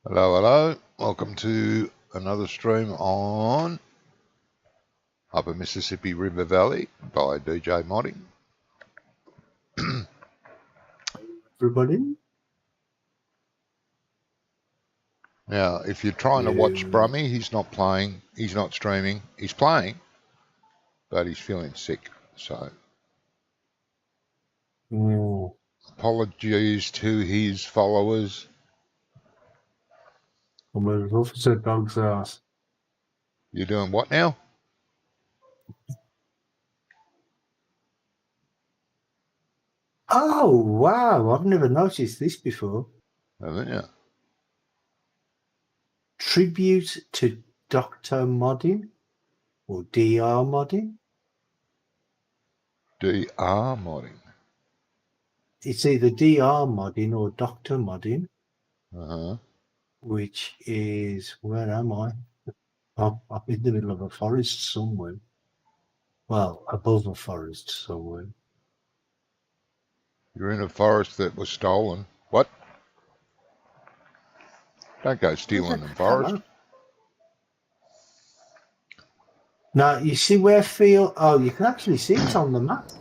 Hello, hello. Welcome to another stream on Upper Mississippi River Valley by DJ Modding. Everybody? Now, if you're trying to watch Brummy, he's not playing, he's not streaming, he's playing, but he's feeling sick. So, apologies to his followers. I'm a officer dog's ass. You're doing what now? Oh, wow. I've never noticed this before. Haven't you? Tribute to Dr. Modding or DR Modding. DR Modding. It's either DR Modding or Dr. Modding, Uh-huh. which is, where am I? I'm in the middle of a forest somewhere. Well, above a forest somewhere. You're in a forest that was stolen. What? Don't go stealing the forest. Hello. Now, you see where field... Oh, you can actually see it on the map.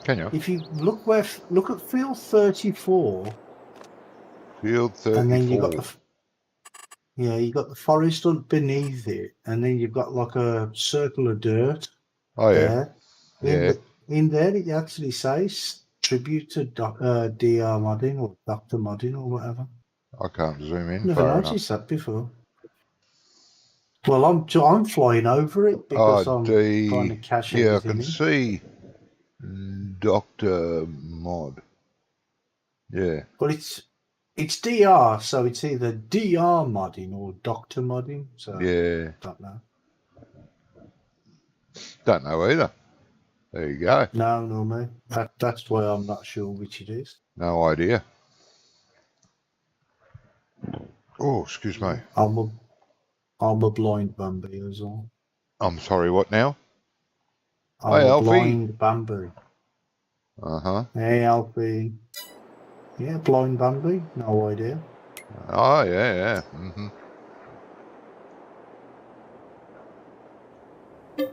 Can you? If you look at field 34... Field 34. And then you got you got the forest beneath it, and then you've got like a circle of dirt. Oh, yeah. There. In there, it actually says tribute to DR Modding or Dr. Modding or whatever. I can't zoom in. Never noticed that before. Well, I'm flying over it because I'm trying to cache everything. Yeah, I can see Dr. Mod. Yeah. But it's DR, so it's either DR Modding or Dr. Modding. So yeah. Don't know. Don't know either. There you go. No, mate. That's why I'm not sure which it is. No idea. Oh, excuse me. I'm a blind Bambi as well. I'm sorry, what now? I'm Hey, a Alfie. blind Bambi. Uh-huh. Hey, Alfie. Yeah, blind Bambi. No idea. Oh, yeah. Mm-hmm. This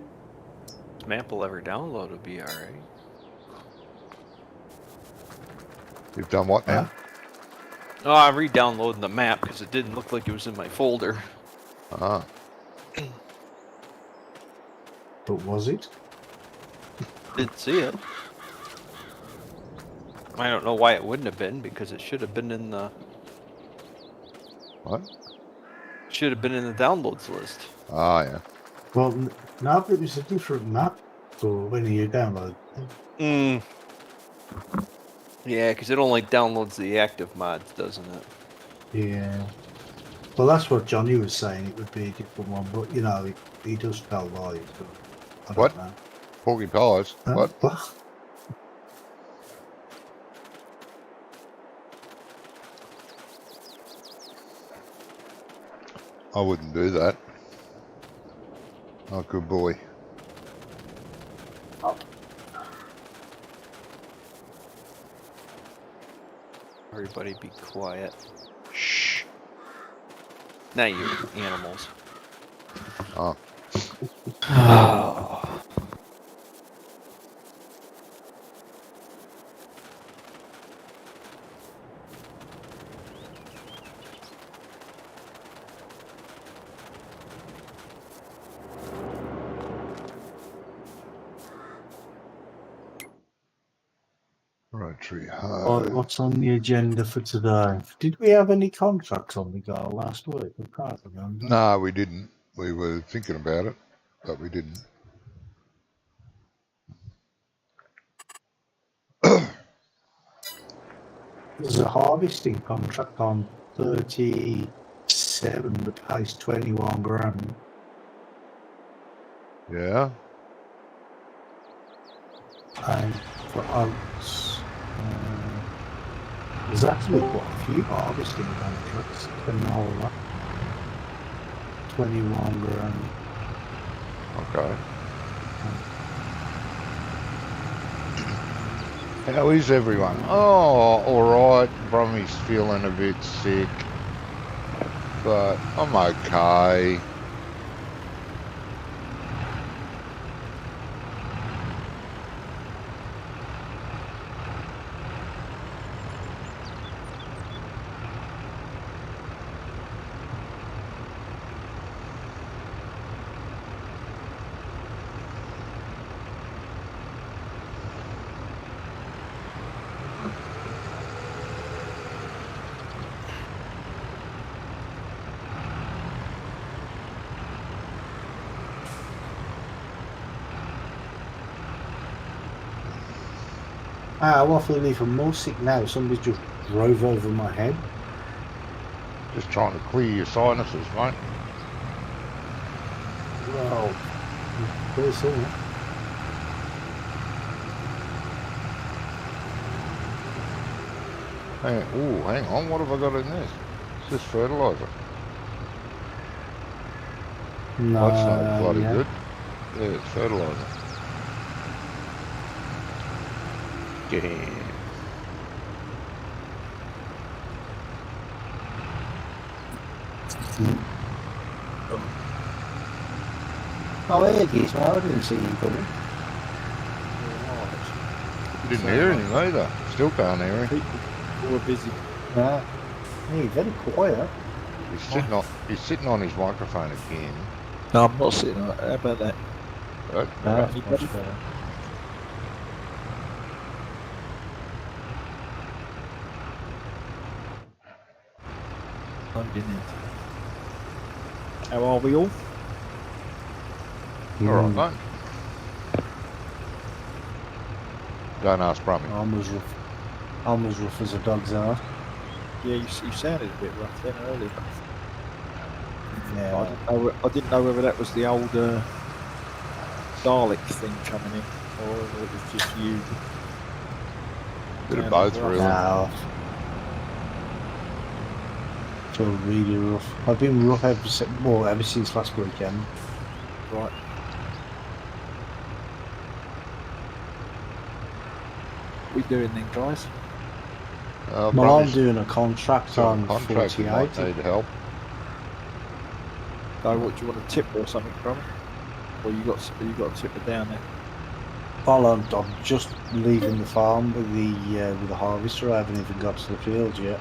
map will ever download will be alright. You've done what now? Oh, I'm re-downloading the map because it didn't look like it was in my folder. Ah. But was it? Didn't see it. I don't know why it wouldn't have been, because it should have been in the... What? Should have been in the downloads list. Ah, yeah. Well, no, it was a different map for when you download it. Yeah, because it only downloads the active mods, doesn't it? Yeah. Well, that's what Johnny was saying. It would be a different one, but, you know, he does tell lies. So I don't know. Porky Pies? What? I wouldn't do that. Oh, good boy. Everybody be quiet. Shh. Now you animals. Oh. Rotary Hard. What's on the agenda for today? Did we have any contracts on the go last week? I can't remember. No, we didn't. We were thinking about it, but we didn't. There's a harvesting contract on 37 that pays 21 grand. Yeah. And for oats, there's actually quite a few harvesting contracts. Canola, 21 grand. Okay. How is everyone? Oh, alright. Brummy's feeling a bit sick. But I'm okay. I'm awfully even more sick now. Somebody just drove over my head. Just trying to clear your sinuses, mate. Well, pretty soon. Hang on. What have I got in this? Is this fertiliser? No, That's not bloody yeah. good. Yeah, it's fertiliser. Yeah. Oh, here it is. I didn't see you coming. Didn't hear anything either. Still can't hear him. People were busy. No. Hey, very quiet. He's sitting on his microphone again. No, I'm not sitting on it. How about that? Right? No, Right. that's much better. I'm in. How are we all? Alright, mate. Don't ask Brummy. I'm as rough as a dog's ass. Yeah, you sounded a bit rough then earlier. Yeah. I didn't know whether that was the old Dalek thing coming in, or whether it was just you. Bit of Yeah, both, right. really. No. So really rough. I've been rough ever since last weekend. Right. What we doing then, guys? Well, I'm Brummy's doing a contract on on contract. He 48. might need help. So, what do you want a tip or something from it? Or you got a tipper down there? Well, I'm just leaving the farm with the harvester. I haven't even got to the field yet.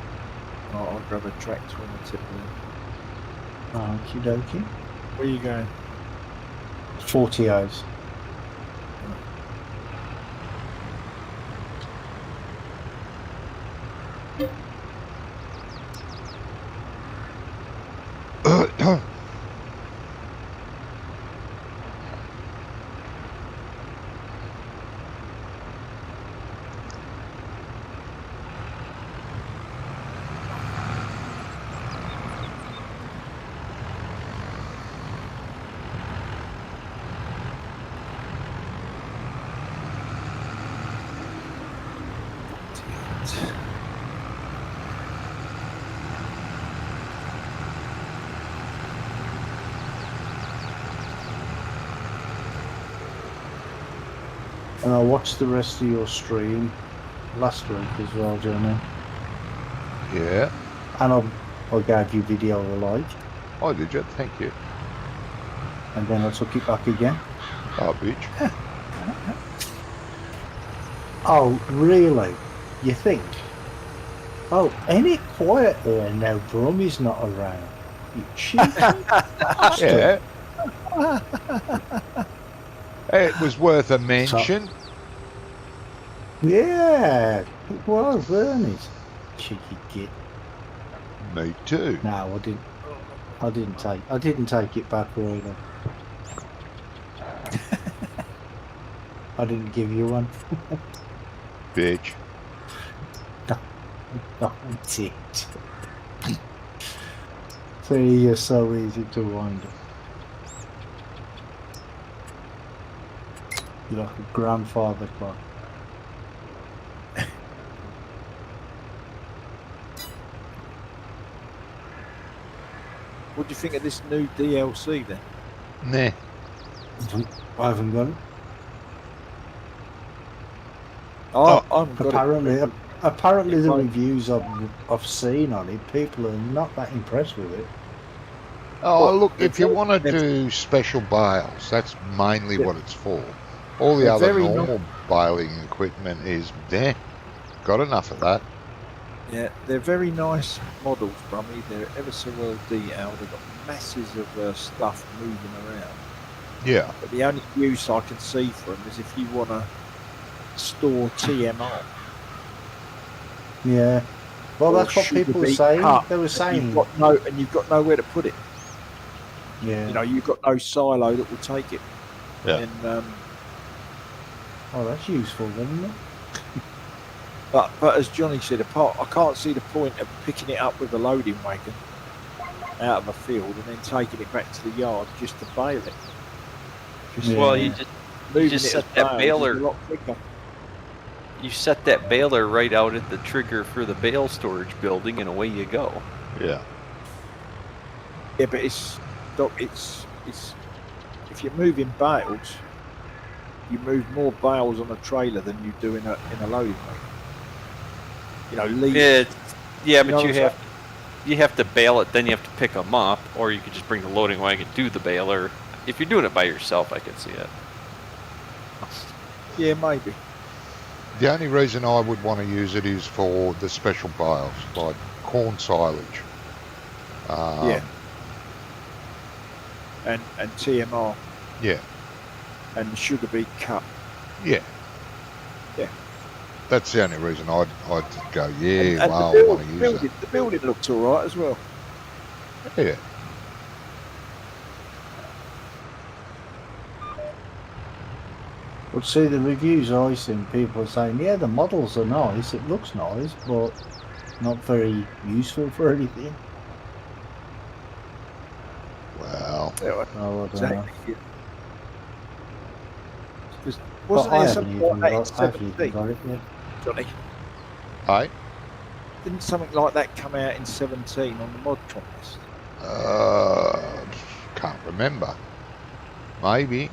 Oh, I'll grab a tractor and a tipper then. Okie dokie. Where are you going? 48. And I watched the rest of your stream last week as well, Johnny. Yeah. And I gave you video I like, Oh, did you? Thank you. and then I took it back again. Oh, bitch. Oh, really? You think? Oh, ain't it quiet there now Brummy's not around? You cheeky bastard. Yeah. It was worth a mention. Yeah, it was, weren't it? Cheeky git. Me too. No, I didn't take it back, really. I didn't give you one. Bitch. No, I did. See, you're so easy to wind up. You're like a grandfather clock. What do you think of this new DLC then? Nah. I haven't got it. I'm good. Apparently, the Right. reviews I've seen on it, people are not that impressed with it. Oh, Well, look, they're if you very- want to they're- do special bales, that's mainly Yeah. what it's for. All the They're other very normal baling equipment is there. Got enough of that. Yeah, they're very nice models, Brummy. They're ever so well detailed. They've got masses of stuff moving around. Yeah. But the only use I can see for them is if you want to store TMR. Yeah. Well, or that's what sugar people were beet saying. cup, They were saying, and you've got nowhere to put it. yeah. You know, you've got no silo that will take it. Yeah. And Oh, that's useful, isn't it? but as Johnny said, I can't see the point of picking it up with a loading wagon out of a field and then taking it back to the yard just to bale it. Yeah. Well, you just Moving just it set as that bales is baler. a lot quicker. You set that baler right out at the trigger for the bale storage building, and away you go. Yeah. Yeah, but it's if you're moving bales, you move more bales on a trailer than you do in a loading wagon. You know, leave. Yeah, know but what you I'm you have to bale it, then you have to pick them up, or you could just bring the loading wagon to the baler. If you're doing it by yourself, I can see it. Yeah, maybe. The only reason I would want to use it is for the special bales, like corn silage. Yeah. And TMR Yeah. and the sugar beet cup. Yeah. Yeah. That's the only reason I'd go, And wow, I the want to use building, the building looks all right as well. that. Yeah. But see, the reviews I've seen, people are saying, yeah, the models are nice, it looks nice, but not very useful for anything. Well, Yeah, Oh, I don't know. exactly. Because But wasn't I there haven't something even like got, that I in haven't even 17, got it yet. Johnny? hey, Didn't something like that come out in 17 on the mod contest? can't remember. Maybe.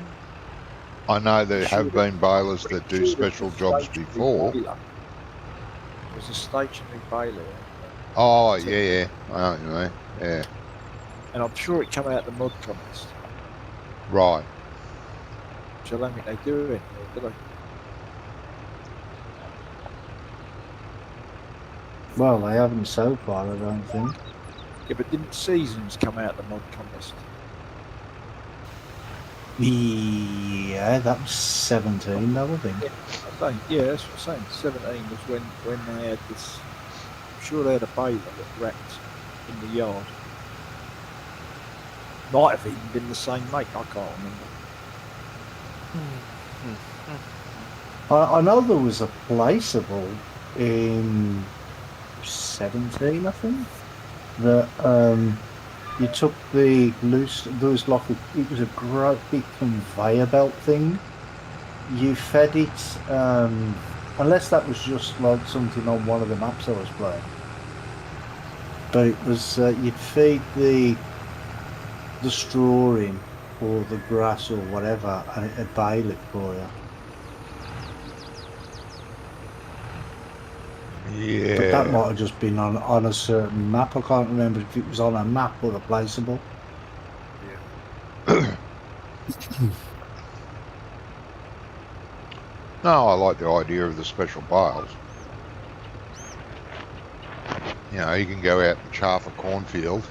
I know there have been balers that do special jobs before. It was a stationary baler. Oh, yeah. I know what you mean. Yeah. And I'm sure it came out the mod contest. Right. Which I don't think they do anymore, do they? Well, they haven't so far, I don't think. Yeah, but didn't Seasons come out the mod contest? Yeah, that was 17, though, I think. Yeah, that's what I'm saying. 17 was when they had this. I'm sure they had a baler that wrecked in the yard. Might have even been the same make. I can't remember. I know there was a placeable in 17, I think, that you took the loose, there was like it was a great big conveyor belt thing. You fed it, unless that was just like something on one of the maps I was playing. But it was, you'd feed the straw in, or the grass or whatever, and it'd bale it for you. Yeah. But that might have just been on a certain map. I can't remember if it was on a map or a placeable. No, I like the idea of the special bales. You know, you can go out and chaff a cornfield,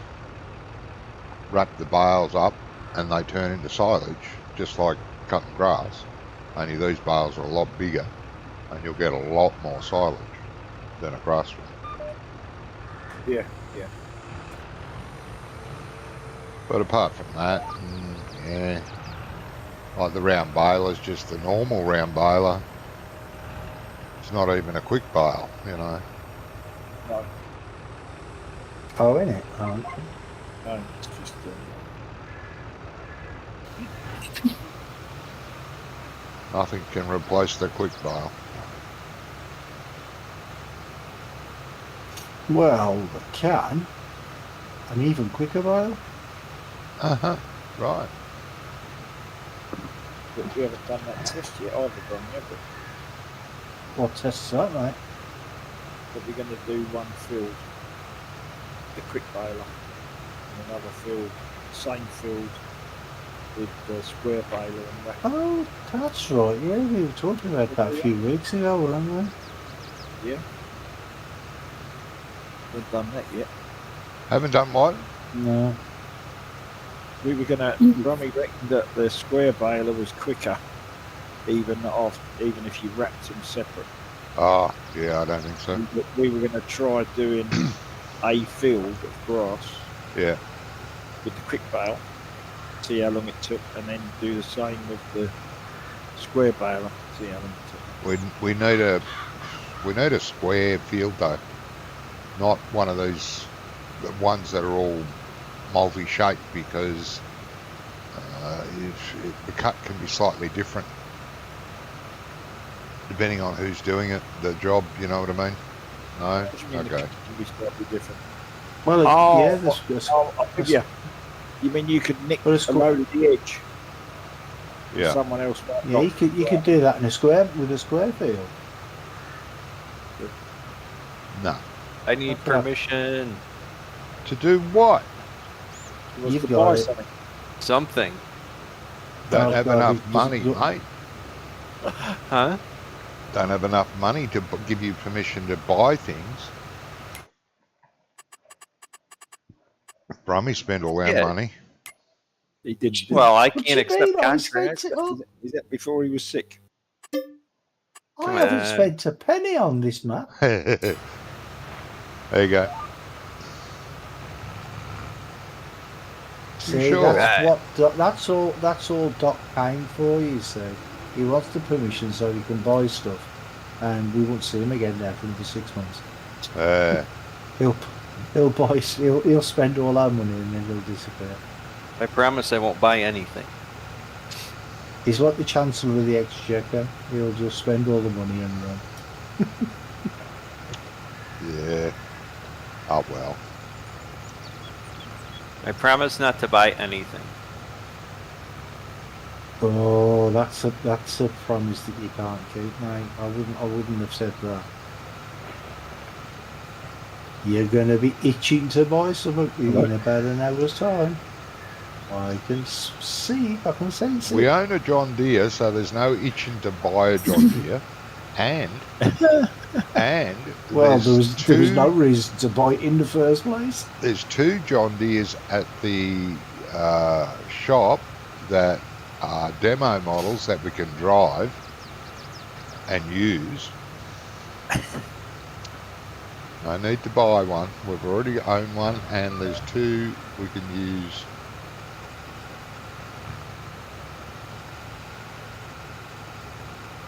wrap the bales up, and they turn into silage, just like cutting grass. Only these bales are a lot bigger, and you'll get a lot more silage than a grass one. Yeah. But apart from that, yeah, like the round baler's just the normal round baler. It's not even a quick bale, you know. No, Oh, in it? Oh. no, it's just. Nothing can replace the quick bale. Well, they can. An even quicker bale? Right. But we haven't done that test yet either, Bron, have What tests that, mate? But we're going to do one field, the quick baler, and another field, same field with the square baler and rack. Oh, that's right. Yeah, we were talking about that a few weeks ago, weren't we? Yeah. We've done that yet. Haven't done what? No. We were going to, Rummy reckoned that the square baler was quicker, even if you wrapped them separate. Oh, yeah, I don't think so. We were going to try doing a field of grass Yeah. with the quick bale, see how long it took, and then do the same with the square baler, see how long it took. We need a square field though, not one of those the ones that are all multi-shaped, because the cut can be slightly different depending on who's doing it, the job. You know what I mean? No. What do you mean the Okay. cut can be slightly different? Well, Oh, yeah, this Yeah. You mean you could nick Well, a it's got- load of the edge? and Yeah. Someone else might yeah, not. you could do that in a square with a square field. No. I need Okay. permission. To do what? He wants You've to got buy it. something. Something. Don't Oh, have God, enough it- money, it- mate. Huh? Don't have enough money to give you permission to buy things. Brummy spent all our Yeah. money. He didn't. did Well, I What can't you accept mean? I spent contracts. it all. Is that before he was sick? I Come haven't on. spent a penny on this map. There you go. See, sure? that's all Doc paying for. You see, he wants the permission so he can buy stuff, and we won't see him again now for another 6 months. He'll buy, he'll spend all our money and then he'll disappear. I promise I won't buy anything. He's like the Chancellor of the Exchequer. He'll just spend all the money and run. Yeah. Oh well. I promise not to buy anything. Oh, that's a promise that you can't keep, mate. I wouldn't have said that. You're gonna be itching to buy something in about an hour's time. I can see. I can sense We it. own a John Deere, so there's no itching to buy a John Deere. And Well, there's there was no reason to buy it in the first place. there's two John Deeres at the shop that are demo models that we can drive and use. No need to buy one. We've already owned one, and there's two we can use.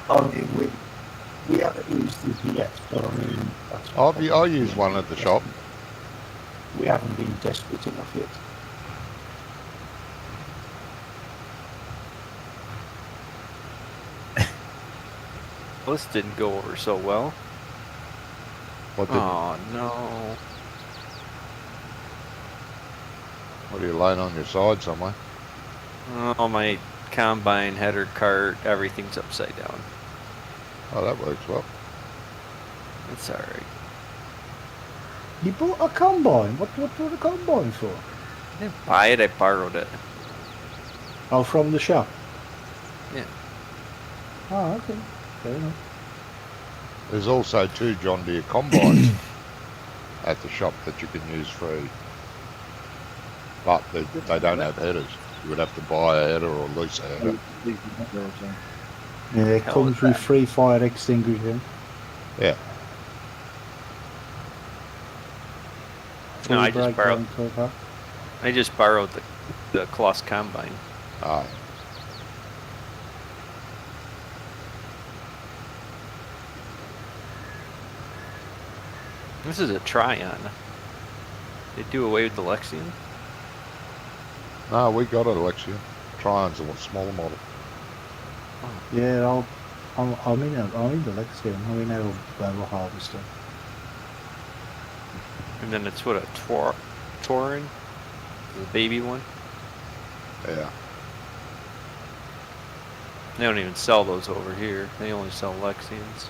I mean, we haven't used this yet, but I mean, I'll use one at the shop. we haven't been desperate enough yet. Well, this didn't go over so well. What, Oh no. what are you laying on your side somewhere? Oh, my combine header cart, everything's upside down. Oh, that works well. It's alright. You bought a combine? What a combine for? I didn't buy it, I borrowed it. Oh, from the shop? Yeah. Oh, okay. Fair enough. There's also two John Deere combines at the shop that you can use free. But they don't have headers. You would have to buy a header or lease a header. Yeah, it Hell comes is with that? free fire extinguisher. Yeah. No, I Full just borrowed. breakdown cover. I just borrowed the Kloss combine. Ah, This is a Tryon. They do away with the Lexion. no, we got a Lexion. Tryon's a smaller model. Yeah, I'm in the Lexion. I'm in our barrel harvester. And then it's what, a Tauren? The baby one? Yeah. They don't even sell those over here. They only sell Lexions.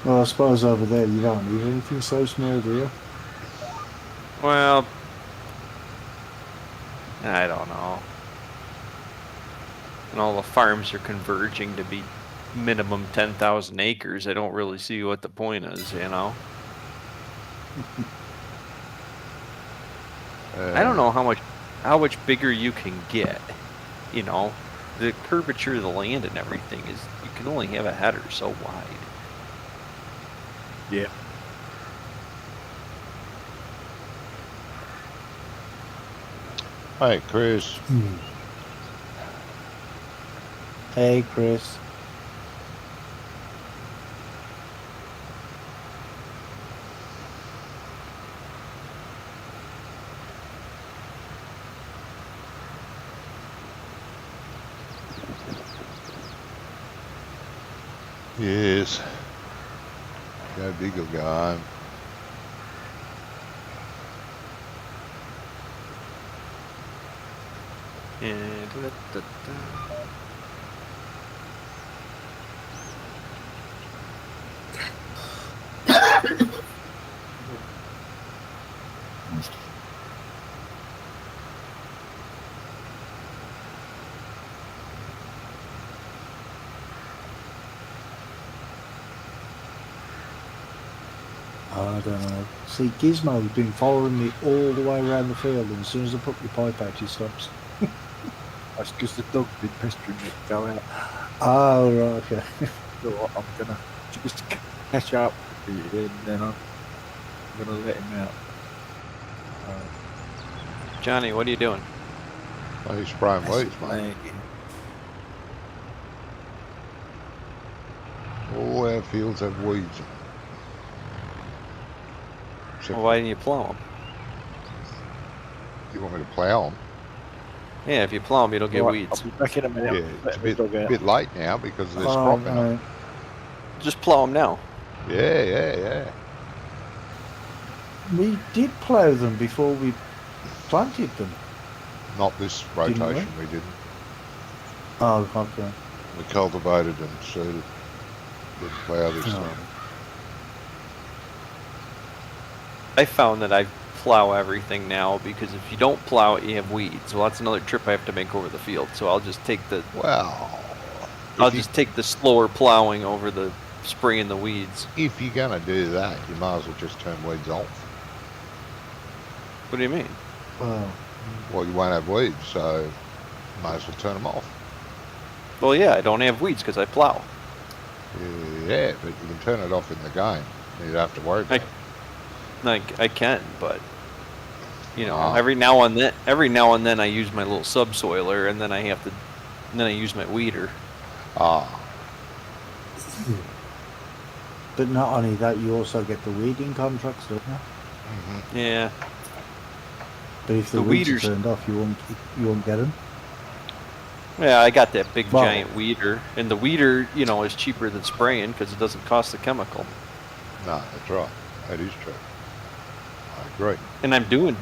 Well, I suppose over there you don't need anything so small, do you? Well, I don't know. And all the farms are converging to be minimum 10,000 acres. I don't really see what the point is, you know? I don't know how much bigger you can get. You know, the curvature of the land and everything is you can only have a header so wide. Yeah. Hey, Chris. Hey, Chris. Yes. Go big or go home. And I don't know. See, Gizmo's been following me all the way around the field, and as soon as I put my pipe out, he stops. That's because the dog's been pestering me to go out. Oh, right, okay. So I'm gonna just catch up with you, and then I'm gonna let him out. Johnny, what are you doing? Oh, he's spraying weeds, mate. Land. All our fields have weeds. Except Well, why didn't you plow them? you want me to plough them? Yeah, if you plow them, you don't get Right, weeds. I'll be back in a minute. Yeah, it's a Let the dog out. bit late now because there's Oh, crop in no. it. Just plow them now. Yeah. We did plough them before we planted them. Not this Didn't we? rotation, we didn't. Oh, okay. We cultivated and seeded. Didn't plough this Oh. time. I found that I plow everything now because if you don't plow it, you have weeds. Well, that's another trip I have to make over the field. So I'll just take the Well, take the slower plowing over the spraying the weeds. if you're going to do that, you might as well just turn weeds off. What do you mean? Well, Well, you won't have weeds, so you might as well turn them off. Well, yeah, I don't have weeds because I plow. Yeah, but you can turn it off in the game. You don't have to worry about it. Like I can, but you know, Ah. every now and then I use my little subsoiler, and then I use my weeder. Ah, but not only that, you also get the weeding contracts, don't you? mhm. Yeah, But if the The weeds are weeders- turned off, you won't get them. yeah, I got that big Well- giant weeder, and the weeder, you know, is cheaper than spraying because it doesn't cost the chemical. No, that's right. That is true. I agree. And I'm doing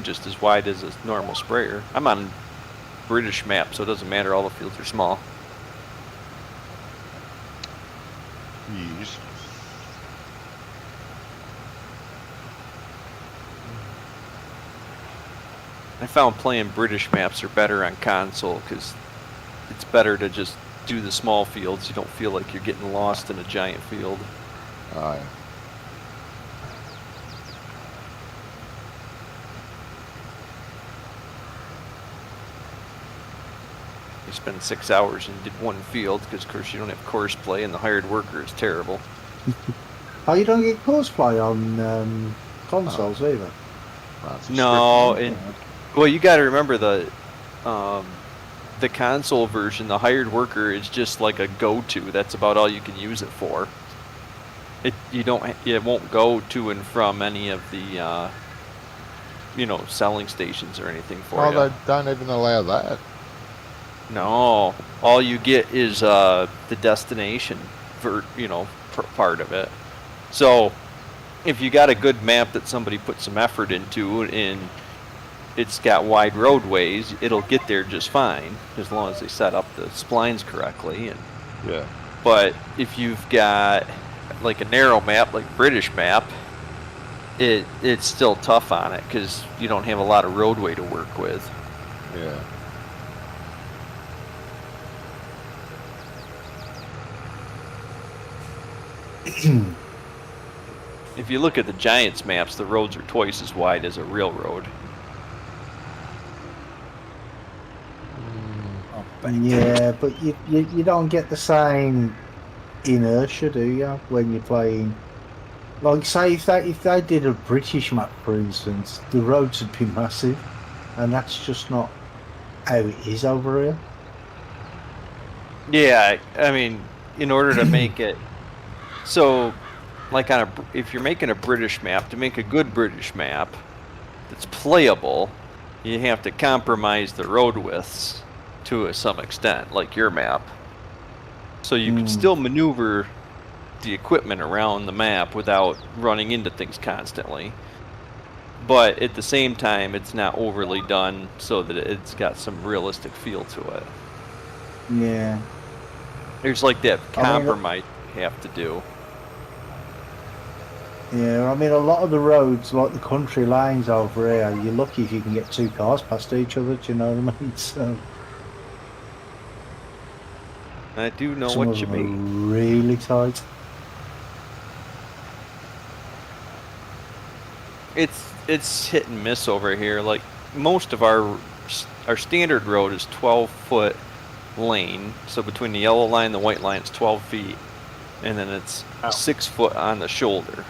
just as wide as a normal sprayer. I'm on British map, so it doesn't matter. All the fields are small. Yes. I found playing British maps are better on console because it's better to just do the small fields. You don't feel like you're getting lost in a giant field. Aye. You spend 6 hours and did one field because, of course, you don't have course play and the hired worker is terrible. Oh, you don't get course play on consoles either. That's a No, script. and well, you got to remember the console version. The hired worker is just like a go-to. That's about all you can use it for. It won't go to and from any of the selling stations or anything for Oh, you. they don't even allow that. No, all you get is the destination part of it. So, if you got a good map that somebody put some effort into and it's got wide roadways, it'll get there just fine as long as they set up the splines correctly. And Yeah. But if you've got like a narrow map, like British map, it's still tough on it because you don't have a lot of roadway to work with. Yeah. If you look at the Giants maps, the roads are twice as wide as a real road. Oh, but Yeah, but you don't get the same inertia, do you, when you're playing? Like, say if they did a British map, for instance, the roads would be massive, and that's just not how it is over here. Yeah, I mean, in order to make it so, like if you're making a British map, to make a good British map that's playable, you have to compromise the road widths to some extent, like your map. So you can still maneuver the equipment around the map without running into things constantly. But at the same time, it's not overly done so that it's got some realistic feel to it. Yeah. There's like that I mean, compromise you have to do. Yeah, I mean, a lot of the roads, like the country lanes over here, you're lucky if you can get two cars past each other, do you know what I mean? So, I do know some what of you them are mean. really tight. It's hit and miss over here. Like most of our standard road is 12-foot lane. So between the yellow line and the white line, it's 12 feet, and then it's 6 foot on the shoulder.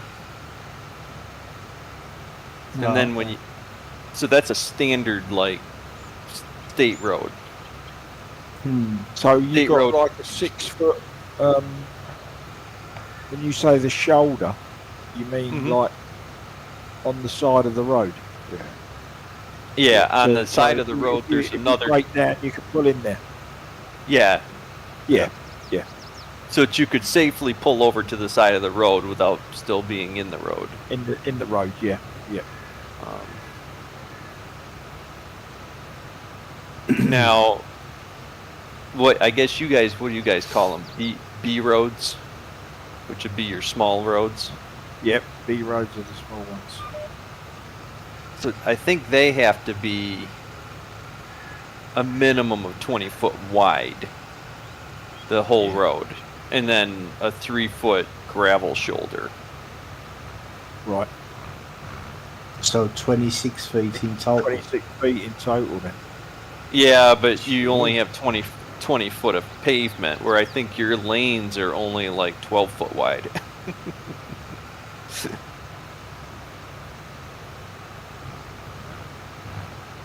And then when you, so that's a standard like state road. So you State got road. like a 6 foot. When you say the shoulder, you mean like on the side of the road? Yeah, on So- the side so of the if road, you- there's if you another. break down, you can pull in there. Yeah, Yeah. so that you could safely pull over to the side of the road without still being in the road. In the road. Yeah. Now, what I guess you guys, what do you guys call them? B roads, which would be your small roads. Yep. B roads are the small ones. So I think they have to be a minimum of 20 foot wide, the whole road, and then a 3-foot gravel shoulder. Right. So 26 feet in total. 26 feet in total then. Yeah, but you only have 20 foot of pavement, where I think your lanes are only like 12 foot wide.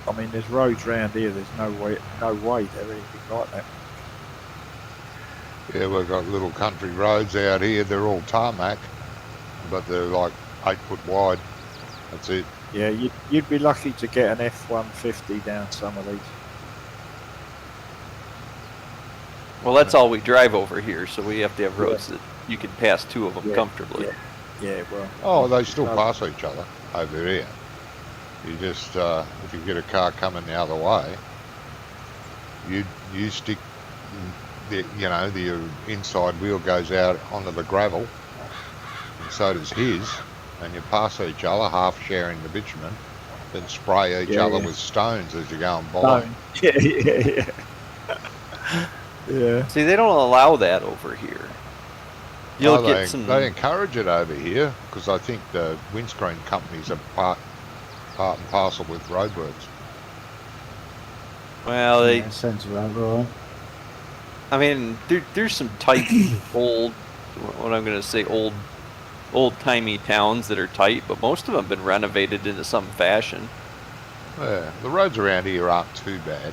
I mean, there's roads round here. There's no way they're anything like that. Yeah, we've got little country roads out here. They're all tarmac, but they're like 8 foot wide. That's it. Yeah, you'd be lucky to get an F-150 down some of these. Well, that's all we drive over here, so we have to have roads that you can pass two of them Yeah, comfortably. Yeah, well. Oh, they still No. pass each other over here. You just, if you get a car coming the other way, you stick, the inside wheel goes out onto the gravel, and so does his, and you pass each other, half sharing the bitumen, then spray each Yeah, other yeah. with stones as you're going by. Yeah. Yeah. See, they don't allow that over here. You'll Oh, get they, some. they encourage it over here because I think the windscreen companies are part and parcel with roadworks. Well, they. Yeah, sounds about right. I mean, there's some tight old. What I'm gonna say, old-timey towns that are tight, but most of them have been renovated into some fashion. Yeah, the roads around here aren't too bad.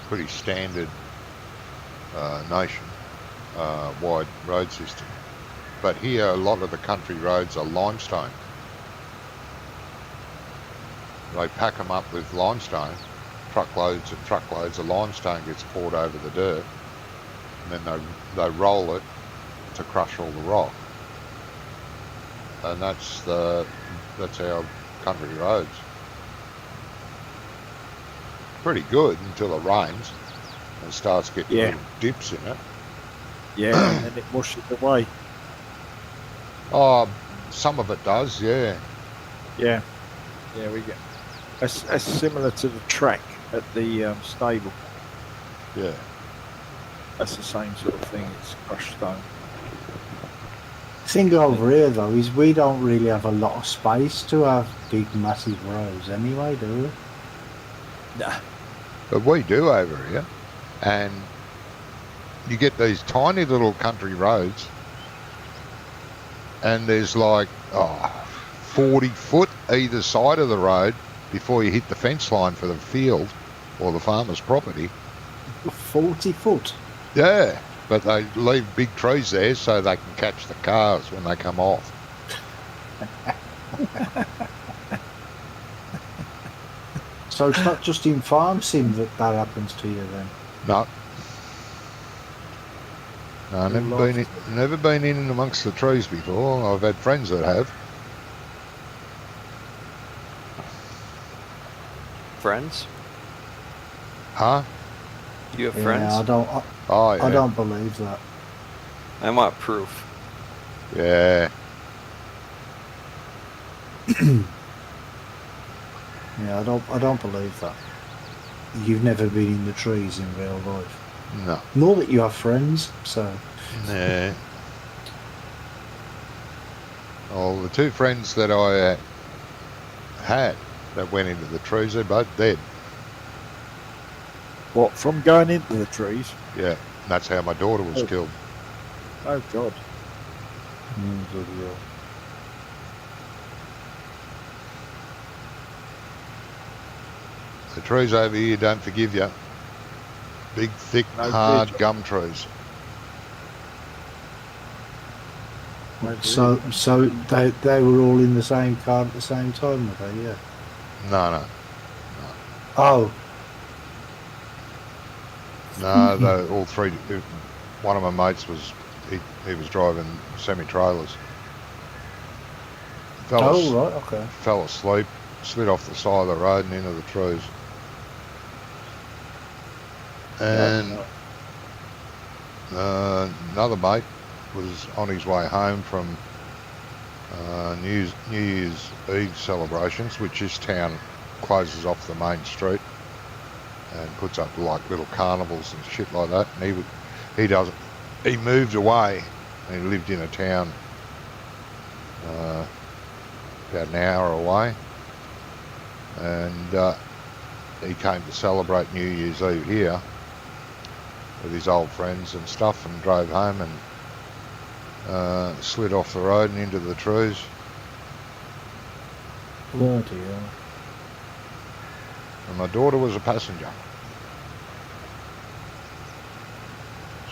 Pretty standard nation wide road system. But here, a lot of the country roads are limestone. They pack them up with limestone. Truckloads and truckloads of limestone gets poured over the dirt, and then they roll it to crush all the rock. And that's our country roads. Pretty good until it rains and starts getting Yeah. little dips in it. Yeah, and then it washes away. Oh, some of it does, yeah. Yeah, yeah, we get. That's similar to the track at the stable. Yeah. That's the same sort of thing. It's crushed stone. Thing over here though is we don't really have a lot of space to have big massive roads anyway, do we? Nah. But we do over here. And you get these tiny little country roads, and there's like 40 foot either side of the road before you hit the fence line for the field or the farmer's property. 40 foot. Yeah, but they leave big trees there so they can catch the cars when they come off. So it's not just in farm sim that happens to you then. No. No, never been in amongst the trees before. I've had friends that have. Friends? Huh? You have Yeah, friends? Oh, yeah. I don't believe that. I want proof. Yeah. Yeah, I don't believe that. You've never been in the trees in real life. No. Nor that you have friends, so. Yeah. Well, the two friends that I had that went into the trees, they're both dead. What, from going into the trees? Yeah. And that's how my daughter was killed. Oh, God. Bloody hell. The trees over here don't forgive you. Big, thick, No hard bitch. gum trees. So they were all in the same car at the same time, were they? Yeah. No. Oh, No, they, all three. One of my mates was he was driving semi-trailers. oh right, okay. Fell asleep, slid off the side of the road and into the trees. And another mate was on his way home from New Year's Eve celebrations, which this town closes off the main street and puts up like little carnivals and shit like that. And he moved away and he lived in a town about an hour away, and he came to celebrate New Year's Eve here with his old friends and stuff, and drove home and slid off the road and into the trees. Bloody hell. And my daughter was a passenger.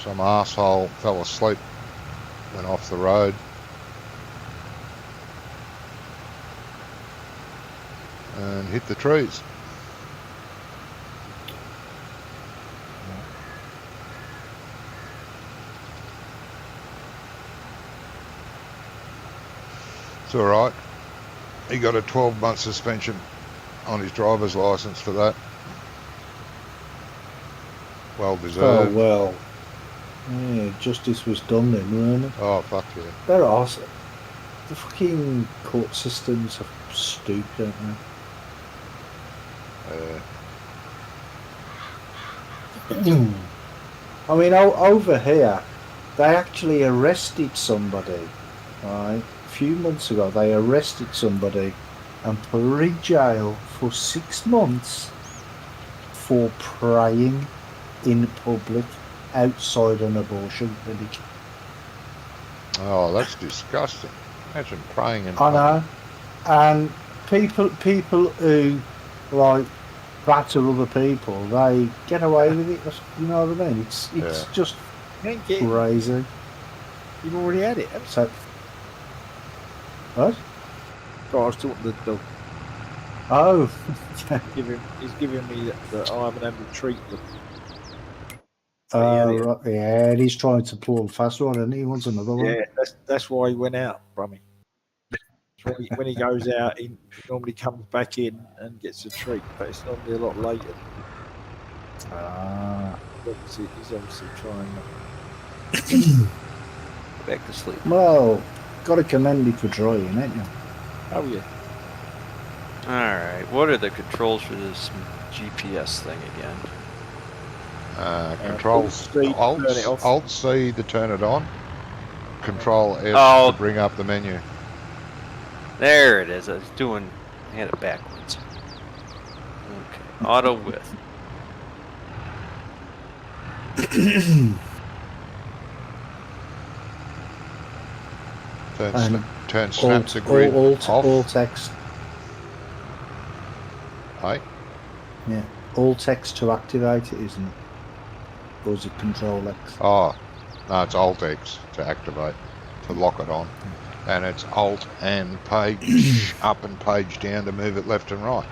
Some arsehole fell asleep, went off the road. And hit the trees. It's alright. He got a 12-month suspension on his driver's licence for that. Well Oh deserved. well. Yeah, justice was done then, weren't it? Oh, fuck yeah. They're awesome. The fucking court systems are stupid, aren't they? I mean, over here, they actually arrested somebody, right? A few months ago, they arrested somebody and put her in jail for 6 months for praying in public outside an abortion clinic. Oh, that's disgusting. Imagine praying in I know. And people who like batter other people, they get away with it. You know what I mean? It's Yeah. just You ain't getting, crazy. you've already had it. haven't you? So, what? God, I was talking to the dog. Oh, He's giving me the I haven't had the treatment. right, yeah. And he's trying to pull fast one, and he wants another one. Yeah, that's why he went out, Brummy. When he goes out, he normally comes back in and gets a treat, but it's normally a lot later. Ah. He's obviously trying. Back to sleep. Well, got to commend you for drying, ain't you? Oh yeah. Alright, what are the controls for this GPS thing again? Controls Alt C to turn it off. Alt C to turn it on. Control S Oh. to bring up the menu. There it is. I had it backwards. Okay, auto width. Turn, And turn snap Alt, to grid off. Alt X. Hey? Yeah. Alt X to activate it, isn't it? Or is it Control X? Oh, no, it's Alt X to activate, to lock it on. And it's Alt and page up and page down to move it left and right.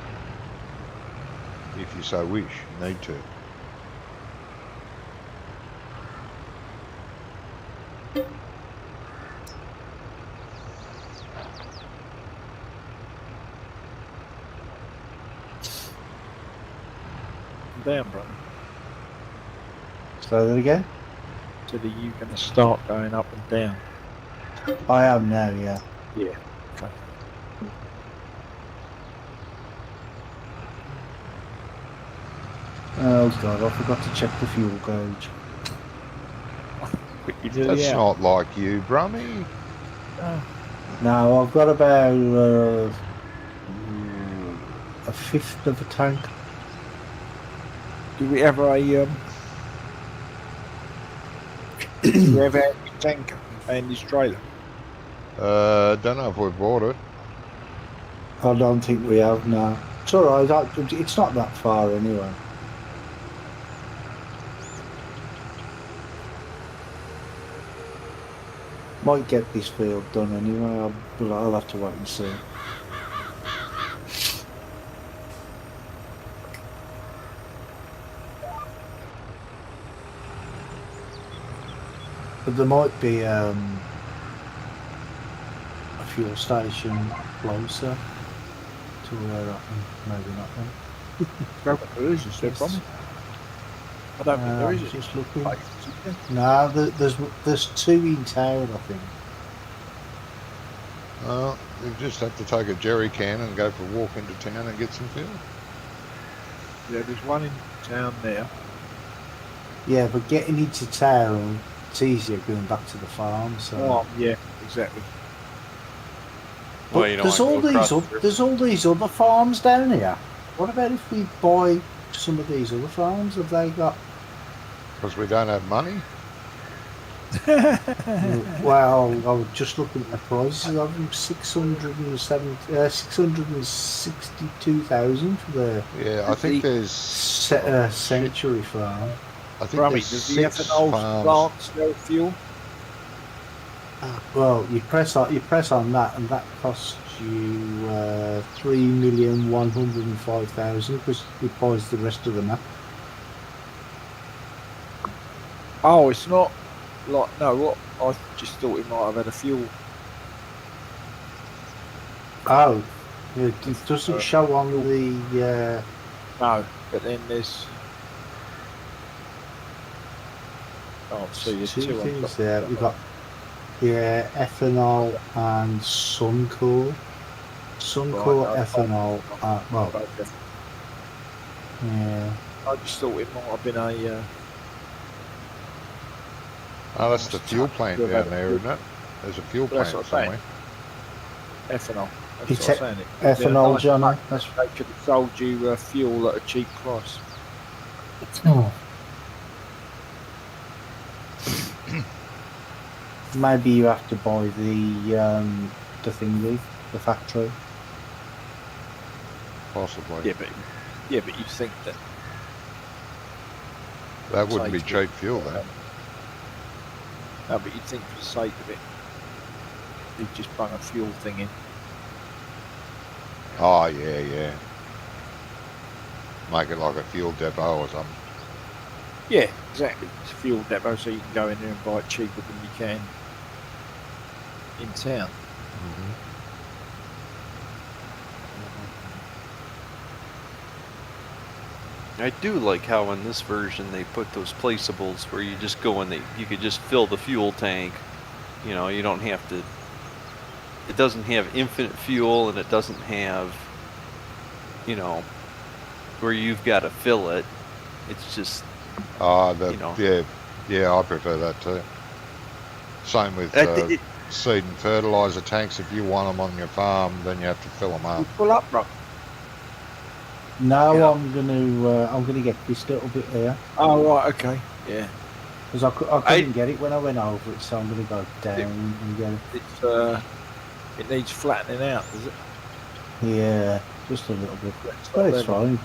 If you so wish, you need to. Down, brother. Say that again? So that you going to start going up and down. I am now, yeah. Yeah. Okay. Oh god, I forgot to check the fuel gauge. Quick, you do That's yeah. not like you, Brummy. No, I've got about a fifth of a tank. Do we have a do we have a tanker and this trailer? Don't know if we bought it. I don't think we have, no. It's alright, it's not that far anyway. Might get this field done anyway, but I'll have to wait and see. But there might be a fuel station closer to where I can, maybe not then. There is, is there, Bromley? I don't think there I'm is. just looking. Like, No, there's two in town, I think. Well, you just have to take a jerry can and go for a walk into town and get some fuel. yeah, there's one in town there. Yeah, but getting into town, it's easier going back to the farm. So Oh, yeah, exactly. but Well, you don't there's wanna all go across these the river. there's all these other farms down here. What about if we buy some of these other farms? Have they got? Because we don't have money. Well, I was just looking at the prices of them. 662,000 for the Yeah, I think there's. Sanctuary Farm. I think Brummy, there's does the 6 ethanol farms. plant sell fuel? Well, you press on that, and that costs you 3,105,000 because it buys the rest of the map. Oh, it's not like no. What I just thought it might have had a fuel. Oh, it doesn't show on the. No, but then there's. Oh, so there's two two on things top. there. We've got ethanol and Suncore. Suncore Right, ethanol. Well, Okay. yeah. I just thought it might have been a. Oh, that's the fuel plant Good down about there, it. isn't it? There's a fuel That's plant what I'm saying. somewhere. Ethanol. That's It's what I'm saying. ethanol, nice Johnny. fact That's They could have sold you fuel at a cheap price. Maybe you have to buy the thingy, the factory. Possibly. Yeah, but you'd think that. That wouldn't be Take cheap fuel then. No, but you'd think for the sake of it, you'd just bung a fuel thing in. Oh, yeah. Make it like a fuel depot or something. Yeah, exactly. It's a fuel depot, so you can go in there and buy it cheaper than you can in town. I do like how in this version they put those placeables where you just go and you could just fill the fuel tank. You know, you don't have to. It doesn't have infinite fuel, and it doesn't have, you know, where you've got to fill it. It's just, you know. Yeah, I prefer that too. Same with seed and fertilizer tanks. If you want them on your farm, then you have to fill them You up. pull up, Rock. No, Yeah. I'm gonna get this little bit here Oh, right, okay. Yeah. because I couldn't get it when I went over it, so I'm gonna go down and get it. It's, it needs flattening out, does it? Yeah, just a little bit. But it's fine.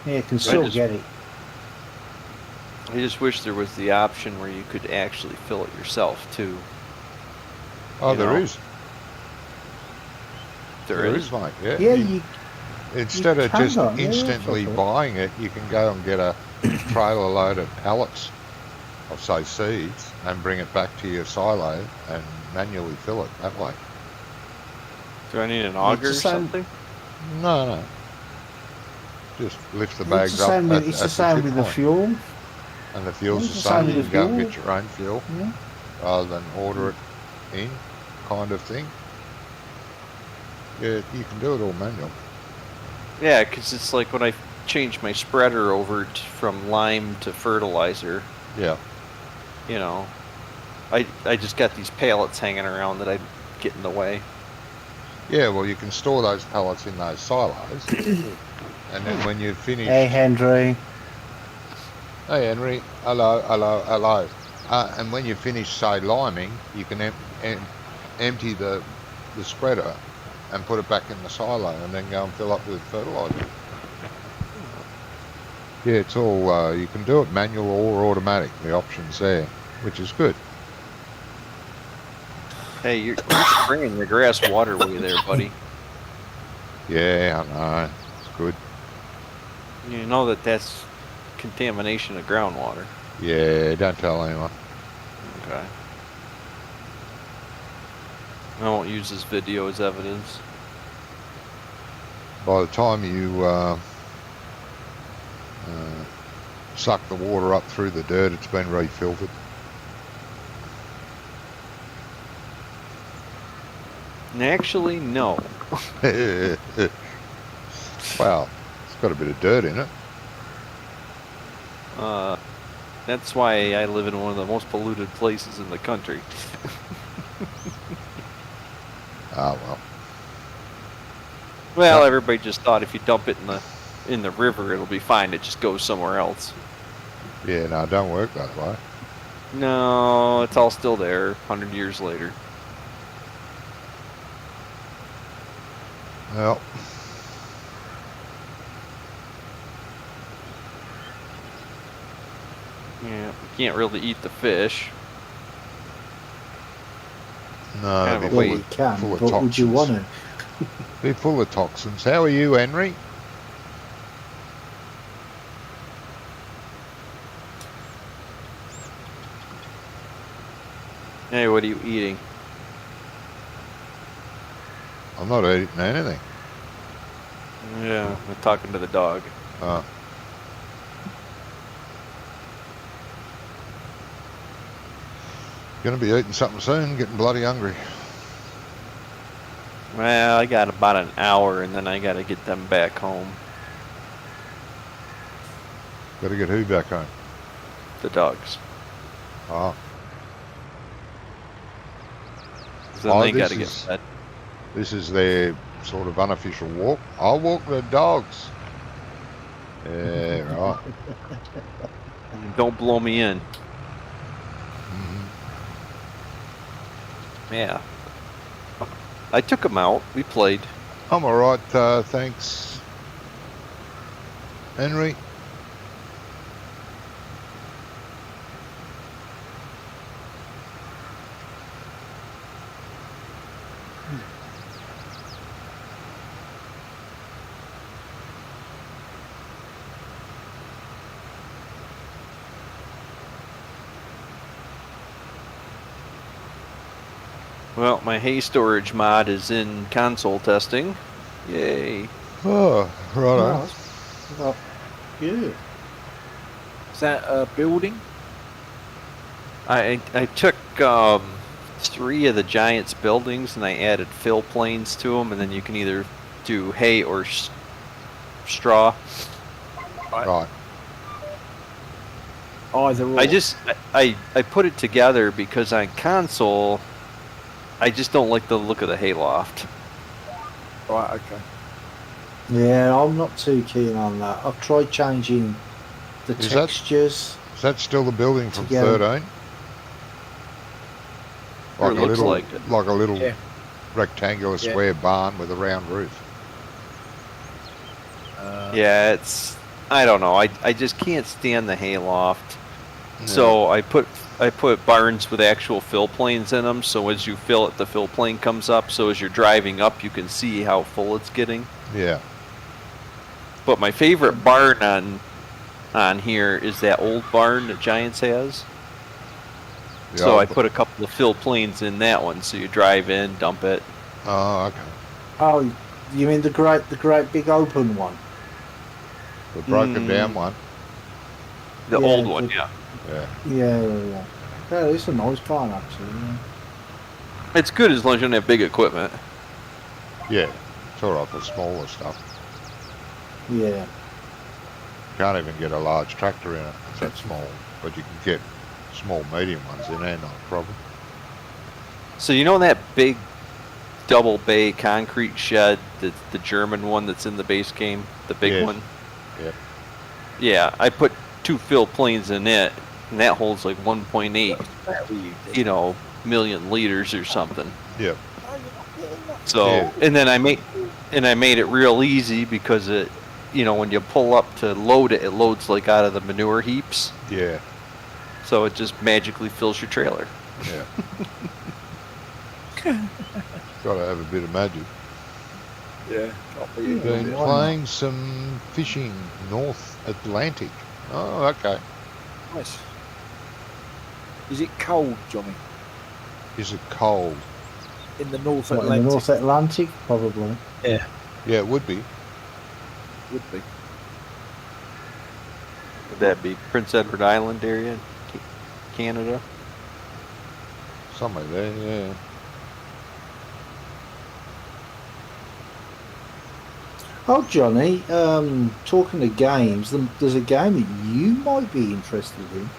Yeah, you can still just- get it. I just wish there was the option where you could actually fill it yourself too. Oh, You there know. is. There is. mate. Yeah. Yeah, you Instead of can just go, yeah, instantly that's okay. buying it, you can go and get a trailer load of pallets of, say, seeds and bring it back to your silo and manually fill it that way. Do I need an auger or the same- something? No. Just lift the it's bags the up. same. At It's the the same tip with the point. fuel. And the fuel's It's the the same same. You with can the go and fuel. get your own fuel Yeah. rather than order it in, kind of thing. Yeah, you can do it all manual. Yeah, because it's like when I changed my spreader over from lime to fertilizer, Yeah. you know, I just got these pallets hanging around that I'd get in the way. Yeah, well, you can store those pallets in those silos. And then when you finish... Hey, Henry. Hey, Henry. Hello. And when you finish, say, liming, you can empty the spreader and put it back in the silo and then go and fill up with fertilizer. Yeah, it's all... you can do it manual or automatic. The option's there, which is good. Hey, you're spraying your grass waterway there, buddy. Yeah, I know. It's good. You know that's contamination of groundwater. Yeah, don't tell anyone. Okay. I won't use this video as evidence. By the time you suck the water up through the dirt, it's been refiltered. And actually, no. Well, it's got a bit of dirt in it. That's why I live in one of the most polluted places in the country. Ah, well. Well, everybody just thought if you dump it in the river, it'll be fine. It just goes somewhere else. Yeah, no, it don't work that way. No, it's all still there 100 years later. Well, Yeah, you can't really eat the fish. no, Kind of it'd a be Well, wait. full you of, can, full of but would you want toxins. to? Be full of toxins. How are you, Henry? Hey, what are you eating? I'm not eating anything. Yeah, I'm talking to the dog. Gonna be eating something soon, getting bloody hungry. Well, I got about an hour, and then I got to get them back home. Gotta get who back home? The dogs. Ah, 'Cause then Oh, they this got to get is- fed. this is their sort of unofficial walk. I'll walk the dogs. Yeah, right. Don't blow me in. Mhm. Yeah. I took them out. We played. I'm alright, thanks. Henry? Well, my hay storage mod is in console testing. Yay. Oh, righto. No, Good. Is that a building? I took 3 of the Giants buildings and I added fill planes to them, and then you can either do hay or straw. Right. Either or. I put it together because on console, I just don't like the look of the hayloft. Right, okay. Yeah, I'm not too keen on that. I've tried changing the Is that- textures. Is that still the building from Together. 13? Or it a looks little, like it. like a little Yeah. rectangular Yeah. square barn with a round roof. Yeah, it's I don't know. I just can't stand the hayloft. So I put barns with actual fill planes in them. So as you fill it, the fill plane comes up. So as you're driving up, you can see how full it's getting. Yeah. But my favorite barn on here is that old barn that Giants has. The So old- I put a couple of fill planes in that one. So you drive in, dump it. Oh, okay. Oh, you mean the great big open one? The broken down one. The Yeah, old one, the- yeah. Yeah. Yeah. Yeah, it's a nice barn actually. Yeah. It's good as long as you don't have big equipment. Yeah. It's all right for smaller stuff. Yeah. Can't even get a large tractor in it. It's that small. But you can get small, medium ones in there, not a problem. So you know that big double bay concrete shed, the German one that's in the base game, the big Yes. one? Yep. Yeah, I put 2 fill planes in it, and that holds like 1.8, million liters or something. Yep. So, Yeah. and then I made it real easy because it, when you pull up to load it, it loads like out of the manure heaps. Yeah. So it just magically fills your trailer. Yeah. Got to have a bit of magic. Yeah. Can't beat it. Been why not? playing some fishing North Atlantic. Oh, okay. Nice. Is it cold, Johnny? Is it cold? In the North What, in the Atlantic? North Atlantic, probably. Yeah, Yeah, it would be. would be. Would that be Prince Edward Island area, Canada? Somewhere there, yeah. Oh, Johnny, talking of games, there's a game that you might be interested in.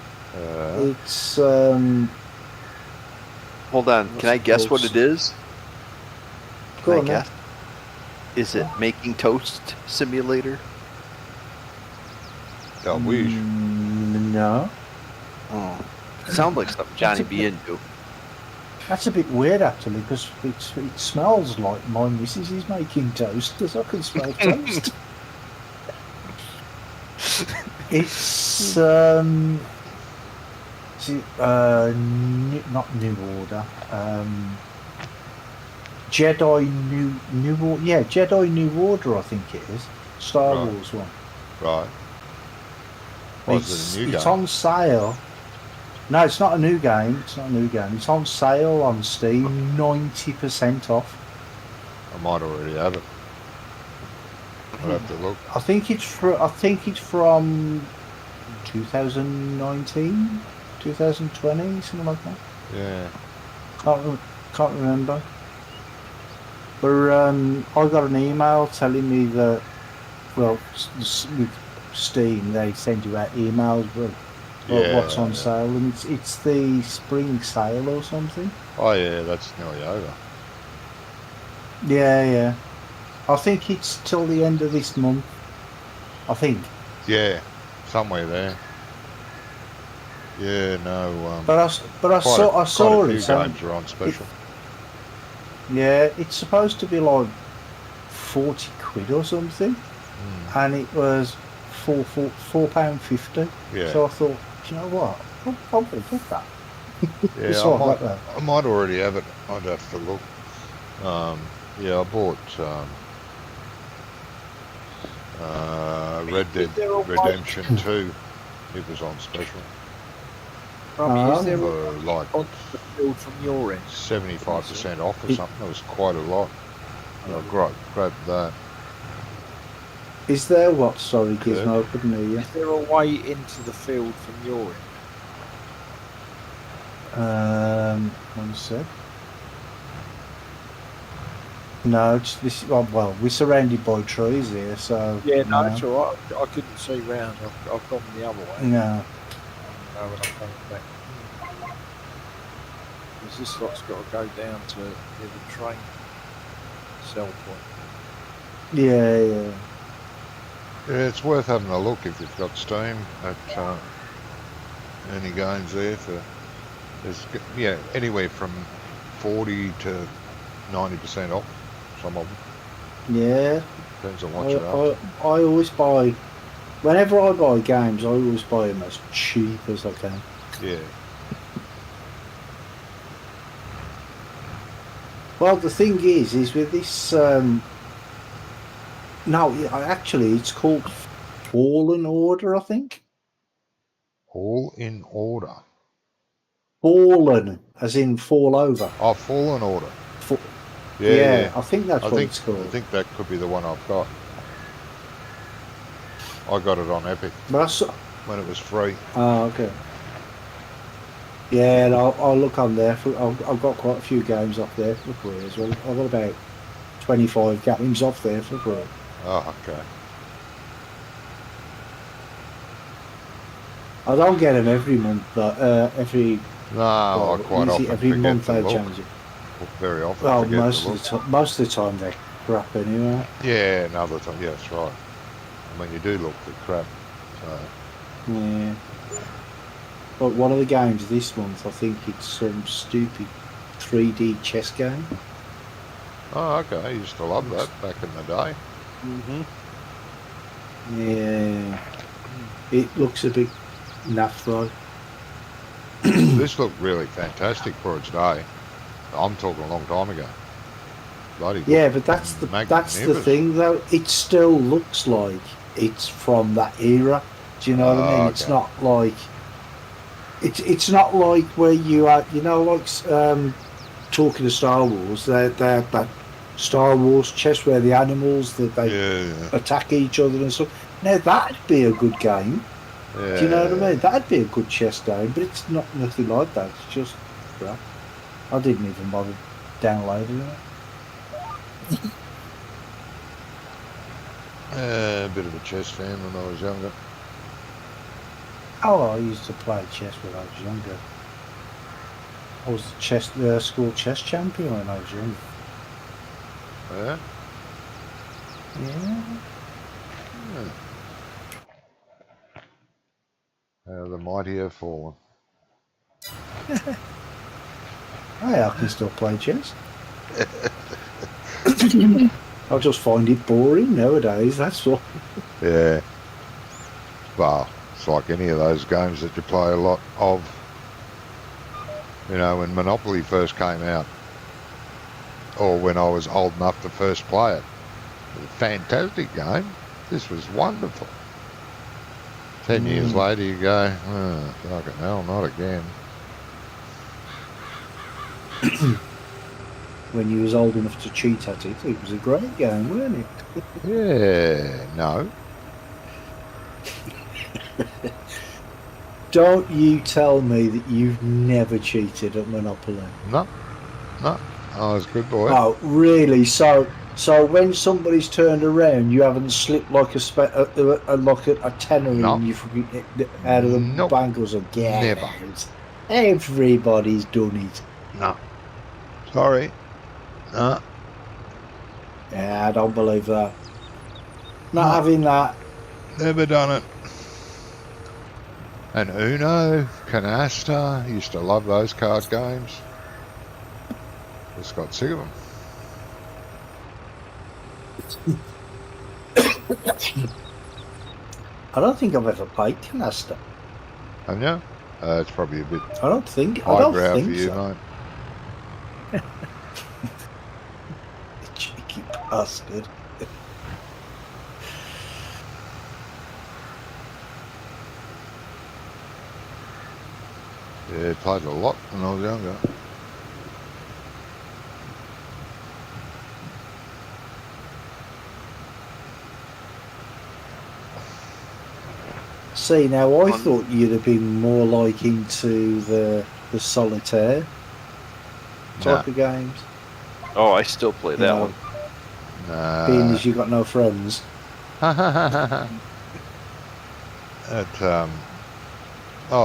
It's Hold on, can I guess what it is? Go Can I on, then. guess? Is it Making Toast Simulator? I wish. No, Oh, sounds like something Johnny be into. that's a bit weird actually, because it smells like my missus is making toast, because I can smell toast. It's not New Order. Jedi New Order. Yeah, Jedi New Order. I think it is Star Right. Wars one. Right. Was it a new It's game? on sale. No, it's not a new game. It's not a new game. It's on sale on Steam, 90% off. I might already have it. I'll have to look. I think it's from 2019, 2020, something like that. Yeah. Can't remember. But I got an email telling me that, well, with Steam they send you out emails with what's on Yeah. sale, and it's the spring sale or something. Oh, yeah, that's nearly over. Yeah. I think it's till the end of this month. I think. Yeah, somewhere there. Yeah, no. But I saw quite a few it. games are on special. Yeah, it's supposed to be like 40 quid or something, and it was £4.50. Yeah. So I thought, do you know what? I'm going to get that. Yeah, It's all right, I might already have it. I'd have to look. Yeah, I bought Red Dead Is there a way- Redemption 2. It was on special Rummy, is there for like on the field from your end? 75% off or something. It was quite a lot. I grabbed that. Is there what? Sorry, Good. Gizmo, I couldn't hear you. Is there a way into the field from your end? One sec. No, it's this. Well, we're surrounded by trees here, so Yeah, no, it's all right. I couldn't see round. I've gone the other way. no. When I'm coming back. Because this lot's got to go down to near the train sell point. Yeah, yeah. Yeah, it's worth having a look if you've got Steam at any games there for. There's anywhere from 40 to 90% off. Some of them Yeah. depends on what you're after. I always buy. Whenever I buy games, I always buy them as cheap as I can. Yeah. Well, the thing is with this. No, actually, it's called Fallen Order, I think. All in order. Fallen, as in fall over. Oh, Fallen Order. Fa- Yeah. I think that's what it's I called. think that could be the one I've got. I got it on Epic But I saw. when it was free. Oh, okay. Yeah, and I'll look on there. I've got quite a few games up there for free as well. I've got about 25 games off there for free. Oh, okay. I don't get them every month, but every No, I quite often every forget month to they look. change it. Very often Well, forget most to of look. the time, most of the time they're crap anyway. Yeah, another time. Yeah, that's right. I mean, you do look the crap. So. Yeah. But one of the games this month, I think it's some stupid 3D chess game. Oh, okay. I used to love that back in the day. Mm-hmm. Yeah. It looks a bit naff though. This looked really fantastic for its day. I'm talking a long time ago. Bloody good. Yeah, but that's the Magnificent. thing though. It still looks like it's from that era. Do you know what I mean? It's Okay. not like it's not like where you are. You know, like talking to Star Wars. They're that Star Wars chess where the animals that they Yeah, attack each other and stuff. Now that'd be a good game. yeah. Do you know what I mean? That'd be a good chess game, but it's not nothing like that. It's just crap. I didn't even bother downloading it. A bit of a chess fan when I was younger. Oh, I used to play chess when I was younger. I was the school chess champion when I was younger. Yeah? Yeah. The mighty have fallen. Hey, I can still play chess. I just find it boring nowadays, that's all. Yeah. Well, it's like any of those games that you play a lot of. You know, when Monopoly first came out, or when I was old enough to first play it. It was a fantastic game. This was wonderful. 10 years later you go, oh, fucking hell, not again. When you was old enough to cheat at it, it was a great game, wasn't it? Yeah, no. Don't you tell me that you've never cheated at Monopoly. No. I was a good boy. Oh, really? So when somebody's turned around, you haven't slipped like a tenner No. and you out of the Nope. bangles again. Never. Everybody's done it. No. Sorry. No. Yeah, I don't believe that. Not having that. Never done it. And Uno, Canasta, used to love those card games. Just got sick of them. I don't think I've ever played Canasta. Haven't you? It's probably a bit I don't think highbrow for you, so. mate. Cheeky bastard. Yeah, played a lot when I was younger. See, now I On- thought you'd have been more like into the solitaire Nah, type of games, Oh, I still play You that know, one. being nah. as you got no friends. Oh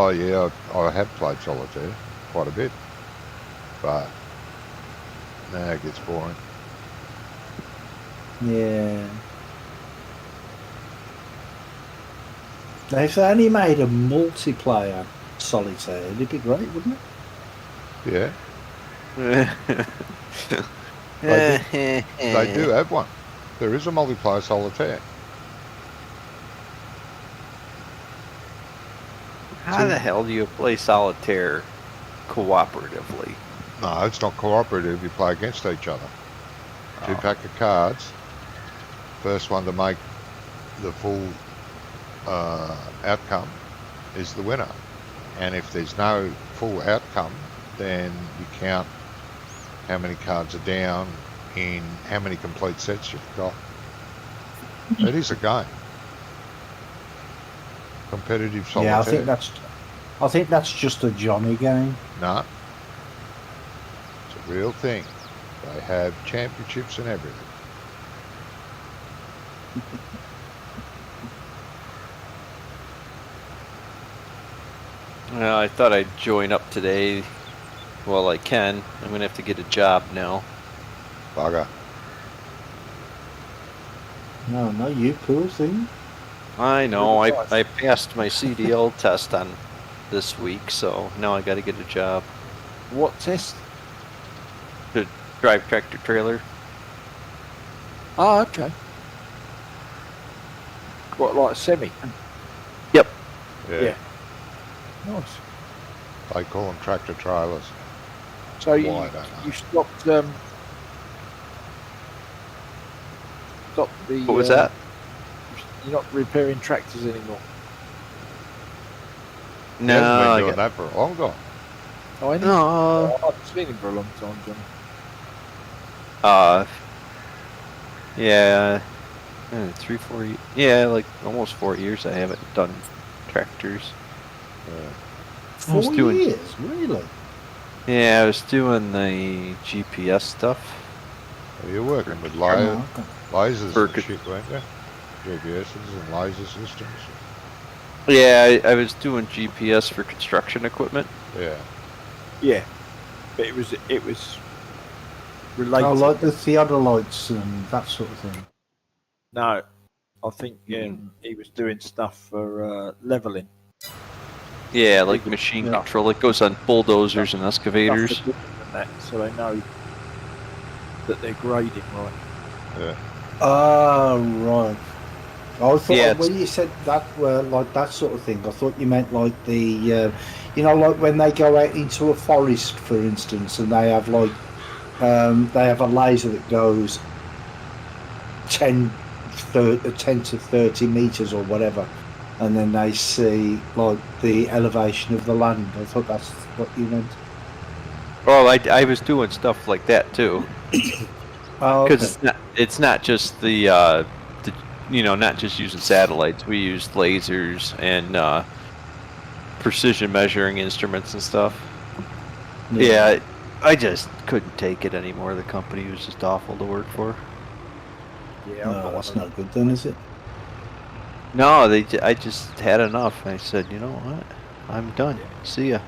yeah, I have played solitaire quite a bit, but now it gets boring. Yeah. Now, if they only made a multiplayer solitaire, it'd be great, wouldn't it? Yeah, they do have one. There is a multiplayer solitaire. How the hell do you play solitaire cooperatively? No, it's not cooperative. You play against each other. Two pack of cards. First one to make the full outcome is the winner. And if there's no full outcome, then you count how many cards are down in how many complete sets you've got. It is a game. Competitive solitaire. Yeah, I think that's just a Johnny game. No. It's a real thing. They have championships and everything. Well, I thought I'd join up today. Well, I can. I'm going to have to get a job now. Bugger. No, you poor thing. I know. I passed my CDL test on this week, so now I got to get a job. What test? To drive tractor trailer. Oh, okay. What, like a semi? Yep. Yeah. Nice. They call them tractor trailers. So Why, you I don't know. you stopped the What was that? You're not repairing tractors anymore. He No, hasn't been I doing got, that for a long time. Oh, I know. no. I've seen him for a long time, Johnny. Yeah, 3, 4, yeah, like almost 4 years I haven't done tractors. I was 4 doing- years, really? Yeah, I was doing the GPS stuff. Well, you're working with Oh, lasers For and good- shit, weren't you? GPSs and laser systems. Yeah, I was doing GPS for construction equipment. Yeah. Yeah, but it was related. Oh, like the theodolites and that sort of thing. No, I think he was doing stuff for leveling. Yeah, like machine Yeah. control. It goes on bulldozers and excavators. Stuff and that, so they know that they're grading right. Yeah. Oh, right. I thought Yeah, when you said that, like that sort of thing, I thought you meant like the, like when they go out into a forest, for instance, and they have like, they have a laser that goes 10 to 30 meters or whatever, and then they see like the elevation of the land. I thought that's what you meant. Oh, I was doing stuff like that too. Oh, Because okay. it's not just the not just using satellites. We used lasers and precision measuring instruments and stuff. Yeah, I just couldn't take it anymore. The company was just awful to work for. Yeah, No, that's not good then, is it? No, I just had enough. I said, you know what? I'm done. See ya.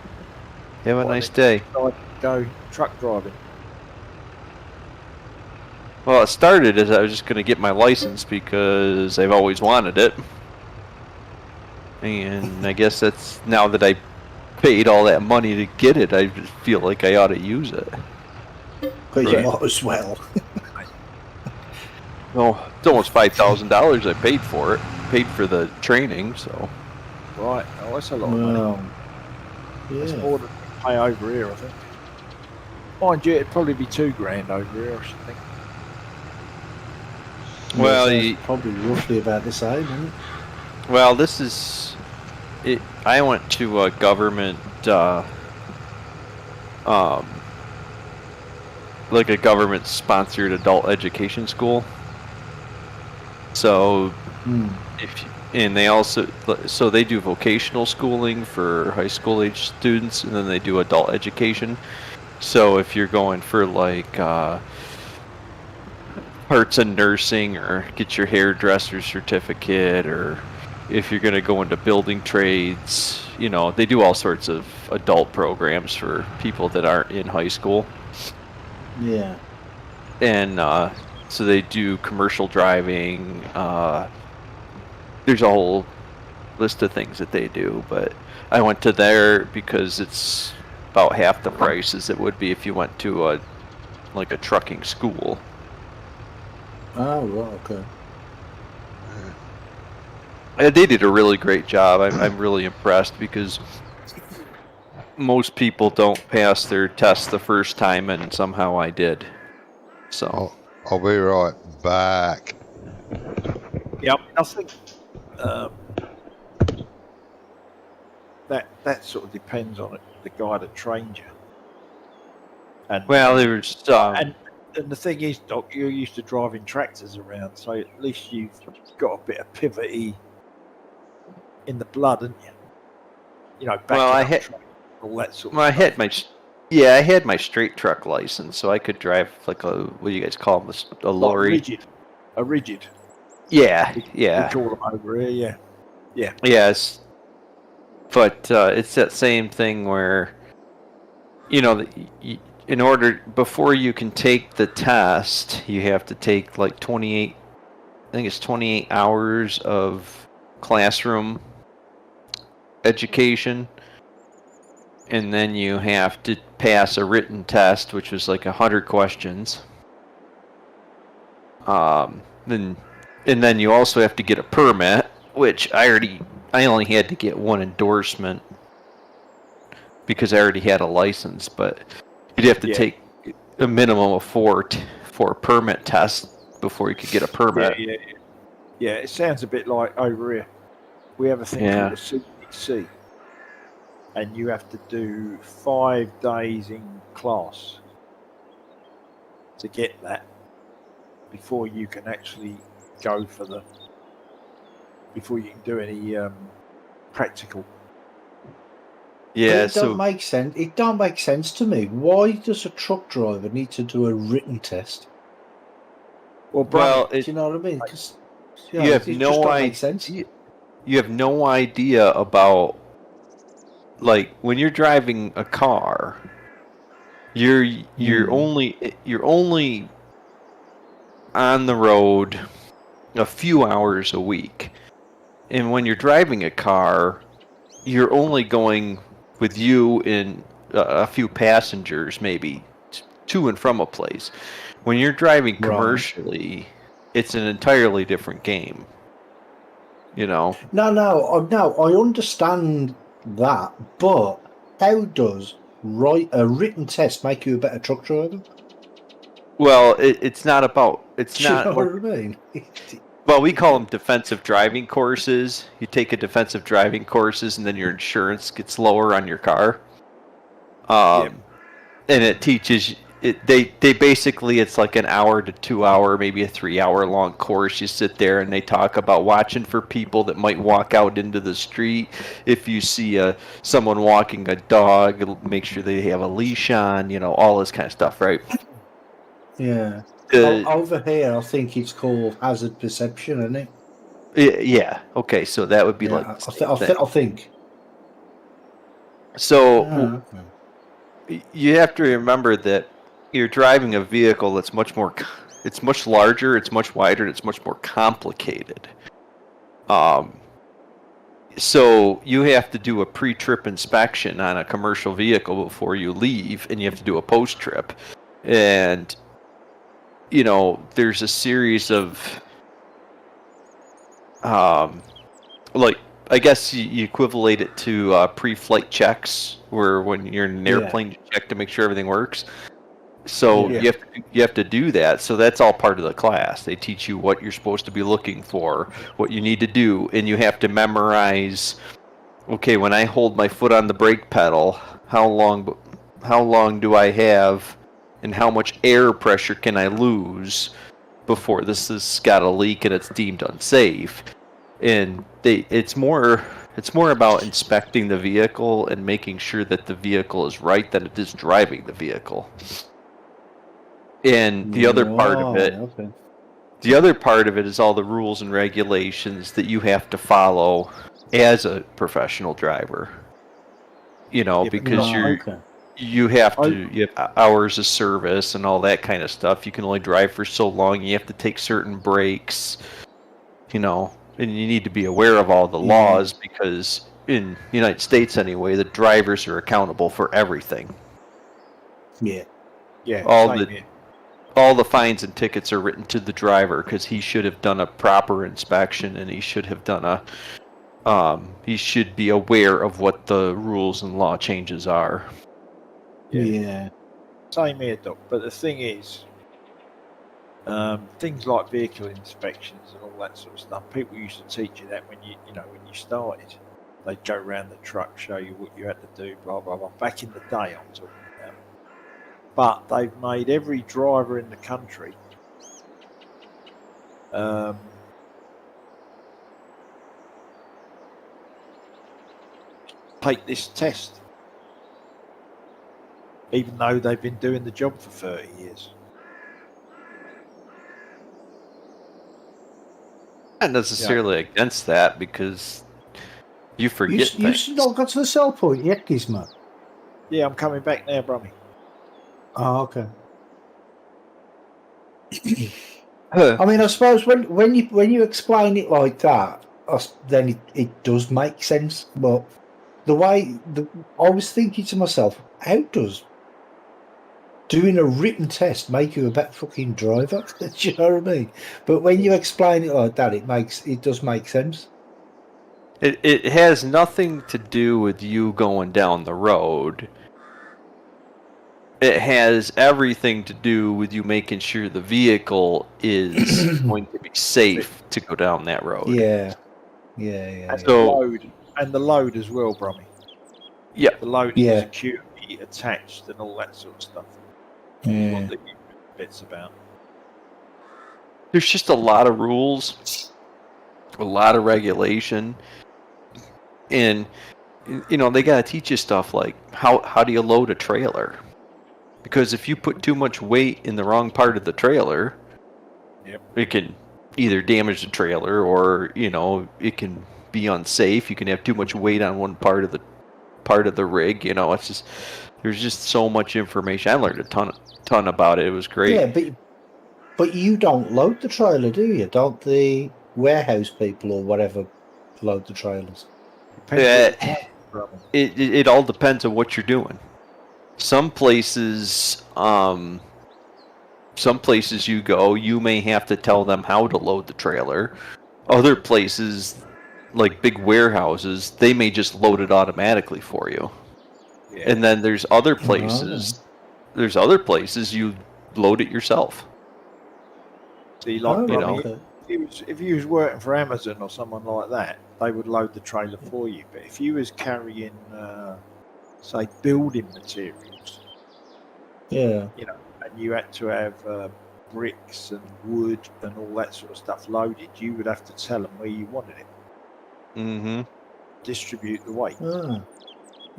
Have a nice day. Go truck driving. Well, it started as I was just going to get my license because I've always wanted it. And I guess that's now that I paid all that money to get it, I just feel like I ought to use it. But Right. you might as well. Well, it's almost $5,000 I paid for it. Paid for the training, so. Right. Oh, that's a lot of money. Well, That's yeah. more than we pay over here, I think. Mind you, it'd probably be $2,000 over here, I should think. Well, That's you- probably roughly about the same, isn't it? Well, this is it. I went to a government, like a government-sponsored adult education school. So Hmm. and they also so they do vocational schooling for high school age students, and then they do adult education. So if you're going for like parts of nursing or get your hairdresser certificate, or if you're going to go into building trades, you know, they do all sorts of adult programs for people that aren't in high school. Yeah. And so they do commercial driving. There's a whole list of things that they do, but I went to there because it's about half the price as it would be if you went to a trucking school. Oh, right, okay. They did a really great job. I'm really impressed because most people don't pass their test the first time, and somehow I did. So I'll be right back. Yep, I think that sort of depends on it, the guy that trained you. And well, there's and the thing is, Doc, you're used to driving tractors around, so at least you've got a bit of pivot-y in the blood, haven't you? You know, Well, I backing up had- tractor, all that sort of I stuff. had I had my straight truck license, so I could drive like a, what do you guys call them, a Like lorry? a rigid. Yeah, We yeah, call them over here, yeah. yes. But it's that same thing where, you know, in order, before you can take the test, you have to take like 28, I think it's 28 hours of classroom education, and then you have to pass a written test, which was like 100 questions. And then you also have to get a permit, which I only had to get one endorsement because I already had a license, but you'd have to Yeah. take a minimum of four permit tests before you could get a permit. Yeah, it sounds a bit like over here. We have a thing Yeah. called a CPC, and you have to do 5 days in class to get that before you can actually go for before you can do any practical. Yeah, But it don't make sense. It don't make sense to me. Why does a truck driver need to do a written test? well, Do you know what I mean? 'Cause, you have it no just don't idea. make sense. You have no idea about, like, when you're driving a car, you're only on the road a few hours a week. And when you're driving a car, you're only going with you and a few passengers, maybe to and from a place. When you're driving Right. commercially, it's an entirely different game. You know? No, I understand that, but how does a written test make you a better truck driver? Well, it's not about. It's Do you not. know what I mean? Well, we call them defensive driving courses. You take a defensive driving courses, and then your insurance gets lower on your car. And it teaches it. They basically, it's like an hour to 2 hour, maybe a 3 hour long course. You sit there and they talk about watching for people that might walk out into the street. If you see someone walking a dog, make sure they have a leash on. You know, all this kind of stuff, right? Yeah. Uh, Over here, I think it's called hazard perception, isn't it? Yeah. Okay. So that would be Yeah, like. I, the same I thing. think. So Ah, okay. you have to remember that you're driving a vehicle that's much more. It's much larger. It's much wider. It's much more complicated. So you have to do a pre-trip inspection on a commercial vehicle before you leave, and you have to do a post-trip, and you know there's a series of like, I guess you equivalent it to pre-flight checks, where when you're in an Yeah. airplane, you check to make sure everything works. So Yeah. you have to do that. So that's all part of the class. They teach you what you're supposed to be looking for, what you need to do, and you have to memorize. Okay, when I hold my foot on the brake pedal, how long do I have, and how much air pressure can I lose before this has got a leak and it's deemed unsafe? and it's more about inspecting the vehicle and making sure that the vehicle is right than it is driving the vehicle. And the other part of it, Okay. the other part of it is all the rules and regulations that you have to follow as a professional driver. You know, Yeah, but because No, you okay. have hours of service and all that kind of stuff. You can only drive for so long. You have to take certain breaks. You know, and you need to be aware of all the Yeah. laws because in the United States anyway, the drivers are accountable for everything. Yeah. Yeah, All same the here. all the fines and tickets are written to the driver because he should have done a proper inspection and he should have done he should be aware of what the rules and law changes are. Yeah. Same here, Doc. But the thing is, things like vehicle inspections and all that sort of stuff. People used to teach you that when you started. They'd go around the truck, show you what you had to do, blah blah blah. Back in the day, I'm talking about. But they've made every driver in the country take this test, even though they've been doing the job for 30 years. Not necessarily against that because you forget You things. not got to the sell point yet, Gizmo? Yeah, I'm coming back now, Brummy. Oh, okay. I mean, I suppose when you explain it like that, then it does make sense. But I was thinking to myself, how does doing a written test make you a better fucking driver? Do you know what I mean? But when you explain it like that, it does make sense. It has nothing to do with you going down the road. It has everything to do with you making sure the vehicle is going to be safe to go down that road. Yeah. And So- the load as well, Brummy. Yeah. The load Yeah. is security attached and all that sort of stuff. Yeah. What the bits about. There's just a lot of rules, a lot of regulation, and you know they gotta teach you stuff like how do you load a trailer? Because if you put too much weight in the wrong part of the trailer, it can either damage the trailer or it can be unsafe. You can have too much weight on one part of the rig. It's just there's just so much information. I learned a ton about it. It was great. Yeah, but you don't load the trailer, do you? Don't the warehouse people or whatever load the trailers? It all depends on what you're doing. Some places you go, you may have to tell them how to load the trailer. Other places, like big warehouses, they may just load it automatically for you. Yeah. And then there's other places. There's other places you load it yourself. See, like, you know. okay. if you was working for Amazon or someone like that, they would load the trailer for you. But if you was carrying, say, building materials, Yeah. and you had to have bricks and wood and all that sort of stuff loaded, you would have to tell them where you wanted it. Mm-hmm. Distribute the weight. Ah.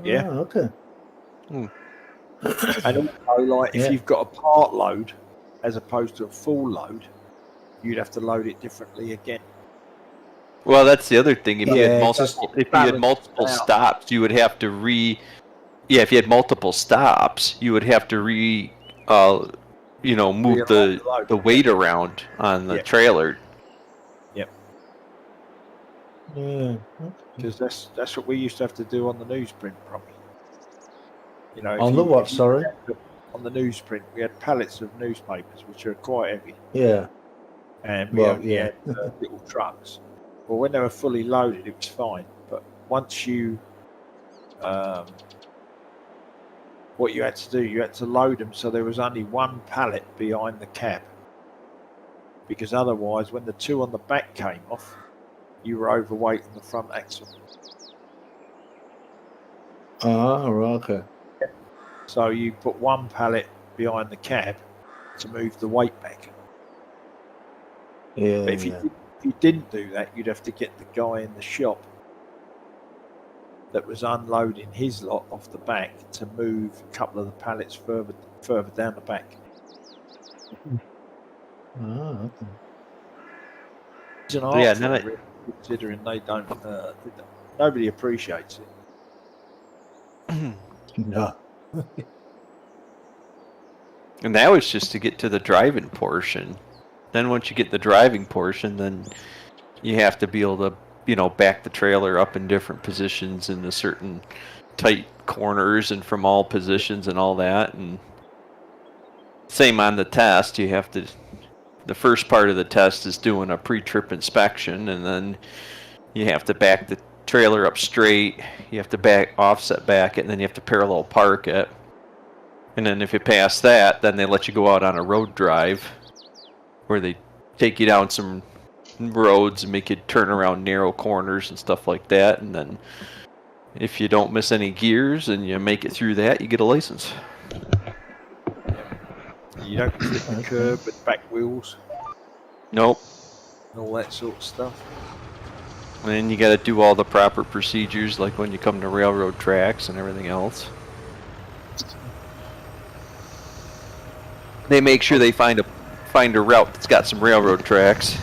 Yeah. Ah, okay. And also, like, Yeah. if you've got a part load as opposed to a full load, you'd have to load it differently again. Well, that's the other thing. If you Yeah, had multiple out. stops, you would have to if you had multiple stops, you would have to move Realign the load. the weight around on the Yeah. trailer. Yeah. Because that's what we used to have to do on the newsprint, probably. If On the what, sorry? On the newsprint, we had pallets of newspapers, which are quite heavy, Yeah. and we Well, only yeah. had little trucks. Well, when they were fully loaded, it was fine. But once you, what you had to do, you had to load them so there was only one pallet behind the cab, because otherwise, when the two on the back came off, you were overweight on the front axle. Ah, right, okay. So you put one pallet behind the cab to move the weight back. Yeah. But if you Yeah. if you didn't do that, you'd have to get the guy in the shop that was unloading his lot off the back to move a couple of the pallets further down the back. Oh, okay. It's an Yeah, art none form, really, considering they don't, nobody appreciates it. No. And that was just to get to the driving portion. Then once you get the driving portion, then you have to be able to, you know, back the trailer up in different positions in the certain tight corners and from all positions and all that. And same on the test, you have to, the first part of the test is doing a pre-trip inspection, and then you have to back the trailer up straight, you have to offset back it, and then you have to parallel park it. And then if you pass that, then they let you go out on a road drive where they take you down some roads and make you turn around narrow corners and stuff like that. And then if you don't miss any gears and you make it through that, you get a license. You don't flip the curb with back wheels Nope. and all that sort of stuff. And then you got to do all the proper procedures, like when you come to railroad tracks and everything else. They make sure they find a route that's got some railroad tracks.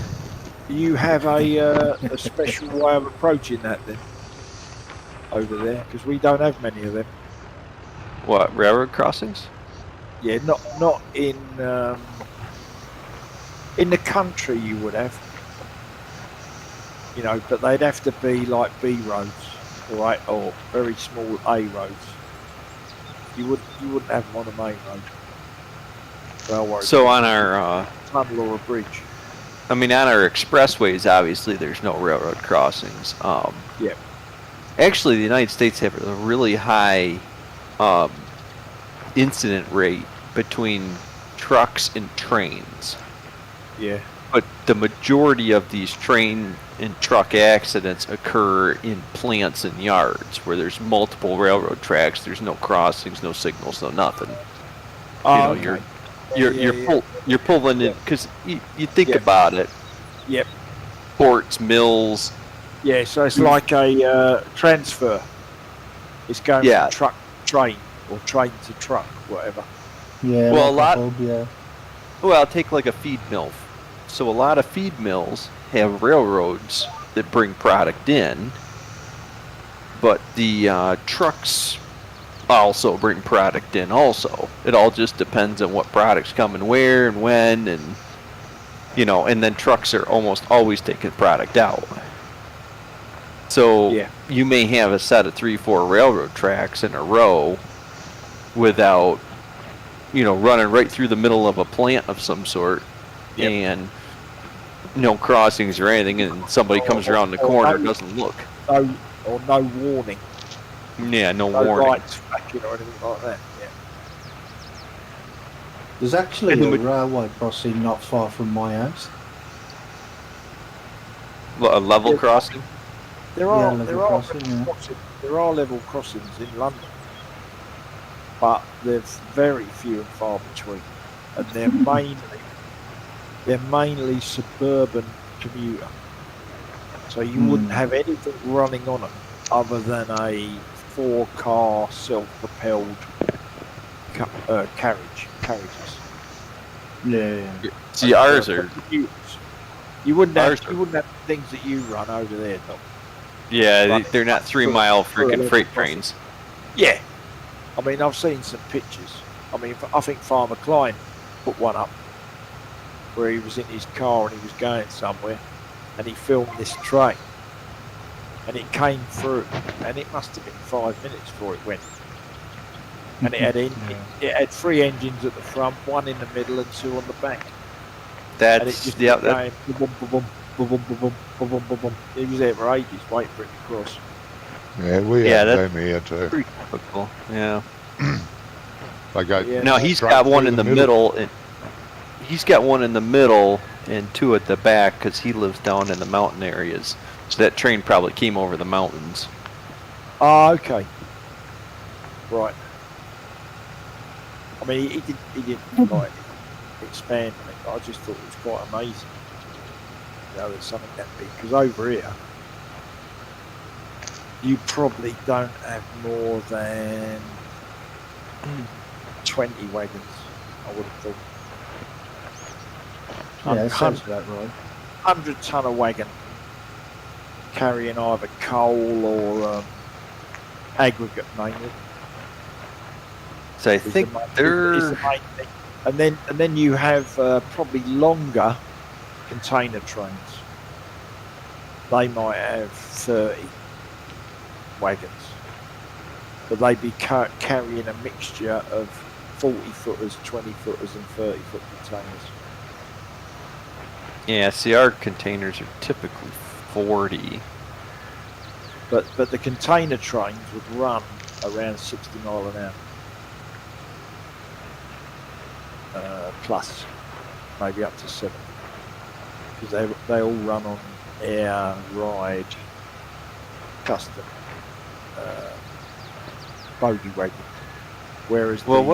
Do you have a special way of approaching that then over there? Because we don't have many of them. What, railroad crossings? Yeah, not in the country you would have, you know, but they'd have to be like B roads, right, or very small A roads. You wouldn't have them on a main road. Railroad. So on our, tunnel or a bridge. I mean, on our expressways, obviously, there's no railroad crossings. Yeah. Actually, the United States have a really high incident rate between trucks and trains. Yeah. But the majority of these train and truck accidents occur in plants and yards where there's multiple railroad tracks. There's no crossings, no signals, no nothing. Oh, You know, okay. you're pulling in because you think Yeah. about it. Yep. Ports, mills. Yeah, so it's like a transfer. It's going Yeah. from truck to train or train to truck, whatever. Yeah. Well, like a lot- hub, yeah. Well, take like a feed mill. So a lot of feed mills have railroads that bring product in, but the trucks also bring product in also. It all just depends on what product's coming where and when, and you know, and then trucks are almost always taking product out. So Yeah. you may have a set of 3-4 railroad tracks in a row without, you know, running right through the middle of a plant of some sort. Yep. And no crossings or anything, and somebody comes around the corner and doesn't look. No warning. Yeah, no No warning. lights flashing or anything like that. Yeah. There's actually And a the railway crossing not far from my house. A level Yeah. crossing? There Yeah, are level there are crossing, yeah. there are level crossings in London, but they're very few and far between, and they're mainly suburban commuter. So you wouldn't have anything running on them other than a 4-car self-propelled carriages. Yeah. See, ours are, Commuters. You wouldn't Ours have are- you wouldn't have the things that you run over there. No. yeah, Like- they're not 3-mile for a freaking level freight crossing. trains. Yeah, I mean I've seen some pictures. I mean I think Farmer Klein put one up where he was in his car and he was going somewhere, and he filmed this train, and it came through, and it must have been 5 minutes before it went. And it had it had 3 engines at the front, 1 in the middle, and 2 on the back. And it That's, just yeah, kept that, going, boom, boom, boom, boom, boom, boom, boom, boom, boom, boom, boom. He was there for ages waiting for it to cross. Yeah, we Yeah, have that- them here too. pretty typical. Yeah. They go. Yeah. No, he's straight got one through in the middle. And he's got one in the middle and 2 at the back because he lives down in the mountain areas. So that train probably came over the mountains. Ah, okay. Right. I mean, he didn't like expand on it, but I just thought it was quite amazing. there's something that big. Because over here, you probably don't have more than 20 wagons, I would have thought. Yeah, it sounds about right. 100-tonner wagon carrying either coal or aggregate mainly. So I is the think main- is they're the main thing. And then you have probably longer container trains. They might have 30 wagons, but they'd be carrying a mixture of 40-footers, 20-footers, and 30-foot containers. yeah. See, our containers are typically 40. But the container trains would run around 60 mile an hour. Plus, maybe up to 70. Because they all run on air, ride, custom, bogey wagon. Whereas Well, the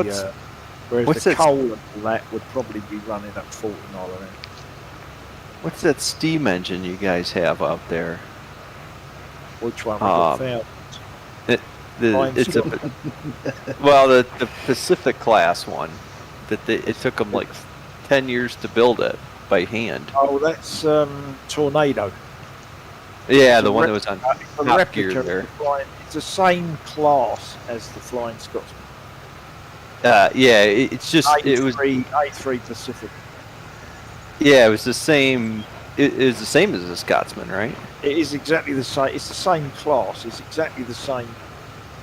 what's the that- coal and all that would probably be running at 40 mile an hour. What's that steam engine you guys have out there? Which one we got found? It's a well, the Pacific class one. It took them like 10 years to build it by hand. Oh, that's Tornado. Yeah, It's the a one that was on A Top Gear replica of there. the Flying, it's the same class as the Flying Scotsman. Yeah, it's just it was A3 Pacific. yeah, it was the same. It is the same as the Scotsman, right? It is exactly the same. It's the same class. It's exactly the same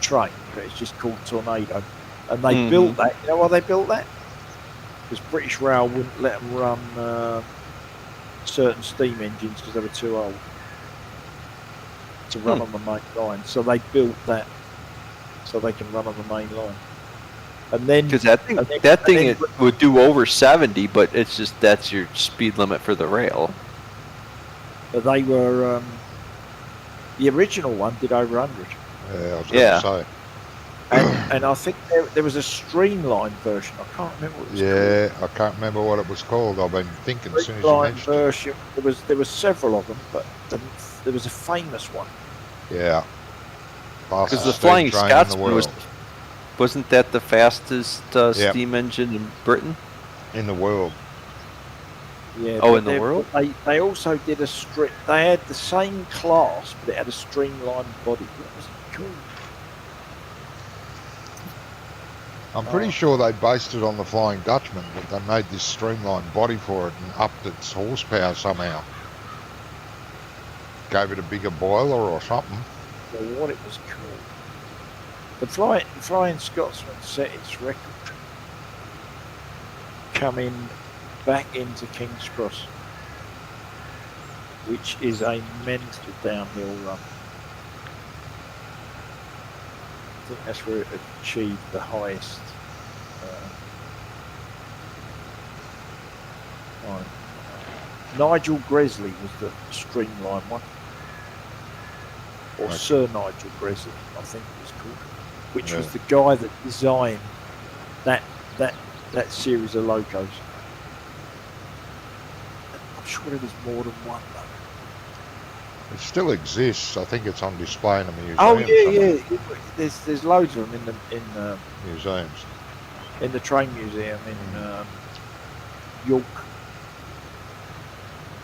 train, but it's just called Tornado. And they Mhm. built that. You know why they built that? Because British Rail wouldn't let them run certain steam engines because they were too old to run on the main line. So they built that so they can run on the main line. And then Because that thing, and then- that thing and it then- would do over 70, but it's just that's your speed limit for the rail. they were the original one did over 100. Yeah, I was Yeah. going to say. And I think there was a streamlined version. I can't remember what it was called. Yeah, I can't remember what it was called. I've been thinking as soon as you Streamlined mentioned it. version. There was several of them, but there was a famous one. Yeah. Because Fastest the steam Flying train in the Scotsman world. wasn't that the fastest Yep. steam engine in Britain? In the world. Yeah. Oh, but in the they- world? They also did a They had the same class, but it had a streamlined body. That was cool. I'm pretty Oh. sure they based it on the Flying Dutchman, but they made this streamlined body for it and upped its horsepower somehow. Gave it a bigger boiler or something. For what it was called. The Flying Scotsman set its record coming back into King's Cross, which is a mental downhill run. I think that's where it achieved the highest time. Nigel Gresley was the streamline one, or Okay. Sir Nigel Gresley, I think it was called, which was Yeah. the guy that designed that series of locos. I'm sure there was more than one though. It still exists. I think it's on display in a museum. Oh yeah, somewhere. yeah. There's loads of them Museums. in the train museum in York.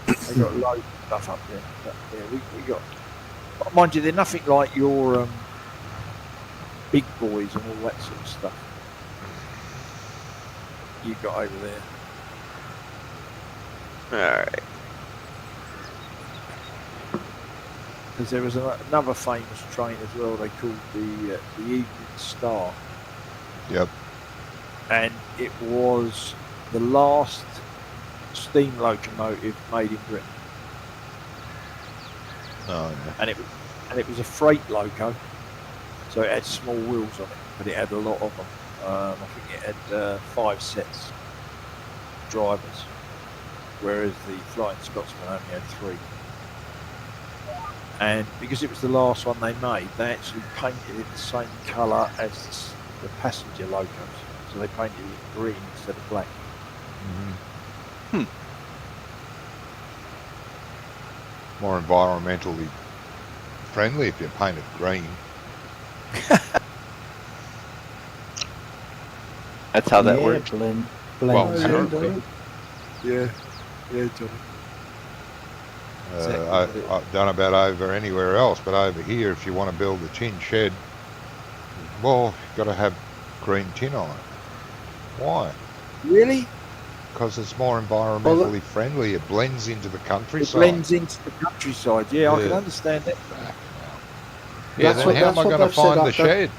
They got loads of stuff up there. But, yeah, we got. But mind you, they're nothing like your big boys and all that sort of stuff you got over there. Alright. Because there was another famous train as well. They called the Evening Star. Yep. And it was the last steam locomotive made in Britain, Oh, yeah. and it was a freight loco, so it had small wheels on it, but it had a lot of them. I think it had 5 sets of drivers, whereas the Flying Scotsman only had 3. And because it was the last one they made, they actually painted it the same colour as the passenger locos. So they painted it green instead of black. Mhm. more environmentally friendly if you paint it green. That's how that yeah, works. blend Well, in, apparently. doesn't it? Yeah, Johnny. Exactly I what it- don't know about over anywhere else, but over here, if you want to build a tin shed, well, you've got to have green tin on it. Why? Really? Because it's more environmentally friendly. It blends into the It countryside. blends into the countryside. Yeah, I can Yeah. understand that. Yeah, That's then what- how am I that's what going to they've said find the up there. shed?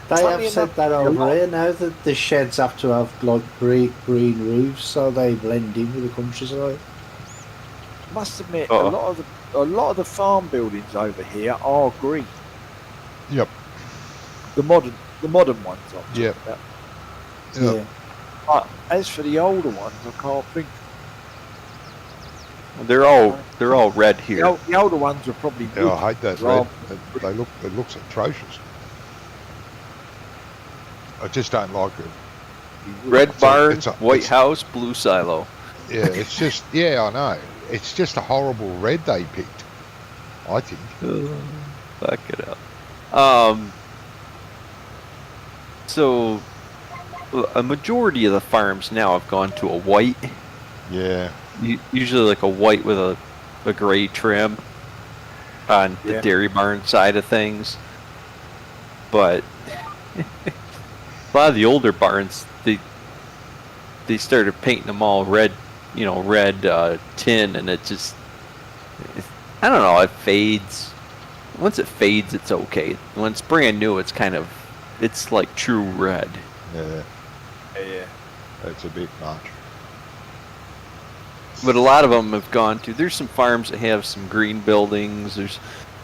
They Funny have said enough, that a over lot- here now that the sheds have to have like green roofs so they blend in with the countryside. Must admit, Uh-oh. a lot of the farm buildings over here are green. Yep. The modern ones I'm talking Yep. about. Yep. Yeah. But as for the older ones, I can't think. They're all red here. The older ones are probably Yeah, wood. I hate that Well- red. It looks atrocious. I just don't like it. Red barn, it's a- white it's- house, blue silo. Yeah, it's just, yeah, I know. It's just a horrible red they picked, I think. Fuck it up. So a majority of the farms now have gone to a white, Yeah. usually like a white with a gray trim on the Yeah. dairy barn side of things. But a lot of the older barns, they started painting them all red, red tin, and it just, I don't know, it fades. Once it fades, it's okay. When it's brand new, it's like true red. Yeah, Yeah. that's a bit much. But a lot of them have gone to. There's some farms that have some green buildings.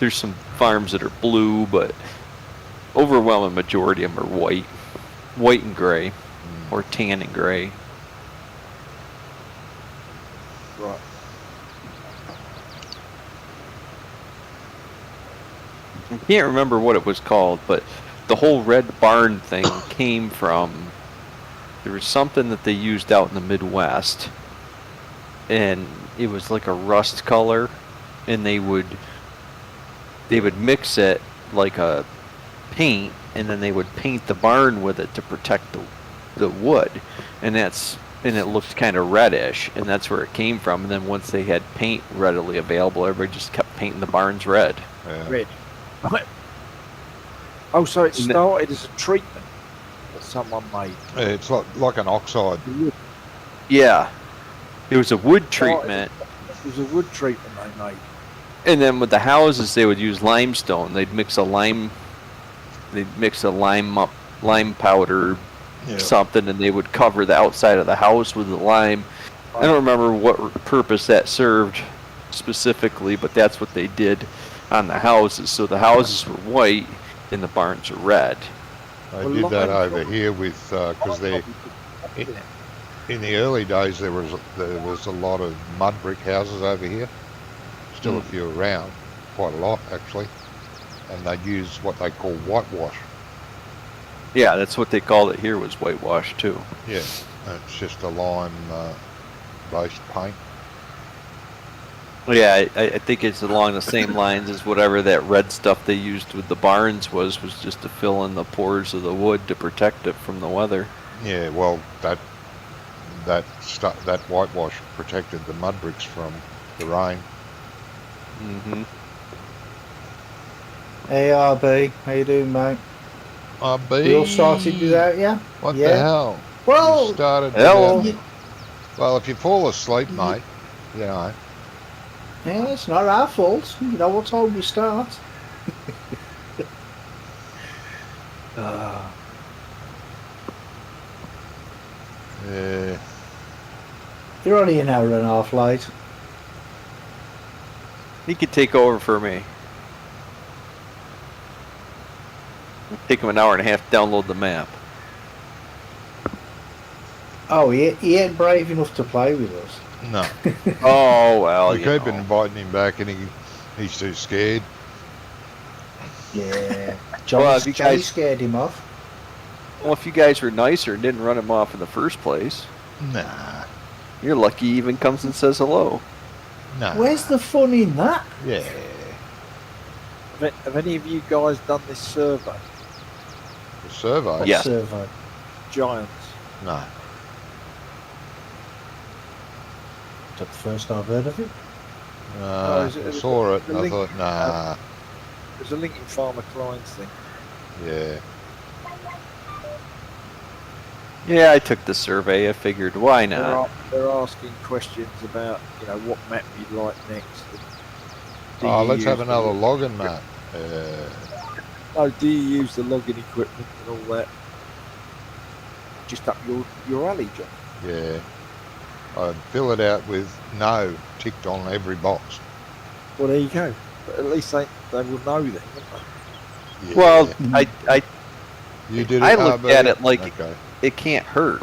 There's some farms that are blue, but overwhelming majority of them are white and gray, or tan and gray. Right. I can't remember what it was called, but the whole red barn thing came from. There was something that they used out in the Midwest, and it was like a rust color, and they would mix it like a paint, and then they would paint the barn with it to protect the wood, and it looked kind of reddish, and that's where it came from. And then once they had paint readily available, everybody just kept painting the barns red. Yeah. Red. Right. Oh, so it No. started as a treatment that someone made. It's like an oxide. Yeah, it was a wood treatment. It was a wood treatment they made. And then with the houses, they would use limestone. They'd mix a lime powder, Yeah. something, and they would cover the outside of the house with the lime. I don't remember what purpose that served specifically, but that's what they did on the houses. So the houses were white and the barns are red. They Well, did that lime- over here with because in the early days there was a lot of mud brick houses over here. Still a few around, quite a lot actually, and they'd use what they call whitewash. Yeah, that's what they called it here, was whitewash too. Yeah, it's just a lime based paint. Yeah, I think it's along the same lines as whatever that red stuff they used with the barns was just to fill in the pores of the wood to protect it from the weather. Yeah, well that whitewash protected the mud bricks from the rain. Mm-hmm. Hey RB, how you doing, mate? We We all started without you? What Yeah. the hell? Well, You started Hello. without me. Well, if you fall asleep, mate, you know. yeah, it's not our fault. You know what time we start. Yeah. You're only an hour and a half late. He could take over for me. Take him an hour and a half to download the map. Oh, he ain't brave enough to play with us. No. Oh well, We you keep know. inviting him back, and he's too scared. Yeah. Well, if you Johnny guys- scared him off. Well, if you guys were nicer and didn't run him off in the first place, Nah. you're lucky he even comes and says hello. No. Where's the fun in that? Yeah. Have any of you guys done this survey? The survey? What Yeah. survey? Giants. No. Is that the first I've heard of it? is it- I saw it and I link- thought, nah. There's a Lincoln Farmer Kleins thing. Yeah. Yeah, I took the survey. I figured, why not? They're asking questions about, what map you'd like next. and do Oh, you let's have use another the- login map. Oh, do you use the logging equipment and all that? Just up your alley, John. Yeah. I'd fill it out with no ticked on every box. Well, there you go. But at least they will know then, won't they? Yeah. Well, I you did it. I looked at it like okay. it can't hurt.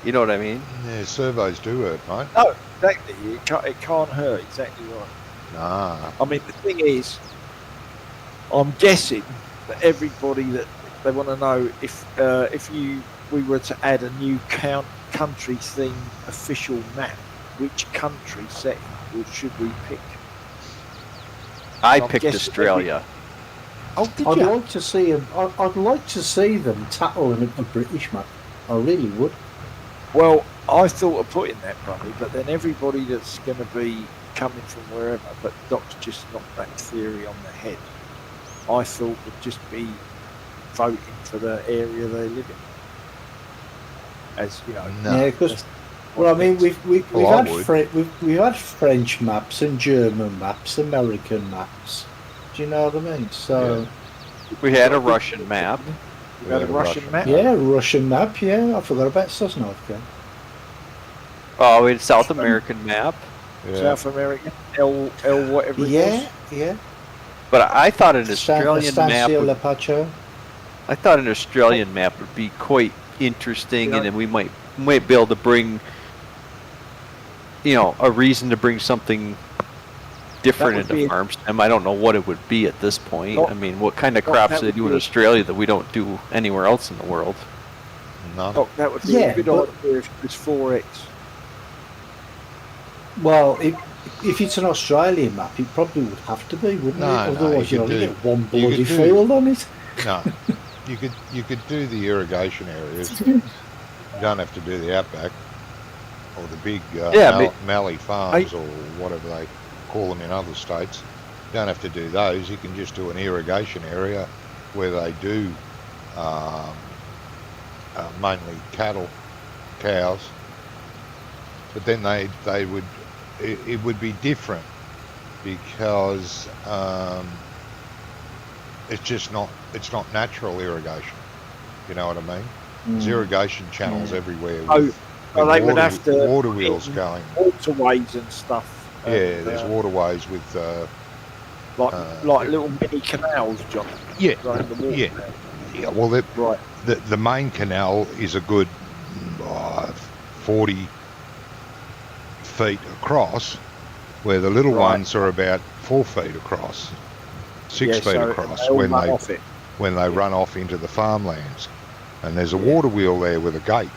You know what I mean? Yeah, surveys do hurt, mate. No, exactly. It can't hurt. Exactly right. Nah. I mean, the thing is, I'm guessing that everybody that they want to know if we were to add a new country theme official map, which country setting should we pick? I I'm picked guessing Australia. Oh, did I'd you? like to see I'd like to see them tackling a British map. I really would. Well, I thought of putting that probably, but then everybody that's going to be coming from wherever, but Doc's just knocked that theory on the head. I thought would just be voting for the area they live in. As you know, No. Yeah, because well, I mean, we've Well, I had would. we've had French maps and German maps, American maps. Do you know what I mean? So We had a Russian map. you had a Yeah, Russian Russian. map. yeah, Russian map. Yeah, I forgot about Sosnovka. Oh, we had a South American map. Yeah. South American, L whatever it Yeah, was. yeah. But I thought an Australian map. Estancia Would, Lapacho. I thought an Australian map would be quite interesting, and then we might be able to bring, a reason to bring something different That would into be- Farmstem. I don't know what it would be at this point. Well, I mean, what kind of well, crops that do they would do in be- Australia that we don't do anywhere else in the world? None. Oh, that would be Yeah, a good but- idea if it was 4X. Well, if it's an Australian map, it probably would have to be, wouldn't No, it? no, Otherwise, you you'll could only do- get one you bloody could do- field on it. No. You could do the irrigation areas. You don't have to do the outback or the big Mallee farms or whatever they call them in other states. You don't have to do those. You can just do an irrigation area where they do mainly cattle, cows. But then it would be different because it's not natural irrigation. You know what I mean? There's irrigation channels everywhere with, Oh, with they would have to water wheels going. waterways and stuff. Yeah, and, there's waterways with like little mini canals, John. yeah, Going the water. yeah. down. yeah. Well, Right. the main canal is a good 40 feet across, where the little Right. ones are about 4 feet across, 6 Yeah, feet so across they all when run they off it. run off into the farmlands. And there's a water wheel there with a gate.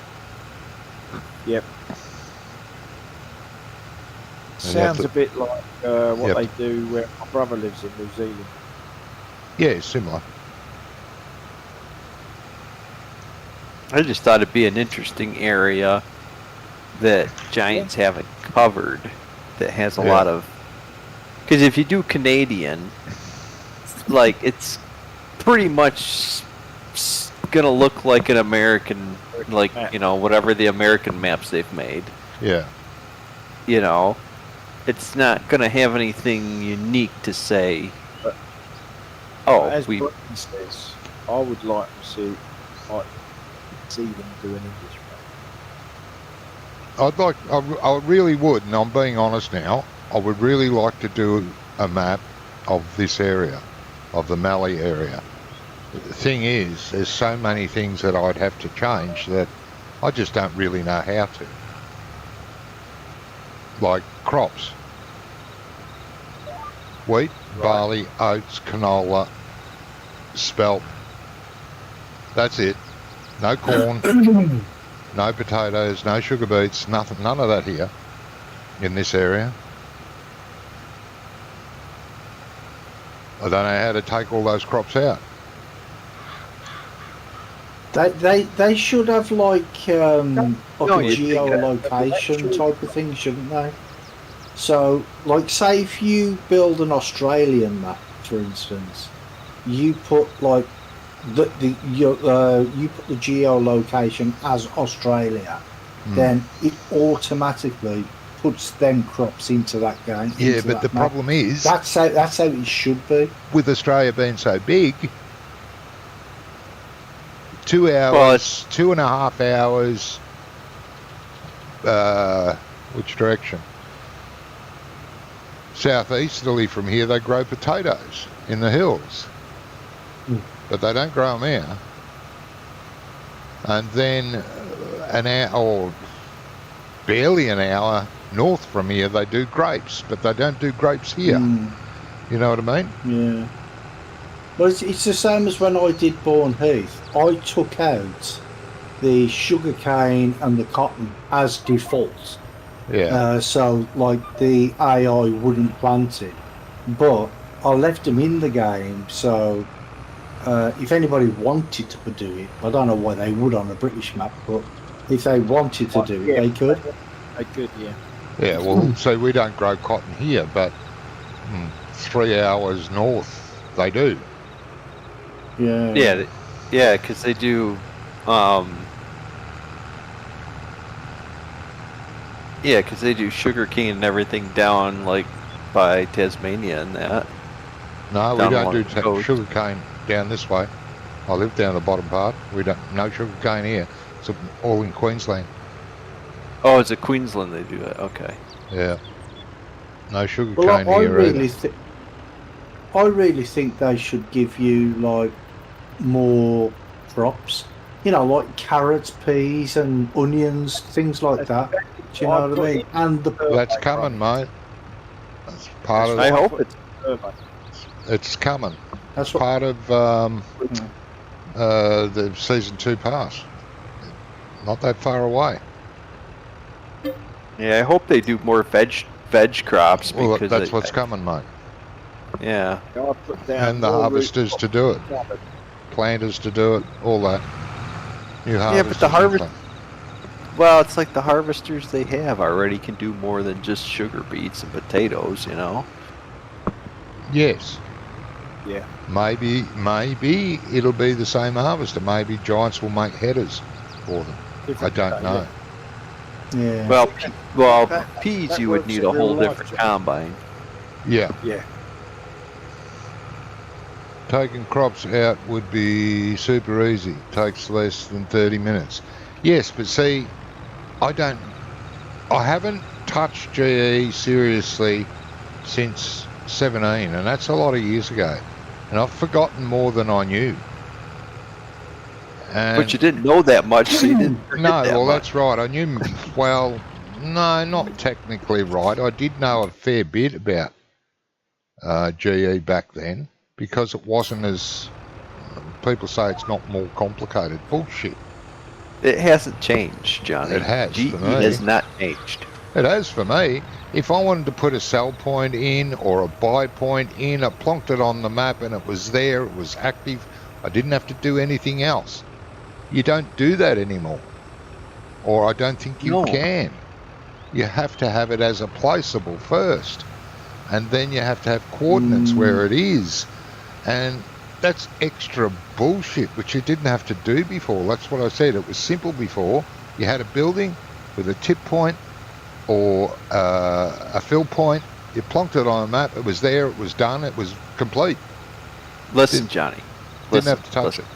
Yep. And you Sounds have a bit like what Yep. they do where my brother lives in New Zealand. Yeah, it's similar. I just thought it'd be an interesting area that Giants haven't covered that has a Yeah. lot of. Because if you do Canadian, like it's pretty much gonna look like an American, like map. whatever the American maps they've made. Yeah. It's not gonna have anything unique to say. But- As we Britain says, I would like to see them do an English map. I really would, and I'm being honest now, I would really like to do a map of this area, of the Mallee area. The thing is, there's so many things that I'd have to change that I just don't really know how to. Like crops. Wheat, barley, oats, canola, spelt. That's it. No corn, no potatoes, no sugar beets, nothing, none of that here in this area. I don't know how to take all those crops out. They should have like a you'd think geolocation type of thing, shouldn't they? So, like, say if you build an Australian map, for instance, you put like you put the geolocation as Australia, then it automatically puts them crops into that game. Yeah, into but that the map. problem is, That's how it should be. with Australia being so big, 2 hours, Well, it's- 2.5 hours, which direction? Southeasterly from here, they grow potatoes in the hills. But they don't grow them here. And then an hour, or barely an hour north from here, they do grapes, but they don't do grapes here. You know what I mean? Yeah. Well, it's the same as when I did Bourne Heath. I took out the sugarcane and the cotton as default. Yeah. So, like, the AI wouldn't plant it. But I left them in the game, so if anybody wanted to do it, I don't know why they would on a British map, but if they wanted to do it, they could. They could, yeah. Yeah, well, so we don't grow cotton here, but 3 hours north, they do. Yeah. Yeah, because they do. Yeah, because they do sugarcane and everything down like by Tasmania and that. No, we Down don't along do the coast. sugar cane down this way. I live down the bottom part. We don't, no sugar cane here. It's all in Queensland. Oh, it's at Queensland they do that. Okay. Yeah. No sugar Well, cane I here really, either. I really think they should give you like more crops. You know, like carrots, peas, and onions, things like that. Do you know what I mean? And Well, that's coming, mate. That's part of I hope it's. it's coming. that's what. Part of the season 2 pass. Not that far away. Yeah, I hope they do more veg crops Well, because that's what's coming, mate. Yeah. I put down And the more harvesters to do it, planters to do it, all that. New Yeah, but harvesters the and harvest- plant- Well, it's like the harvesters they have already can do more than just sugar beets and potatoes, you know. Yes. Yeah. Maybe it'll be the same harvester. Maybe Giants will make headers for them. I don't know. Yeah. Well, That- peas that you would works need in a real whole life, different John. combine. Yeah. Yeah. Taking crops out would be super easy. Takes less than 30 minutes. Yes, but see, I haven't touched GE seriously since 17, and that's a lot of years ago. And I've forgotten more than I knew. And But you didn't know that much, so you didn't forget no, that well, much. that's right. I knew, well, no, not technically right. I did know a fair bit about GE back then because it wasn't as, people say it's not more complicated. Bullshit. It hasn't changed, Johnny. It has, GE for me. has not changed. It has for me. If I wanted to put a sell point in or a buy point in, I plonked it on the map and it was there, it was active. I didn't have to do anything else. You don't do that anymore. Or I don't think you No. can. You have to have it as a placeable first. And then you have to have coordinates where it is. And that's extra bullshit, which you didn't have to do before. That's what I said. It was simple before. You had a building with a tip point or a fill point. You plonked it on a map. It was there. It was done. It was complete. Listen, Johnny. Didn't Listen, have to touch listen. it.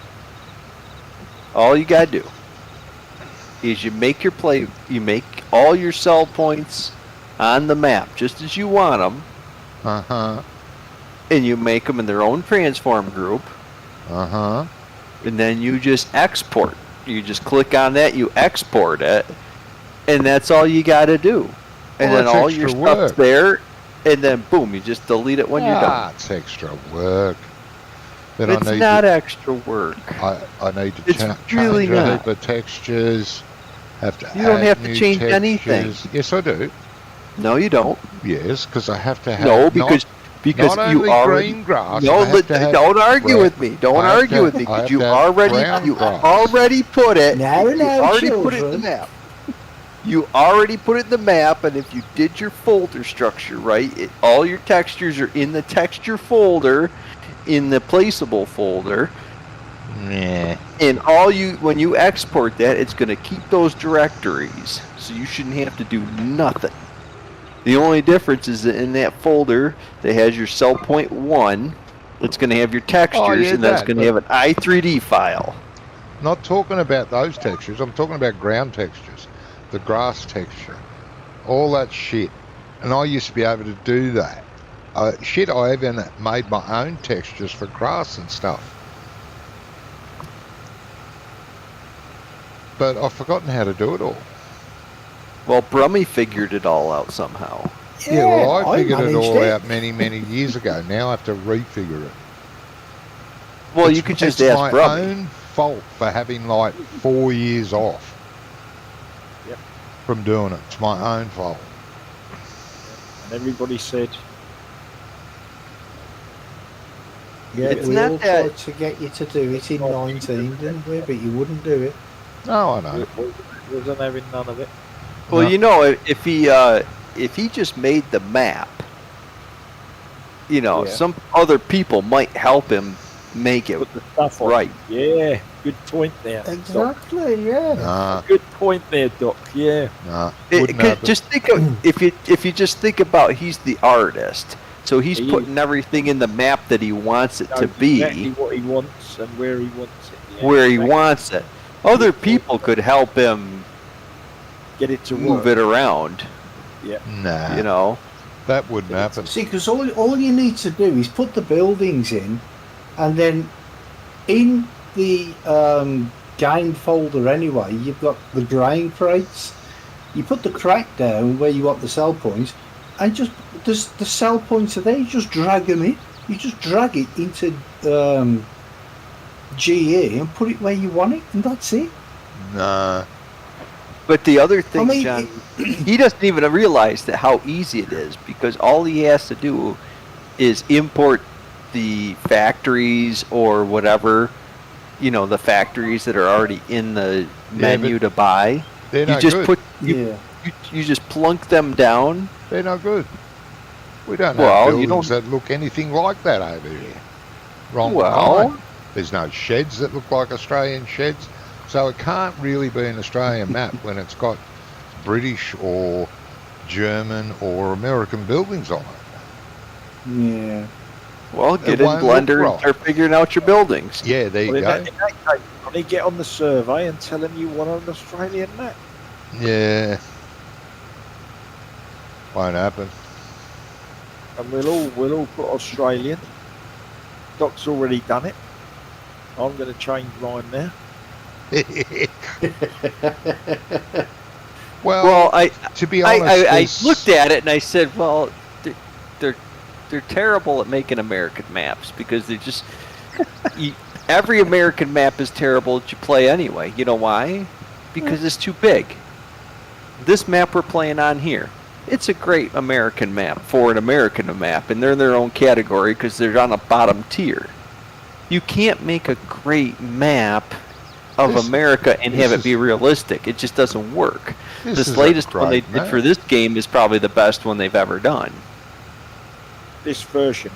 All you gotta do is you make all your sell points on the map just as you want them, Uh-huh. and you make them in their own transform group, Uh-huh. and then you just export. You just click on that, you export it, and that's all you gotta do. And Well, then that's all your extra stuff's work. there, and then boom, you just delete it when you're done. It's extra work. Then It's I need not to, extra work. I need to It's change really a not. heap of textures. Have to You don't add have to new change textures. anything. Yes, I do. No, you don't. Yes, because I have to have No, not- because because Not you only already green grass. no, I have to have don't argue brown- with me. Don't I have argue to- with me I because have you to have already brown you grass. already put it. Now, you now, already put it in the children. map. You already put it in the map, and if you did your folder structure right, all your textures are in the texture folder, in the placeable folder, Nah. and when you export that, it's going to keep those directories, so you shouldn't have to do nothing. The only difference is that in that folder that has your cell point 1, it's going to have your textures, yeah, and that's that, going to have an i3D file. Not talking about those textures. I'm talking about ground textures, the grass texture, all that shit. And I used to be able to do that. Shit, I even made my own textures for grass and stuff. But I've forgotten how to do it all. Well, Brummy figured it all out somehow. Yeah, well, I figured it managed all out many, many years ago. Now I have to refigure it. Well, It's- you could just it's ask my Brummy. own fault for having like 4 years off. Yep. From doing it. It's my own fault. And everybody said, Yeah, It's we not all that- tried to get you to do it in 19, didn't we? But you wouldn't do it. No, I know. wasn't having none of it. Well, No. you know, if he just made the map, you know, Yeah. some other people might help him make it Put the stuff on. right. Yeah, good point there. Doc. Exactly, yeah. Nah, Good point there, Doc. Yeah. nah. It, Wouldn't could- happen. just think of if you just think about he's the artist, so he's He putting everything in the map that he wants it to Knows be exactly what he wants and where he wants it. Yeah, where he exactly. wants it. Other people could help him Get it to move work. it around, Nah, you know. that wouldn't happen. See, because all you need to do is put the buildings in, and then in the game folder anyway, you've got the grain crates. You put the crack down where you want the cell points, and just the cell points are there. You just drag them in. You just drag it into GE and put it where you want it, and that's it. Nah. But the other thing, mean, John, he doesn't even realize that how easy it is, because all he has to do is import the factories or whatever, you know, the factories that are already in the menu to buy. They're You no just good. put Yeah. you just plunk them down. They're no good. We don't Well, have you buildings don't- that look anything like that over here. Wrong Well- behind. There's no sheds that look like Australian sheds. So it can't really be an Australian map when it's got British or German or American buildings on it. Yeah. Well, get in won't look Blender and right. start figuring out your buildings. Yeah, there you Well, in go. that case, only get on the survey and tell him you want an Australian map. Yeah. Won't happen. And we'll all put Australian. Doc's already done it. I'm going to change mine now. Well, to be honest, I there's- looked at it and I said, well, they're terrible at making American maps because they're just every American map is terrible that you play anyway. You know why? Because it's too big. This map we're playing on here, it's a great American map for an American map, and they're in their own category because they're on a bottom tier. You can't make a great map of This- America and this have it is- be realistic. It just doesn't work. this This is a latest one they great did map. for this game is probably the best one they've ever done. This version.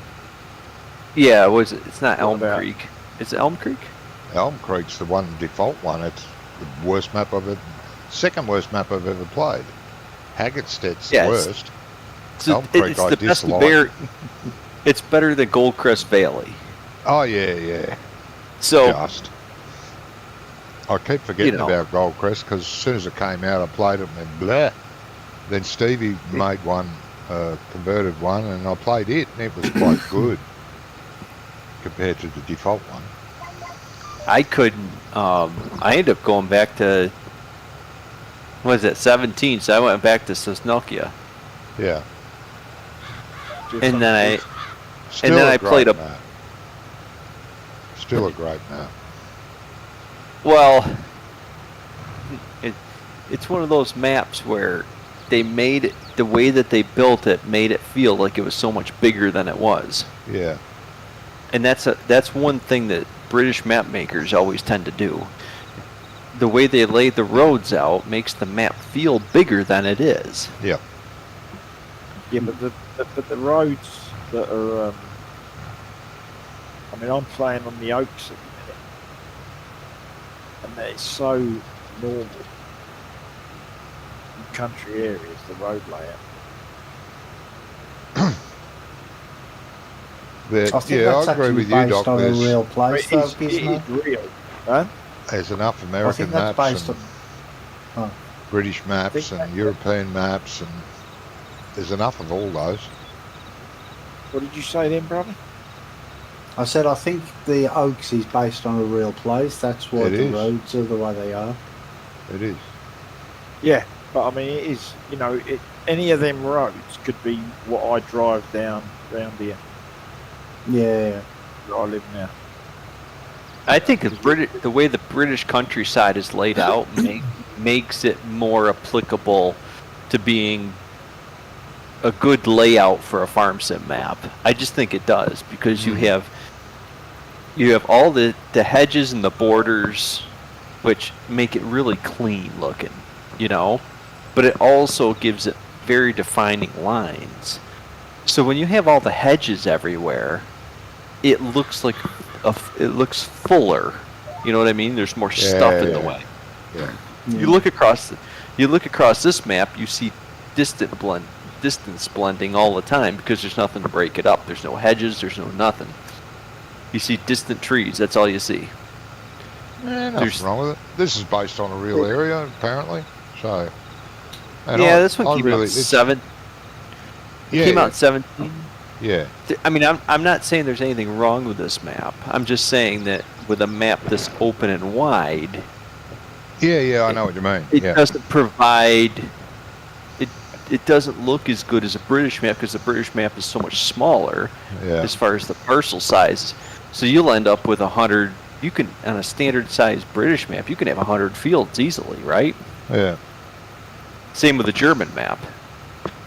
Yeah, it's not What Elm about- Creek. Is it Elm Creek? Elm Creek's the one default one. It's the worst map I've ever, second worst map I've ever played. Haggettsted's Yeah, the it's- worst. So Elm Creek it's I the best dislike. It's better than Goldcrest Valley. Oh yeah. So Just. I keep forgetting You know. about Goldcrest because as soon as it came out, I played it and then blah. Then Stevie made one, converted one, and I played it, and it was quite good compared to the default one. I couldn't. I ended up going back to what is it 17? So I went back to Sosnokia, Yeah. and then Still then a I played great a- map. Still a great map. well, it's one of those maps where they made it, the way that they built it made it feel like it was so much bigger than it was. Yeah. And that's one thing that British map makers always tend to do. The way they lay the roads out makes the map feel bigger than it is. Yeah. Yeah, but the roads that are, I mean, I'm playing on the Oaks at the minute, and they're so normal in country areas, the road layout. But, I think yeah, that's I agree actually with you, based Doc. on a There's, real place, though, It isn't it? is real, huh? there's enough I American think that's maps based and on. British maps think and that- European maps, and there's enough of all those. What did you say then, brother? I said I think the Oaks is based on a real place. That's why It the is. roads are the way they are. It is. Yeah, but I mean, it is, you know, any of them roads could be what I drive down round here Yeah. where I live now. I think the way the British countryside is laid out makes it more applicable to being a good layout for a farm sim map. I just think it does, because you have all the hedges and the borders, which make it really clean looking, but it also gives it very defining lines. So when you have all the hedges everywhere, it looks like it looks fuller. You know what I mean? There's more stuff in the way. Yeah. You look across this map, you see distance blending all the time, because there's nothing to break it up. There's no hedges, there's no nothing. You see distant trees, that's all you see. Nothing There's- wrong with it. This is based on a real area, apparently. So. and Yeah, I- this one I came really, out it's- 7. Yeah, Came out 17. Yeah. I mean, I'm not saying there's anything wrong with this map. I'm just saying that with a map this open and wide, Yeah, I know what you mean. it Yeah. doesn't provide. It doesn't look as good as a British map, because the British map is so much smaller Yeah. as far as the parcel size. So you'll end up with 100. You can, on a standard size British map, you can have 100 fields easily, right? Yeah. Same with the German map.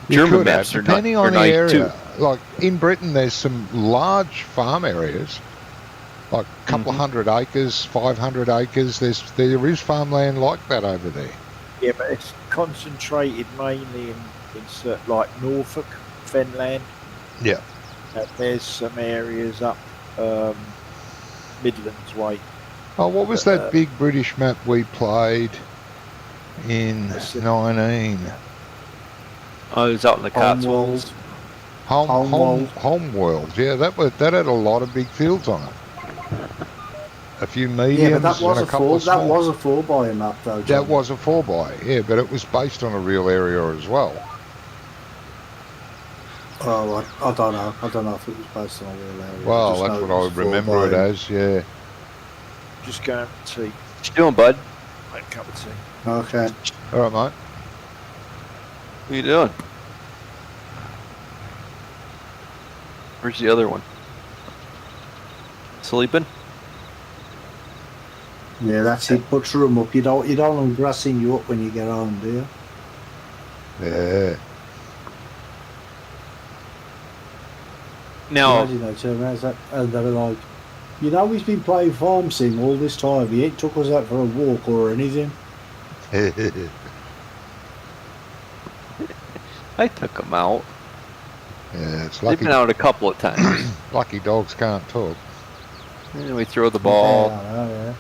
You German could have, maps are depending not, on the nice area. too. Like in Britain, there's some large farm areas, like a couple of 100 acres, 500 acres. There is farmland like that over there. Yeah, but it's concentrated mainly in like Norfolk, Fenland. Yeah. And there's some areas up Midlands way. Oh, what was that big British map we played in 19? Oh, it was out in the Cotswolds. Homeworld. Yeah, that had a lot of big fields on it. A few Yeah, mediums but that was and a couple of that small. was a 4x map though. John. That was a 4x, yeah, but it was based on a real area as well. Oh, I don't know. I don't know if it was based on a real area. Well, just that's know what it I was would remember it 4x. as, yeah. Just going to tea, What you doing, bud? make a cup of tea. Okay. All right, mate. What you doing? Where's the other one? Sleeping? Yeah, that's it. Butcher them up. You don't want them grassing you up when you get home, do you? Yeah. Now, Imagine they turn around and they're like, he's been playing farm sim all this time. He ain't took us out for a walk or anything. I took them out. Yeah, it's They've lucky. been out a couple of times. Lucky dogs can't talk. And we throw the ball. Yeah, I know, yeah.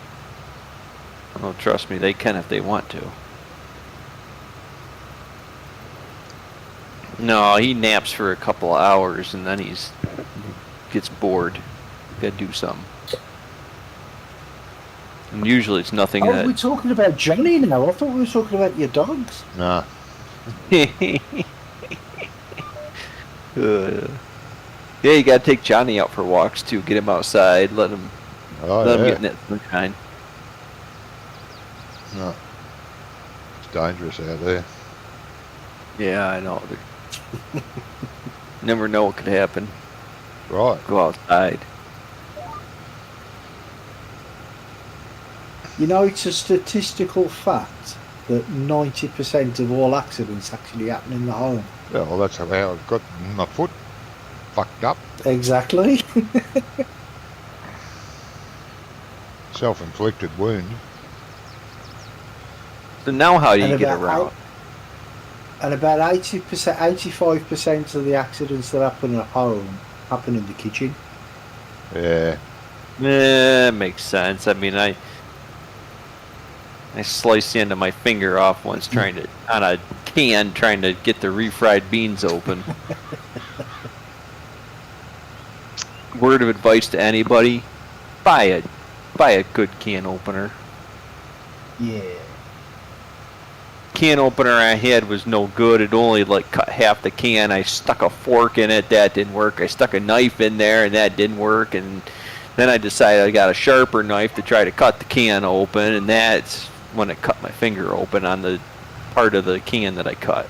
Oh, trust me, they can if they want to. No, he naps for a couple of hours and then gets bored. Gotta do something. And usually it's nothing Oh, that. we're talking about Johnny now. I thought we were talking about your dogs. Nah. Yeah, you gotta take Johnny out for walks too. Get him outside. Let him Oh, get yeah. in that sunshine. No. It's dangerous out there. Yeah, I know. Never know what could happen. Right. Go outside. It's a statistical fact that 90% of all accidents actually happen in the home. Yeah, well, that's how I got my foot fucked up. Exactly. Self-inflicted wound. So now how do you And get about around? And about 80%, 85% of the accidents that happen at home happen in the kitchen. Yeah. Makes sense. I mean, I sliced the end of my finger off once on a can trying to get the refried beans open. Word of advice to anybody: buy a good can opener. Yeah. Can opener I had was no good. It only like cut half the can. I stuck a fork in it, that didn't work. I stuck a knife in there, and that didn't work. And then I decided I got a sharper knife to try to cut the can open, and that's when it cut my finger open on the part of the can that I cut.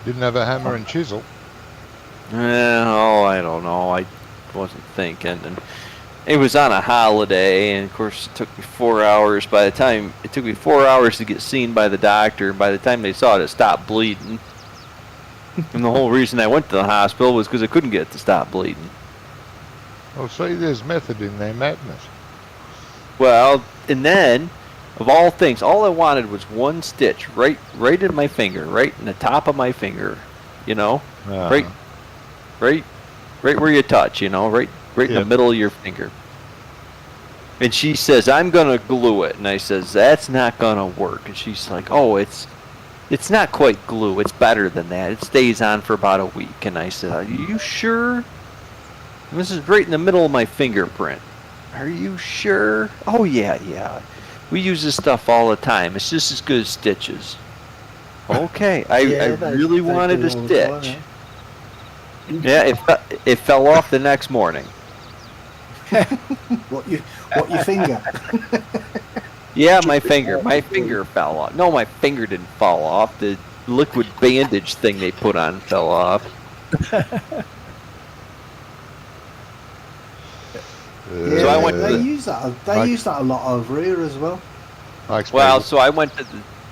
Didn't have a hammer and chisel. Oh, I don't know. I wasn't thinking. And it was on a holiday, and of course it took me 4 hours. By the time it took me 4 hours to get seen by the doctor, and by the time they saw it, it stopped bleeding. And the whole reason I went to the hospital was because I couldn't get it to stop bleeding. Well, see, there's method in their madness. Well, and then, of all things, all I wanted was one stitch right in my finger, right in the top of my finger, you know, Uh-huh. right where you touch, you know, right in the Yep. middle of your finger. And she says, "I'm gonna glue it," and I says, "That's not gonna work." And she's like, "Oh, it's not quite glue. It's better than that. It stays on for about a week." And I said, "Are you sure?" And this is right in the middle of my fingerprint. "Are you sure?" "Oh, yeah. We use this stuff all the time. It's just as good as stitches." Okay, I really wanted a stitch. Yeah, it fell off the next morning. What your finger? Yeah, my finger fell off. No, my finger didn't fall off. The liquid bandage thing they put on fell off. Yeah, So I went they to- use that. They use that a lot over here as well. Well, so I went to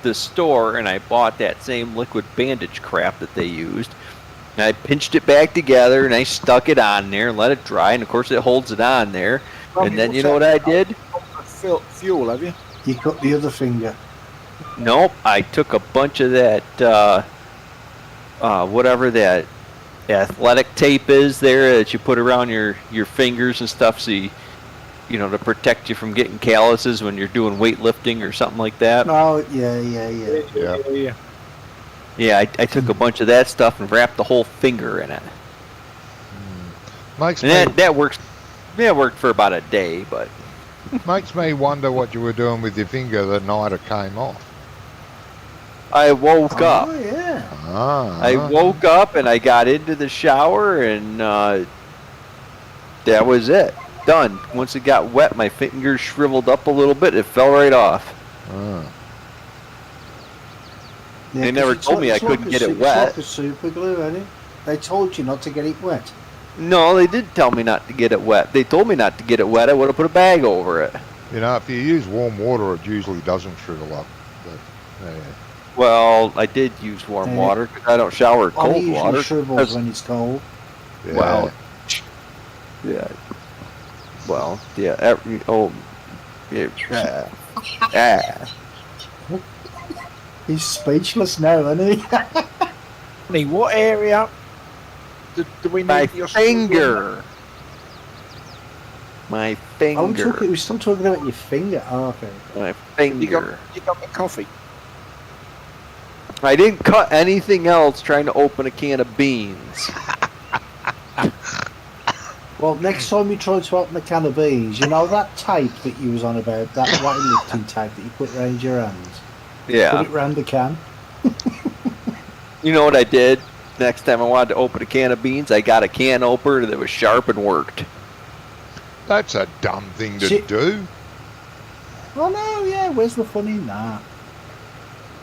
the store and I bought that same liquid bandage crap that they used. And I pinched it back together and I stuck it on there and let it dry. And of course, it holds it on there. And then you know what I did? Fuel, have you? You cut the other finger. Nope. I took a bunch of that, whatever that athletic tape is there that you put around your fingers and stuff, so you know, to protect you from getting calluses when you're doing weightlifting or something like that. Oh, yeah. Yeah. Yeah, I took a bunch of that stuff and wrapped the whole finger in it. Makes And me, that works. Yeah, it worked for about a day, but makes me wonder what you were doing with your finger the night it came off. I woke up. Oh, yeah. Ah. I woke up and I got into the shower and that was it. Done. Once it got wet, my fingers shriveled up a little bit. It fell right off. Ah. Yeah, They never 'cause told me I it's couldn't like get it it's wet. like a super glue, ain't it? They told you not to get it wet. No, they didn't tell me not to get it wet. They told me not to get it wet. I would have put a bag over it. You know, if you use warm water, it usually doesn't shrivel up. But, yeah. Well, I did use warm Yeah. water because I don't shower with It cold usually water. shrivels 'Cause- when it's cold. Yeah. Well, yeah. Well, yeah. Yeah. He's speechless now, isn't he? Honey, what area do we My need your finger. My finger. We're still talking about your finger. Oh, okay. My You finger. got me coffee. I didn't cut anything else trying to open a can of beans. Well, next time you try to open a can of beans, you know that tape that you was on about, that weightlifting tape that you put around your hands? Yeah. Put it round the can. You know what I did? Next time I wanted to open a can of beans, I got a can opener that was sharp and worked. That's a dumb thing to Shit. do. Oh no, yeah. Where's the fun in that?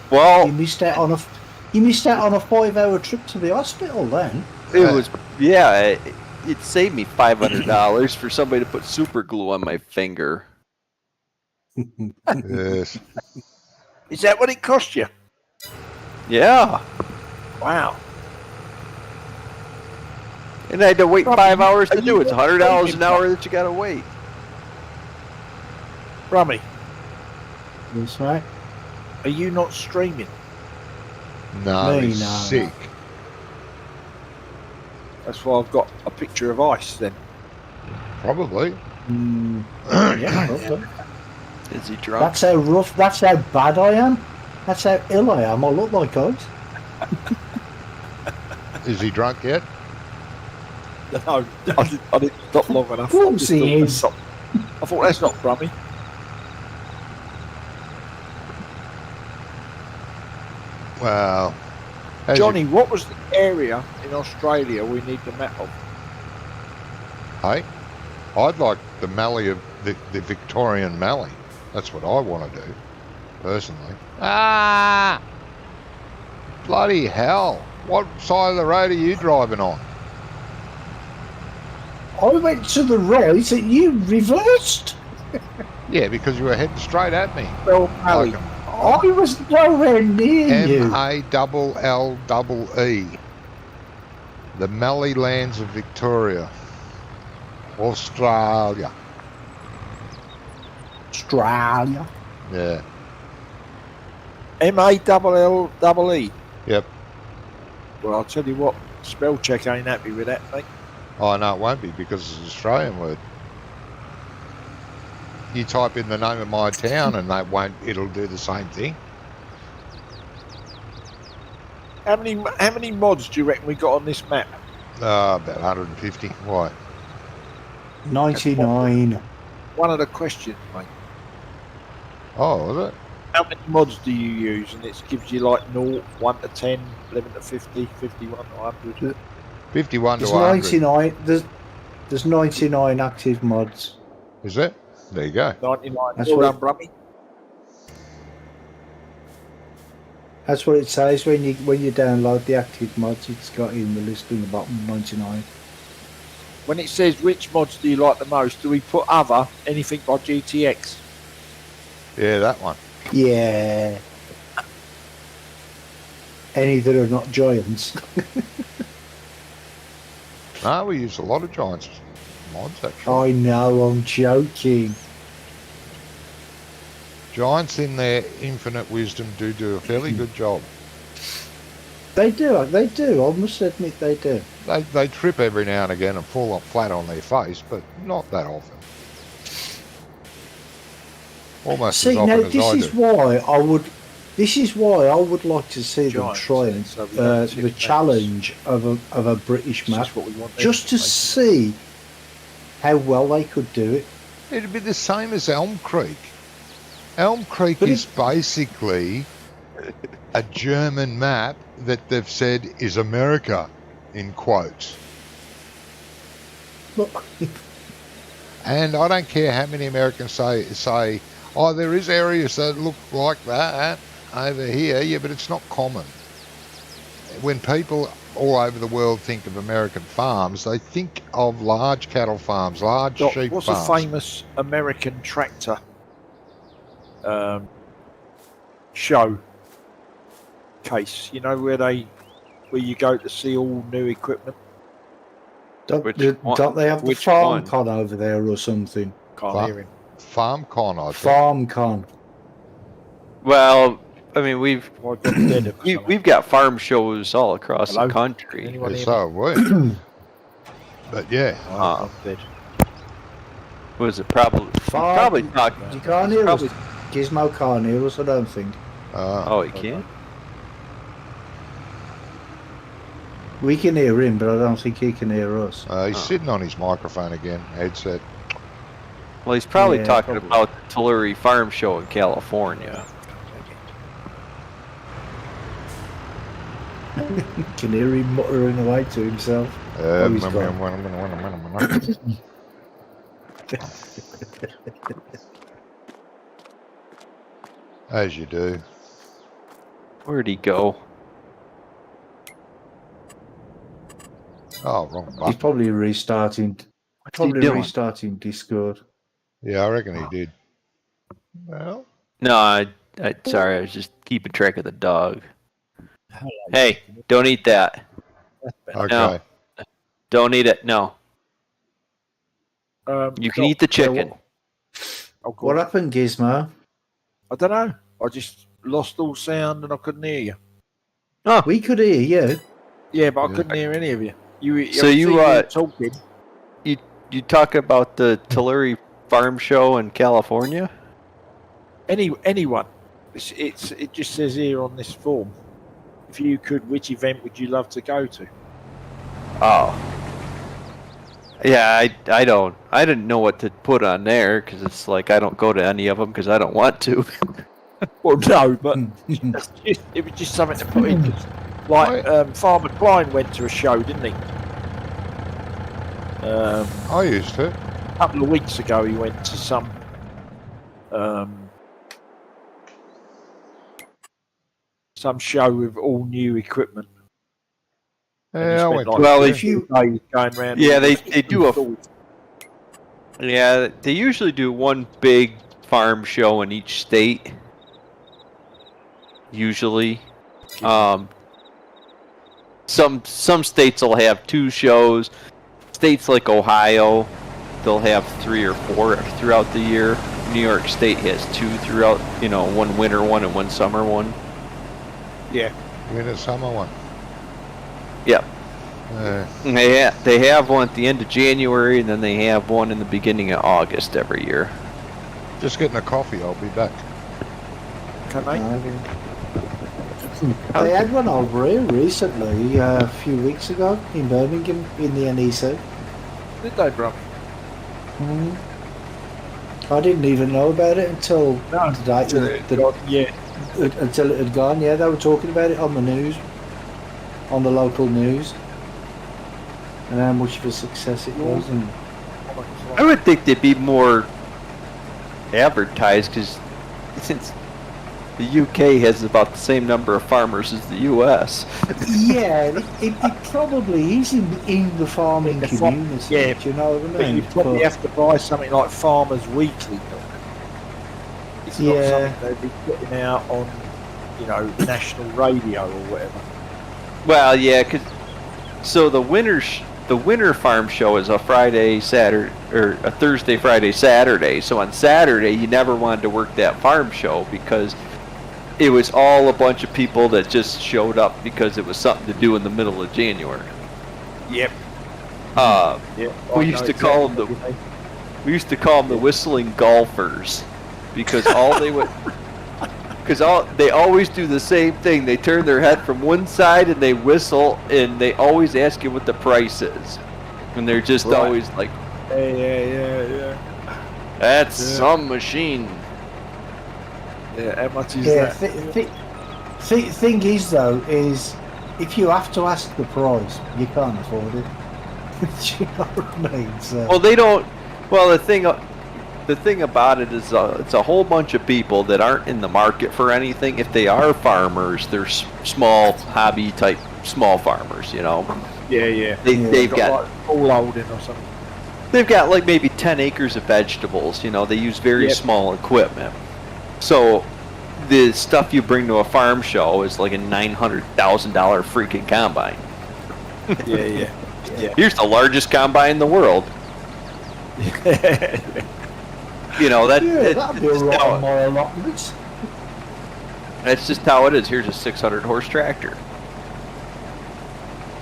You Well, missed out on a 5-hour trip to the hospital. Then it was, yeah, it saved me $500 for somebody to put super glue on my finger. Yes. Is that what it cost you? Yeah. Wow. And I had to wait Robbie, 5 hours are to you do it. It's not $100 streaming, an hour that you gotta wait. Rummy, Yes, mate. are you not streaming? No, Me, he's no. sick. That's why I've got a picture of ice then. Probably. Yeah, probably. Is he drunk? That's how rough. That's how bad I am. That's how ill I am. I look like ice. Is he drunk yet? No, I didn't stop long enough. Of I course just he thought is. that's not- I thought that's not Rummy. Well, as Johnny, what was the area in Australia we need the map of? Hey, I'd like the Mallee of the Victorian Mallee. That's what I want to do, personally. Ah! Bloody hell. What side of the road are you driving on? I went to the right and you reversed. Yeah, because you were heading straight at me. Well, Mallee. Like I was nowhere near you. MALLE. The Mallee Lands of Victoria. Australia. Australia. Yeah. MALLE. Yep. Well, I'll tell you what, spell check ain't happy with that, mate. Oh, no, it won't be because it's an Australian word. You type in the name of my town and it'll do the same thing. How many mods do you reckon we got on this map? About 150. Why? 99. One of the questions, mate. Oh, was it? How many mods do you use? And it gives you like 0, 1 to 10, 11 to 50, 51 to 100. 51 to There's 100. 99. There's 99 active mods. Is it? There you go. 99. That's Well what- done, Brummy. That's what it says when you download the active mods. It's got in the list in the bottom 99. When it says which mods do you like the most, do we put other, anything by GTX? Yeah, that one. Yeah. Any that are not giants. No, we use a lot of Giants mods, actually. I know, I'm joking. Giants, in their infinite wisdom, do a fairly good job. They do. I must admit they do. They trip every now and again and fall flat on their face, but not that often. Almost See, as often now as I do. this is why I would like to see them Giants, try so we don't tip the backs. challenge of a British It's map, just what we want. just to see how well they could do it. It'd be the same as Elm Creek. Elm Creek But is basically a German map that they've said is America, in quotes. Look, And I don't care how many Americans say, oh, there is areas that look like that over here. Yeah, but it's not common. When people all over the world think of American farms, they think of large cattle farms, large Doc, sheep what's farms. a famous American tractor show case? You know where you go to see all new equipment. Which one? don't they have the Which farm one? con over there or something? Can't Fa- hear him. FarmCon, I think. Farm con. Well, I mean, we've Well, I got dead or something. we've got farm shows all across Hello? the country. Anyone Yeah, hear so have we. But yeah, me? I'm dead. Was it probably Farm- probably talking? You can't hear us. Probably. Gizmo can't hear us, I don't think. Oh, he can't. We can hear him, but I don't think he can hear us. he's sitting on his microphone again, headset. Well, he's probably Yeah, talking probably. about the Tulare Farm Show in California. Can hear him muttering away to himself. He's As you do. Where'd he go? Oh, wrong He's button. probably restarting. What's he doing? Restarting Discord. Yeah, I reckon he did. Well, No, sorry, I was just keeping track of the dog. Hello. Hey, don't eat that. That's better. okay. No. Don't eat it. No. You can eat the chicken. Oh, God. What happened, Gizmo? I don't know. I just lost all sound and I couldn't hear you. We could hear you. Yeah, but I Yeah. couldn't hear any of you. So you, talking? You talk about the Tulare Farm Show in California? Anyone? It just says here on this form. If you could, which event would you love to go to? Oh. Yeah, I didn't know what to put on there because it's like I don't go to any of them because I don't want to. Well, no, but it was just something to put in. Like Farmer Klein went to a show, didn't he? I used to. A couple of weeks ago, he went to some show with all new equipment. And he Yeah, I spent went like to. Well, it, if too. few days going around. Yeah, all they the do a- stores. Yeah, they usually do one big farm show in each state. Usually, some states will have 2 shows. States like Ohio, they'll have 3 or 4 throughout the year. New York State has 2 throughout. One winter one and one summer one. Yeah, Winter, summer one. Yep. Uh, They have one at the end of January, and then they have one in the beginning of August every year. just getting a coffee. I'll be back. can they? They had one over here recently, a few weeks ago, in Birmingham, in the NEC. Did they, bro? I didn't even know about it until No, today. yeah. Until it had gone, yeah, they were talking about it on the news, on the local news, and how much of a success it was. And I would think they'd be more advertised because since the UK has about the same number of farmers as the US. yeah, it probably is in the farming The farm- community. yeah, do you know what I But mean? you probably But- have to buy something like Farmers Weekly. It's not Yeah. something they'd be putting out on, national radio or whatever. Well, yeah, so the winter farm show is a Friday, Saturday, or a Thursday, Friday, Saturday. So on Saturday, you never wanted to work that farm show because it was all a bunch of people that just showed up because it was something to do in the middle of January. Yep. Uh, Yeah. We used to call them we used to call them the whistling golfers because they always do the same thing. They turn their head from one side and they whistle, and they always ask you what the price is, and they're just Right. always like, Yeah. "That's Yeah. some machine." Yeah, how much is Yeah, that? thing is though, is if you have to ask the price, you can't afford it. Do you know what I mean? So, Well, they don't. Well, the thing about it is, it's a whole bunch of people that aren't in the market for anything. If they are farmers, they're small hobby type small farmers. Yeah. They've got like full holding or something. They've got like maybe 10 acres of vegetables. They use very Yep. small equipment. So the stuff you bring to a farm show is like a $900,000 freaking combine. Yeah. Here's the largest combine in the world. yeah, that'd be right on my allotments. That's just how it is. Here's a 600 horse tractor.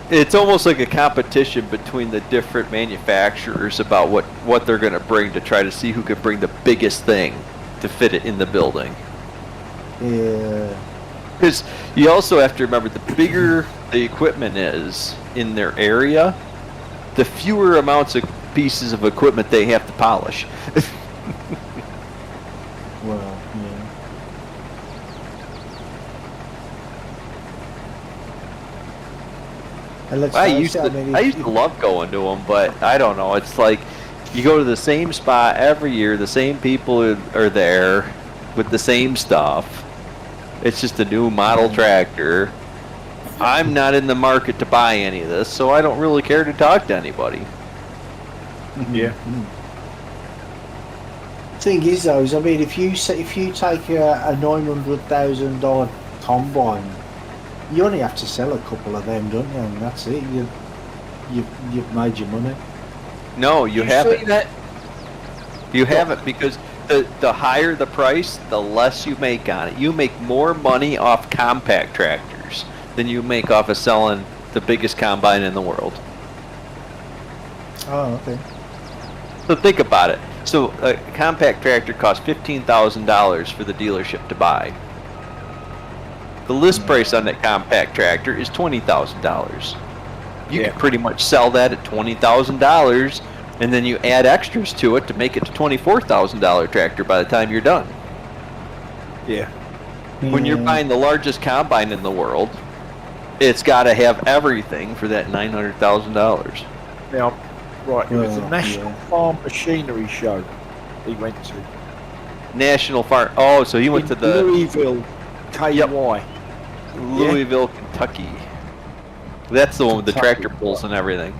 It's almost like a competition between the different manufacturers about what they're going to bring to try to see who can bring the biggest thing to fit it in the building. Yeah. Because you also have to remember, the bigger the equipment is in their area, the fewer amounts of pieces of equipment they have to polish. Well, yeah. And let's I face used it, to love going to them, but I don't know. It's like you go to the same spot every year. The same people are there with the same stuff. It's just a new model tractor. I'm not in the market to buy any of this, so I don't really care to talk to anybody. Yeah. Thing is, though, is I mean, if you take a $900,000 combine, you only have to sell a couple of them, don't you? And that's it. You've made your money. No, you see haven't. that? You haven't, because the higher the price, the less you make on it. You make more money off compact tractors than you make off of selling the biggest combine in the world. Oh, okay. So think about it. So a compact tractor costs $15,000 for the dealership to buy. The list price on that compact tractor is $20,000. You Yeah. can pretty much sell that at $20,000, and then you add extras to it to make it to $24,000 tractor by the time you're done. Yeah. When you're Yeah. buying the largest combine in the world, it's got to have everything for that $900,000. Now, right, it was the Well, National yeah. Farm Machinery Show he went to. National Farm. Oh, so he went to in the Louisville, KY. Louisville, Kentucky. That's the one with the Kentucky. tractor pulls and everything.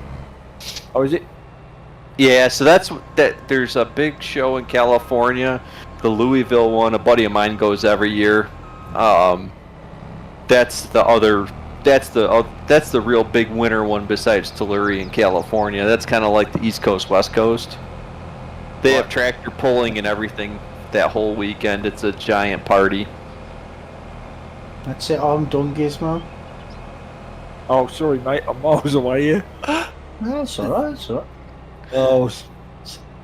Oh, is it? Yeah, so that. There's a big show in California, the Louisville one. A buddy of mine goes every year. That's the real big winter one besides Tulare in California. That's kind of like the East Coast, West Coast. They have tractor pulling and everything that whole weekend. It's a giant party. That's it. I'm done, Gizmo. Oh, sorry, mate. I'm miles away here. No, that's all right. That's all right. Oh,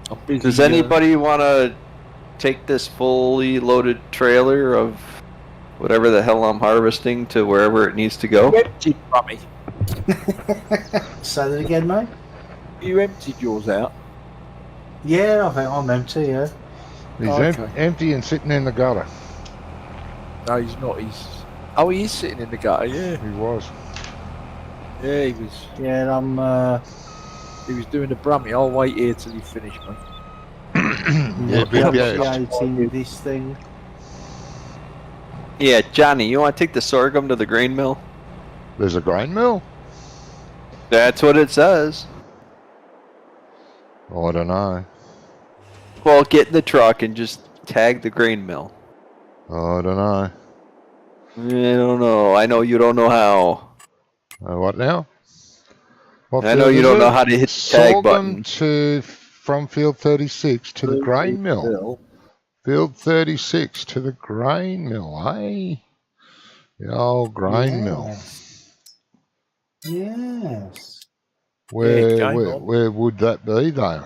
I'm busy. Does anybody want to take this fully loaded trailer of whatever the hell I'm harvesting to wherever it needs to go? You emptied, Rummy. Say that again, mate. You emptied yours out. Yeah, I think I'm empty. Yeah. He's Okay. empty and sitting in the gutter. No, he's not. He is sitting in the gutter. Yeah, He was. yeah. He was. Yeah, I'm. He was doing the Brummy. I'll wait here till he finished, mate. Yeah, big gas. appreciating this thing. Yeah, Johnny, you want to take the sorghum to the grain mill? There's a grain mill? That's what it says. Oh, I don't know. Well, get in the truck and just tag the grain mill. Oh, I don't know. I don't know. I know you don't know how. What now? What I know field you is don't it? know how to hit the tag Sorghum button. from field 36 to the grain mill. Field 36 to the grain mill, eh? The old grain mill. Yes. Where would that be, though?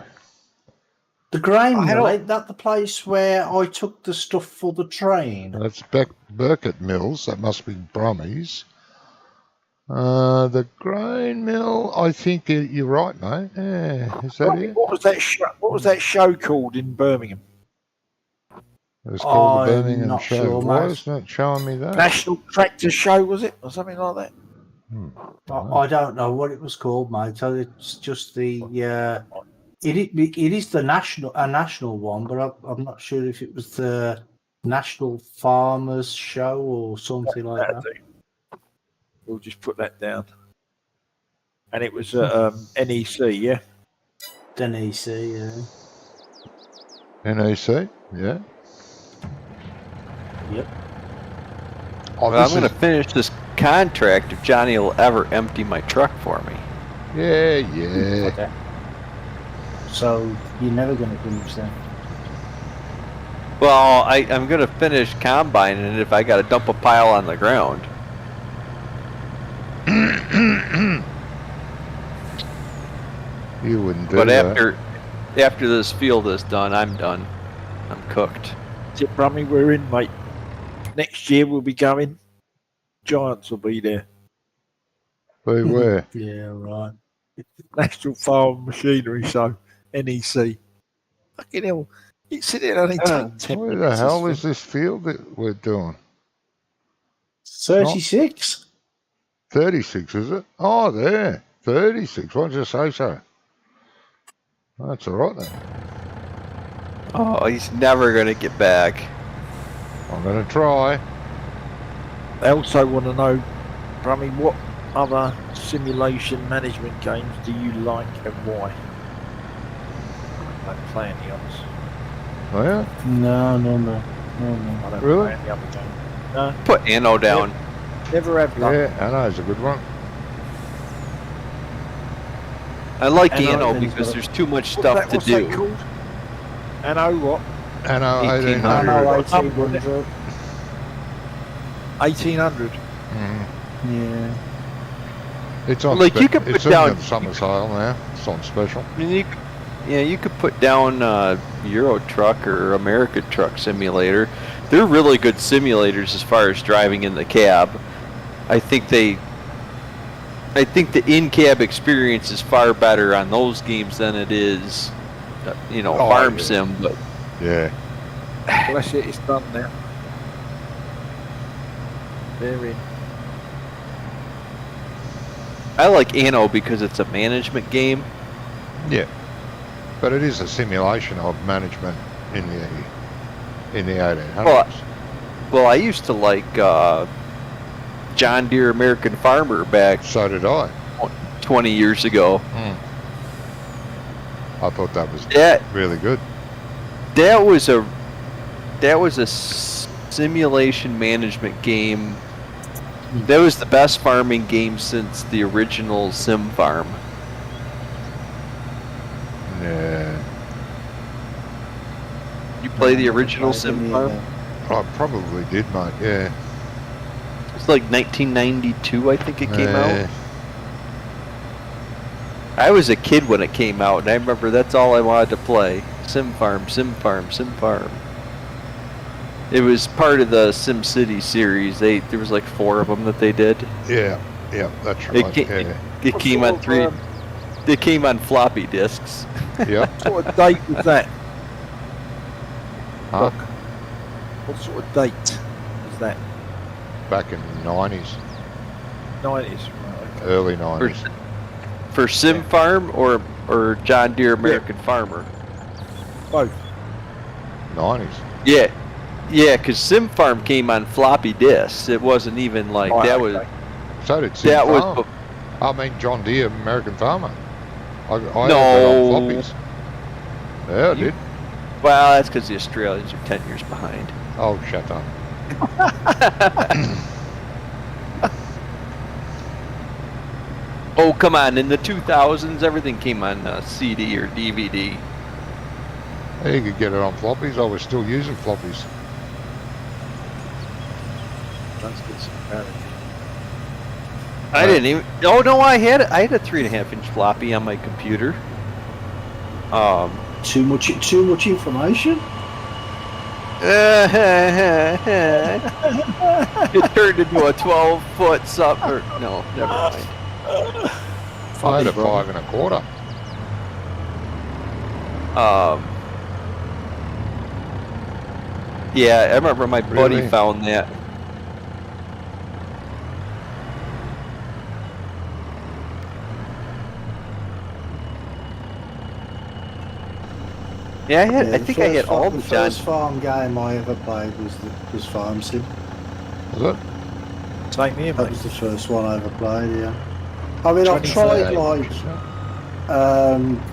The grain I mill, don't- ain't that the place where I took the stuff for the train? That's Burkett Mills. That must be Brummies. The grain mill, I think you're right, mate. Yeah, is that Rummy, it? what was that show called in Birmingham? It's called the I'm Birmingham not Show. sure, Why mate. isn't it showing me that? National Tractor Show, was it, or something like that? I don't know what it was called, mate. So it's just the it is the national one, but I'm not sure if it was the National Farmers Show or something like That'll that. do. We'll just put that down. And it was NEC, yeah. Denise, yeah. NEC, yeah. Yep. Oh, Well, I'm this going is- to finish this contract if Johnny will ever empty my truck for me. Yeah. Okay. So you're never going to finish that. Well, I'm going to finish combining it if I got to dump a pile on the ground. You wouldn't do But that. after this field is done, I'm done. I'm cooked. That's it, Brummy, we're in, mate. Next year we'll be going. Giants will be there. Beware. Yeah, right. National Farm Machinery Show, NEC. Fucking hell. It's sitting there only take 10 Where minutes. the hell is this field that we're doing? 36. 36, is it? Oh, there. 36. Why did you say so? That's all right then. Oh, he's never going to get back. I'm going to try. They also want to know, Brummy, what other simulation management games do you like and why? Like playing the others. Oh, yeah? No. I don't Really? play any other game. No, Put Anno down. never have done. Yeah, I know, it's a good one. I like Anno, Anno then he's because got a- there's too much What's stuff that, to what's that do. called? Anno what? Anno 1800. 1800. 1800. 1800. Mm. Yeah. It's on Like, you could it's put down- in the summer sale now. It's on special. I mean, you could put down Euro Truck or American Truck Simulator. They're really good simulators as far as driving in the cab. I think the in-cab experience is far better on those games than it is, Oh, Farm yeah. Sim. But Yeah. Well, that's it. It's done now. They're in. I like Anno because it's a management game. Yeah. But it is a simulation of management in the 1800s. Well, I used to like John Deere American Farmer back So did I. 20 years ago. I thought that was That really good. that was a simulation management game. That was the best farming game since the original Sim Farm. Yeah. You play the original I Sim didn't Farm? either. I probably did, mate. Yeah. It's like 1992, I think it came out. I was a kid when it came out, and I remember that's all I wanted to play. Sim Farm, Sim Farm, Sim Farm. It was part of the Sim City series. There was like 4 of them that they did. Yeah. Yeah. That's It, right. ca- Yeah. it came What on sort three. of, It came on floppy disks. Yeah. What sort of date was that? Huh? What sort of date was that? Back in the 90s, 90s. Right, okay. early 90s. For Sim Farm or John Deere American Farmer? Both. 90s. Yeah, because Sim Farm came on floppy disks. It wasn't even like Right, that okay. was So did Sim that was. Farm. I mean, John Deere American Farmer. I No. had that on floppies. Yeah, I You- did. Well, that's because the Australians are 10 years behind. Oh, shut up. Oh, come on! In the 2000s, everything came on CD or DVD. You could get it on floppies. I was still using floppies. Let's get some parity. I didn't even. Oh no, I had a 3.5-inch floppy on my computer. Too much information. It turned into a 12-foot sub. Or, no, never mind. I had a bro. 5 1/4. Yeah, I remember my buddy Really? found that. Yeah, I think I had all the the John. first farm game I ever played was Farm Sim. Was it? Same here, That mate. was the first one I ever played. Yeah. I mean, I've 23 tried Yeah. like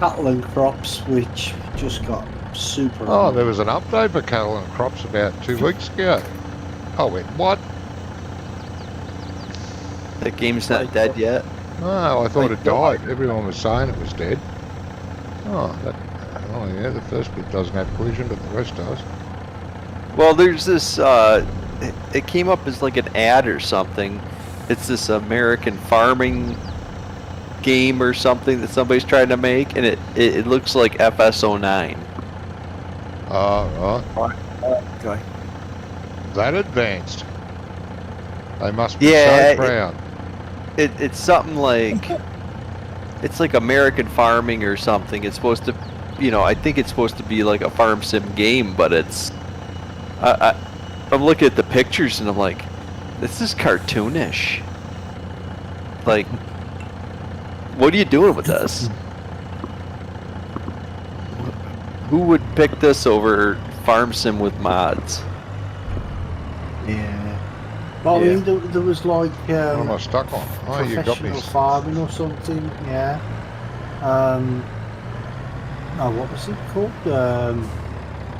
cattle and crops, which just got super. Oh, there was an update for cattle and crops about 2 weeks ago. I went, what? That game's not dead yet. No, I thought Wait, it died. Everyone was saying it was dead. Oh, yeah, the first bit doesn't have collision, but the rest does. Well, there's this. It came up as like an ad or something. It's this American farming game or something that somebody's trying to make, and it looks like FS09. Oh, right. Okay. That advanced. They must be Yeah, so proud. It's something like it's like American farming or something. It's supposed to, I think it's supposed to be like a farm sim game, but it's. I'm looking at the pictures and I'm like, this is cartoonish. Like, what are you doing with this? Who would pick this over farm sim with mods? Yeah. Well, I mean, there was like What am I stuck on? Oh, you got me. professional farming or something. Yeah. Oh, what was it called?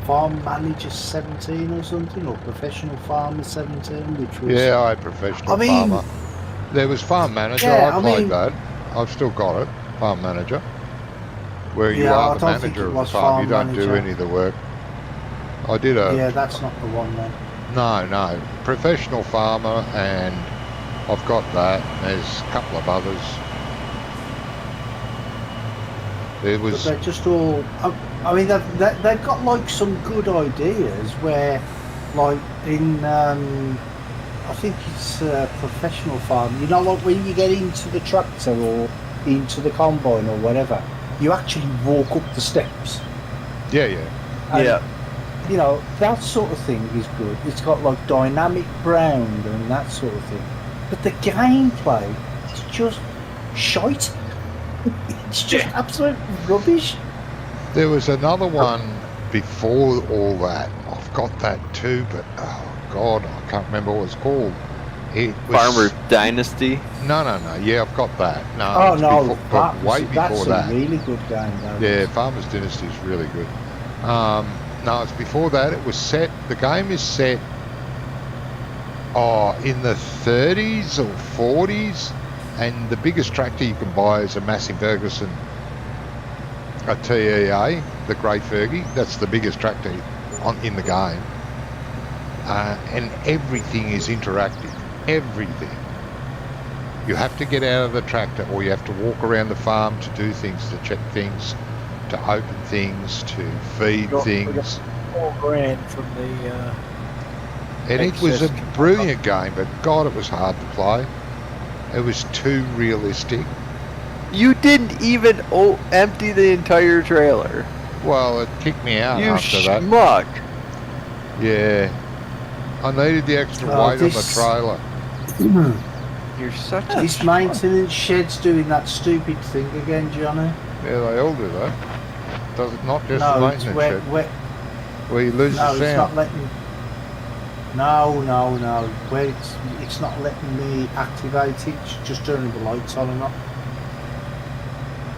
Farm Manager 17 or something, or Professional Farmer 17, which was... Yeah, I had Professional I mean- Farmer. There was Farm Manager. Yeah, I I played mean- that. I've still got it. Farm Manager. Where you Yeah, I are the don't think manager it of the was farm. You Farm don't do Manager. any of the work. I did a... Yeah, that's not the one then. No. Professional Farmer, and I've got that. There's a couple of others. It But was... they're just all... I mean, they've got, like, some good ideas where, like, in... I think it's Professional Farm. You know, like, when you get into the tractor or into the combine or whatever, you actually walk up the steps. Yeah. And, Yeah. You know, that sort of thing is good. It's got, like, dynamic ground and that sort of thing. But the gameplay is just shite. It's just absolute rubbish. There was another one before all that. I've got that too, but oh god, I can't remember what it's called. It was Farmer Dynasty. No. Yeah, I've got that. No, Oh it's no, before, but way that's before a that. really good game. Though. Yeah, Farmer's Dynasty is really good. No, it's before that. It was set. The game is set. In the 30s or 40s, and the biggest tractor you can buy is a Massey Ferguson, a TEA, the Grey Fergie. That's the biggest tractor in the game, and everything is interactive. Everything. You have to get out of the tractor, or you have to walk around the farm to do things, to check things, to open things, to feed We got things. $4,000 from the. And it was a access brilliant game, but God, it was hard to play. It was too realistic. You didn't even empty the entire trailer. Well, it kicked me out You after that. schmuck. Yeah. I needed the extra Oh, weight this- on the trailer. You're such a This maintenance shed's doing that stupid thing again, Johnny. Yeah, they all do that. Does it not just the No, it's maintenance where, shed, where, where you lose no, the it's not sound? letting. No. Where it's not letting me activate it. It's just turning the lights on and off.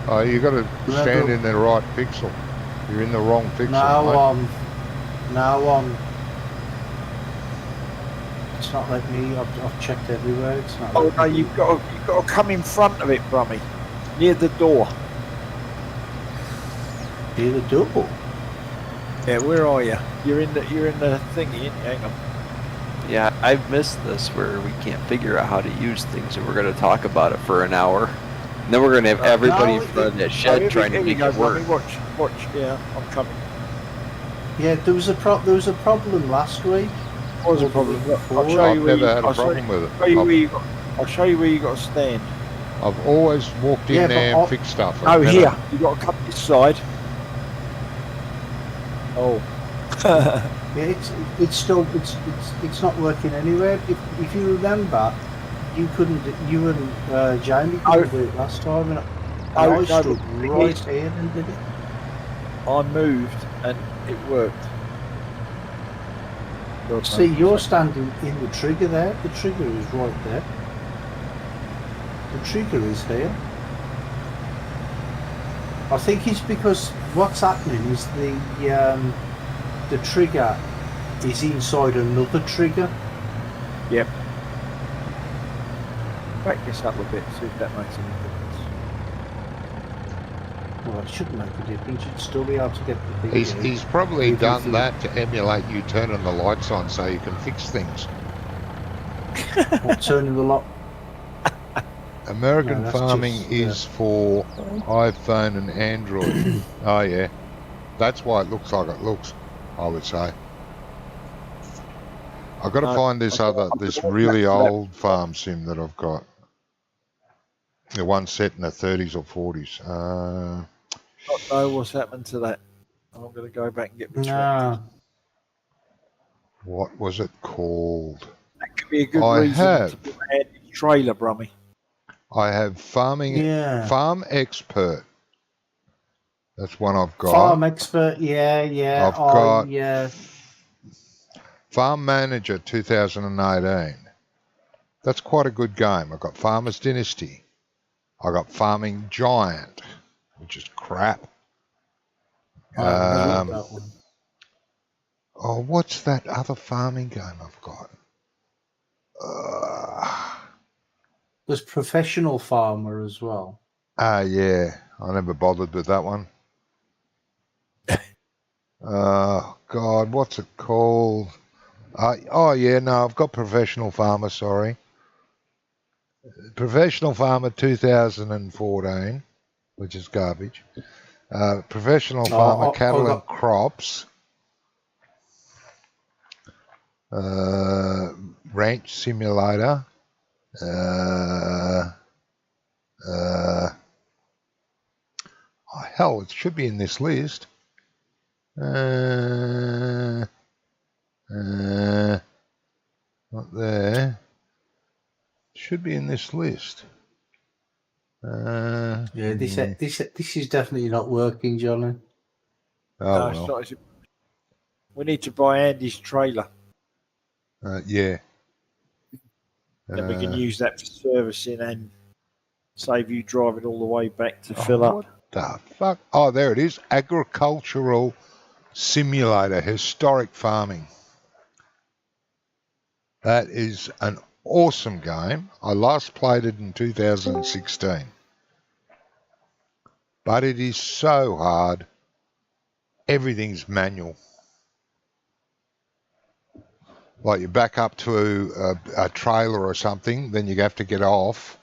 Oh, you got to Remember- stand in the right pixel. You're in the wrong pixel. mate. Now it's not letting me. I've checked everywhere. It's not. Oh letting no, me. you've got to come in front of it, Brummy, near the door. Near the door. Yeah, where are you? You're in the thingy, ain't you? Hang on. Yeah, I've missed this where we can't figure out how to use things, and we're going to talk about it for an hour. And then we're going to have everybody no, in front of that Oh, shed here trying we to make go, it work. Brummy, watch. Yeah, I'm coming. Yeah, there was a problem last week. What was the problem? Look, I'll show I've you where never had a I'll show problem you- with show you where it. you got- I'll show you where you got to stand. I've always walked in Yeah, but there I- and fixed stuff. No, I've never- here. You got to come this side. Oh. Yeah, it's still it's not working anywhere. If you remember, you couldn't. You and Jamie couldn't do it last time, and I no, stood the thing right is- here and did it. I moved and it worked. God See, knows. you're standing in the trigger there. The trigger is right there. The trigger is here. I think it's because what's happening is the trigger is inside another trigger. Back this up a bit, see if that makes any difference. Well, it shouldn't make a difference. You'd still be able to get the thing. He's probably You can done see- that to emulate you turning the lights on so you can fix things. Or turning the lock. American No, that's farming just, is for iPhone and Android. Oh yeah, that's why it looks like it looks. I would say. I've got to No, find this really old farm sim that I've got. The one set in the 30s or 40s. Not know what's happened to that. I'm going to go back and get my tractor. No. What was it called? That could be a good I reason have. to put my head in the trailer, Brummy. I have Farm Expert. That's one I've got. Farm Expert, yeah. I've got- yeah. Farm Manager 2018. That's quite a good game. I've got Farmer's Dynasty. I got Farming Giant, which is crap. I love that one. Oh, what's that other farming game I've got? There's Professional Farmer as well. Yeah. I never bothered with that one. Oh, God, what's it called? Yeah, no, I've got Professional Farmer, sorry. Professional Farmer 2014, which is garbage. Professional Farmer Cattle and Crops. Ranch Simulator. Hell, it should be in this list. Not there. Should be in this list. Yeah, this is definitely not working, Johnny. Oh, it's well. not. We need to buy Andy's trailer. Yeah. Then we can use that for servicing and save you driving all the way back to fill up. What the fuck? Oh, there it is. Agricultural Simulator, Historic Farming. That is an awesome game. I last played it in 2016. But it is so hard. Everything's manual. Like you back up to a trailer or something, then you have to get off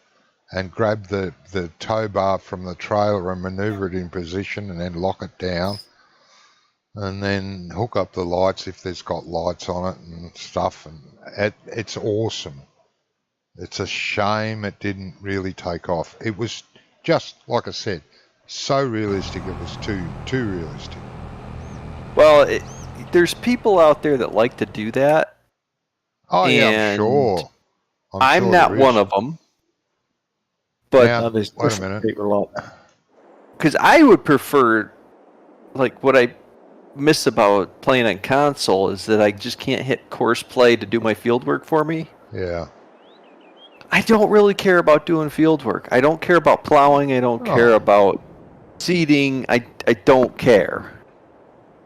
and grab the tow bar from the trailer and maneuver it in position and then lock it down. And then hook up the lights if there's got lights on it and stuff. And it's awesome. It's a shame it didn't really take off. It was just, like I said, so realistic it was too realistic. Well, there's people out there that like to do that. Oh, yeah, I'm And sure. I'm sure not there one is. of them. But Now, There's wait a different minute. people like that. because I would prefer, like, what I miss about playing on console is that I just can't hit course play to do my field work for me. Yeah. I don't really care about doing field work. I don't care about plowing. I don't care about seeding. I don't care.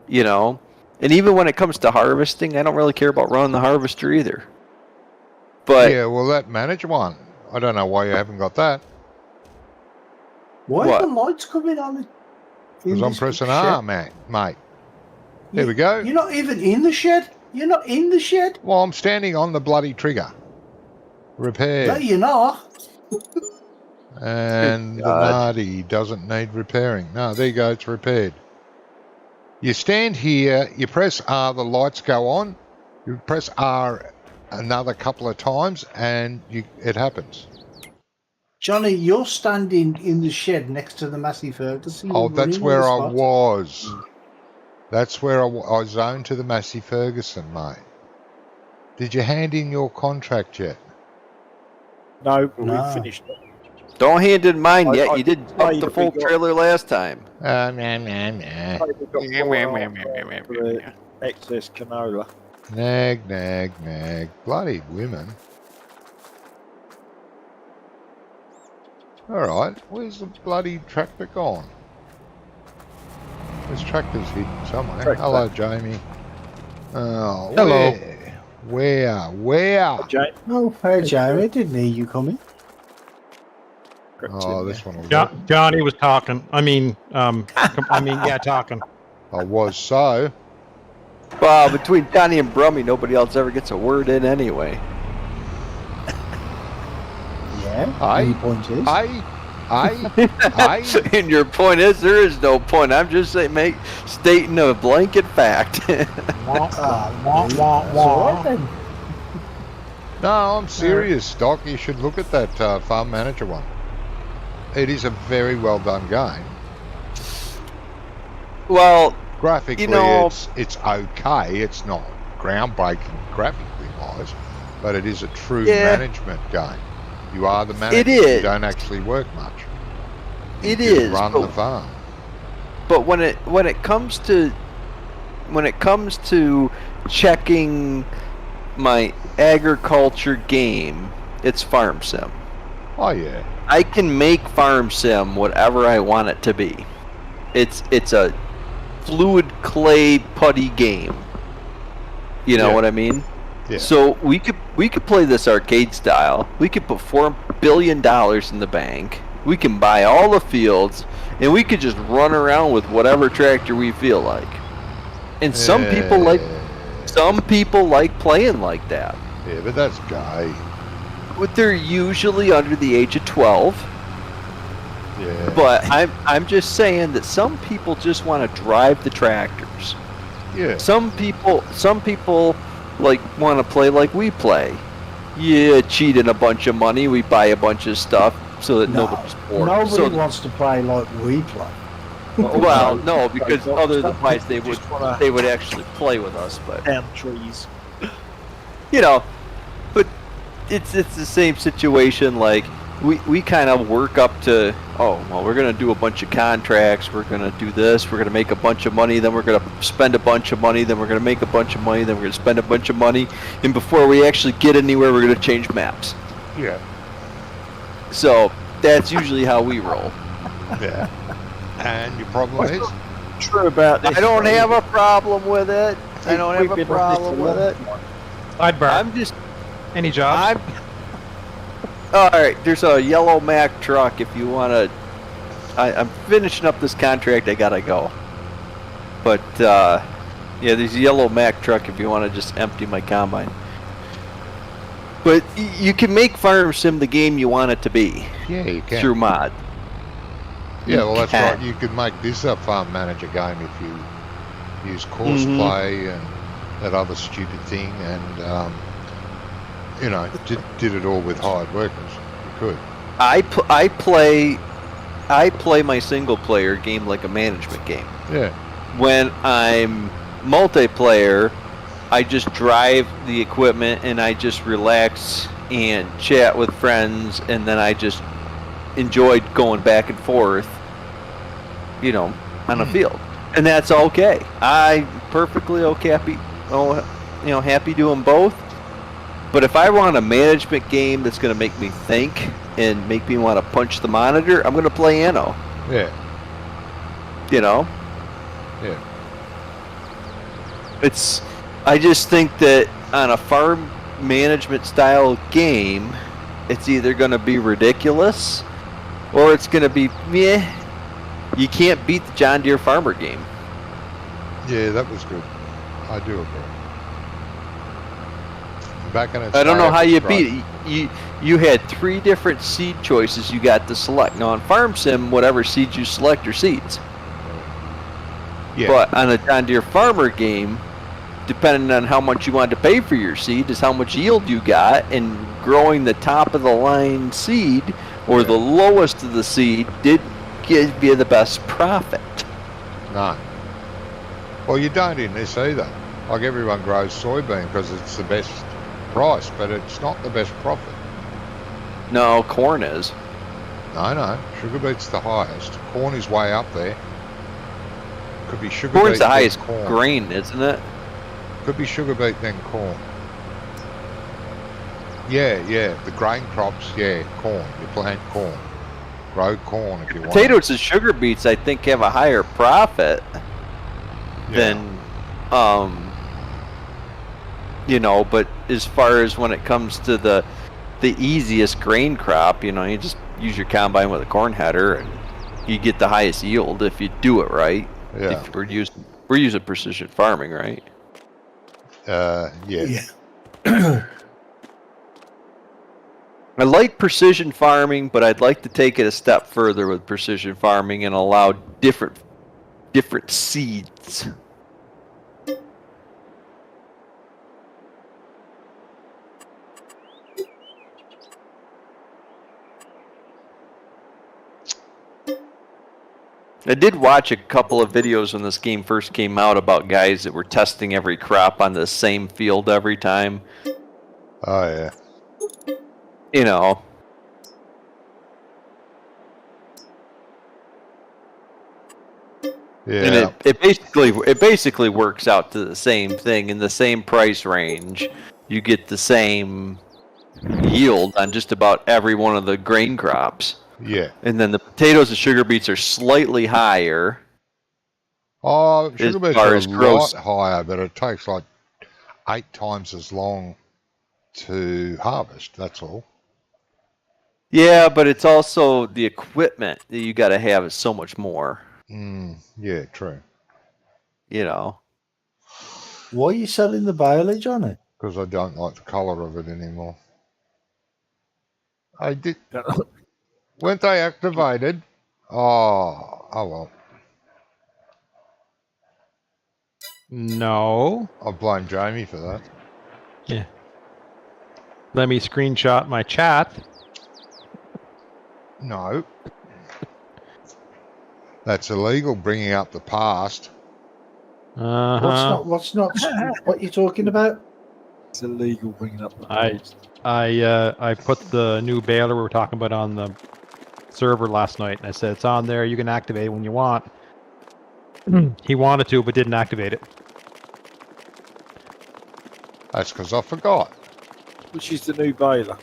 You know? And even when it comes to harvesting, I don't really care about running the harvester either. But Yeah, well, that manager one, I don't know why you haven't got that. Why What? are the lights coming on? Because I'm pressing R, mate. There we go. You're not even in the shed? You're not in the shed? Well, I'm standing on the bloody trigger. Repair. No, you're not. And the God. Nardi doesn't need repairing. No, there you go, it's repaired. You stand here, you press R, the lights go on. You press R another couple of times and it happens. Johnny, you're standing in the shed next to the Massey Ferguson. Oh, You're that's running where on I the spot. was. That's where I zoned to the Massey Ferguson, mate. Did you hand in your contract yet? No, but No. we finished it. don't hand in mine I- yet. I You did played up the a full big- trailer last time. Nah. We've got for the excess canola. Nag. Bloody women. Alright, where's the bloody tractor gone? This tractor's hidden somewhere. Tractor. Hello, Jamie. Oh, Hello. Where? Jane, Oh, hey, Jamie. Didn't hear you coming. crept Oh, in this there. one will work. Johnny was talking. Talking. I was so. Well, between Johnny and Brummy, nobody else ever gets a word in anyway. Yeah. Aye. Any point is? I. And your point is, there is no point. I'm just saying, stating a blanket fact. That's all right then. No, I'm serious, Doc. You should look at that farm manager one. It is a very well done game. Well, Graphically, You know- it's okay. It's not groundbreaking graphically wise, but it is a true Yeah. management game. You are the manager. It is. You don't actually work much. it You just is. run But, the farm. but when it comes to checking my agriculture game, it's Farm Sim. Oh yeah. I can make Farm Sim whatever I want it to be. It's a fluid clay putty game. You know Yeah. what I mean? Yeah. So we could play this arcade style. We could put $4 billion in the bank. We can buy all the fields, and we could just run around with whatever tractor we feel like. And some people like playing like that. Yeah, but that's gay. But they're usually under the age of 12. Yeah. But I'm just saying that some people just want to drive the tractors. Yeah. Some people like want to play like we play. Yeah, cheat in a bunch of money. We buy a bunch of stuff so that No, nobody's bored. nobody So- wants to play like we play. well, no, because otherwise they would Just wanna actually play with us. But down trees. you know, but it's the same situation. Like we kind of work up to, oh well, we're gonna do a bunch of contracts. We're gonna do this. We're gonna make a bunch of money. Then we're gonna spend a bunch of money. Then we're gonna make a bunch of money. Then we're gonna spend a bunch of money. And before we actually get anywhere, we're gonna change maps. Yeah. So that's usually how we roll. Yeah. And your problem is? True about this. I don't have a problem with it. I don't We've have a been on problem this a with it. long time. I'd burn. I'm just Any jobs? all right. There's a yellow Mack truck. If you want to, I'm finishing up this contract. I gotta go. But yeah, there's a yellow Mack truck. If you want to just empty my combine. But you can make Farm Sim the game you want it to be Yeah, you can. through mod. Yeah, well, that's can. right. You could make this a farm manager game if you use course Mhm. play and that other stupid thing, and you know, did it all with hired workers. You could. I play my single player game like a management game. Yeah. When I'm multiplayer, I just drive the equipment and I just relax and chat with friends, and then I just enjoyed going back and forth, you know, on a field, and that's okay. I'm perfectly okay, happy doing both. But if I want a management game that's going to make me think and make me want to punch the monitor, I'm going to play Anno. Yeah. You know. Yeah. I just think that on a farm management style game, it's either going to be ridiculous or it's going to be meh. You can't beat the John Deere Farmer game. Yeah, that was good. I do agree. Back in its I don't day, know how it was you great. beat it. You had 3 different seed choices you got to select. Now on Farm Sim, whatever seeds you select are seeds. Yeah. But on a John Deere Farmer game, depending on how much you want to pay for your seed is how much yield you got, and growing the top of the line seed or the lowest of the seed did give you the best profit. No. Well, you don't in this either. Like everyone grows soybean because it's the best price, but it's not the best profit. No, corn is. No. Sugar beet's the highest. Corn is way up there. Could be sugar Corn's beet the then highest corn. grain, isn't it? Could be sugar beet then corn. Yeah. The grain crops, corn. You plant corn. Grow corn if you want. Potatoes and sugar beets, I think, have a higher profit Yeah. than, but as far as when it comes to the easiest grain crop, you just use your combine with a corn header and you get the highest yield if you do it right. Yeah. If we're using precision farming, right? Yeah. I like precision farming, but I'd like to take it a step further with precision farming and allow different seeds. I did watch a couple of videos when this game first came out about guys that were testing every crop on the same field every time. Oh, yeah. You know. Yeah. And it basically works out to the same thing in the same price range. You get the same yield on just about every one of the grain crops. Yeah. And then the potatoes and sugar beets are slightly higher. Oh, sugar beets far are a as gross- lot higher, but it takes like 8 times as long to harvest. That's all. Yeah, but it's also the equipment that you got to have is so much more. Yeah, true. You know. Why are you selling the baleage on it? Because I don't like the colour of it anymore. I did. Weren't they activated? Oh well. No. I blame Jamie for that. Yeah. Let me screenshot my chat. No. That's illegal, bringing up the past. What's not? What you talking about? It's illegal bringing up the I- past. I put the new baler we were talking about on the server last night, and I said it's on there. You can activate it when you want. He wanted to, but didn't activate it. That's because I forgot. Which is the new baler?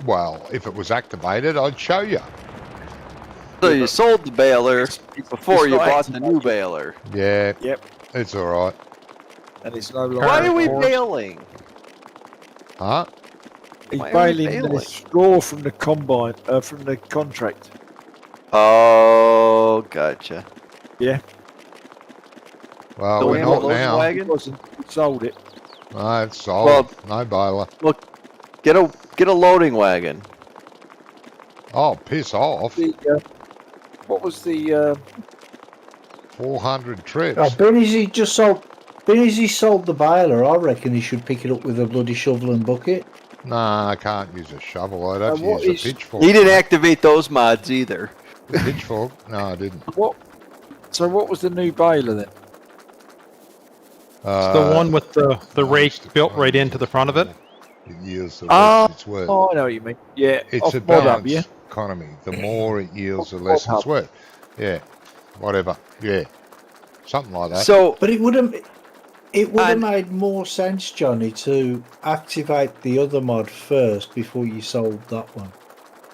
Well, if it was activated, I'd show you. So you sold the baler before it's you not bought the new activated. baler. Yeah, Yep. it's all right. And it's no longer. Why are we orange. bailing? Huh? He's Why are we bailing the bailing? straw from the combine, from the contract. Oh, gotcha. Yeah. Well, Don't we're we have a not loading now. wagon? It wasn't. He sold it. No, it's sold. Well- No baler. Get a loading wagon. Oh, piss off. What was the? 400 trips. Oh, being as he just sold. Being as he sold the baler, I reckon he should pick it up with a bloody shovel and bucket. Nah, I can't use a shovel. I'd have to what use a is- pitchfork. He didn't activate those mods either. Pitchfork? No, I didn't. What? So what was the new baler then? It's the one with the rake built right into the front of it. It yields the Oh. less it's worth. Oh, I know what you mean. Yeah. It's off a Mod Hub, balanced yeah. economy. The more it yields, the Off less Mod it's Hub. worth. Yeah, whatever. Yeah, something like that. So But it would have And- made more sense, Johnny, to activate the other mod first before you sold that one.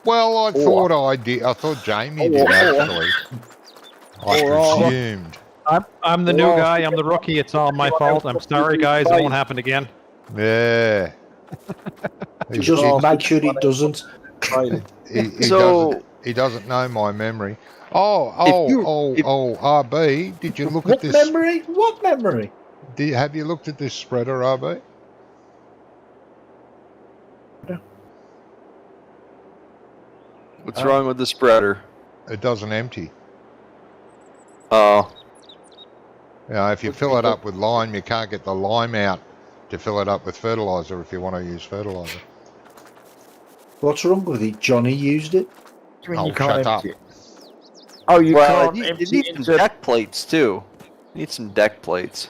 Well, I thought I did. I thought Jamie did actually. I presumed. I'm the new guy. I'm the rookie. It's all my fault. I'm sorry, guys. It won't happen again. Yeah. Just make sure it doesn't. Bailing. So- he doesn't know my memory. If RB, did you look at What this? memory? What memory? Have you looked at this spreader, RB? what's wrong with the spreader? It doesn't empty. Oh, You know, if you fill it up with lime, you can't get the lime out to fill it up with fertilizer if you want to use fertilizer. What's wrong with it? Johnny used it. When Oh, you can't shut up. empty it. Oh, you well, can't it empty needs it some into. deck plates too. Need some deck plates.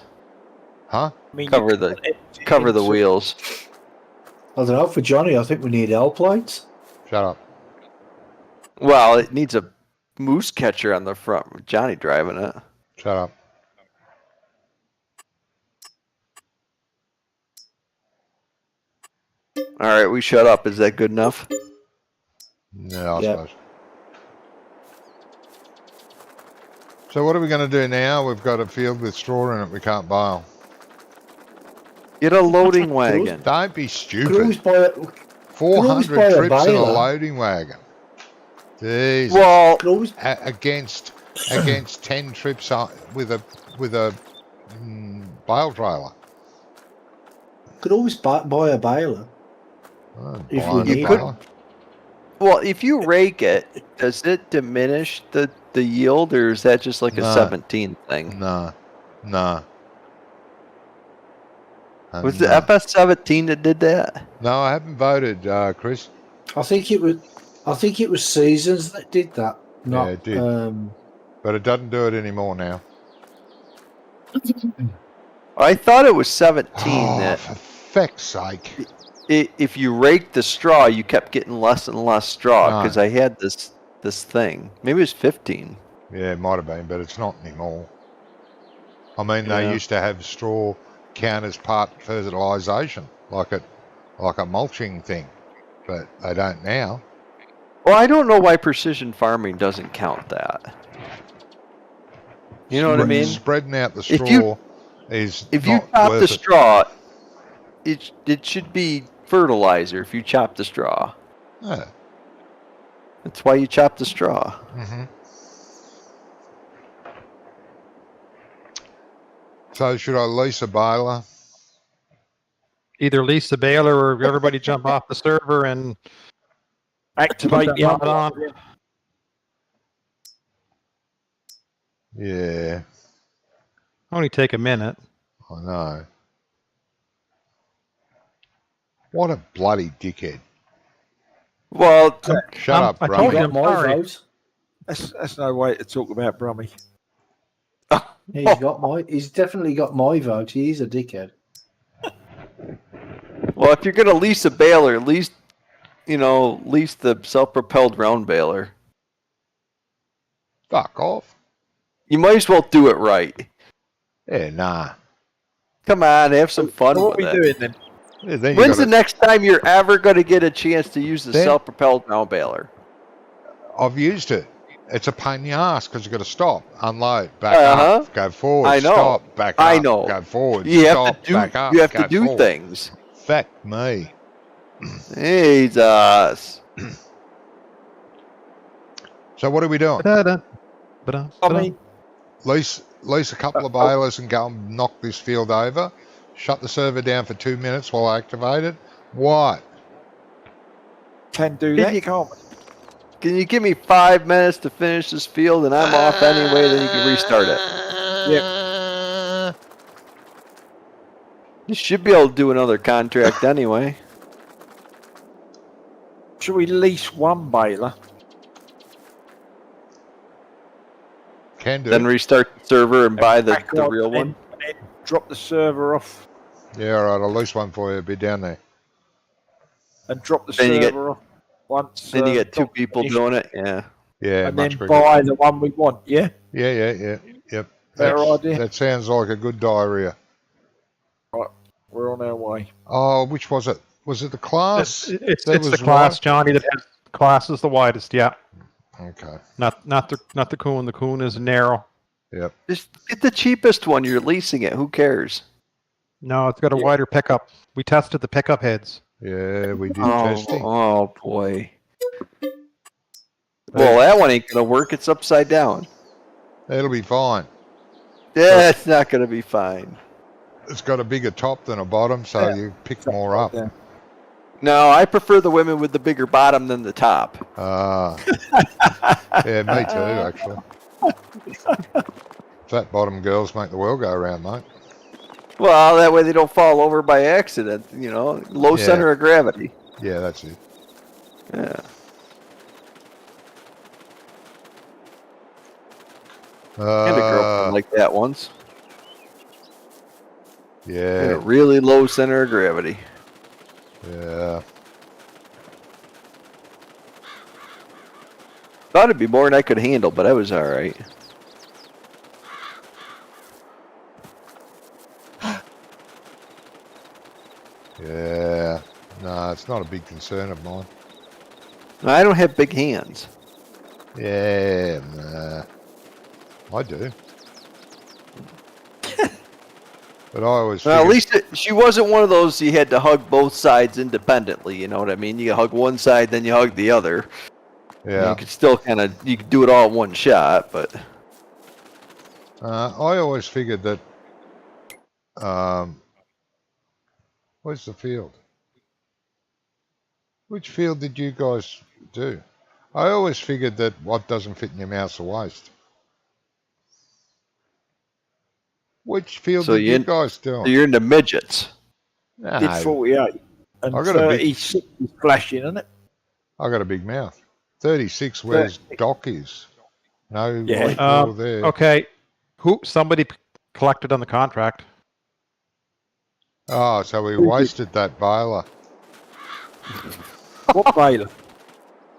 Huh? I mean, you cover can't the- empty it Cover the into- wheels. I don't know. For Johnny, I think we need L plates. Shut up. Well, it needs a moose catcher on the front with Johnny driving it. Shut up. All right, we shut up. Is that good enough? Yeah, I Yeah. suppose. So what are we going to do now? We've got a field with straw in it. We can't bale. Get a loading wagon. Don't be Could always stupid. buy it. 400 buy a trips in a baler. loading wagon. Jesus. Well, Could always. Against 10 trips with a bale trailer. Could always buy a baler. Oh, If buying we a need baler. well, if you rake it, does it diminish the yield, or is that just like a No. 17 thing? No. No. Was No. the FS17 that did that? No, I haven't voted, Chris. I think it was. I think it was Seasons that did that. Not, it did. But it doesn't do it anymore now. I thought it was 17 Oh, that for feck's sake. if you raked the straw, you kept getting less and less straw No. because I had this thing. Maybe it was 15. Yeah, it might have been, but it's not anymore. I mean, they Yeah. used to have straw count as part fertilisation, like a mulching thing, but they don't now. Well, I don't know why precision farming doesn't count that. You know what I mean? Spreading out the If straw you- is If you not chop the worth it. straw, it should be fertilizer. If you chop the straw, Yeah. that's why you chop the straw. hmm So should I lease a baler? Either lease the baler or everybody jump off the server and Activate Put the that other mod one. Yeah, only take a minute. I know. What a bloody dickhead. Well, Shut up, I You told you, Brummy. I'm got my sorry. vote. That's no way to talk about Brummy. He's definitely got my vote. He's a dickhead. well, if you're gonna lease a baler, lease the self-propelled round baler. Fuck off. You might as well do it right. Yeah, nah. Come on, have some fun So what with are it. we doing then? Yeah, then you When's the gotta- next time you're ever going to get a chance to use the Then- self-propelled round baler? I've used it. It's a pain in the ass because you've got to stop, unload, back Uh-huh. up, go forward, I know. stop, back up, I know. go forward, You stop, have to do. back up, You have go to do forward. things. Fuck me. Jesus. So what are we doing? Ba-da-da. I Ba-da. mean, Lease a couple of balers and go and knock this field over. Shut the server down for 2 minutes while I activate it. What? can do Can that, you- can't we? Can you give me 5 minutes to finish this field, and I'm off anyway? Then you can restart it. You should be able to do another contract anyway. Should we lease one baler? Can do. Then restart the server and buy the Back on real and one. then drop the server off Yeah, all right. I'll lease one for you. Be down there. and drop the Then you get- server off once. Then you get two Doc's people finished, doing it. Yeah. Yeah, and much then quicker. buy the one we want. Yeah. Yeah. Yep. Better That's- idea. That sounds like a good diarrhea. We're on our way. Oh, which was it? Was it the class? It's that the was class, wide? Johnny. That has class is the widest. Yeah, Okay. not the coon. The coon is narrow. Yep. Just get the cheapest one. You're leasing it. Who cares? No, it's got a Yeah. wider pickup. We tested the pickup heads. Yeah, we did Oh, testing. oh boy. Well, that one ain't gonna work. It's upside down. It'll be fine. Yeah, it's not gonna be fine. It's got a bigger top than a bottom, so Yeah. you pick more up. Yeah. No, I prefer the women with the bigger bottom than the top. Ah. Yeah, me too, actually. Flat bottom girls make the world go round, mate. Well, that way they don't fall over by accident. Low Yeah. center of gravity. Yeah, that's it. Yeah. I had a girlfriend like that once. Had a Yeah, really low center of gravity. yeah. Thought it'd be more than I could handle, but I was all right. Yeah. No, it's not a big concern of mine. I don't have big hands. Yeah, nah. I do. But I always Well, at figured- least she wasn't one of those you had to hug both sides independently. You know what I mean? You hug one side, then you hug the other. yeah. You could still you could do it all in one shot, but I always figured that. Where's the field? Which field did you guys do? I always figured that what doesn't fit in your mouth's a waste. Which field So did you- you guys do? so you're into midgets. No, Did 48 and I got a big- 36 is flashing, isn't it? I got a big mouth. 36 where's Doc is. No Yeah. white ball there. Okay, somebody collected on the contract. Oh, so we wasted that baler. What baler?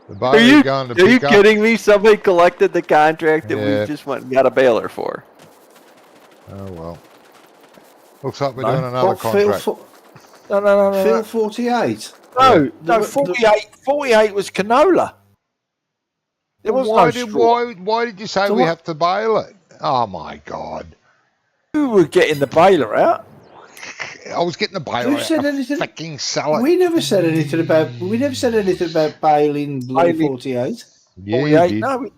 The Are baler you going to are you pick up. kidding me? Somebody collected the contract that Yeah. we just went and got a baler for. Oh well. Looks like we're No. doing another What, Phil, contract. No. Phil 48? No, Yeah. 48 was canola. There was why no did straw. why did you say So we what- have to bail it? Oh my god. You were getting the baler out. I was getting the baler Who out. said anything? Fucking sell it. We never said anything about bailing bloody Bailing. 48. Yeah, 48. you did. No,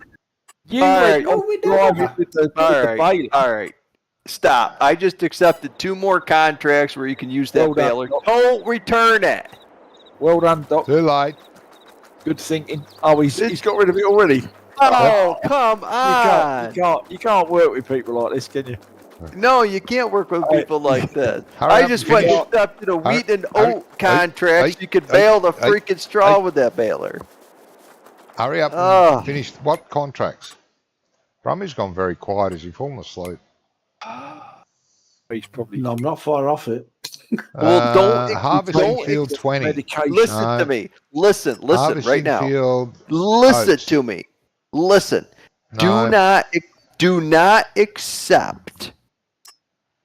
you All went right. on we driving never. with the All right, baler. all right. Stop. I just accepted 2 more contracts where you can use that Well done, baler. Doc. Don't return it. Well done, Doc. Too late. Good thinking. Oh, he's got rid of it already. Oh, come You on. can't work with people like this, can you? No, you can't work with people like this. Hurry I up just and went and finish. accepted a wheat and Hurry- oat contract. You could bale the freaking straw with that baler. Hurry up and Oh. finish. What contracts? Brummy's gone very quiet. Is he fallen asleep? He's probably No, I'm not far off it. Well, don't- Harvesting don't field 20. medication. Listen No. to me. Listen Harvesting right now. field. Listen oats. to me. Listen. No. Do not accept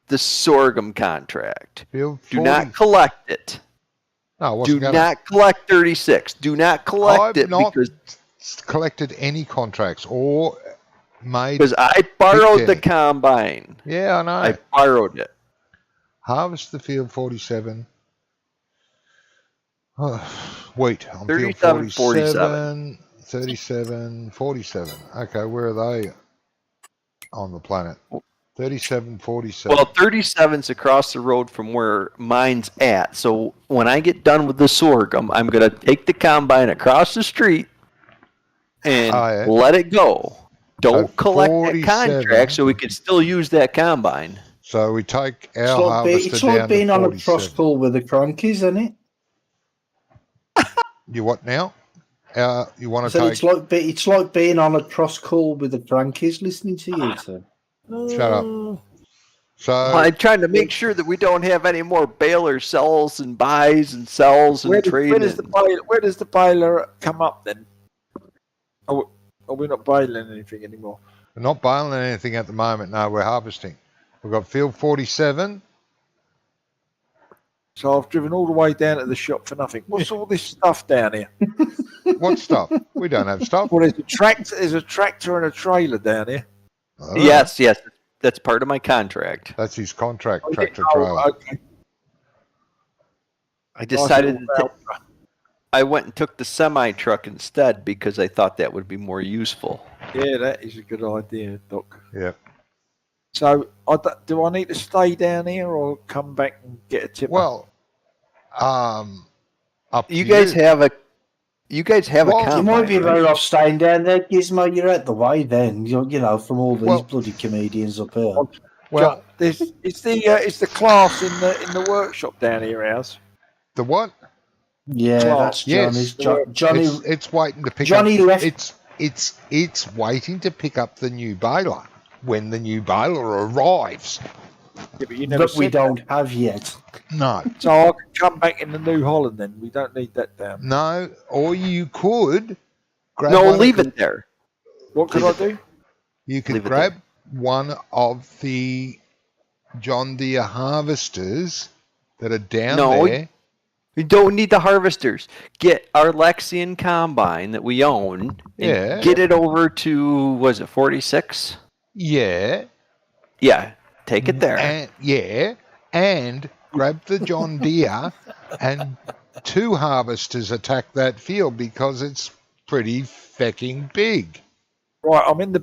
the sorghum contract. Field Do 40. not collect it. No, I Do wasn't gonna. not collect 36. Do not collect I've it not because collected any contracts or made. I borrowed the Dictate. combine. Yeah, I know. I borrowed it. Harvest the field 47. Wheat on 37, field 47. 37, 47. Okay, where are they on the planet? 37, 47. Well, 37's across the road from where mine's at. So when I get done with the sorghum, I'm going to take the combine across the street and Oh, yeah. let it go. Don't So collect that 47. contract so we can still use that combine. So we take our It's like, harvester it's down like being to on a 47. cross call with the crankies, isn't it? You what now? You want So to take? it's like being on a cross call with the crankies listening to you two. Shut up. So I'm trying to make sure that we don't have any more baler sells and buys and sells and Where trade. does the baler come up then? Are we not baling anything anymore? we're not baling anything at the moment. No, we're harvesting. We've got field 47. So I've driven all the way down to the shop for nothing. What's all this stuff down here? What stuff? We don't have stuff. Well, there's a tractor and a trailer down here. Oh, Yes, that's part of my contract. That's his contract, Oh, tractor yeah, trailer. okay. I decided Nice to little I went and took the semi truck instead because I thought that would be more useful. Yeah, that is a good idea, Doc. Yep. So, do I need to stay down here or come back and get a tipper? Well, up to You guys have a Well, You combine, might be right? better off staying down there, Gizmo. You're out the way then. You're from all these Well- bloody comedians up here. Well, is the class in the workshop down here, ours? the what? Yeah, Clark, that's Johnny's. yes. Johnny. It's waiting to pick Johnny up. left- It's waiting to pick up the new baler when the new baler arrives. Yeah, but you never That we said don't have yet. No, that. So I can come back in the New Holland then. We don't need that down. no. Or you could grab. No, one of leave the- it there. What could Leave I do? You could Leave it grab one of the John Deere harvesters that are down No, there. We don't need the harvesters. Get our Lexian combine that we own and Yeah. get it over to, was it 46? Yeah, Yeah, take it there. and grab the John Deere and 2 harvesters attack that field because it's pretty fecking big. Right, I'm in the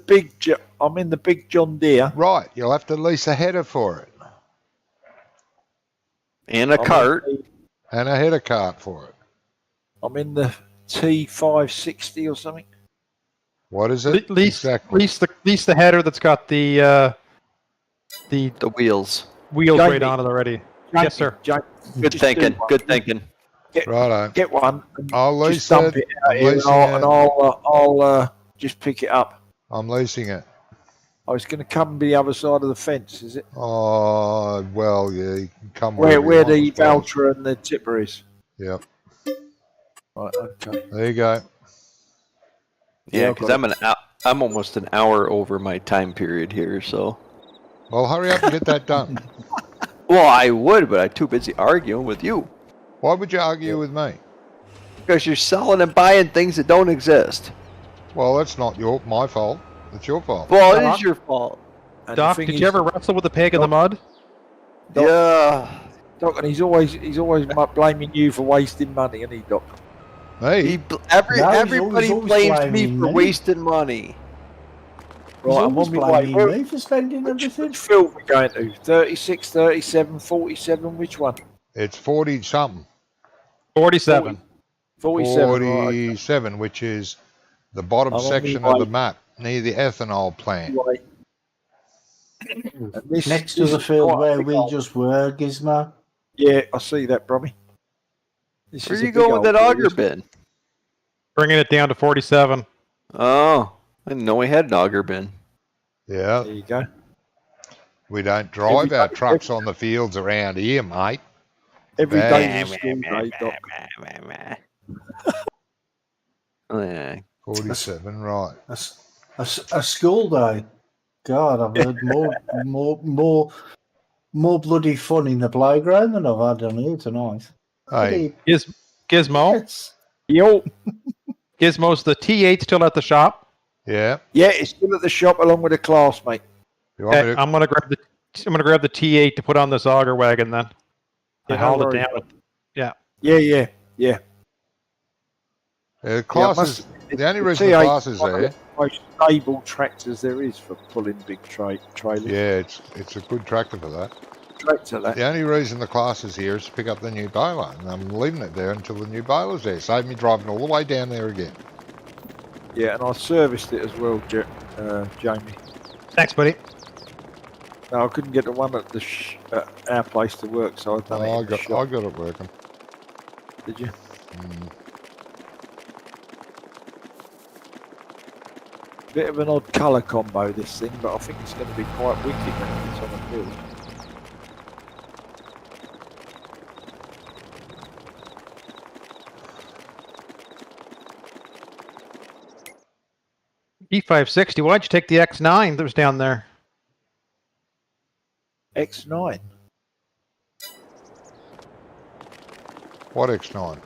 big John Deere. Right, you'll have to lease a header for it And a cart. and a header cart for it. I'm in the T560 or something. What is it? Lease exactly. the header that's got the The wheels. wheels Jamie. right on it already. Yes, sir. Jake, Good just do thinking. one. Good thinking. Righto. Get one. And I'll lease just dump it. it out I'm here, leasing and it. I'll just pick it up. I'm leasing it. I was going to come the other side of the fence. Is it Oh, well, yeah, you can come where wherever the you want, I suppose. Valtra and the tipper is? Yep, Right. Okay. there you go. Yeah, Yeah, because but- I'm almost an hour over my time period here. So, Well, hurry up and get that done. well, I would, but I'm too busy arguing with you Why would you argue with me? because you're selling and buying things that don't exist. Well, that's not my fault. It's your fault. Well, it is your fault. And the Doc, thing did is, you ever wrestle with a pig in the mud? Doc- Yeah. Doc, and he's always blaming you for wasting money, isn't he, Doc? Me? No, he's Everybody always blames me blaming for me. wasting money. He's Right, I'm always on my way. blaming me for spending Which everything. field we going to? 36, 37, 47, which one? It's 40 something. 47. 47, right. 47, which is the bottom I'm on my section of the way. map near the ethanol plant. Right. And Next to the is field quite a where big we hole. just were, Gizmo. Yeah, I see that, Brummy. This Where is you a big going with that hole, auger this- bin? Bringing it down to 47. Oh, I didn't know we had an auger bin. Yeah, There you go. we don't drive Every our day- trucks on the fields around here, mate. Every Bang. day's a school day, Doc. Yeah. 47, right. A school day. God, I've heard more bloody fun in the playground than I've had on here tonight. Hey, Gizmo? Yes. Yo, Gizmo's the T8 still at the shop. yeah. yeah, it's still at the shop along with a class, mate. You want Okay, me to, I'm gonna grab the T8 to put on this auger wagon then. I Yeah, held no it worries. down. Yeah. the classes, the only reason the T8 class is one of there, the most stable tractors there is for pulling big trailers. yeah, it's a good tractor for that. Tractor, that. The only reason the class is here is to pick up the new baler, and I'm leaving it there until the new baler's there. Save me driving all the way down there again. Yeah, and I serviced it as well, Jamie. Thanks, buddy. No, I couldn't get the one at at our place to work, so I done it Oh, in the I shop. got it working. Did you? Mm. Bit of an odd colour combo, this thing, but I think it's going to be quite wicked when it's on the field. E560, why'd you take the X9 that was down there? X9. What X9?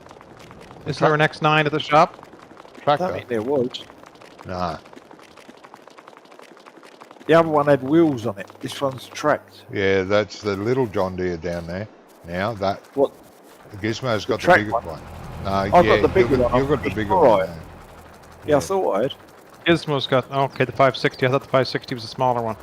Is there an X9 at the shop? I Tractor? don't think there was. Nah. The other one had wheels on it. This one's tracked. Yeah, that's the little John Deere down there. Now that What? the Gizmo's got the track bigger one? one. No, I've got yeah, the bigger you've got, one. you've got the bigger Alright. one. Yeah, I thought I had. Gizmo's got, okay, the 560. I thought the 560 was a smaller one.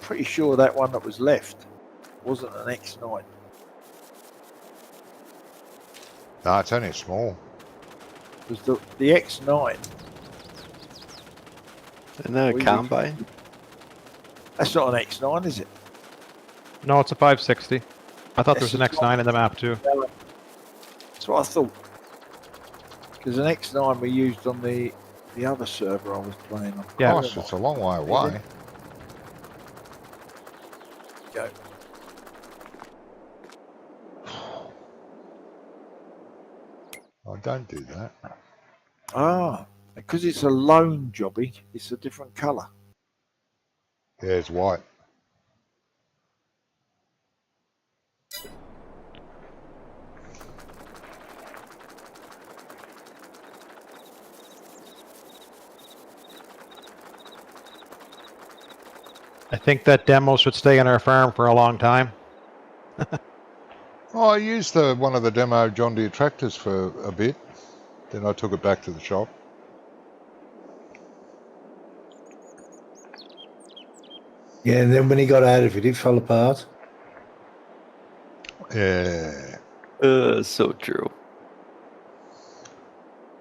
Pretty sure that one that was left wasn't an X9. No, it's only a small. It was the X9. Isn't that a What is it? combine? That's not an X9, is it? No, it's a 560. I thought there was Yes, an it's X9 in the map too. That's what I thought. Because an X9 we used on the other server I was playing on. Yeah. Gosh, it's a long way away. Go. Oh, don't do that. Ah, because it's a lone jobby, it's a different colour. Yeah, it's white. I think that demo should stay on our farm for a long time. Oh, I used one of the demo John Deere tractors for a bit. Then I took it back to the shop. Yeah, and then when he got out of it, it fell apart. Yeah. So true.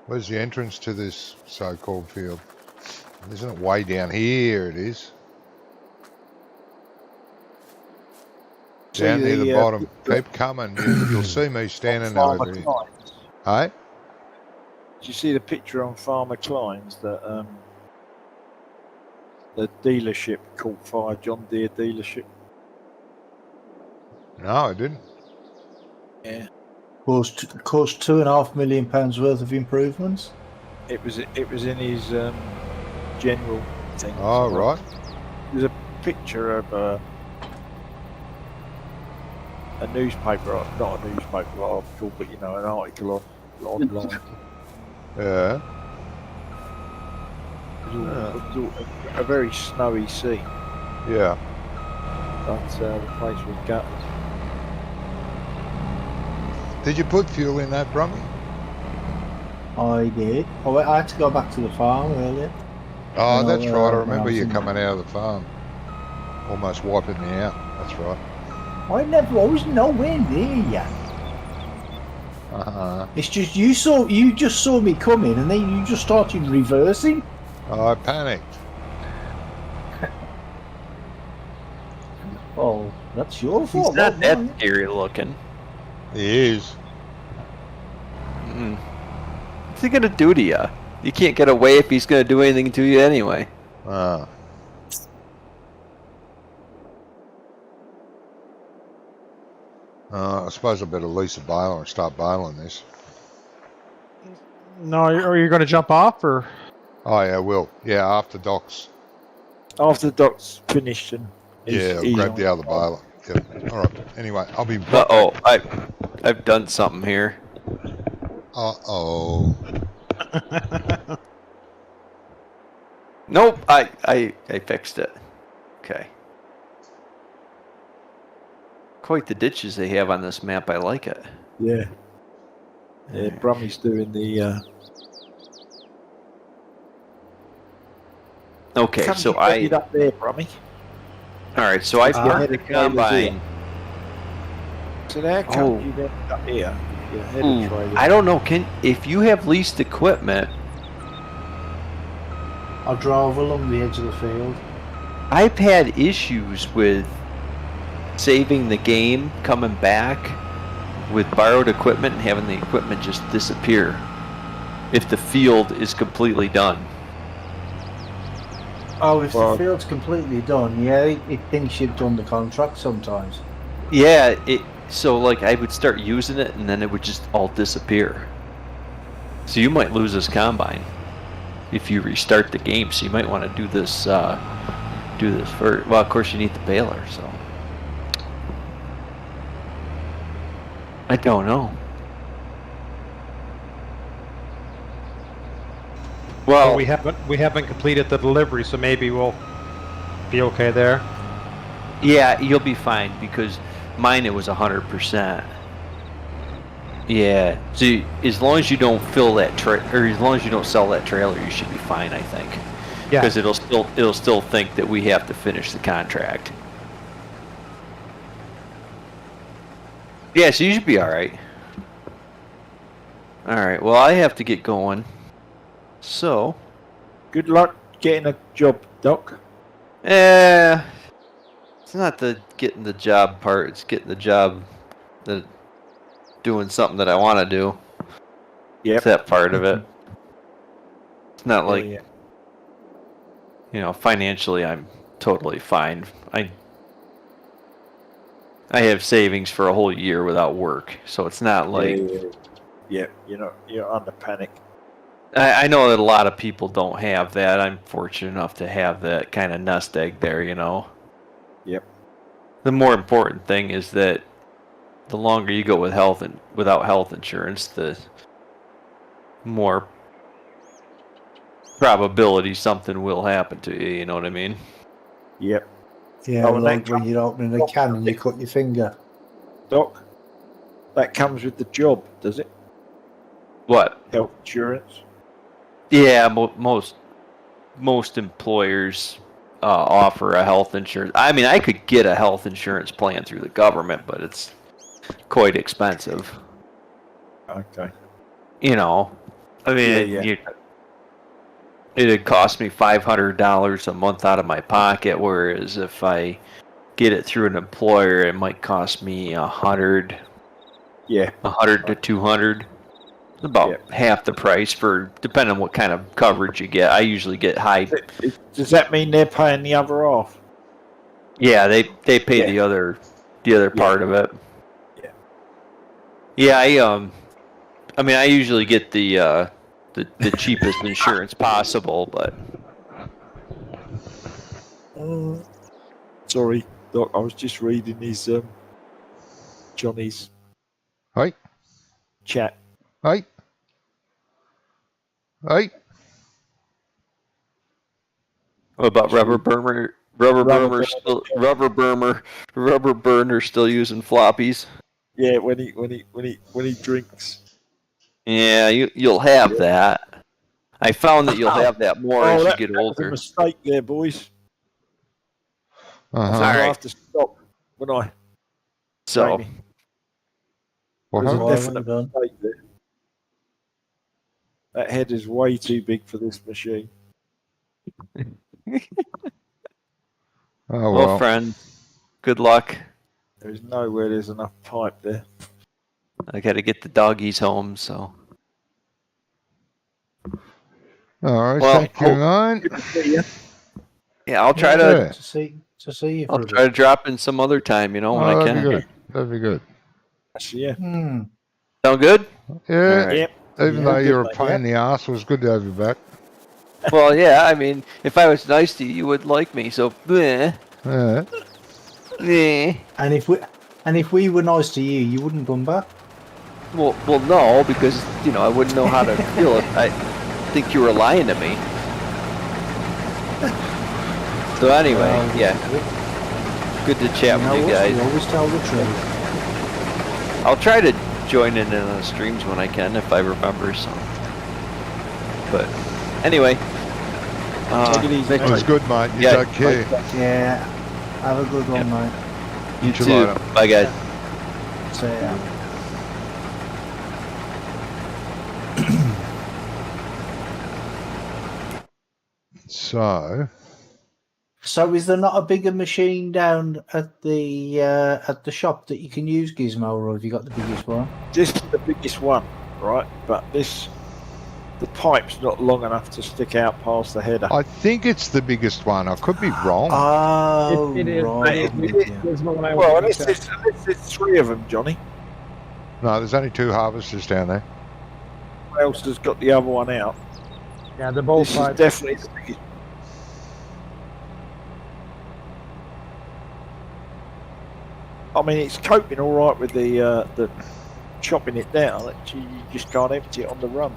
Where's the entrance to this so-called field? Isn't it way down here? It is. Down near the bottom. Keep coming. You'll see me standing Farmer over here. Klein's. Hey? Did you see the picture on Farmer Klein's that the dealership caught fire, John Deere dealership? No, I didn't. Yeah. Cost £2.5 million worth of improvements. It was in his general thing. Oh, So, right. There's a picture of a newspaper, not a newspaper article, but you know, an article online. Yeah. It was all a very snowy scene. Yeah. But the place was gutted. Did you put fuel in that, Brummy? I did. I had to go back to the farm earlier. Oh, No, that's right. I when I remember was you in- coming out of the farm. Almost wiping me out. That's right. I was nowhere near you. Uh-huh. It's just you just saw me coming and then you just started reversing. I panicked. Oh, that's your He's fault. not not that mine. scary looking. He is. Mm. What's he gonna do to you? You can't get away if he's gonna do anything to you anyway. Ah. I suppose I better lease a baler and start baling this. No, are you going to jump off or? Oh, yeah, I will. Yeah, after Doc's. After the doc's finished and Yeah, I'll grab the other baler. Yeah. All right. Anyway, I'll be right Oh, I've done something here. Uh-oh. Nope, I fixed it. Okay. Quite the ditches they have on this map. I like it. Yeah. Yeah, Brummy's doing the. Okay, Come so to get it I. up there, Brummy. All right, so I Ah, parked the the trailer's combine. So how come Oh. you ended up here? You're ahead Ooh, of trailer. I don't know. If you have leased equipment, I drove along the edge of the field. I've had issues with saving the game, coming back with borrowed equipment, and having the equipment just disappear if the field is completely done. Oh, if Well- the field's completely done, yeah, it thinks you've done the contract sometimes. Yeah, so like I would start using it and then it would just all disappear. So you might lose this combine if you restart the game. So you might want to do this first. Well, of course you need the baler. So I don't know. Well, we haven't completed the delivery, so maybe we'll be okay there. yeah, you'll be fine because mine it was 100%. Yeah, so as long as you don't fill that or as long as you don't sell that trailer, you should be fine, I think. Yeah. Because it'll still think that we have to finish the contract. Yeah, so you should be all right. All right. Well, I have to get going. So, Good luck getting a job, Doc. it's not the getting the job part. It's getting the job, doing something that I want to do. Yep. It's that part of it. It's not like, Yeah. financially I'm totally fine. I have savings for a whole year without work, so it's not like Yeah, you're under panic. I know that a lot of people don't have that. I'm fortunate enough to have that kind of nest egg there, Yep. The more important thing is that the longer you go without health insurance, the more probability something will happen to you, you know what I mean? Yep. Yeah, Oh, and like that when you're opening a can and you cut your finger. Doc, that comes with the job, does it? What? Health insurance? Yeah, most employers offer a health insurance. I mean, I could get a health insurance plan through the government, but it's quite expensive. Okay. I mean, Yeah. it'd cost me $500 a month out of my pocket, whereas if I get it through an employer, it might cost me $100 Yeah. to $200. About half the price depending on what kind of coverage you get. I usually get high. Does that mean they're paying the other half? Yeah, they pay the other part of it. Yeah. Yeah, I mean, I usually get the cheapest insurance possible, but Sorry, Doc. I was just reading his Johnny's Hey, chat. hey. Hey, What about rubber burner? Rubber burner still using floppies. Yeah, when he drinks. Yeah, you'll have that. I found that you'll have that more as you get That was a older. mistake there, boys. I think uh-huh. I Alright. have to stop when I. So Jamie, What there's a happened? Why definite weren't you mistake there. That head is way too big for this machine. Oh, well, well. friend, good luck. There's nowhere there's enough pipe there. I got to get the doggies home, so. All right, Well, thank you, mate. Good to see you. Yeah, I'll try Yeah. to. to see you for I'll a try to bit? drop in some other time. You know when Oh, I that'd be can. good. That'd be good. Actually, yeah. Sound good? Yeah, All right. Yep. even Yeah, though good, you're a mate, pain yeah. in the ass, it was good to have you back. Well, yeah. I mean, if I was nice to you, you would like me. So, bleh, Yeah. bleh. And if we were nice to you, you wouldn't come back. Well, no, because I wouldn't know how to feel it. I think you were lying to me. So anyway, Well, yeah, good to chat with you We guys. always tell the truth. I'll try to join in on the streams when I can if I remember. So, but anyway, Take it easy, Mitch, It was good, mate. You Yeah, take care. Yeah. Have a good one, mate. you See you too. later. Bye, guys. See ya. So, So is there not a bigger machine down at the shop that you can use, Gizmo, or have you got the biggest one? This is the biggest one, right? But the pipe's not long enough to stick out past the header. I think it's the biggest one. I could be wrong. Oh, It is. right. It I'm is. with you. Gizmo and I Well, were unless talking there's three of them, Johnny. No, there's only 2 harvesters down there. Who else has got the other one out? Yeah, they're both This is five. definitely the biggest. I mean, it's coping all right with the chopping it down. You just can't empty it on the run.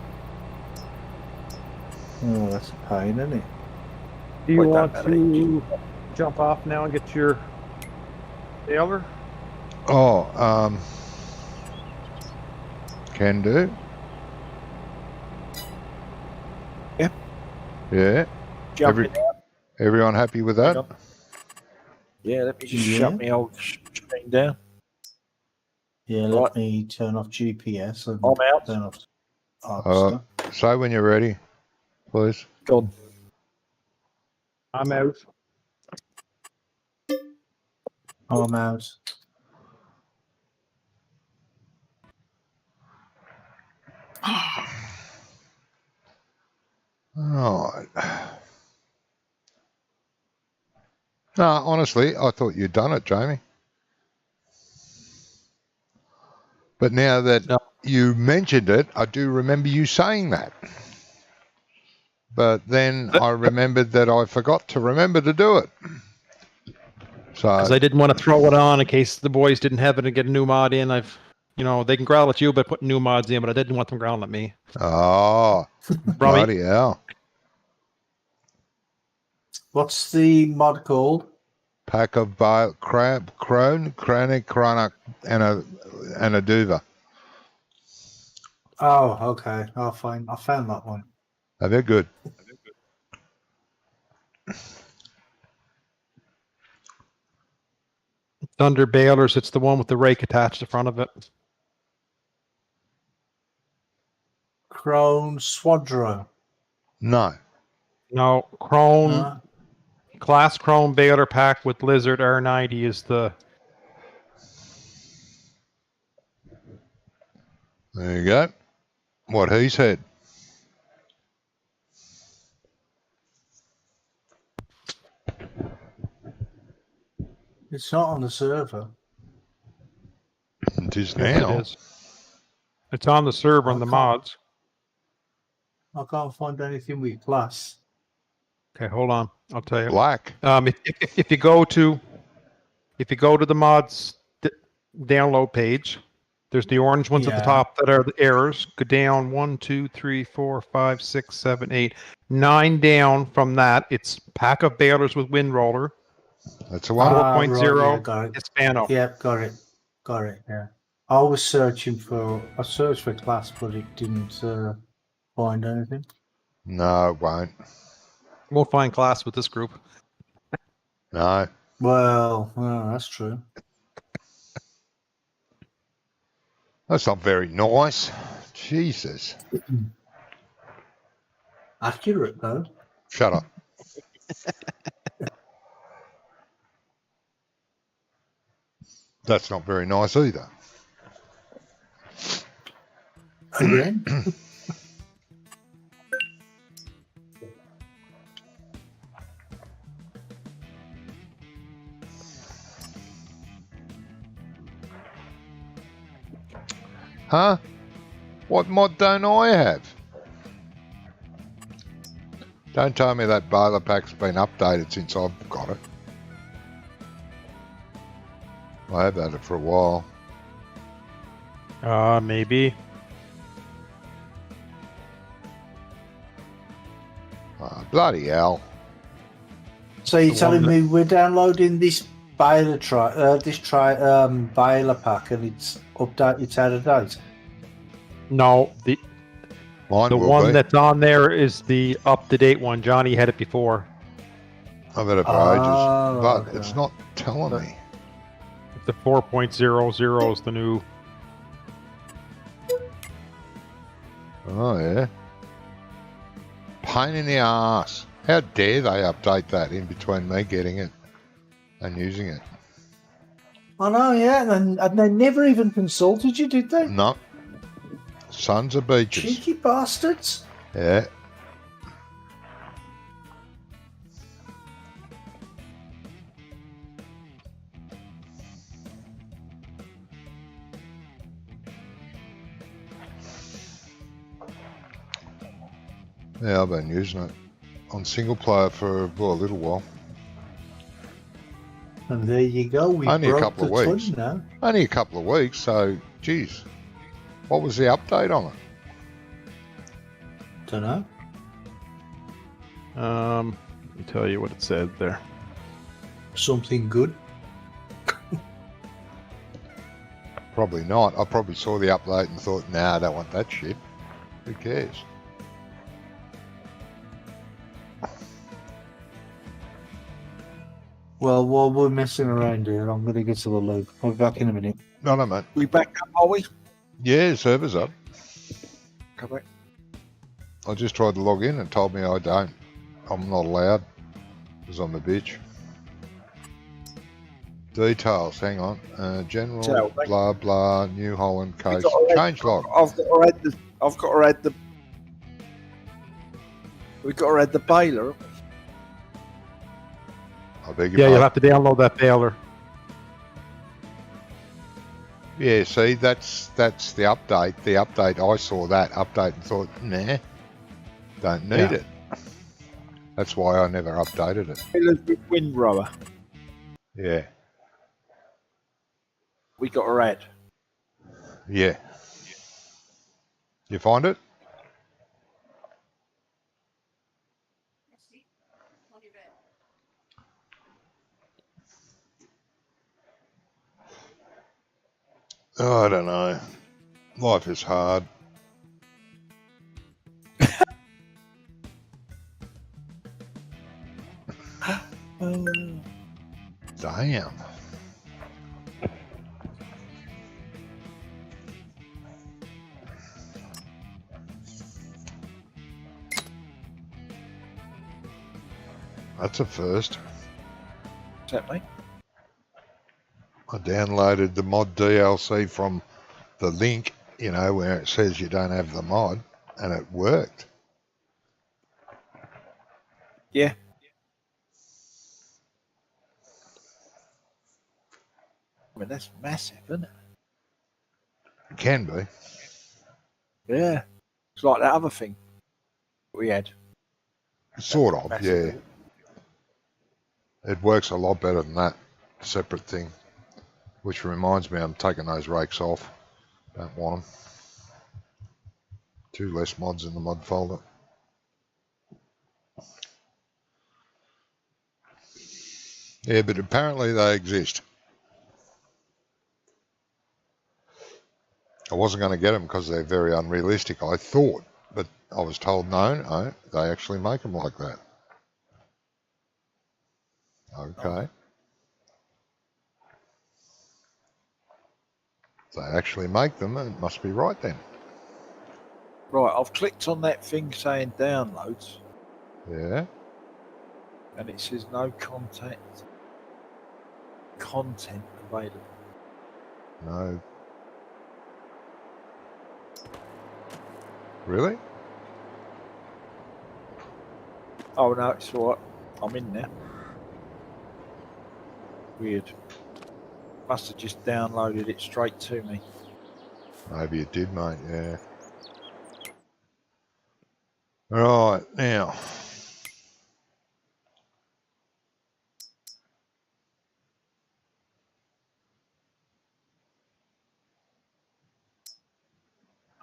Oh, that's a pain, isn't it? Do you Wait, want that to jump off now and get your baler? Oh, can do. Yeah. Yeah. Jump Every- it out. Everyone happy with that? Hang on. Yeah, let me just Yeah. shut my old screen down. Yeah, let Right. me turn off GPS and I'm out. turn off Uh, harvester. Say when you're ready, please. Gone. I'm out. I'm out. All right. No, honestly, I thought you'd done it, Jamie. But now that No. you mentioned it, I do remember you saying that. But then I remembered that I forgot to remember to do it. Because So, I didn't want to throw it on in case the boys didn't have it and get a new mod in. They can growl at you by putting new mods in, but I didn't want them growling at me. oh, Robbie, bloody hell. What's the mod called? Pack of crab, chronic, and a duva. Oh, okay. I found that one. Oh, they're good. Thunder balers, it's the one with the rake attached to the front of it. Crone Swadro. No. No, Chrome, Uh, Class Chrome baler pack with Lizard R90 is the... There you go. What he said. it's not on the server. It is Yes, it now. is. It's on the server on the Okay. mods. I can't find anything with class. Okay, hold on. I'll tell you. Black. If you go to the mods download page, There's the orange ones at the Yeah. top that are the errors. Go down 1, 2, 3, 4, 5, 6, 7, 8, 9 down from that. It's pack of balers with wind roller. That's the one. 4.0 Right, yeah, got it. Hispano. Yep, got it. Got it, yeah. I was searching for, I searched for class, but it didn't find anything. No, it won't. Won't find class with this group. No. Well, that's true. That's not very nice. Jesus. Accurate, though. Shut up. That's not very nice either. Again? Huh? What mod don't I have? Don't tell me that baler pack's been updated since I've got it. I have had it for a while. Maybe. Bloody hell. So you're The telling one me we're downloading this baler baler pack and it's it's out of date? No, the Mine will one be. that's on there is the up-to-date one. Johnny had it before. I've had it for Oh, ages. But okay. it's not telling me. The 4.00 is the new. Oh, yeah. Pain in the ass. How dare they update that in between me getting it and using it? I know, yeah, and they never even consulted you, did they? No. Sons of beaches. Cheeky bastards. Yeah. Yeah, I've been using it on single player for a little while. And there you go. We Only a broke couple the of weeks. ton now. Only a couple of weeks, so geez. What was the update on it? Don't know. Let me tell you what it said there. Something good. Probably not. I probably saw the update and thought, nah, I don't want that shit. Who cares? Well, while we're messing around here, I'm going to get to the loop. I'll be back in a minute. No, mate. We back up, are we? Yeah, server's up. Come back. I just tried to log in and told me I don't. I'm not allowed because I'm a bitch. Details, hang on. General, Tell, mate. blah, blah, New Holland Coast. got to Change log. I've got to add the. We've got to add the baler. I beg your Yeah, you'll pardon. have to download that baler. Yeah, see, that's the update. The update, I saw that update and thought, nah, don't need Yeah. it. That's why I never updated it. Balers with windrower. Yeah, We got to add. yeah. You find it? Oh, I don't know. Life is hard. Damn. That's a first. Is that me? I downloaded the mod DLC from the link, you know, where it says you don't have the mod, and it worked. Yeah. I mean, that's massive, isn't it? It can be. Yeah. It's like that other thing we had. Sort of, Massive. yeah. It works a lot better than that separate thing. Which reminds me, I'm taking those rakes off Don't want them. 2 less mods in the mod folder. Yeah, but apparently they exist. I wasn't going to get them because they're very unrealistic, I thought, but I was told no, they actually make them like that. Okay. If they actually make them, it must be right then. Right, I've clicked on that thing saying downloads, Yeah. and it says no content available. No. Really? Oh no, it's alright. I'm in there. Weird. Must have just downloaded it straight to me. Maybe it did, mate, yeah. Right, now.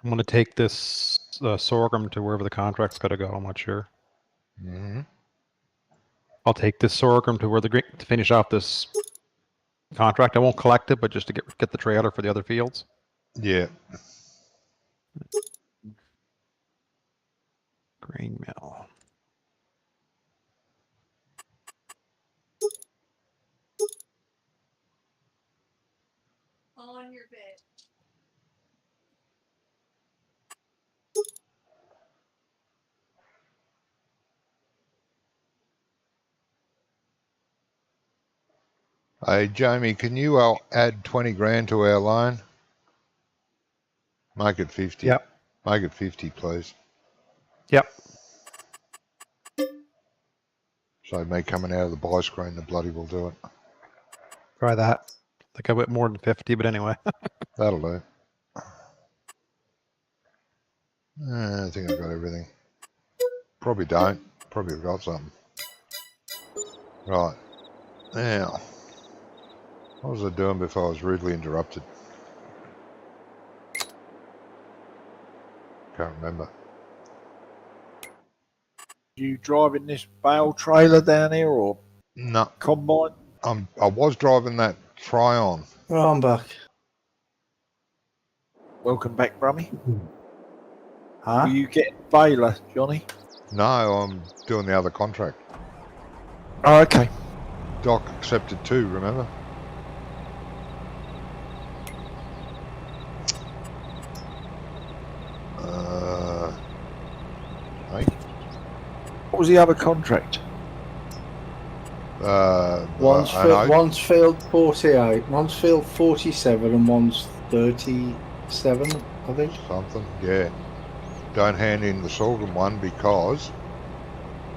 I'm going to take this sorghum to wherever the contract's got to go. I'm not sure. Mm-hmm. I'll take this sorghum to where to finish off this contract. I won't collect it, but just to get the trailer for the other fields. Yeah. Grain mill. On your bed. Hey, Jamie, can you add 20 grand to our loan? Make it 50. Yep. Make it 50, please. Yep. So me coming out of the buy screen, the bloody will do it. Try that. I think I went more than 50, but anyway. That'll do. I think I've got everything. Probably don't. Probably have got something. Right. Now, what was I doing before I was rudely interrupted? Can't remember. You driving this bale trailer down here or No, combine? I was driving that Tryon. Oh, I'm back. Welcome back, Brummy. Huh? Will you get baler, Johnny? No, I'm doing the other contract. Oh, okay. Doc accepted 2, remember? Hey? What was the other contract? One's, I know. one's field 48, one's field 47, and one's 37, I think. Something, yeah. Don't hand in the sorghum one because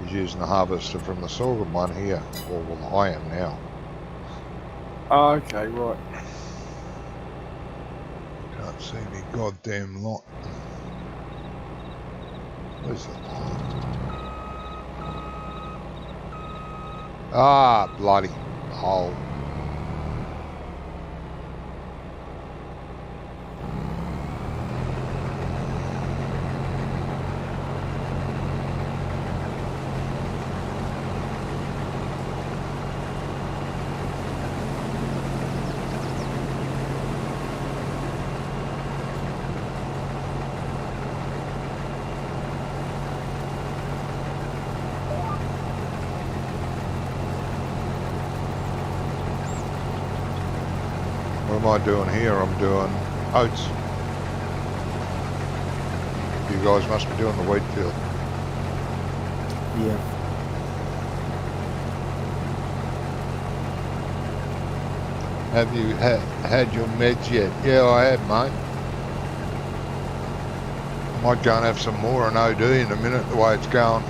he's using the harvester from the sorghum one here. Or well, I am now. Oh, okay, right. Can't see me goddamn lot. Where's the lot? Ah, bloody hole. What am I doing here? I'm doing oats. You guys must be doing the wheat field. Yeah. Have you had your meds yet? Yeah, I have, mate. I might go and have some more in OD in a minute, the way it's going.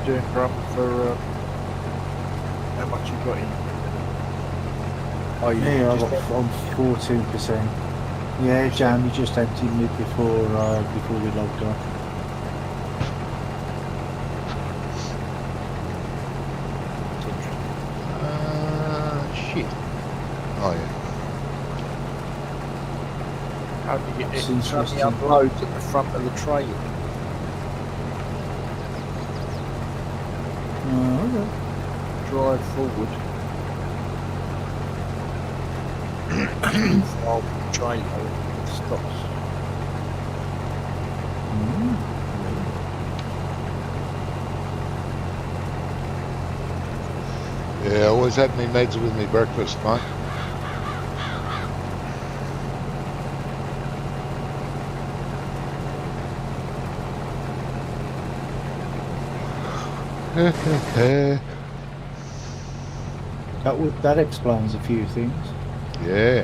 Doing Brum for how much you got in? Oh, you Yeah, just I'm 14%. Yeah, Jamie just emptied it before we logged on. Shit. Oh yeah. Only That's it only interesting. unloads at the front of the trailer. Oh, Drive forward. While the trailer stops. Yeah, always had me meds with me breakfast, mate. that explains a few things. Yeah.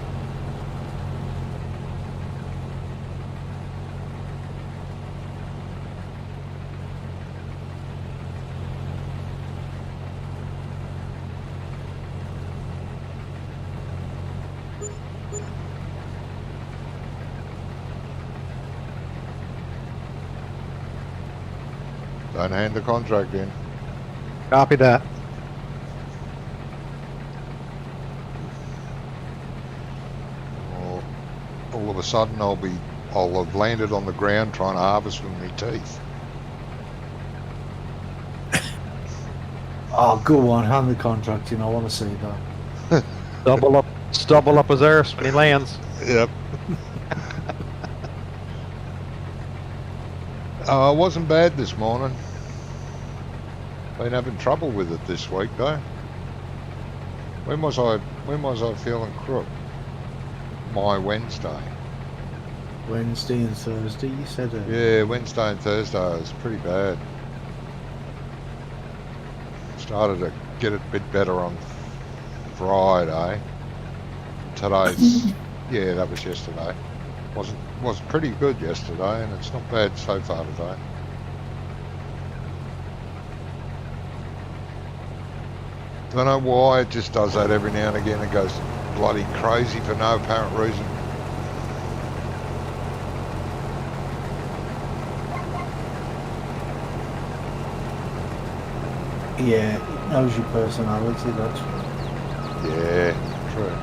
Don't hand the contract in. Copy that. Or all of a sudden I'll have landed on the ground trying to harvest with my teeth. Oh, go on, hand the contract in. I want to see that. Stubble up his arse when he lands. Yep. I wasn't bad this morning. Been having trouble with it this week though. When was I feeling crook? My Wednesday. Wednesday and Thursday, you said it. Yeah, Wednesday and Thursday was pretty bad. Started to get it a bit better on Friday. Today's yeah, that was yesterday. Was pretty good yesterday, and it's not bad so far today. Don't know why it just does that every now and again. It goes bloody crazy for no apparent reason. Yeah, it knows your personality, that's right. Yeah, true.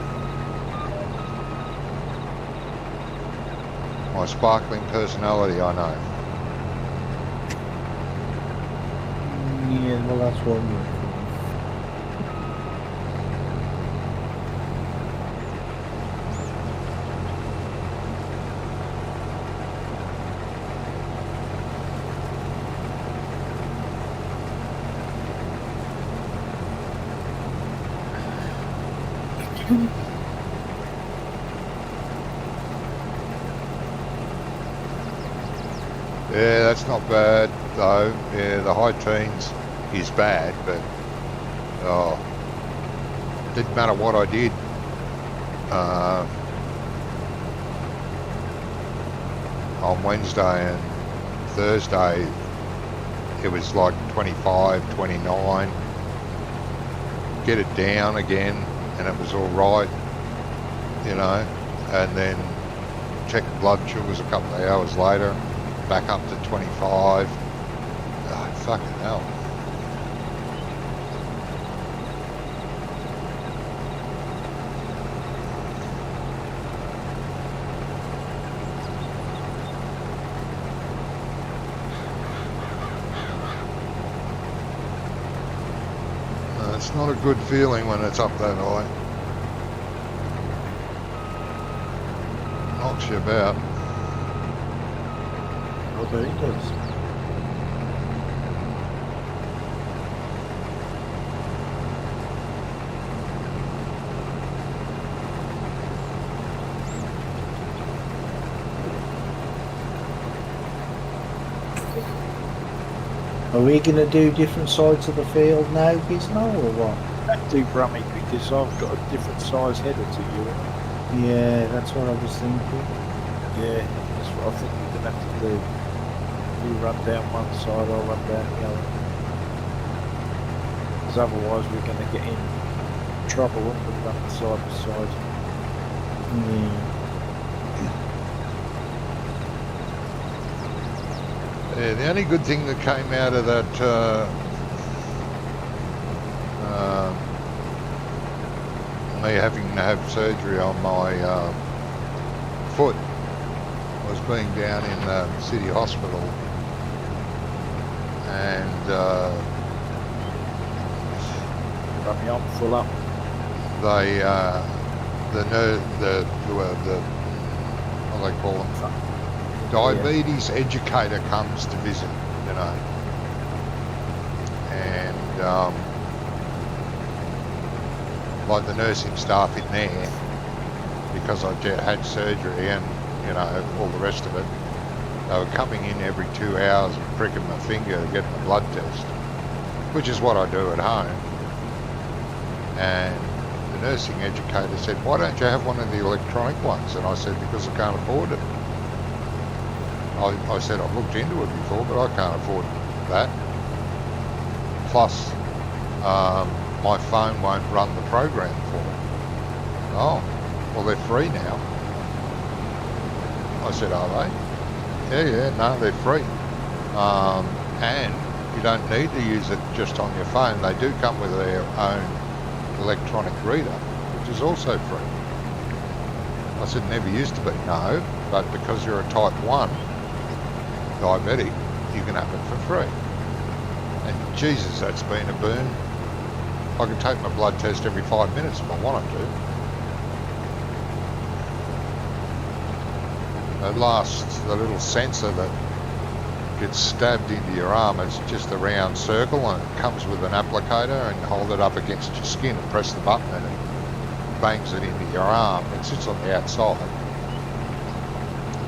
My sparkling personality, I know. Yeah, well, that's what we're Yeah, that's not bad though. Yeah, the high teens is bad, but didn't matter what I did. On Wednesday and Thursday, it was like 25, 29. Get it down again, and it was all right, you know. And then check the blood sugars a couple of hours later. Back up to 25. Oh, fucking hell. It's not a good feeling when it's up that high. Knocks you about. What do it does. Are we going to do different sides of the field now, Gizmo, or what? I do, Brummy, because I've got a different size header to you. Yeah, that's what I was thinking. Yeah, that's what I think we're going to have to do. You run down one side, I'll run down the other. Because otherwise we're going to get in trouble when we run side by side. Yeah. Yeah, the only good thing that came out of that me having to have surgery on my foot was being down in City Hospital, and Got me on full up. they the what do they call them? Diabetes educator comes to visit, you know, and like the nursing staff in there, because I had surgery and, you know, all the rest of it, they were coming in every 2 hours and pricking my finger to get my blood test, which is what I do at home. And the nursing educator said, why don't you have one of the electronic ones? And I said, because I can't afford it. I said, I've looked into it before, but I can't afford that. Plus, my phone won't run the program for it. Oh, well, they're free now. I said, are they? Yeah, no, they're free. And you don't need to use it just on your phone. They do come with their own electronic reader, which is also free. I said, never used to be. No, but because you're a type 1 diabetic, you can have it for free. And Jesus, that's been a boon. I can take my blood test every 5 minutes if I wanted to. At last, the little sensor that gets stabbed into your arm, it's just a round circle and it comes with an applicator, and you hold it up against your skin and press the button and it bangs it into your arm. It sits on the outside.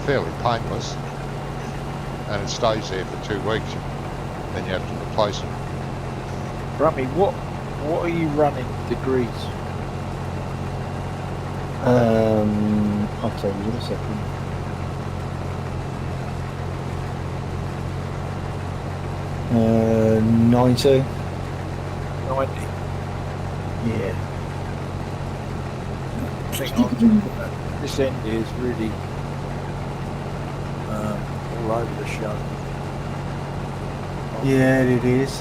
Fairly painless. And it stays there for 2 weeks. Then you have to replace it. Rummy, what are you running degrees? I'll tell you in a second. Uh, 90. 90. Yeah. I think this end is really all over the show. Yeah, it is.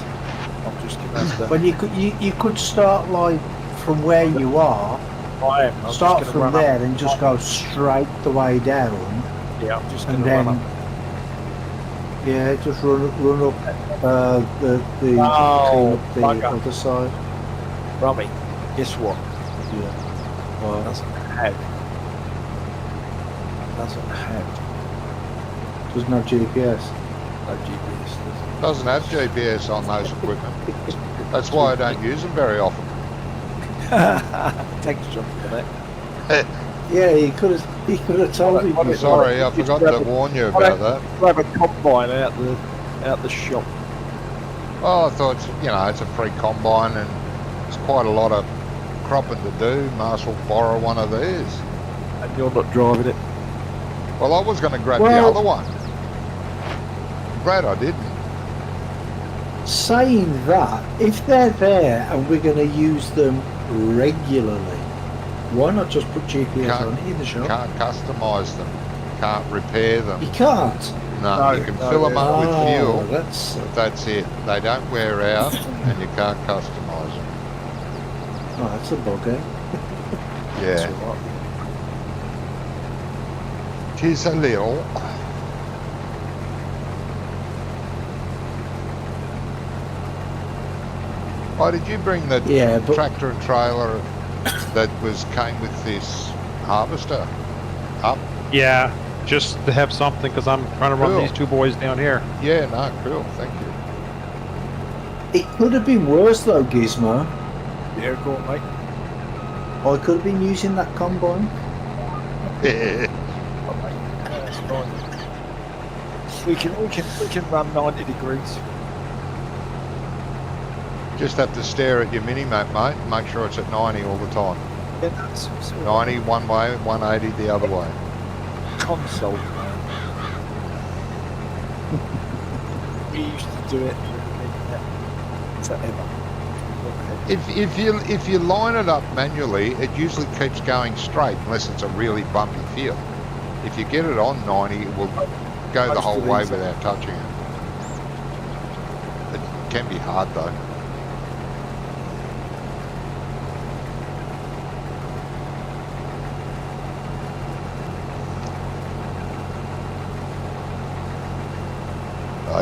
I'm just going to have to... Well, you could start like from where you are. I am. I'm Start just from gonna there run up. and just go straight the way down. Yeah, I'm just going And to run then, up. yeah, just run up the clean Oh, up the bugger. other side. Rummy, guess what? Yeah. It doesn't have. Doesn't have GPS. No GPS. Doesn't have GPS on those equipment. That's why I don't use them very often. Thanks, John, for that. Yeah, he could have told me. What is- before. Sorry, I forgot to warn you about that. We'll have a combine out the shop. Oh, I thought, you know, it's a free combine and there's quite a lot of cropping to do. Marshall borrow one of theirs. And you're not driving it. Well, I was going to grab the Well- other one. Glad I didn't. Saying that, if they're there and we're going to use them regularly, why not just put GPS Can't- on it in the shop? Can't customise them. Can't repair them. You can't. No, No, you can no, fill them up Oh, with fuel. that's But that's it. They don't wear out and you can't customise them. that's a bugger. Yeah. That's all right. Tis a little. Why did you bring the Yeah, but tractor and trailer that came with this harvester up? Yeah, just to have something because I'm trying to run Cool. these 2 boys down here. Yeah, no, cool, thank you. it could have been worse though, Gizmo. Yeah, go on, mate. I could have been using that combine. That's fine. We can run 90 degrees. Just have to stare at your mini-map, mate, and make sure it's at 90 all the time. Yeah, that's all right. 90 one way, 180 the other way. Console, man. We used to do it forever. If you line it up manually, it usually keeps going straight unless it's a really bumpy field. If you get it on 90, it will go the whole way without touching it. can be hard though.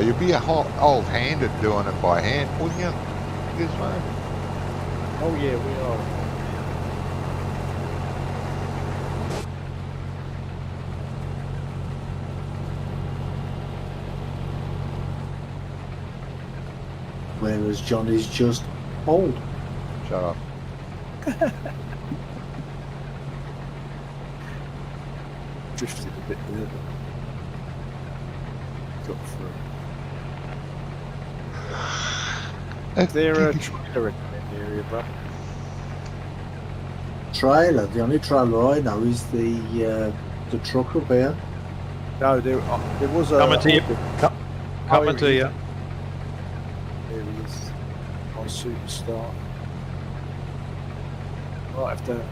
You'd be old-handed doing it by hand, wouldn't you? Gizmo? Oh yeah, we are. Whereas John is just old. Shut up. Drifted a bit there, but got through. Is there a trailer in the area, bro? Trailer. The only trailer I know is the truck up here. No, there was a. Coming to you. Coming here to he you. is. There he is. On Superstar. Right after.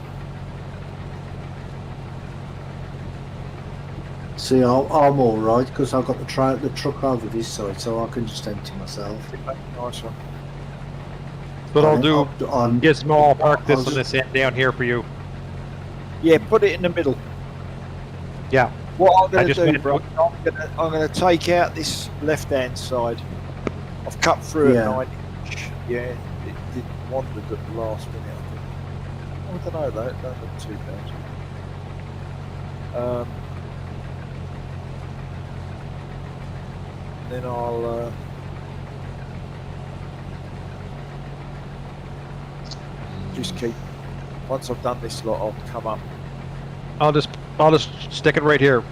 See, I'm all right because I've got the truck over this side, so I can just empty myself. Nice one. But I'll do. On Gizmo, I'll park this I'll on this end down here for you. Yeah, put it in the middle. Yeah. What I'm I going to just do, went- bro, I'm going to take out this left-hand side. I've cut through Yeah. a 9-inch. Yeah, it wandered at the last minute. I think. I don't know though. It don't look too bad. Then I'll. Just keep. Once I've done this lot, I'll come up. I'll just stick it right here.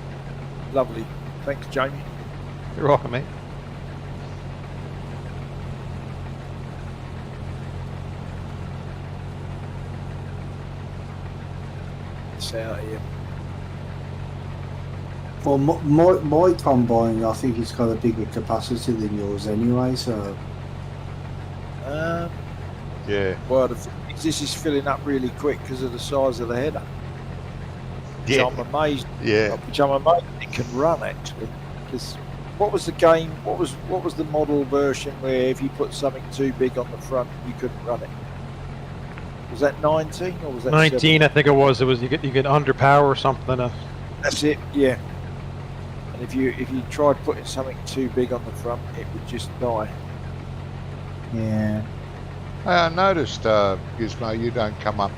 Lovely. Thanks, Jamie. You're welcome, mate. It's out here. well, my combine, I think it's got a bigger capacity than yours anyway. So Yeah. Well, this is filling up really quick because of the size of the header. Which Yeah. I'm amazed. Yeah. Which I'm amazed it can run actually. Because what was the game? What was the model version where if you put something too big on the front, you couldn't run it? Was that 19 or was that 19, I think it was. It was you get underpower or something. That's it. Yeah. And if you tried putting something too big on the front, it would just die. yeah, I noticed, Gizmo, you don't come up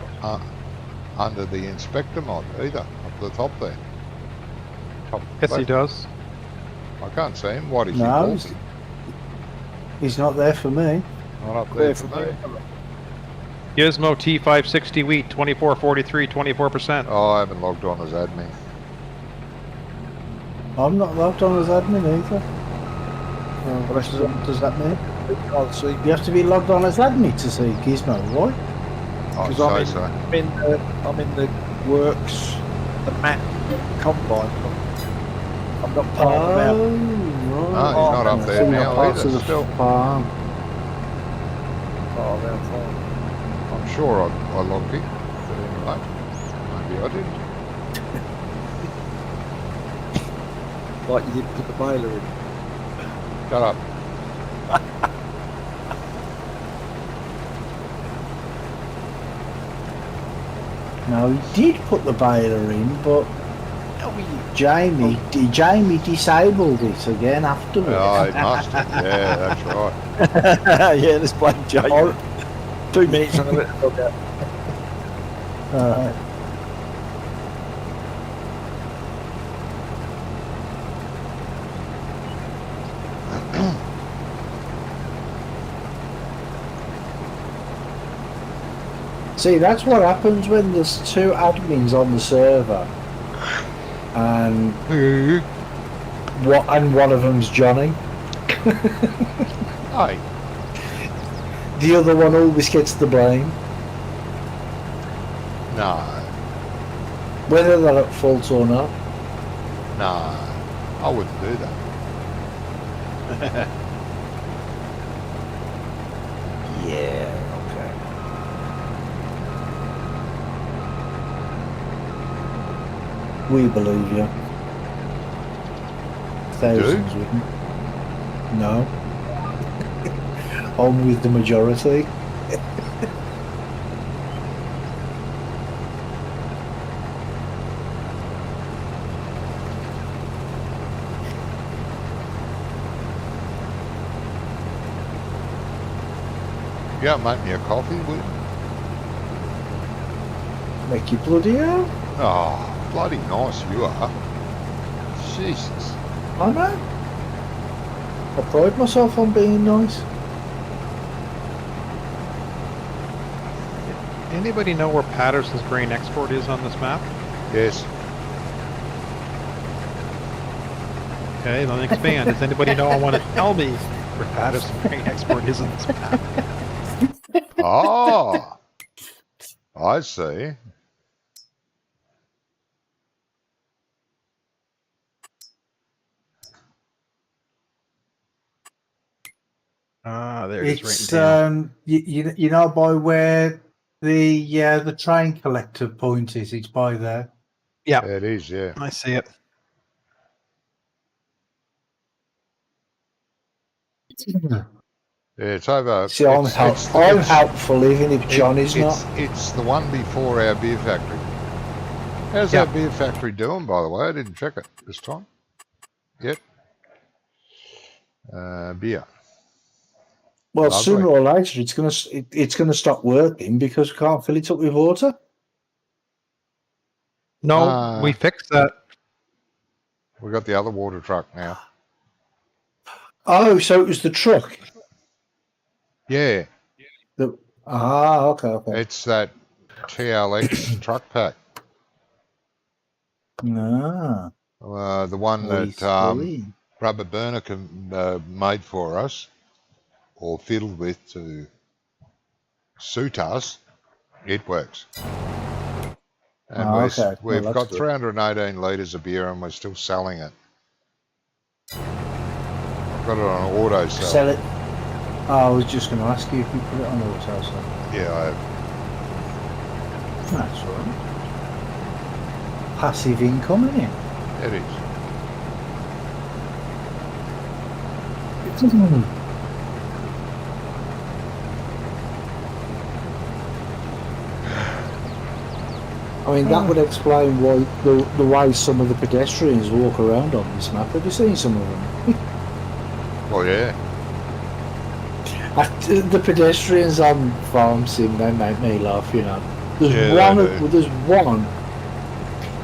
under the inspector mod either, up the top there. Top Yes, he left. does. I can't see him. What is No, he he's- walking? he's not there for me. Not up There there for for me. me. Gizmo T560 wheat, 2443, 24%. Oh, I haven't logged on as admin. I'm not logged on as admin either. What does that mean? Can't see. You have to be logged on as admin to see Gizmo, right? I'd 'Cause say I'm so. I'm in the works, the map combine. I'm not part of that. right. No, he's not up there So you're now part either, of the still. farm. Part of our farm. I'm sure I logged in. But anyway, maybe I didn't. Like you didn't put the baler in. Shut up. No, he did put the baler in, but No, you. Jamie disabled it again afterwards. Oh, he must have. Yeah, that's right. Yeah, let's blame Jake. Oh. 2 minutes and I let the dog out. See, that's what happens when there's two admins on the server, and one of them's Johnny. Hey, The other one always gets the blame, no, whether they're at fault or not. no, I wouldn't do that. Yeah, okay. We believe you. Thousands wouldn't. No. I'm with the majority. You don't make me a coffee, would you? Make you bloody out. Oh, bloody nice you are. Jesus. I know. I pride myself on being nice. Anybody know where Patterson's grain export is on this map? Yes. Okay, let me expand. Does anybody know? I want to tell me where Patterson's grain export is on this map. Oh, I see. Ah, there it is, It's right down. you know by where the train collector point is. It's by there. Yeah, It is, yeah. I see it. Yeah, it's over. See, I'm helpful even if Johnny's not. It's the one before our beer factory. How's Yeah. our beer factory doing, by the way? I didn't check it this time. Yet. Beer. Well, Lovely. sooner or later it's gonna stop working because we can't fill it up with water. No, we fixed that. We got the other water truck now. Oh, so it was the truck. Yeah, Okay. it's that TLX truck pack. Ah, The one I that see. Rubber Burner made for us, or fiddled with to suit us. It works. And okay. we've Well, got that's good. 318 litres of beer and we're still selling it. I've got it on auto sell. Sell it. I was just going to ask you if you put it on auto sell. Yeah, I have. That's all right. Passive income, isn't it? It is. I mean, that would explain why the way some of the pedestrians walk around on this map. Have you seen some of them? Well, yeah. The pedestrians on Farm Sim, they make me laugh, you know. Yeah, they do. There's one.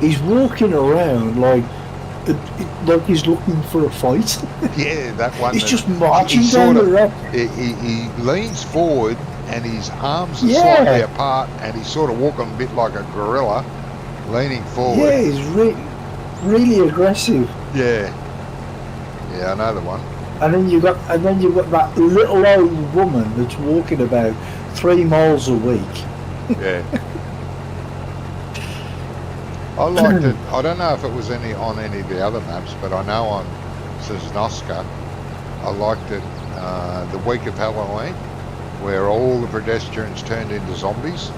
He's walking around like he's looking for a fight. Yeah, that one. He's that- just marching he down sort the of- road. He leans forward and his arms are Yeah. slightly apart and he's sort of walking a bit like a gorilla, leaning forward. Yeah, he's really aggressive. Yeah. Yeah, I know the one. And then you got that little old woman that's walking about 3 miles a week. Yeah. I liked it. I don't know if it was on any of the other maps, but I know on Sosnoska, I liked it the week of Halloween, where all the pedestrians turned into zombies.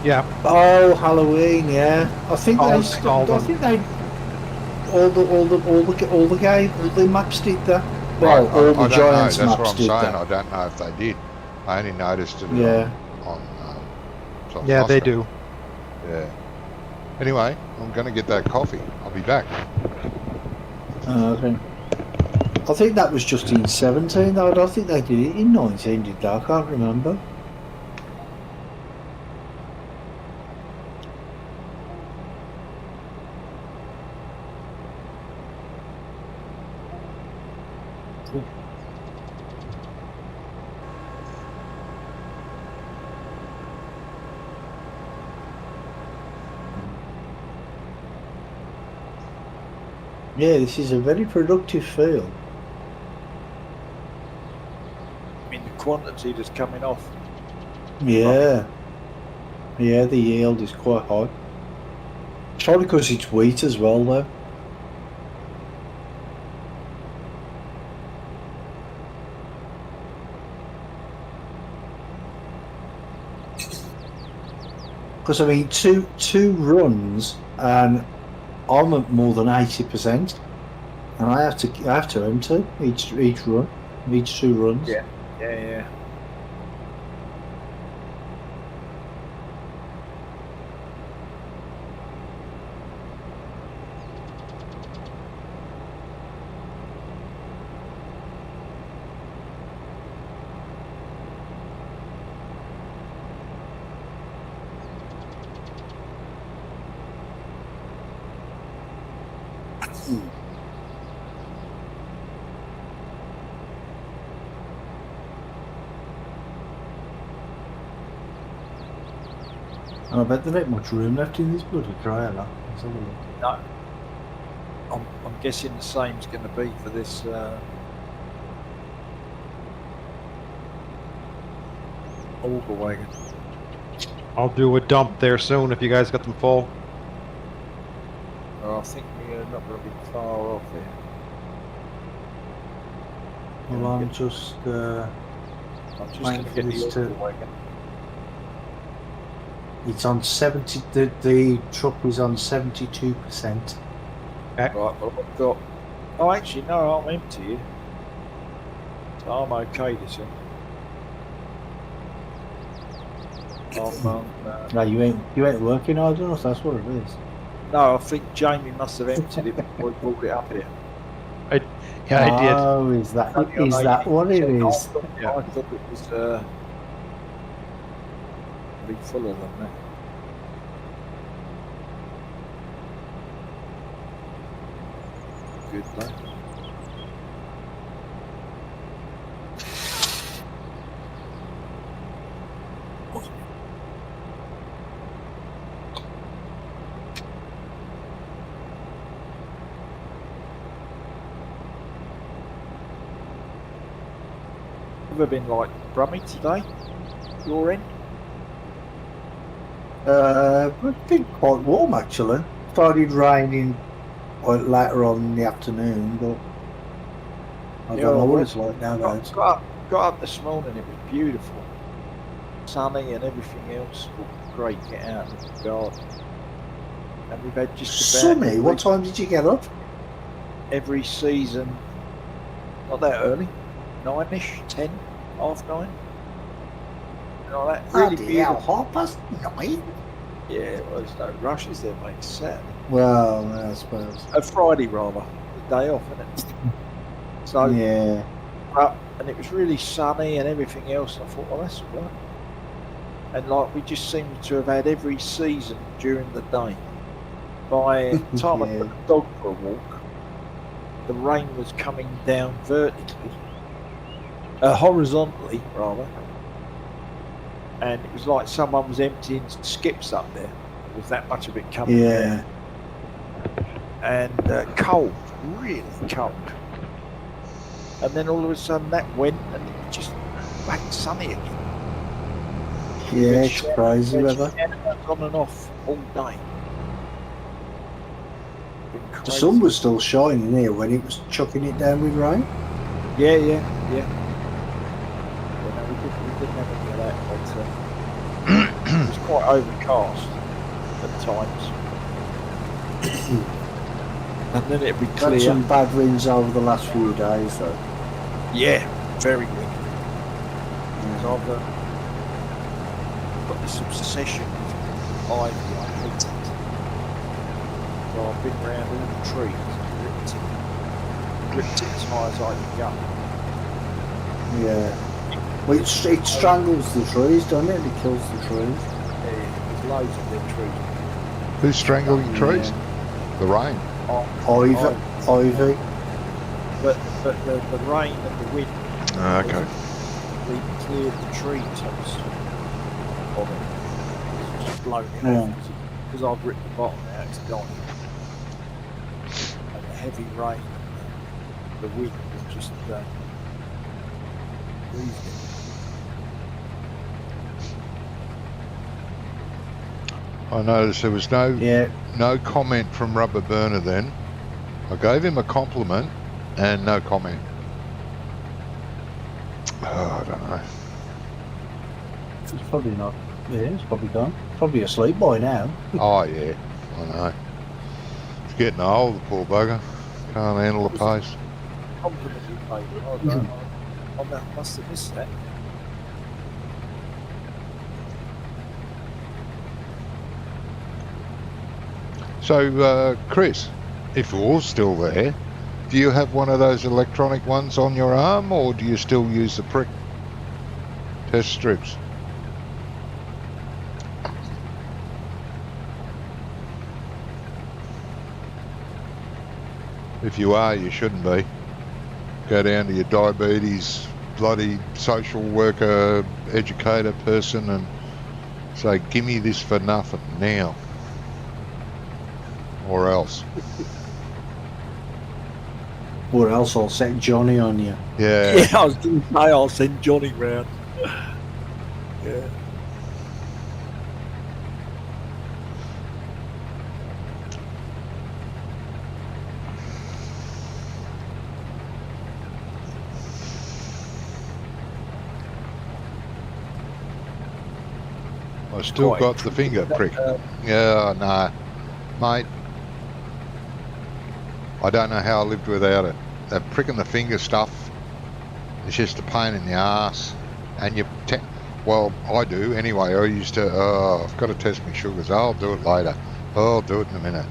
Yeah. Oh, Halloween, yeah. I think All they all the maps did that. Well, Right, all I the don't know. Giants That's maps what I'm did saying. that. I don't know if they did. I only noticed it Yeah. on Yeah, they Sosnoska. do. Yeah. Anyway, I'm going to get that coffee. I'll be back. Okay. I think that was just in 17 though. I don't think they did it in 19, did they? I can't remember. Yeah, this is a very productive field. I mean, the quantity that's coming off. Yeah. Yeah, the yield is quite high. It's probably because it's wheat as well, though. Because I mean, two runs, and I'm at more than 80%, and I have to empty each run. Each 2 runs. Yeah. Yeah. And I bet there ain't much room left in this bloody trailer. Let's have a look. No. I'm guessing the same's going to be for this. Auger wagon. I'll do a dump there soon if you guys got them full. Oh, I think we're not going to be far off here. Well, I'm just I'm just Waiting going to for get this the to- auger wagon. it's on 70. The truck was on 72%. Right, well, I've got. Oh, actually, no, I'm empty here. So I'm okay this year. No, you ain't working hard enough. That's what it is. No, I think Jamie must have emptied it before he brought it up here. Yeah, I did. Oh, is that what it is? I thought it was a bit fuller than that. Good though. Ever been like brummy today? Your end? It's been quite warm actually. Started raining later on in the afternoon, but I Yeah, don't know what well, it's like nowadays. Got up this morning, it was beautiful. Sunny and everything else. Great, get out in the garden. And we've had just about Sunny. What time did you get up? every season, not that early, 9ish, 10, half 9. You know, that really Bloody hell, beautiful. 9:30. Yeah, well, there's no rushes there, mate. It's Saturday. Well, I suppose. Friday, rather. The day off, isn't it? So, Yeah. and it was really sunny and everything else. I thought, well, that's all right. And like, we just seemed to have had every season during the day. By the time I Yeah. took the dog for a walk, the rain was coming down vertically, horizontally rather, and it was like someone was emptying skips up there. There was that much of it coming down. Yeah. And cold, really cold. And then all of a sudden that went and it just back sunny again. Yeah, it's crazy weather. On and off all day. Been The crazy. sun was still shining here when it was chucking it down with rain. Yeah. Yeah, no, we didn't have any of that, but it was quite overcast at times. And then it'd be Had clear. some bad winds over the last few days though. Yeah, very windy. Because I've got this obsession with ivy, I hate it. So I've been around all the trees and ripped it as high as I can go. Yeah. Well, it strangles the trees, doesn't it? It kills the trees. There's loads of dead trees. Who's strangling trees? The rain. Ivy. But the rain and the wind Okay. completely cleared the tree tops of it. It's just blown it Yeah. off because I've ripped the bottom out, it's gone. And the heavy rain and the wind was just breezing. I noticed there was Yeah. no comment from Rubber Burner then. I gave him a compliment and no comment. Oh, I don't know. It's probably not. Yeah, it's probably gone. Probably asleep by now. Oh, yeah, I know. He's getting old, the poor bugger. Can't handle the pace. Compliment you, mate. I don't know. must have missed that. So, Chris, if you're still there, do you have one of those electronic ones on your arm, or do you still use the prick test strips? If you are, you shouldn't be. Go down to your diabetes bloody social worker, educator person and say, give me this for nothing now. Or else. Or else I'll set Johnny on you. Yeah. Yeah, I was going to say I'll send Johnny round. Yeah. I still Quite got the finger prick. Yeah, no. Mate, I don't know how I lived without it. That prick in the finger stuff is just a pain in the ass. And well, I do anyway. I used to, I've got to test my sugars. I'll do it later. I'll do it in a minute.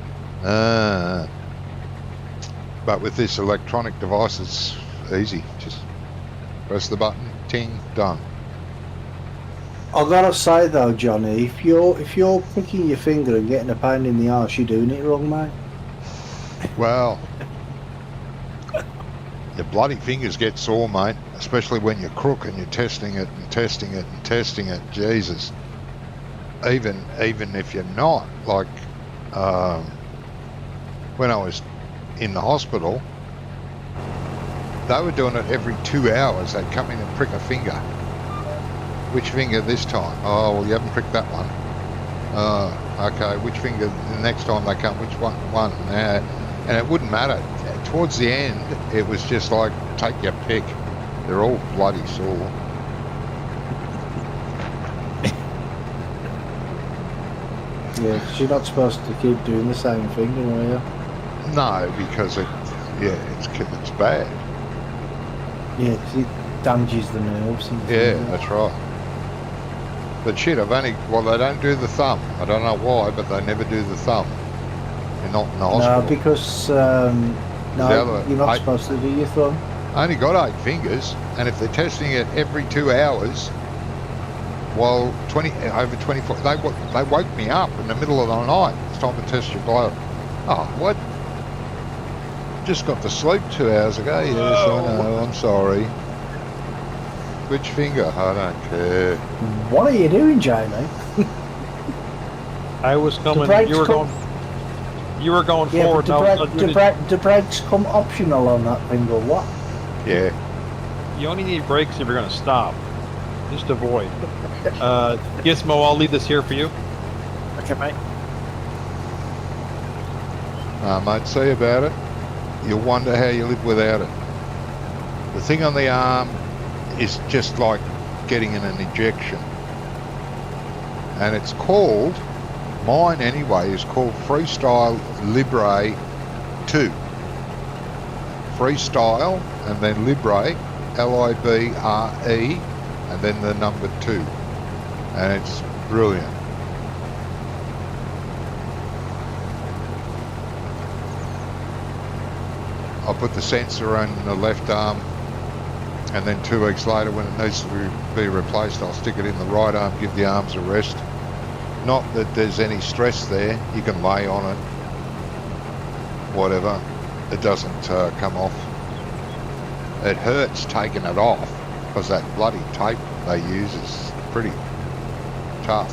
But with this electronic device, it's easy. Just press the button, ting, done. I gotta say though, Johnny, if you're pricking your finger and getting a pain in the arse, you're doing it wrong, mate. Well, your bloody fingers get sore, mate, especially when you're crook and you're testing it and testing it and testing it. Jesus. Even if you're not, like when I was in the hospital, they were doing it every 2 hours. They'd come in and prick a finger. Which finger this time? Oh, well, you haven't pricked that one. Okay, which finger the next time they come? Which one? And it wouldn't matter. Towards the end, it was just like, take your pick. They're all bloody sore. Yeah, 'cause you're not supposed to keep doing the same thing, are you? No, because it's bad. Yeah, 'cause it damages the nerves. And Yeah, things. that's right. But shit, they don't do the thumb. I don't know why, but they never do the thumb. You're not in the hospital. No, because you're not supposed to do your thumb. I only got 8 fingers, and if they're testing it every 2 hours, well, over 24, they woke me up in the middle of the night. It's time to test your blood. Oh, what? Just got to sleep 2 hours ago. Yes, I know. I'm sorry. Which finger? I don't care. What are you doing, Jamie? I was coming. brakes You were come- going. You were going Yeah, forward. but and I was doing it. the brakes come optional on that finger. What? Yeah. You only need brakes if you're going to stop. Just avoid. Gizmo, I'll leave this here for you. Okay, mate. Mate, see about it. You'll wonder how you live without it. The thing on the arm is just like getting in an injection. And it's called, mine anyway, is called Freestyle Libre 2. Freestyle and then Libre, Libre, and then the number 2. And it's brilliant. I put the sensor on the left arm, and then 2 weeks later when it needs to be replaced, I'll stick it in the right arm, give the arms a rest. Not that there's any stress there, you can lay on it, whatever, it doesn't come off. It hurts taking it off, because that bloody tape they use is pretty tough.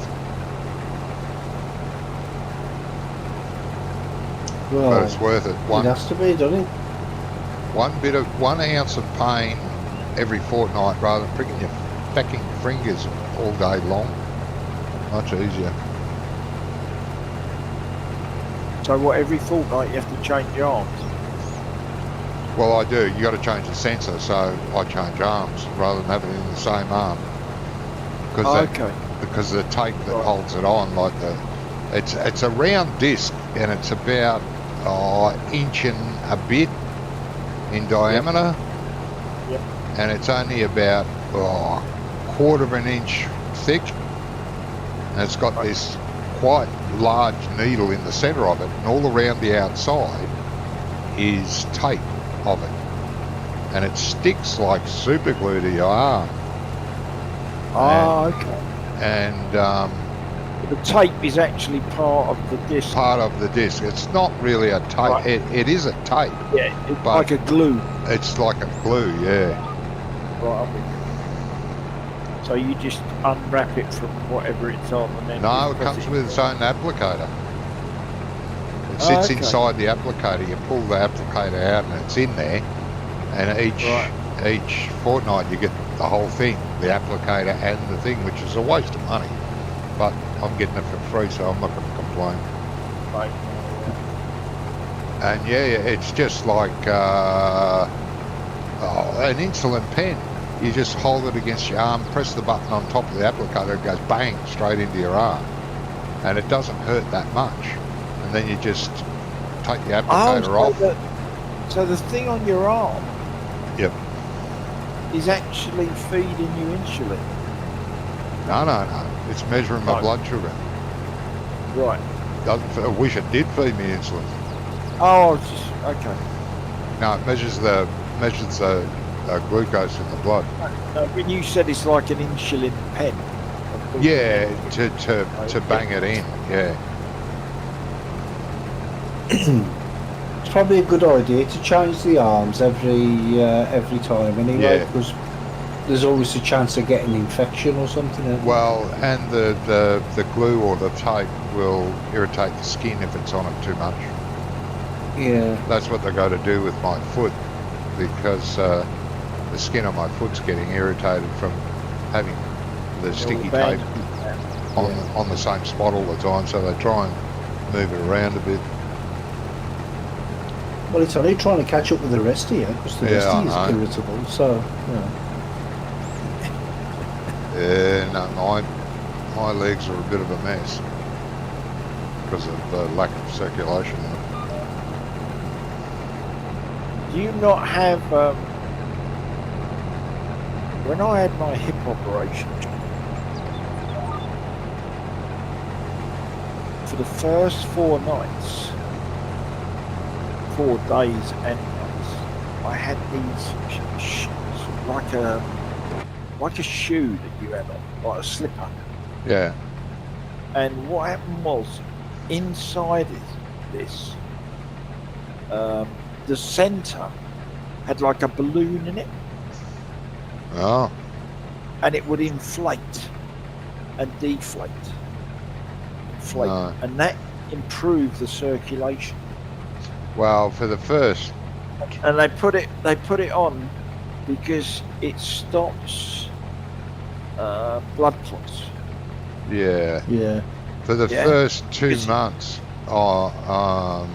Well, But it's worth it. it has to be, doesn't it? 1 ounce of pain every fortnight rather than pricking your fucking fingers all day long. Much easier. So what, every fortnight you have to change your arms? Well, I do. You got to change the sensor, so I change arms rather than having it in the same arm. Because the tape that holds it on, like it's a round disc and it's about inch and a bit in diameter. Yep. and it's only about quarter of an inch thick, and it's got this quite large needle in the centre of it, and all around the outside is tape of it, and it sticks like super glue to your arm. Ah, okay. And The tape is actually part of the disc. part of the disc. It's not really a tape. Right. It is a tape. Yeah, it's but- like a glue. It's like a glue, yeah. Right, I'm with you. So you just unwrap it from whatever it's on, and then No, you it press comes with its own applicator. It Oh, sits okay. inside the applicator. You pull the applicator out and it's in there. And each fortnight you get the whole thing, the applicator and the thing, which is a waste of money. But I'm getting it for free, so I'm not going to complain. Right. And yeah, it's just like an insulin pen. You just hold it against your arm, press the button on top of the applicator, it goes bang straight into your arm. And it doesn't hurt that much. And then you just take the applicator off. So the thing on your arm Yep. is actually feeding you insulin. No. It's measuring my Right. blood sugar. Right. I wish it did feed me insulin. Oh, it's just, okay. No, it measures the glucose in the blood. No, when you said it's like an insulin pen. Yeah, to bang it in. Yeah. It's probably a good idea to change the arms every time anyway, Yeah. because there's always a chance of getting infection or something. isn't there? Well, and the glue or the tape will irritate the skin if it's on it too much. Yeah. That's what they got to do with my foot, because the skin on my foot's getting irritated from having the sticky tape on the same spot all the time. So they try and move it around a bit. Well, it's only trying to catch up with the rest of you, because the rest Yeah, of you I is know. irritable. So, No, my legs are a bit of a mess because of the lack of circulation. Do you not have, when I had my hip operation, for the first 4 nights, 4 days and nights, I had these like a shoe that you have on, like a slipper. Yeah, And what happened was, inside this, the centre had like a balloon in it, oh, and it would inflate and deflate, inflate, No. and that improved the circulation. well, for the first, And they put it on because it stops blood clots. yeah, yeah. for the Yeah. first 2 It's- months, over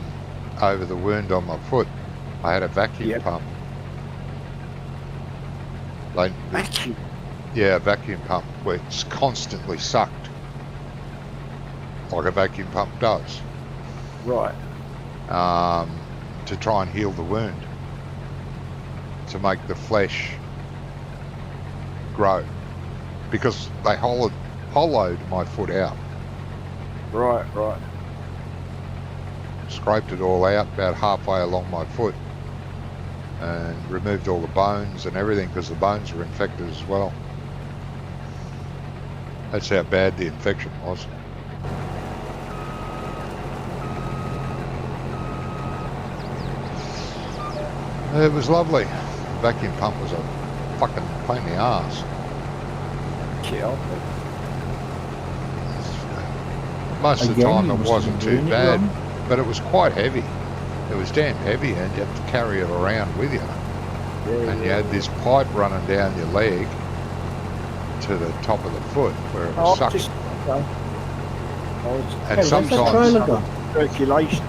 the wound on my foot, I had a vacuum Yep. pump. Like, Vacuum. yeah, a vacuum pump where it's constantly sucked, like a vacuum pump does, Right. to try and heal the wound, to make the flesh grow, because they hollowed my foot out, Right. scraped it all out about halfway along my foot, and removed all the bones and everything, because the bones were infected as well. That's how bad the infection was. It was lovely. The vacuum pump was a fucking pain in the arse. Kill. Most of the Again, time you it must have wasn't been too doing it bad, wrong. but it was quite heavy. It was damn heavy, and you had to carry it around with you. And you had this pipe running down your leg to the top of the foot where it was sucked. Just, okay. And Hey, where's that sometimes, trailer gone? Circulation.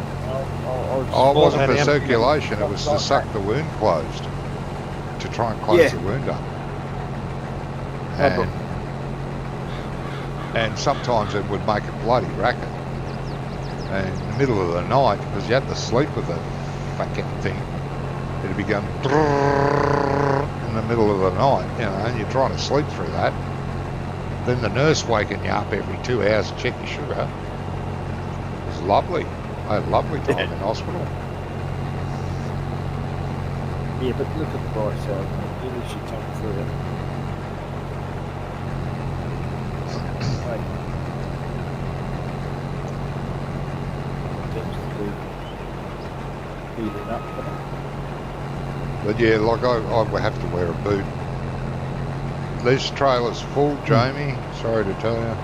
oh, it wasn't Had for amp- circulation, it was to suck the wound closed, to try and close Yeah. the wound up. Oh, And sometimes it would make a bloody racket. And in the middle of the night, because you had to sleep with the fucking thing, it'd be going, in the middle of the night, you know, and you're trying to sleep through that. Then the nurse waking you up every 2 hours to check your sugar. It was lovely. I had a lovely time in hospital. Yeah, but look at the bright side. You at least you come through it. Right. Tends to be healing up, doesn't it? But yeah, like I would have to wear a boot. This trailer's full, Jamie. Sorry to tell you.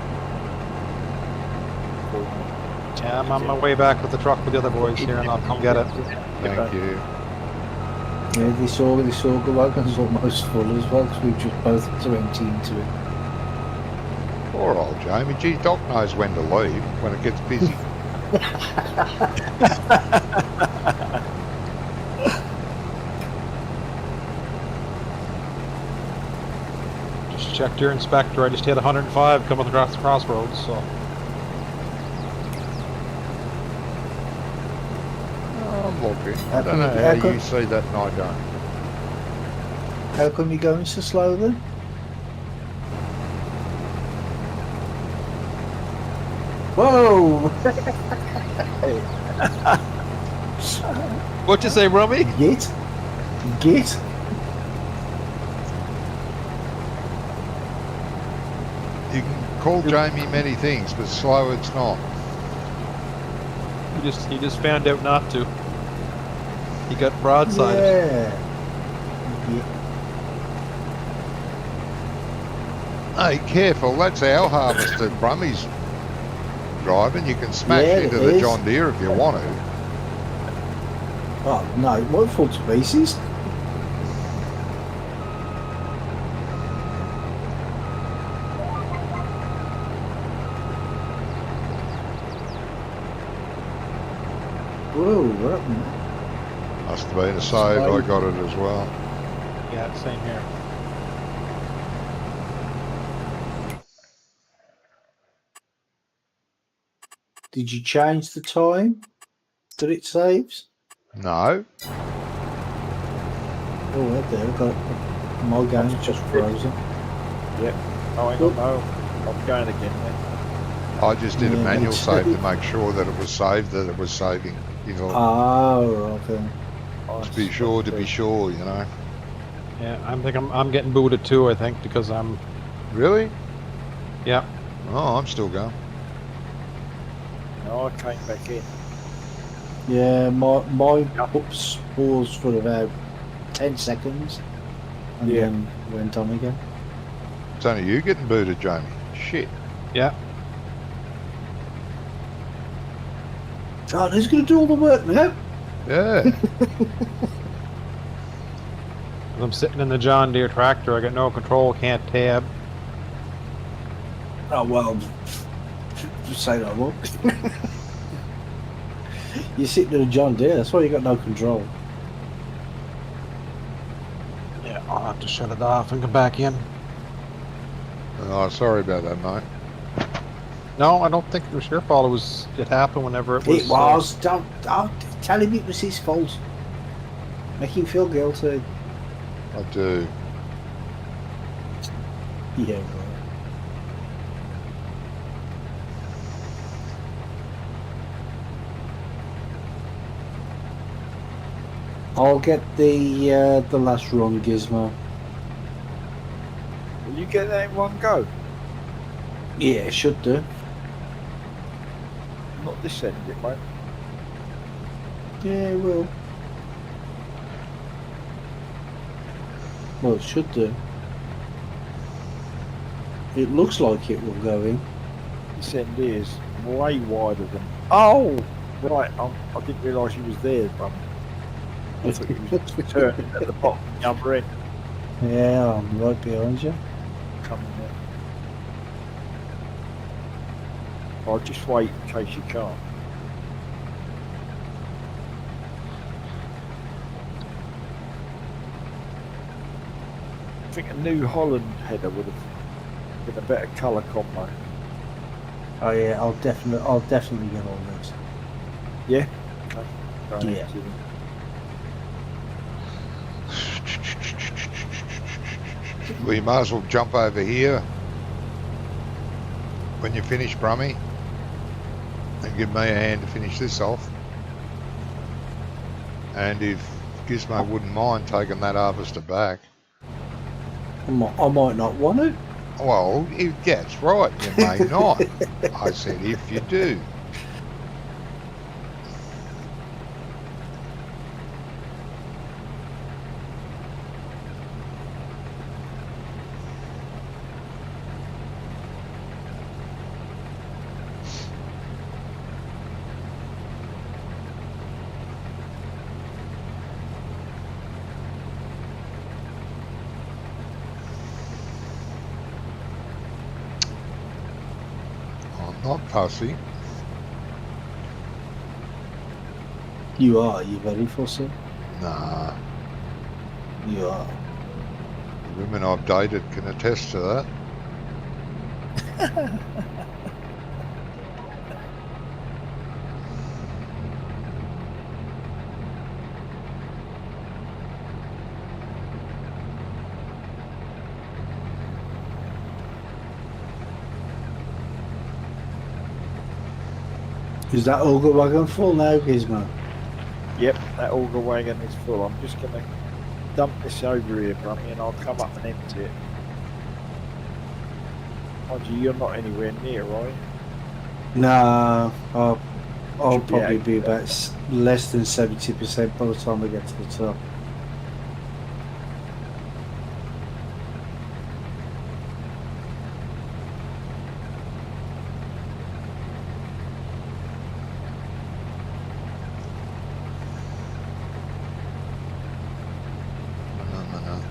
Yeah, I'm on my way back with the truck with the other boys here, and I'll come get it. Thank you. Yeah, this auger wagon's almost full as well, because we've just both had to empty into it. Poor old Jamie. Gee, Doc knows when to leave when it gets busy. Just checked your inspector. I just hit 105 coming across the crossroads, so. I'm looking. I don't know how you see that and I don't. How come you're going so slow then? Whoa! What'd you say, Rummy? Git? Git? You can call Jamie many things, but slow it's not. He just found out not to. He got broadsided. Yeah. Hey, careful, that's our harvest that Brummy's driving. You can smash Yeah, into it the is. John Deere if you want to. Oh no, it won't fall to pieces. Whoa, what happened? Must have been a save, I got it as well. Yeah, same here. Did you change the time that it saves? No, Oh, right there, I've got my game's just frozen. Oh, hang on, no. I'm going again then. I just did a Yeah, manual me save too. to make sure that it was saved, that it was saving. You know, Oh, right then. to be sure, you know. Yeah, I'm getting booted too, I think, because I'm. Really? Yeah. Oh, I'm still going. No, I came back in. Yeah, my ups paused for about 10 seconds and Yeah. then went on again. It's only you getting booted, Jamie. Shit. Yeah. God, who's going to do all the work now? Yeah. I'm sitting in the John Deere tractor. I got no control, can't tab. Oh, well, just say no more. You're sitting in a John Deere, that's why you got no control. Yeah, I'll have to shut it off and come back in. Oh, sorry about that, mate. No, I don't think it was your fault. It happened whenever it was. It was. Don't tell him it was his fault. Make him feel guilty. I do. Yeah, right. I'll get the last run, Gizmo. Will you get that in one go? Yeah, should do. Not this end, it won't. Yeah, it will. Well, it should do. It looks like it will go in. This end is way wider than. Oh! Right, I didn't realise you was there, Bum. I thought you was turning at the bottom, the other end. Yeah, I'm right behind you. Coming there. I'll just wait in case you can't. I think a New Holland header would have been a better colour combo. Oh yeah, I'll definitely get all this. Yeah? Okay. Going Yeah. into them. Well, you might as well jump over here when you finish, Brummy, and give me a hand to finish this off. And if Gizmo wouldn't mind taking that harvester back. I might not want it. Well, that's right, you may not. I said if you do. I'm not fussy. You are. You very fussy. Nah, You are. the women I've dated can attest to that. Is that auger wagon full now, Gizmo? Yep, that auger wagon is full. I'm just going to dump this over here, Brummy, and I'll come up and empty it. Mind you, you're not anywhere near, are you? Nah, I'll Should be probably out. be about less than 70% by the time I get to the top. No.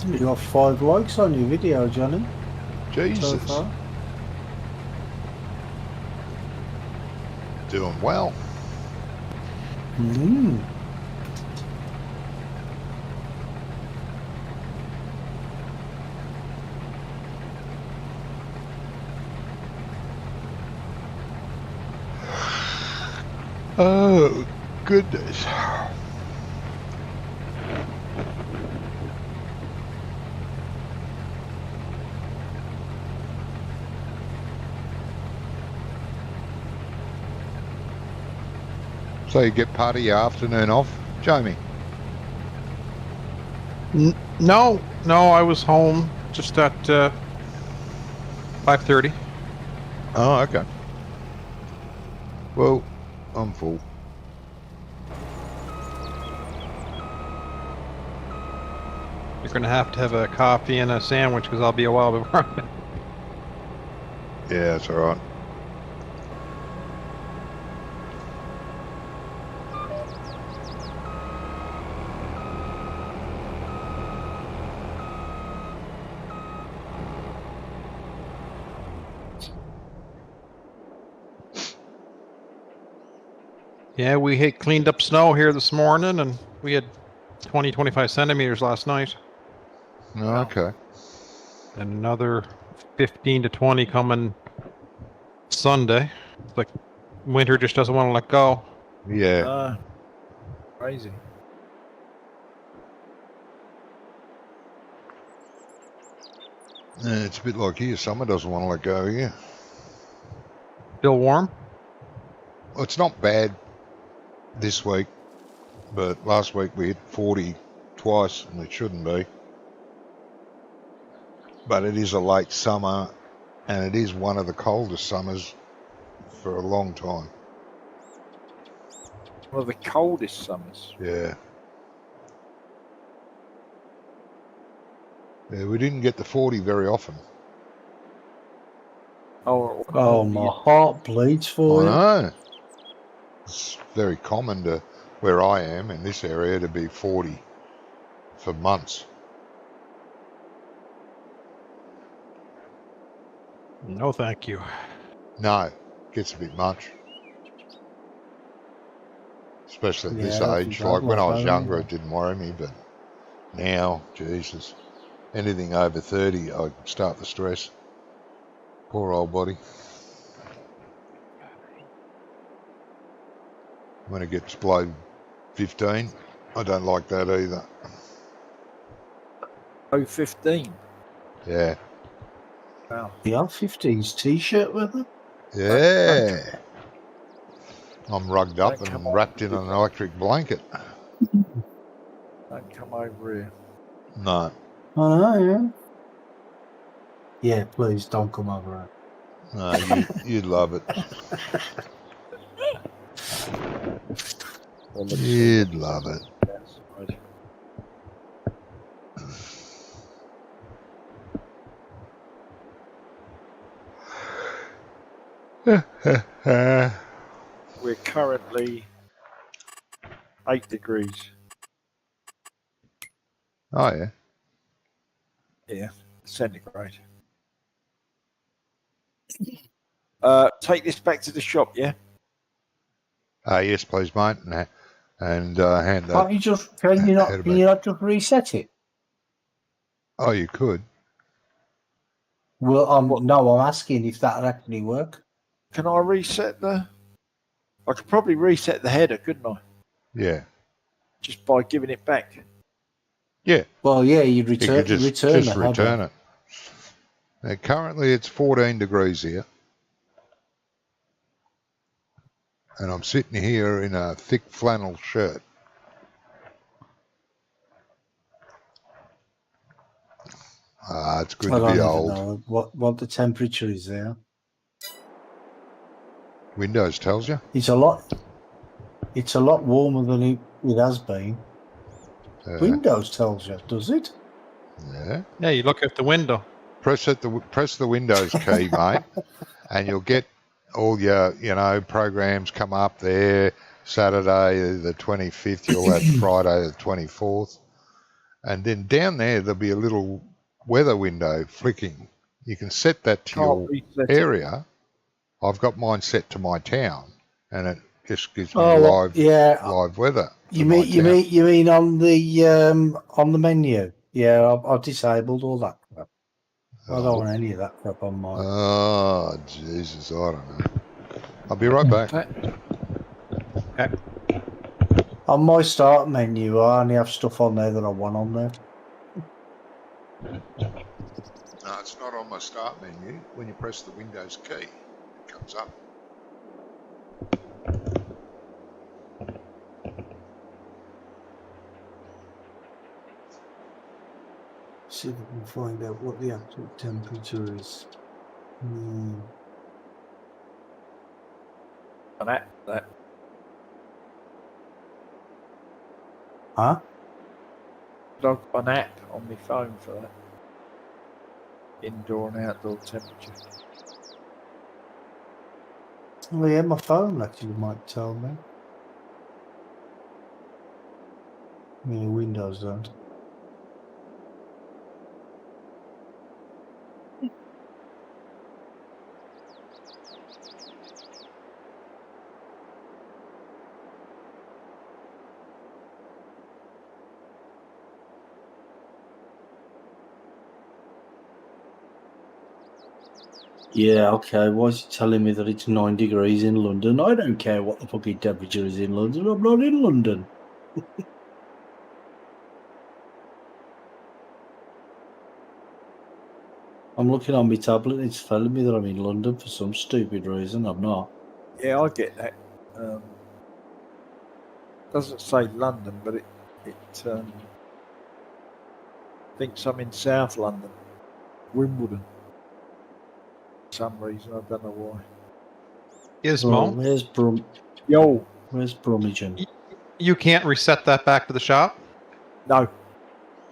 You got 5 likes on your video, Johnny, so Jesus, far. doing well. Mm. Oh, goodness. So you get part of your afternoon off, Jamie? No, I was home just at 5:30. Oh, okay. Well, I'm full. You're gonna have to have a coffee and a sandwich because I'll be a while before. Yeah, that's all right. Yeah, we had cleaned up snow here this morning, and we had 25 centimeters last night, Oh, okay. and another 15 to 20 coming Sunday. It's like winter just doesn't want to let go. Yeah. Crazy. Yeah, it's a bit like here. Summer doesn't want to let go here. Still warm. Well, it's not bad this week, but last week we hit 40 twice, and it shouldn't be. But it is a late summer, and it is one of the coldest summers for a long time. One of the coldest summers. Yeah. Yeah, we didn't get the 40 very often. Oh, Oh, my heart bleeds for you. I know. It's very common to where I am in this area to be 40 for months. No, thank you. No, gets a bit much. Especially at this Yeah, age. bad Like when I was that, younger, either. it didn't worry me, but now, Jesus, anything over 30, I start to stress. Poor old body. When it gets below 15, I don't like that either. 15. Yeah. Wow. The R15's t-shirt with it. Yeah. I'm rugged up Don't come and wrapped in over an here. electric blanket. Don't come over here. No. I know, yeah. Yeah, please don't come over. No, you'd love it. Well, let's You'd see. love it. Outside. We're currently 8 degrees. Oh, yeah. Yeah, centigrade. Take this back to the shop, yeah? Yes, please, mate. And hand that. Can't you just? Can you Head not? Can you not just reset it? Oh, you could. Well, no. I'm asking if that'd actually work. Can I reset the... I could probably reset the header, couldn't I? Yeah. Just by giving it back. Yeah. Well, yeah, you'd You return. could just return the return header. it. Now, currently, it's 14 degrees here. And I'm sitting here in a thick flannel shirt. It's good I to don't be even old. know what the temperature is there. Windows tells you. It's a lot warmer than it has been. Windows tells you, does it? Yeah. Yeah, you look out the window. Press the Windows key, mate, and you'll get all your, programs come up there. Saturday the 25th, you'll have Friday the 24th. And then down there'll be a little weather window flicking. You can set that to your reset it. area. I've got mine set to my town, and it just gives me live weather. You mean on the menu? Yeah, I've disabled all that crap. I don't want any of that crap on mine. Oh, Jesus, I don't know. I'll be right back. Okay. On my start menu, I only have stuff on there that I want on there. No, it's not on my start menu. When you press the Windows key, it comes up. See if I can find out what the actual temperature is. And that. Huh? I've got an app on my phone for that. Indoor and outdoor temperature. Well, yeah, my phone actually might tell me. Yeah, Windows don't. Yeah, okay. Why is it telling me that it's 9 degrees in London? I don't care what the fucking temperature is in London. I'm not in London. I'm looking on my tablet and it's telling me that I'm in London for some stupid reason. I'm not. Yeah, I get that. Doesn't say London, but it thinks I'm in South London, Wimbledon. For some reason, I don't know why. Gizmo, Where's Where's Brummagem? you can't reset that back to the shop? No,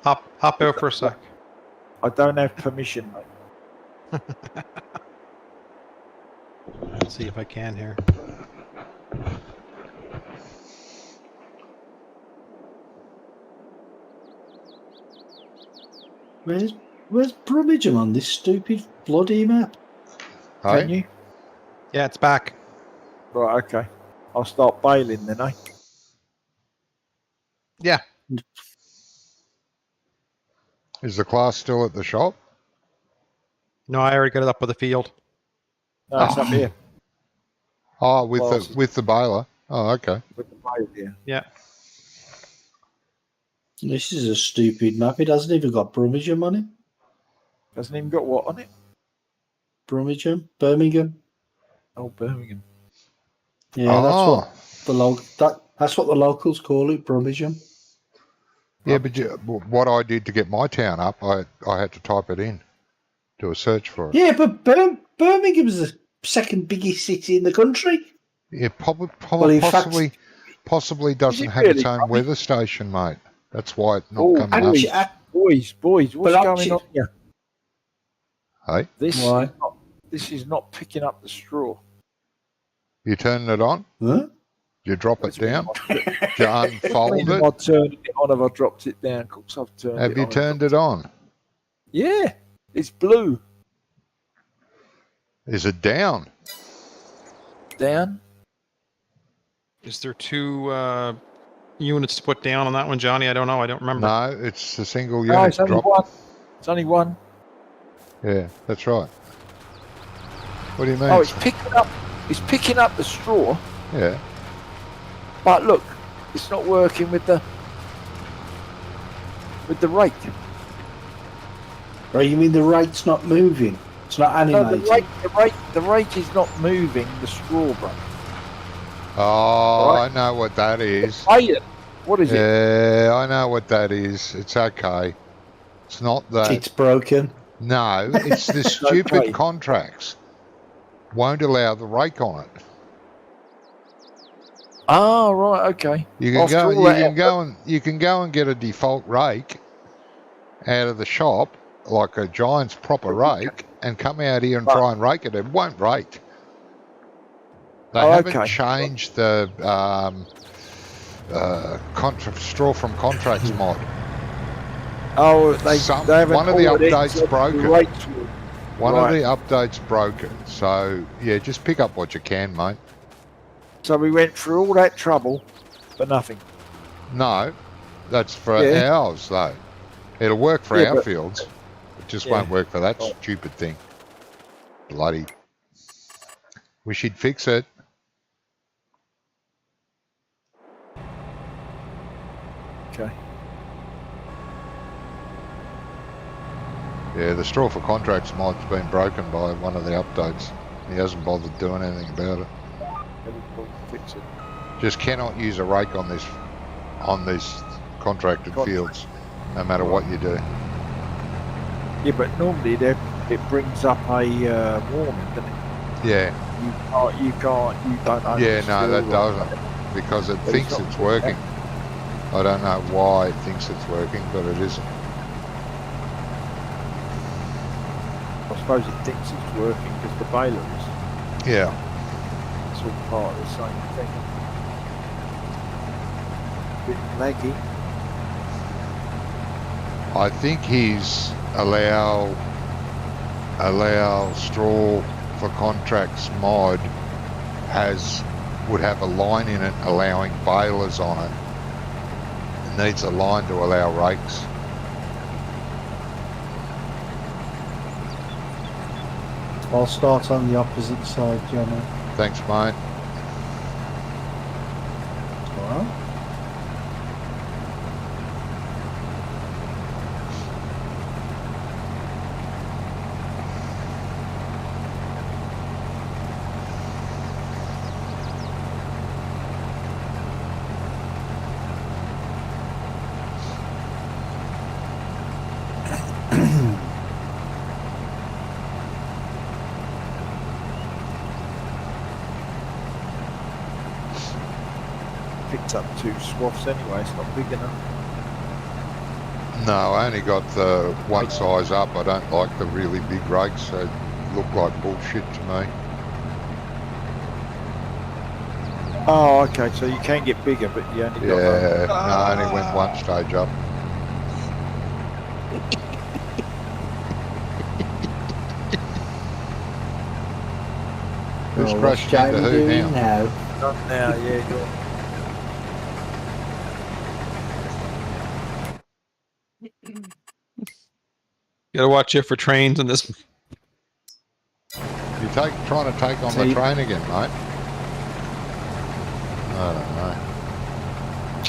Hop out for a sec. I don't have permission, mate. Let's see if I can here. Where's Brummagem on this stupid bloody map? Can Hey? you? Yeah, it's back. Right, okay. I'll start bailing then, eh? Yeah. Is the class still at the shop? No, I already got it up with the field. No, it's up here Oh, with Classes. the baler. Oh, okay. with the bail here. Yeah. This is a stupid map. It hasn't even got Brummagem on it. Hasn't even got what on it? Brummagem, Birmingham. Oh, Birmingham. Yeah, that's Oh. what that's what the locals call it, Brummagem. Yeah, but what I did to get my town up, I had to type it in, do a search for it. Yeah, but Birmingham's the second biggest city in the country. Yeah, Well, in fact- possibly doesn't it have its really, own Bobby? weather station, mate. That's why it's not Oh, coming up. boys, what's But going actually- on here? Hey, Why? This is not picking up the straw. you turning it on? Huh? You drop it down? Have You unfold it? I turned it on? Have I dropped it down? Of course I've turned it Have you on. turned it on? Yeah, it's blue. Is it down? Down. Is there two units to put down on that one, Johnny? I don't know. I don't remember. No, it's a single No, unit it's only drop. one. It's only one. Yeah, that's right. What do you mean? Oh, it's picking up. It's picking up the straw. Yeah. But look, it's not working with the rake. Right, you mean the rate's not moving? It's not No, animated. the rake is not moving the straw, bro. Oh, Right. I know what that is. Iron. What is it? Yeah, I know what that is. It's okay. It's not that. It's broken. No, it's the stupid Okay. contracts. Won't allow the rake on it. Oh, right, okay. You can After go. all You that can effort- go and you can go and get a default rake out of the shop, like a Giant's proper rake, and come out here and Right. try and rake it. It won't rake. They Oh, haven't okay. changed the straw from contracts mod. Oh, they haven't one of the ordered it, updates so the broken. rates will- One Right. of the updates broken. So yeah, just pick up what you can, mate. So we went through all that trouble for nothing. No, that's for Yeah. ours though. It'll work for Yeah, our but- fields. It just Yeah. won't work for that Right. stupid thing. Bloody. Wish he'd fix it. Okay. Yeah, the straw for contracts mod's been broken by one of the updates. He hasn't bothered doing anything about it. We'll fix it. Just cannot use a rake on these contracted Contract. fields, no matter what you do. Yeah, but normally it brings up a warning, doesn't it? Yeah, You don't yeah, no, that understand. doesn't, because it But thinks it's not it's working. I don't know why it thinks it's working, but it isn't. I suppose it thinks it's working because the baler is. Yeah. It's all part of the same thing. Bit laggy. I think he's allow straw for contracts mod would have a line in it allowing balers on it. It needs a line to allow rakes. I'll start on the opposite side, Johnny. Thanks, mate. Alright. Picked up 2 swaths anyway, it's not big enough. No, I only got the one size up. I don't like the really big rakes. They look like bullshit to me. Oh, okay, so you can get bigger, but you only got Yeah, no, I only went one stage up. Who's Oh, what's crashing into Jamie who doing now? now? Not now, yeah. Gotta watch out for trains in this. You trying to take on the See- train again, mate? I don't know.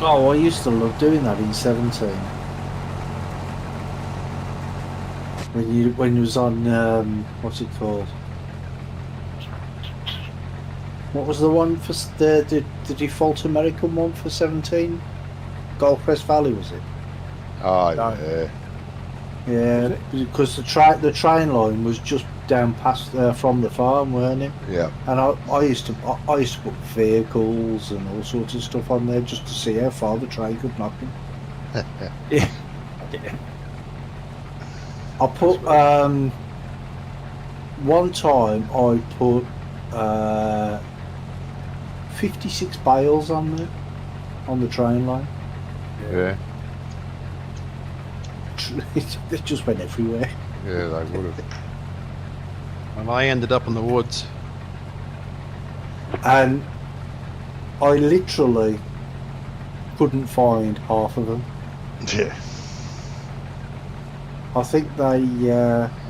Oh, I used to love doing that in 17. When you was on what's it called? What was the one for the default American one for 17? Gold Crest Valley, was it? Oh, No. yeah. Yeah, Was it? because the train line was just down past from the farm, weren't it? Yeah. And I used to put vehicles and all sorts of stuff on there just to see how far the train could knock them. Yeah. I put one time I put 56 bales on there on the train line. Yeah. They just went everywhere. Yeah, they would have. Well, I ended up in the woods. And I literally couldn't find half of them. Yeah. I think they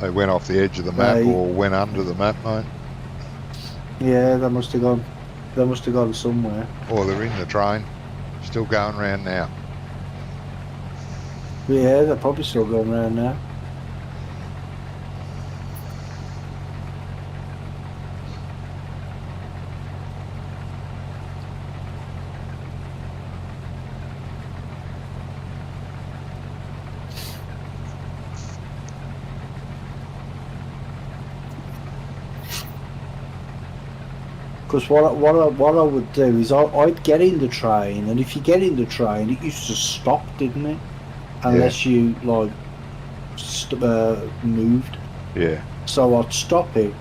They went off the edge of the map They- or went under the map, mate. yeah, they must have gone somewhere. Or they're in the train. Still going round now. Yeah, they're probably still going around now. Because what I would do is I'd get in the train, and if you get in the train, it used to stop, didn't it? Unless you like moved. Yeah. So I'd stop it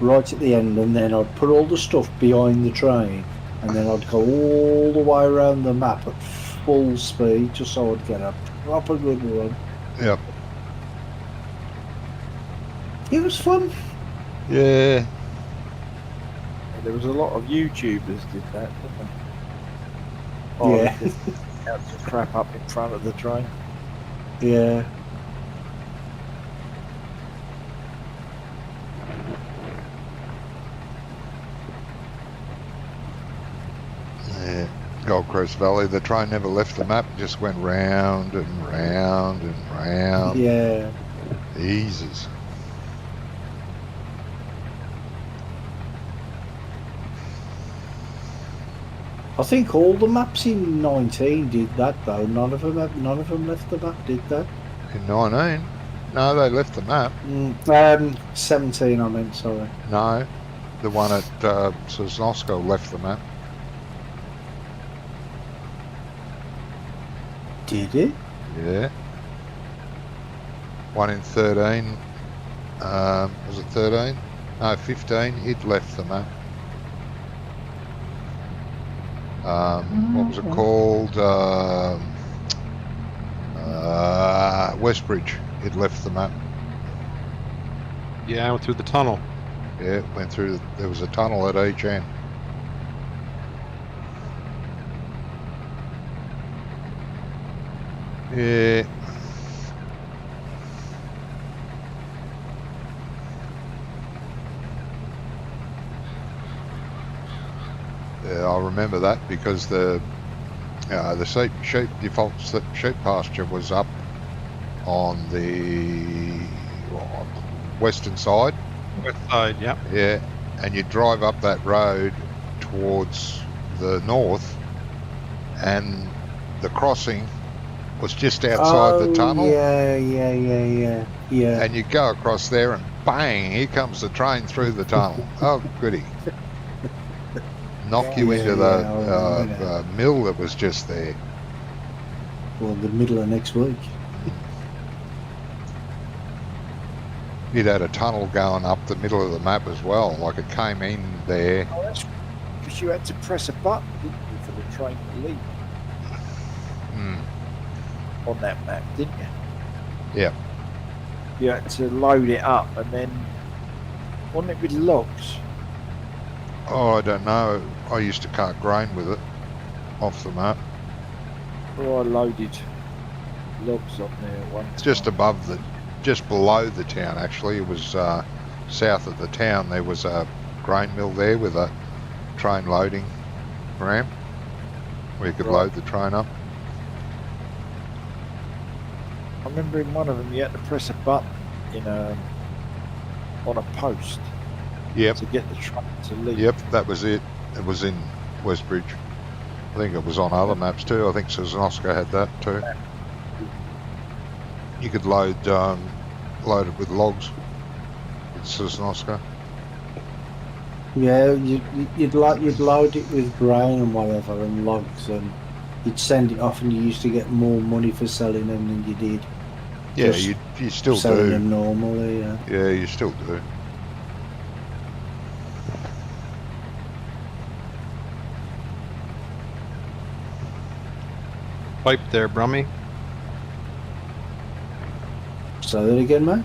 right at the end, and then I'd put all the stuff behind the train, and then I'd go all the way around the map at full speed, just so I'd get a proper good run. Yep. It was fun. Yeah. There was a lot of YouTubers did that, didn't they? Oh, Yeah. they just out to crap up in front of the train. Yeah. Yeah. Gold Coast Valley, the train never left the map, just went round and round and round. Yeah. Eases. I think all the maps in 19 did that though. None of them left the map, did they? In 19? No, they left the map. 17 I meant, sorry. No. The one at Sosnosko left the map. Did it? Yeah. One in 13. Was it 13? No, 15. It left the map. What was it called? Westbridge. It left the map. Yeah, I went through the tunnel. Yeah, it went through. There was a tunnel at each end. Yeah. Yeah, I remember that because the sheep default sheep pasture was up on the western side. West side, yeah. Yeah, and you drive up that road towards the north, and the crossing was just outside the tunnel. Yeah. And you go across there, and bang! Here comes the train through the tunnel. Oh, goody! Knock you Yeah, into yeah, I remember the mill that was just there. Well, the middle of next week. You'd had a tunnel going up the middle of the map as well, like it came in there. Oh, that's because you had to press a button, didn't you, for the train to leave Hmm. on that map, didn't you? Yeah. You had to load it up, and then wasn't it with logs? Oh, I don't know. I used to cart grain with it off the map. Or I loaded logs on there at one Just time. above the, just below the town actually. It was south of the town. There was a grain mill there with a train loading ramp where you could Right. load the train up. I remember in one of them you had to press a button in on a post Yep, to get the truck to leave. yep, that was it. It was in Westbridge. I think it was on other maps too. I think Sosnoska had that too. You could load it with logs with Sosnoska. Yeah, you'd load it with grain and whatever and logs, and you'd send it off, and you used to get more money for selling them than you did Yeah, Just you still selling do. them normally. Yeah. Yeah, you still do. Pipe there, Brummy. Say that again, mate.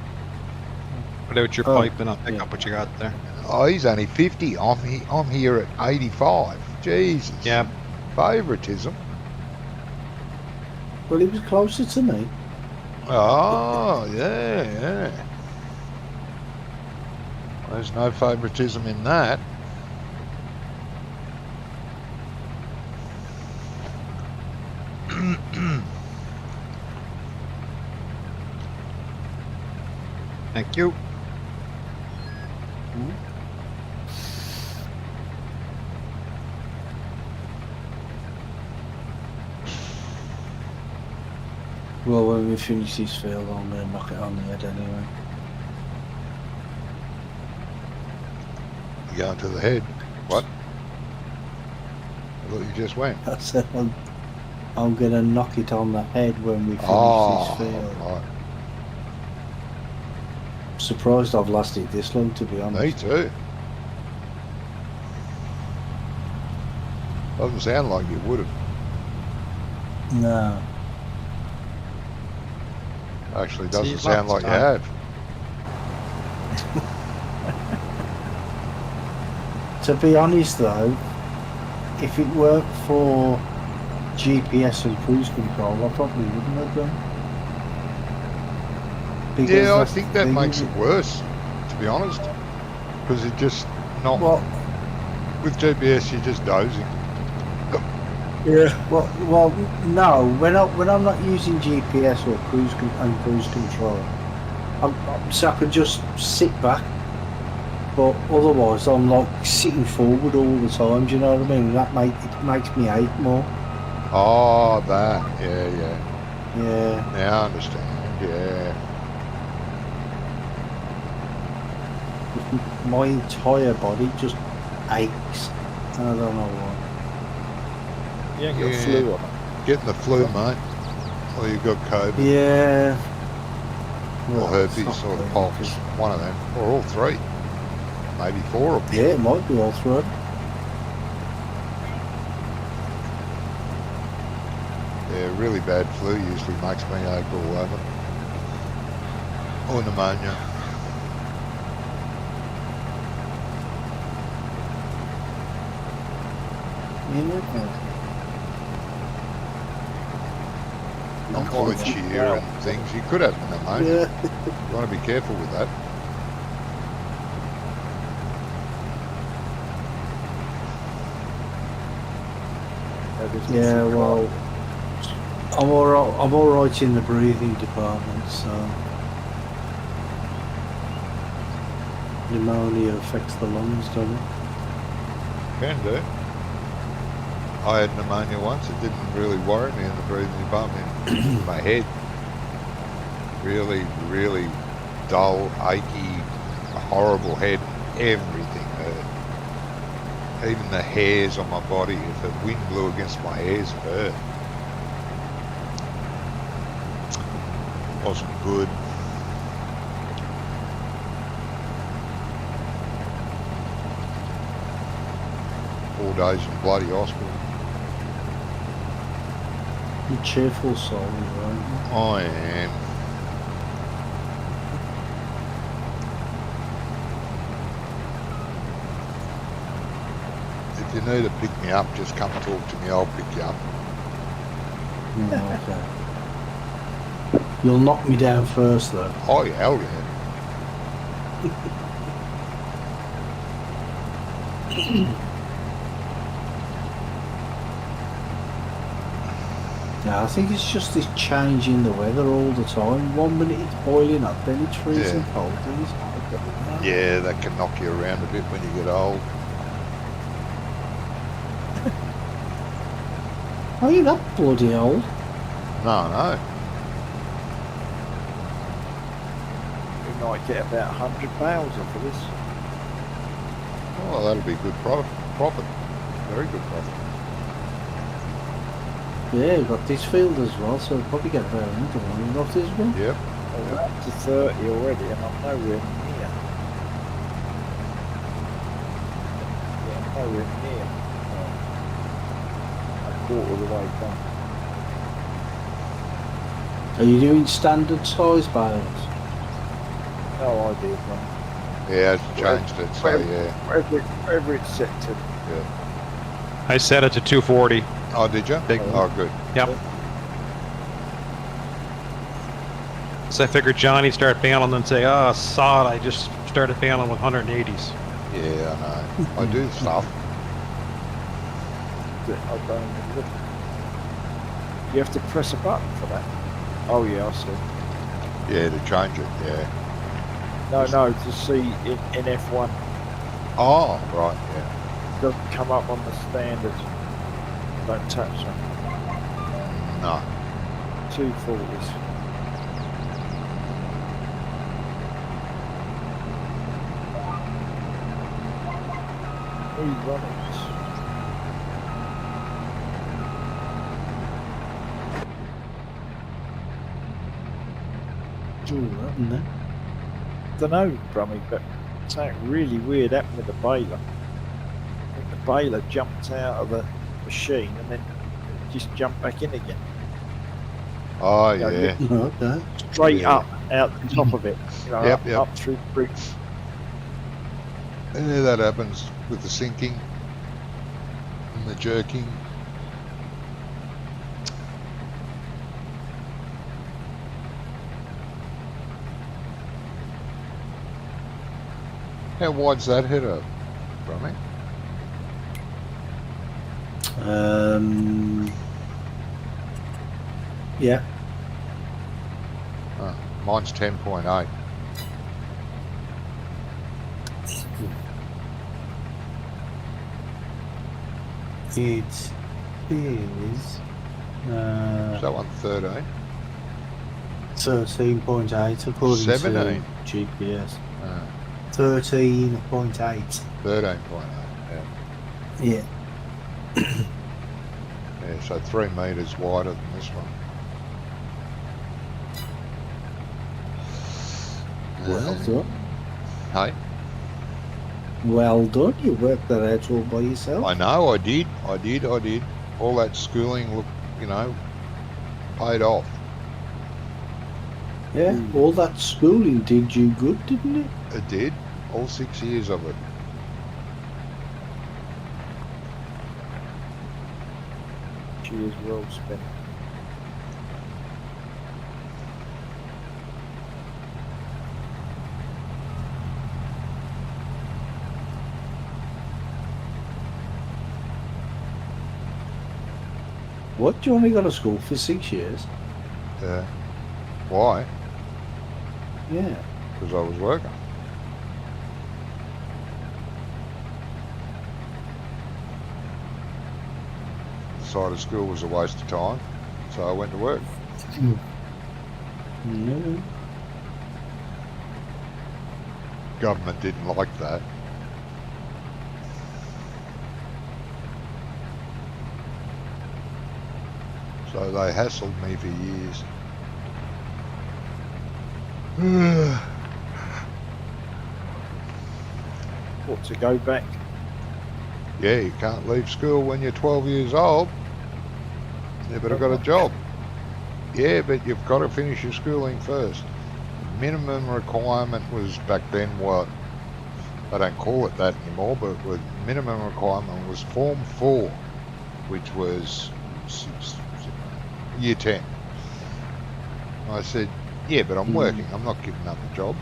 Put out your Oh, pipe and I'll pick yeah. up what you got there. Oh, he's only 50. I'm here at 85. Jesus. Yeah. Favoritism. Well, he was closer to me. Oh, yeah. There's no favoritism in that. Thank you. Well, when we finish this field, I'm going to knock it on the head anyway. You going to the head. What? I thought you just went. I said I'm going to knock it on the head when we finish Oh, this field. right. Surprised I've lasted this long, to be honest. Me too. Doesn't sound like you would have. No. Actually, See, doesn't sound like lots you of have. To be honest, though, if it weren't for GPS and cruise control, I probably wouldn't have done. Because Yeah, I that's think the that thing, makes is it worse, to be honest. Because it just not Well, with GPS, you're just dozing. well, no. When I'm not using GPS or cruise control, so I can just sit back. But otherwise, I'm like sitting forward all the time. Do you know what I mean? That makes me ache more. Oh, that. Yeah. Yeah. Now I understand. Yeah. My entire body just aches. And I don't know why. You ain't got Yeah. flu on it. Getting the flu, mate. Or you got COVID. Yeah. Or Well, it's herpes not or the really, pox. 'cause- One of them. Or all three. Maybe four of them. Yeah, it might be all through it. Yeah, really bad flu usually makes me ache all over. Or pneumonia. I'm full of cheer and things. You could have pneumonia. Yeah. You want to be careful with that. Yeah, well, I'm all right in the breathing department, so pneumonia affects the lungs, doesn't it? Can do. I had pneumonia once. It didn't really worry me in the breathing department. My head. Really, really dull, achy, horrible head. Everything hurt. Even the hairs on my body. If the wind blew against my hairs, it hurt. Wasn't good. Four days in bloody hospital. You cheerful soul, right? I am. If you need to pick me up, just come talk to me. I'll pick you up. Yeah, okay. You'll knock me down first, though. Oh, yeah, hell yeah. Yeah, I think it's just this change in the weather all the time. 1 minute it's boiling up, then it's freezing Yeah. cold, then it's hot. Yeah, that can knock you around a bit when you get old. Are you that bloody old? No, no. We might get about 100 bales off of this. Oh, that'll be good profit. Very good profit. Yeah, you've got this field as well, so we'll probably get about 100 off this one. Yep. We're up to 30 already, and I'm nowhere near. Yeah, I'm nowhere near. A quarter of the way done. Are you doing standard size bales? No idea, man. Yeah, it's changed it, so yeah. Wherever it's set to. I set it to 240. Oh, did you? Big- Oh, good. Yep. So I figured Johnny'd start baling and say, "Ah, sod, I just started baling with 180s." Yeah, I know. I do stuff. I don't even look. You have to press a button for that. Oh yeah, I see. Yeah, to change it, yeah. No, to see in F1. Oh, right, yeah. It doesn't come up on the standard. Don't touch them. No. 240s. Who's running this? Isn't there? Dunno, Brummy, but something really weird happened with the baler. I think the baler jumped out of the machine and then just jumped back in again. Oh, Yeah, yeah. Okay. Straight Yeah. up, out the top of it. You know, Yep, yep. up through the bricks. Yeah, that happens with the sinking and the jerking. How wide's that header, Brummy? Yeah. Oh, mine's 10.8. It is Is that one 13? 13.8 according 17. to GPS. 13.8. 13.8, yeah. Yeah. Yeah, so 3 metres wider than this one. Well done. Hey, Well done. You worked that out all by yourself. I know, I did. All that schooling, look, paid off. Yeah. All that schooling did you good, didn't it? It did. All 6 years of it. Cheers, well spent. What? You only got to school for 6 years? Why? Yeah. Because I was working. Decided school was a waste of time, so I went to work. No. Government didn't like that. So they hassled me for years. What, to go back? Yeah, you can't leave school when you're 12 years old. You better got a job. Yeah, but you've got to finish your schooling first. Minimum requirement was back then what? They don't call it that anymore, but the minimum requirement was Form 4, which was year 10. I said, yeah, but I'm working. I'm not giving up a job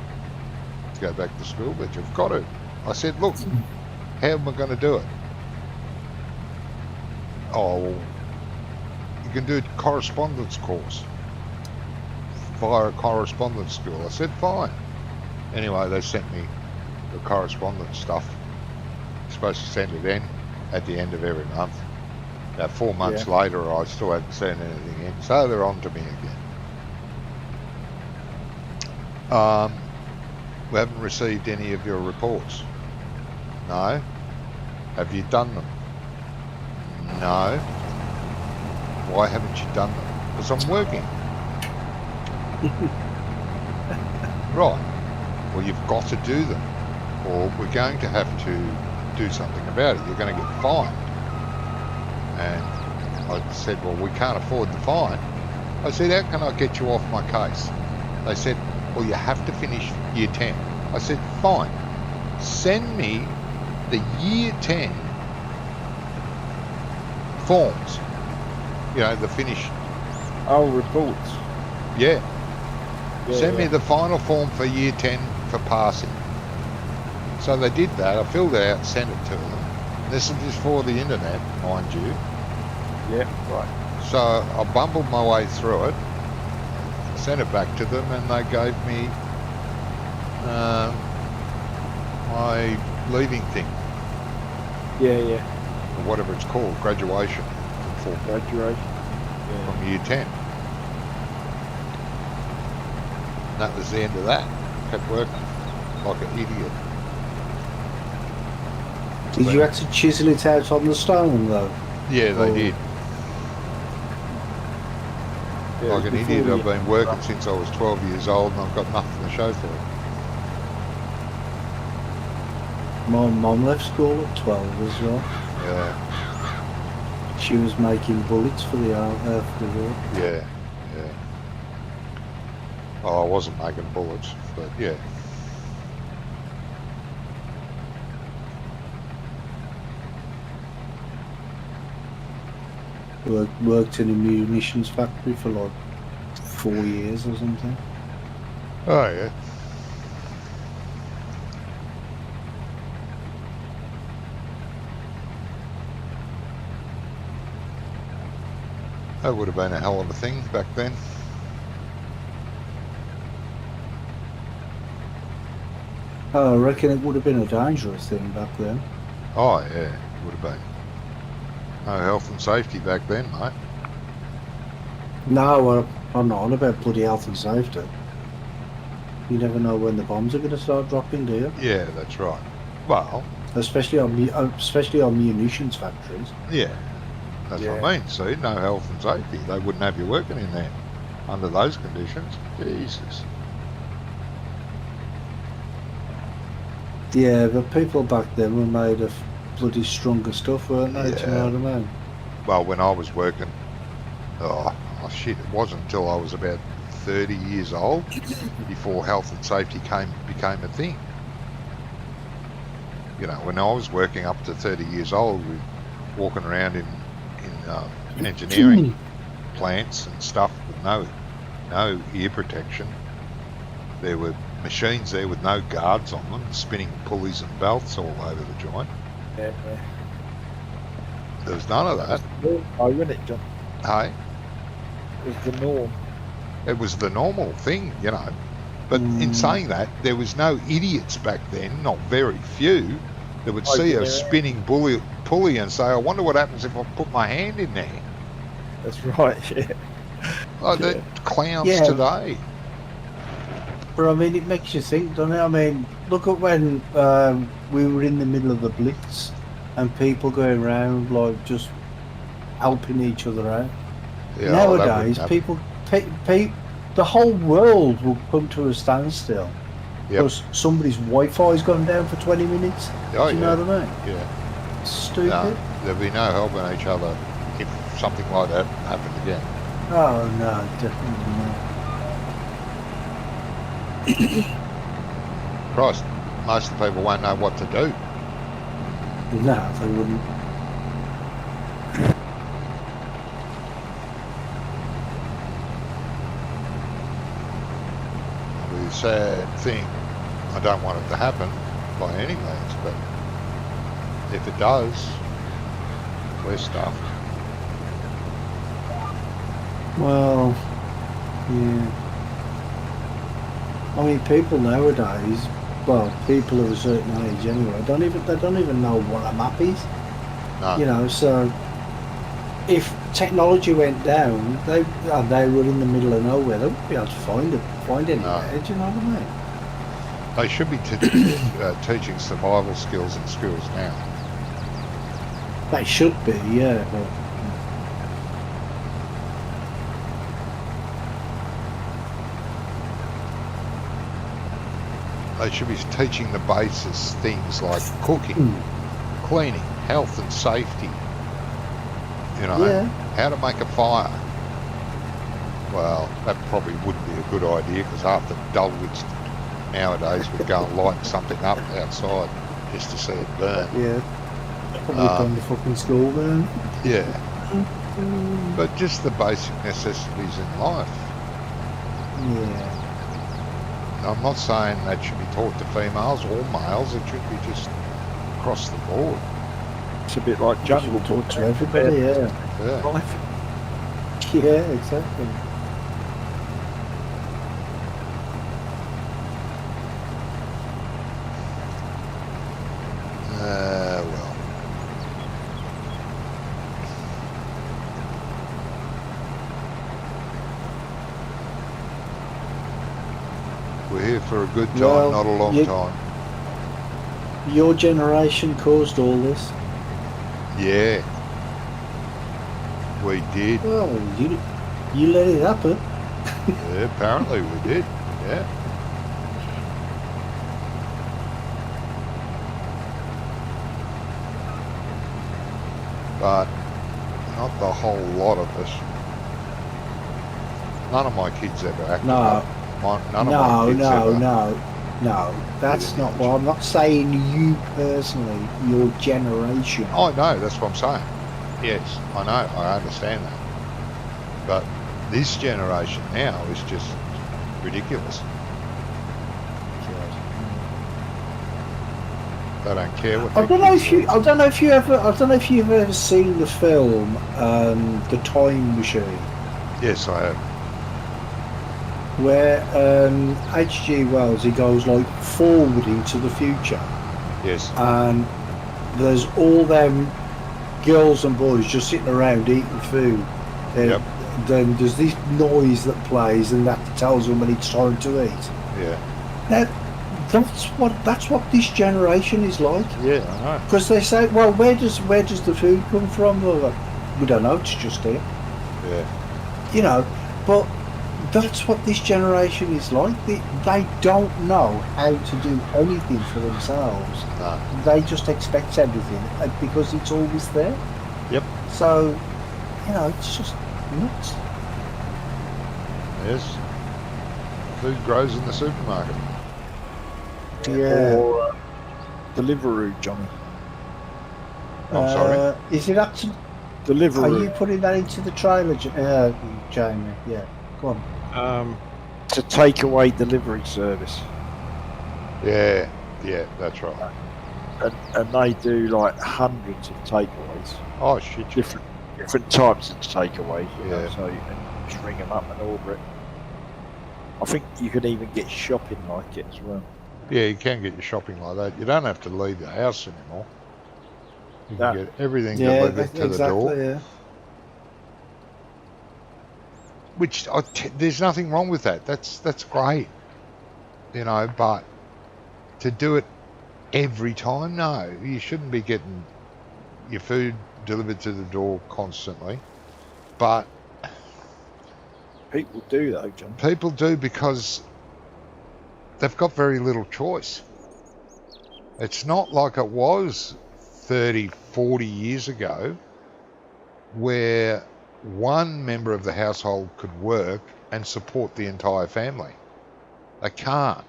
to go back to school, but you've got to. I said, look, how am I going to do it? Oh, well, you can do a correspondence course via a correspondence school. I said, fine. Anyway, they sent me the correspondence stuff. You're supposed to send it in at the end of every month. About 4 months later, I still hadn't sent anything in, so they're on to me again. We haven't received any of your reports. No. Have you done them? No. Why haven't you done them? Because I'm working. Right. Well, you've got to do them, or we're going to have to do something about it. You're going to get fined. And I said, well, we can't afford the fine. I said, how can I get you off my case? They said, well, you have to finish year 10. I said, fine. Send me the year 10 forms. You know, the finished. Oh, reports. Yeah. Send me yeah. the final form for year 10 for passing. So they did that. I filled it out, sent it to them. This is before the internet, mind you. Yeah, right. So I bumbled my way through it, sent it back to them, and they gave me my leaving thing, Yeah. or whatever it's called, graduation from Graduation. Yeah. from year 10. And that was the end of that. Kept working like an idiot. Did you actually chisel it out on the stone though? Yeah, they Oh. did. Yeah, Like an before idiot, the- I've been working since I was 12 years old and I've got nothing to show for it. My mum left school at 12 as well. Yeah, She was making bullets for the war. yeah. Oh, I wasn't making bullets, but yeah. Worked in a munitions factory for like 4 years or something. Oh, yeah. That would have been a hell of a thing back then. Oh, I reckon it would have been a dangerous thing back then. Oh, yeah, it would have been. No health and safety back then, mate. No, I'm not on about bloody health and safety. You never know when the bombs are going to start dropping, do you? Yeah, that's right. Well, Especially on munitions factories. yeah, that's what I mean. See, no health and safety. They wouldn't have you working in there under those conditions. Jesus. Yeah, but people back then were made of bloody stronger stuff, weren't they? Do you know what I mean? Well, when I was working, oh shit, it wasn't until I was about 30 years old before health and safety became a thing. You know, when I was working up to 30 years old, we were walking around in engineering plants and stuff with no ear protection. There were machines there with no guards on them, spinning pulleys and belts all over the joint. Yeah. There was none of that. Oh, isn't it, John? Hey, It was the norm. it was the normal thing, you know. But in saying that, there was no idiots back then, not very few, that would see a spinning pulley and say, I wonder what happens if I put my hand in there. That's right, yeah. Oh, the clowns Yeah. today. But I mean, it makes you think, doesn't it? I mean, look at when we were in the middle of the Blitz and people going around like just helping each other out. Yeah, well, that Nowadays, wouldn't happen. the whole world will come to a standstill Yep. because somebody's Wi-Fi's gone down for 20 minutes. Oh, Do you know what I mean? Yeah. Stupid. No, there'd be no helping each other if something like that happened again. Oh no, definitely not. Christ, most of the people won't know what to do. No, they wouldn't. It'll be a sad thing. I don't want it to happen by any means, but if it does, we're stuffed. Well, yeah. I mean, people nowadays, well, people of a certain age anyway, they don't even know what a map is. No. You know, so if technology went down, they were in the middle of nowhere. They wouldn't be able to find anywhere. No. Do you know what I mean? They should be teaching survival skills in schools now. They should be, yeah. But They should be teaching the basis things like cooking, cleaning, health and safety. You know, Yeah. how to make a fire. Well, that probably wouldn't be a good idea because half the dullards nowadays would go and light something up outside just to see it burn. yeah, probably done the fucking school then. Yeah. But just the basic necessities in life. Yeah. I'm not saying that should be taught to females or males. It should be just across the board. It's a bit like jungle Talk talk to everybody, yeah. Yeah. life. Yeah, exactly. Well. We're here for a good time, Well, not a long you- time. Your generation caused all this. Yeah. We did. Well, you let it happen. Yeah, apparently we did. Yeah. But not the whole lot of us. None of my kids ever acted No. up. None of my kids ever. No. That's not what I'm not saying. You personally, your generation. Oh, no, that's what I'm saying. Yes, I know, I understand that. But this generation now is just ridiculous. They don't care what I their don't know kids if you. do. I don't know if you've ever seen the film, The Time Machine, Yes, I have. where H.G. Wells, he goes like forward into the future, Yes. and there's all them girls and boys just sitting around eating food. Yep. Then there's this noise that plays, and that tells them when it's time to eat. Yeah. Now, that's what this generation is like. Yeah, I know. Because they say, well, where does the food come from? Well, we don't know. It's just here. Yeah. You know, but that's what this generation is like. They don't know how to do anything for themselves. No. They just expect everything because it's always there. Yep. So, you know, it's just nuts. Yes. Food grows in the supermarket. Yeah. Or Deliveroo, Johnny. I'm sorry. Is it actually? Are Deliveroo. you putting that into the trailer, Jamie? Yeah. Go on. It's a takeaway delivery service. Yeah. Yeah, that's right. And they do like hundreds of takeaways. Oh, shit. Different types of takeaways, you know, Yeah. so you can just ring them up and order it. I think you can even get shopping like it as well. Yeah, you can get your shopping like that. You don't have to leave the house anymore. You can No. get everything Yeah, delivered to the door. yeah. Which there's nothing wrong with that. That's great, you know. But to do it every time, no, you shouldn't be getting your food delivered to the door constantly. But People do though, John. people do because they've got very little choice. It's not like it was 30, 40 years ago where one member of the household could work and support the entire family. They can't.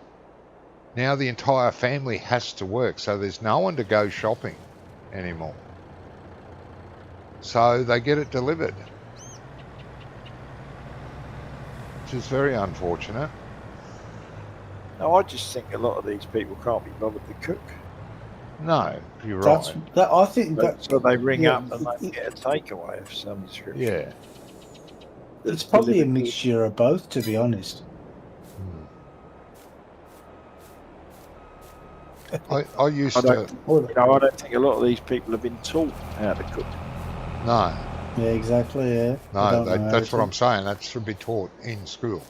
Now the entire family has to work, so there's no one to go shopping anymore. So they get it delivered, which is very unfortunate. No, I just think a lot of these people can't be bothered to cook. No, you're right. I think that So they ring yeah, up and they get a takeaway of some description. Yeah. it's probably a delivered. mixture of both, to be honest. I used I to. don't- You know, I don't think a lot of these people have been taught how to cook. No, Yeah, exactly. Yeah. They no, don't know how that's to. what I'm saying. That should be taught in school,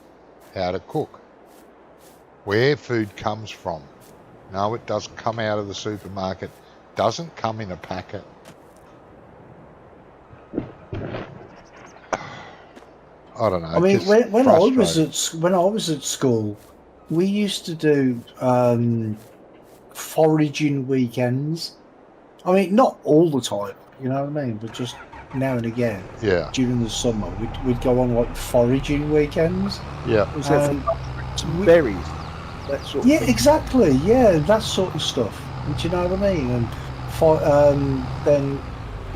how to cook, where food comes from. No, it doesn't come out of the supermarket. Doesn't come in a packet. I don't know. I mean, just when I was frustrating. when I was at school, we used to do foraging weekends. I mean, not all the time, you know what I mean, but just now and again Yeah, during the summer, we'd go on like foraging weekends. yeah, Was there Um, some we- berries? That sort of Yeah, thing. exactly. Yeah, that sort of stuff. Do you know what I mean? And then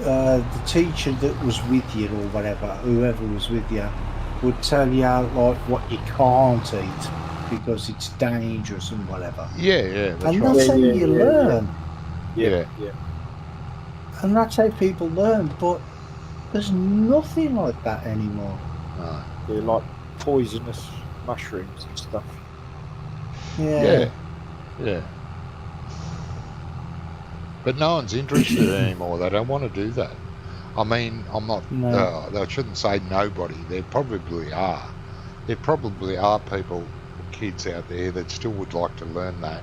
the teacher that was with you or whatever, whoever was with you, would tell you like what you can't eat because it's dangerous and whatever. yeah. That's And right. that's how Yeah, you yeah, learn. Yeah. And that's how people learn. But there's nothing like that anymore. No. They're like poisonous mushrooms and stuff. Yeah, yeah. But no one's interested anymore. They don't want to do that. I mean, I'm not. No. I shouldn't say nobody. There probably are. There probably are people, kids out there that still would like to learn that.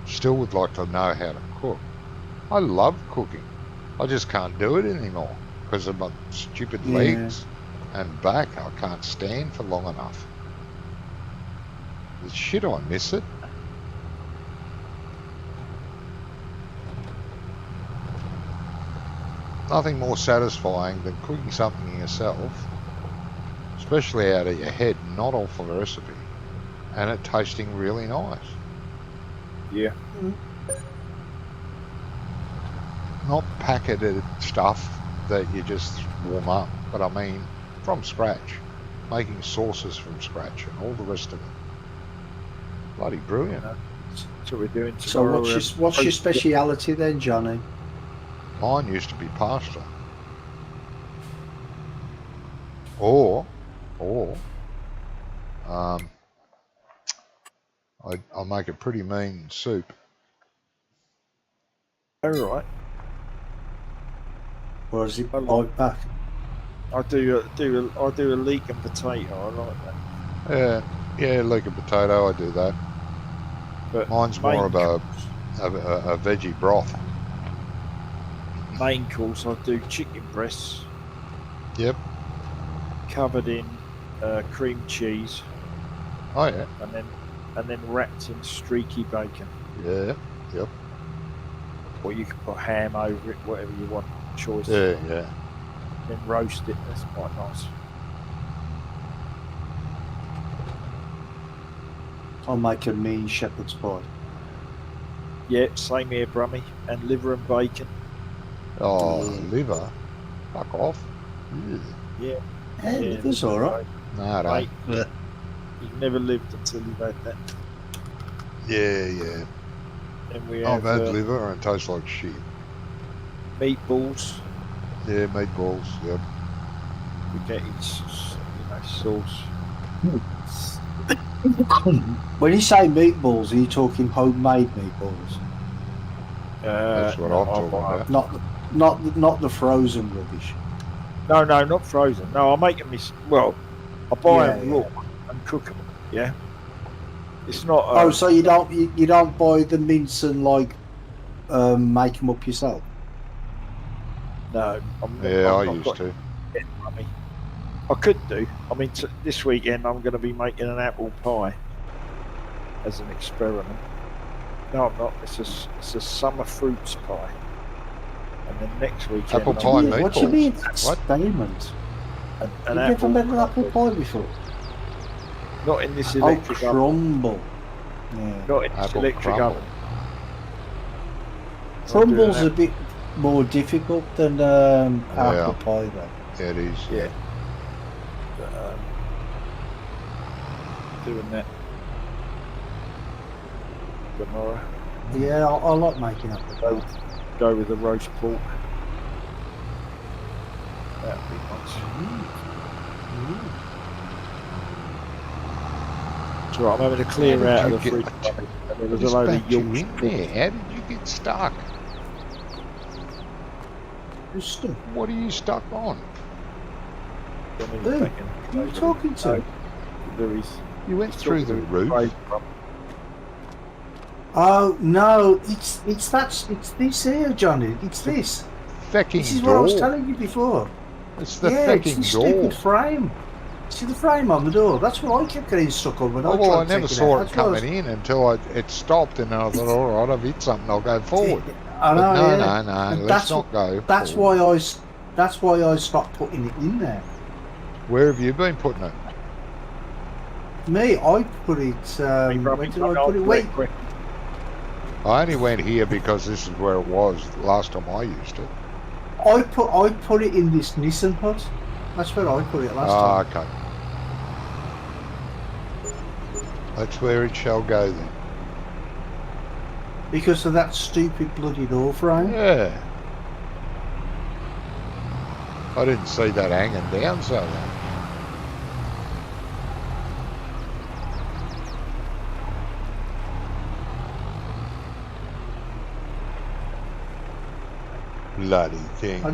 Still would like to know how to cook. I love cooking. I just can't do it anymore because of my stupid Yeah. legs and back. I can't stand for long enough. Shit, I miss it. Nothing more satisfying than cooking something yourself, especially out of your head, not off of a recipe, and it tasting really nice. Yeah. Not packeted stuff that you just warm up, but I mean from scratch, making sauces from scratch and all the rest of it. Bloody brilliant. That's what we're doing So tomorrow. what's your speciality then, Johnny? Mine used to be pasta. Or, I'll make a pretty mean soup. All right. Or is it I like- like that? I do a leek and potato. I like that. Yeah, leek and potato, I do that. But Mine's more main of a veggie broth. Main course, I do chicken breasts Yep. covered in cream cheese Oh yeah. and then wrapped in streaky bacon. Yeah. Yep. Or you can put ham over it, whatever you want. Choice. Yeah. Then roast it. That's quite nice. I'll make a mean shepherd's pie. Yeah, same here, Brummy. And liver and bacon. Oh, liver. Fuck off. Ew. Yeah. Yeah, liver's all right. No, no. Mate, you've never lived until you've had that. Yeah. Then we I've have had liver and it tastes like shit. meatballs. Yeah, meatballs. Yep. We get sauce. When you say meatballs, are you talking homemade meatballs? That's what I'm talking about. Not the frozen rubbish. No, not frozen. No, I make them. I buy them Yeah. raw and cook them. Yeah. It's not. Oh, so you don't buy the mince and like make them up yourself? No. Yeah, I not used got to. it, Brummy. I could do. I mean, this weekend I'm going to be making an apple pie as an experiment. No, I'm not. It's a summer fruits pie. And then next weekend, Apple I'm pie gonna- meat- What do you mean What? experiment? An You've never made an apple pie before? Not in this Oh, electric oven. crumble. Yeah. Not in this Apple electric crumble. oven. Crumble's I'll a do bit more difficult than apple pie, though. It is. Yeah. Doing that tomorrow. Yeah, I like making apple pie. Go with the roast pork. That'd be nice. So I'm having to clear How out did of the you fridge. get- And there was Just a load backed of you Yorkshire in there. How did you get stuck? Just, What are you stuck on? who are you talking to? There is. You went through the roof. Oh no, it's this here, Johnny. It's this. Fecking This is what I was door. telling you before. It's the Yeah, it's fecking this door. stupid frame. See the frame on the door? That's what I kept getting stuck on when I Oh, tried well, I to never take saw out. it That's what I was- coming in until it stopped, and I thought, all right, I've hit something. I'll go forward. I know, But no, yeah. no, no. And Let's not go. That's forward. that's why I stopped putting it in there. Where have you been putting it? Me, I put it. When did I put it? Wait, I only went here because this is where it was last time I used it. I put it in this Nissan hut. That's where I put it last Ah, time. okay. That's where it shall go then. Because of that stupid bloody door frame. Yeah. I didn't see that hanging down so long. Bloody thing.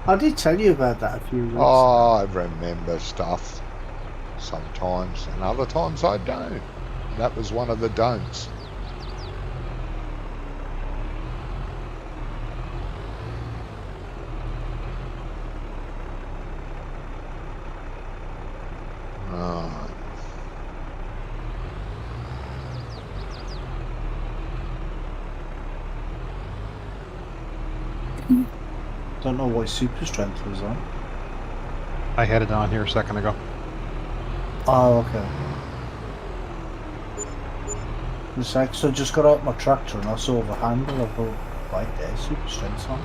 I did tell you about that a few weeks. Oh, I remember stuff sometimes, and other times I don't. That was one of the don'ts. Right. Don't know why super strength was on. I had it on here a second ago. Oh, okay. It's like, so I just got out my tractor and I saw the handle. I thought, right there, super strength's on.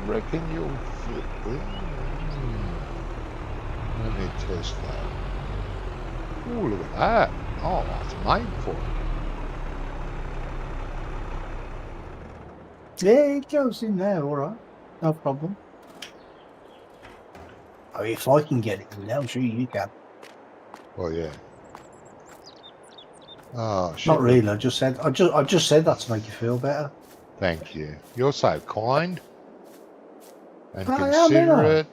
Reckon you'll fit. Let me test that. Oh, look at that. Oh, it's made for it. Yeah, it goes in there, alright. No problem. Oh, if I can get it in there, I'm sure you can. Well, yeah. Oh, shit. Not really, I just said that to make you feel better. Thank you. You're so kind and I am, ain't I? considerate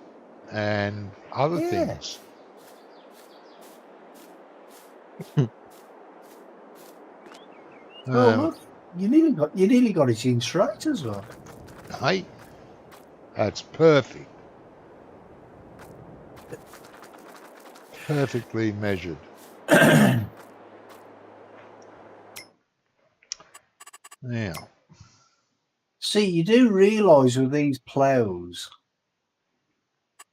and other Yeah. things. Oh, look, you nearly got it in straight as well. Hey, that's perfect. Perfectly measured. Now, See, you do realise with these ploughs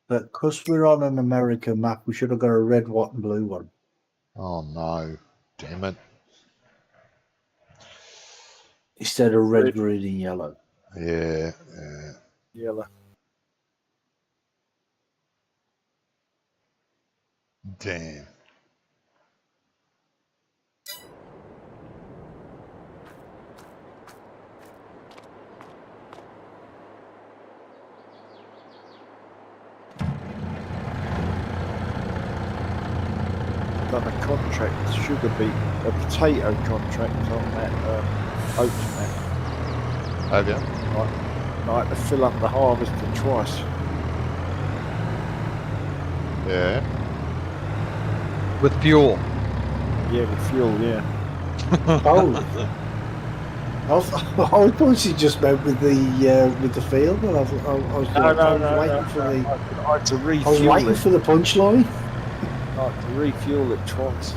that because we're on an American map, we should have got a red, white and blue one. oh no, damn it. Instead of red, Red. green and yellow. Yeah, yeah. Yellow. Damn. Done a contract, sugar beet, a potato contract on that oats map. Have you? Like to fill up the harvester twice. Yeah. With fuel. Yeah, with fuel, yeah. Oh. I thought you just meant with the field, and I was waiting for the I had to I was refuel waiting it. for the punchline. I had to refuel it twice.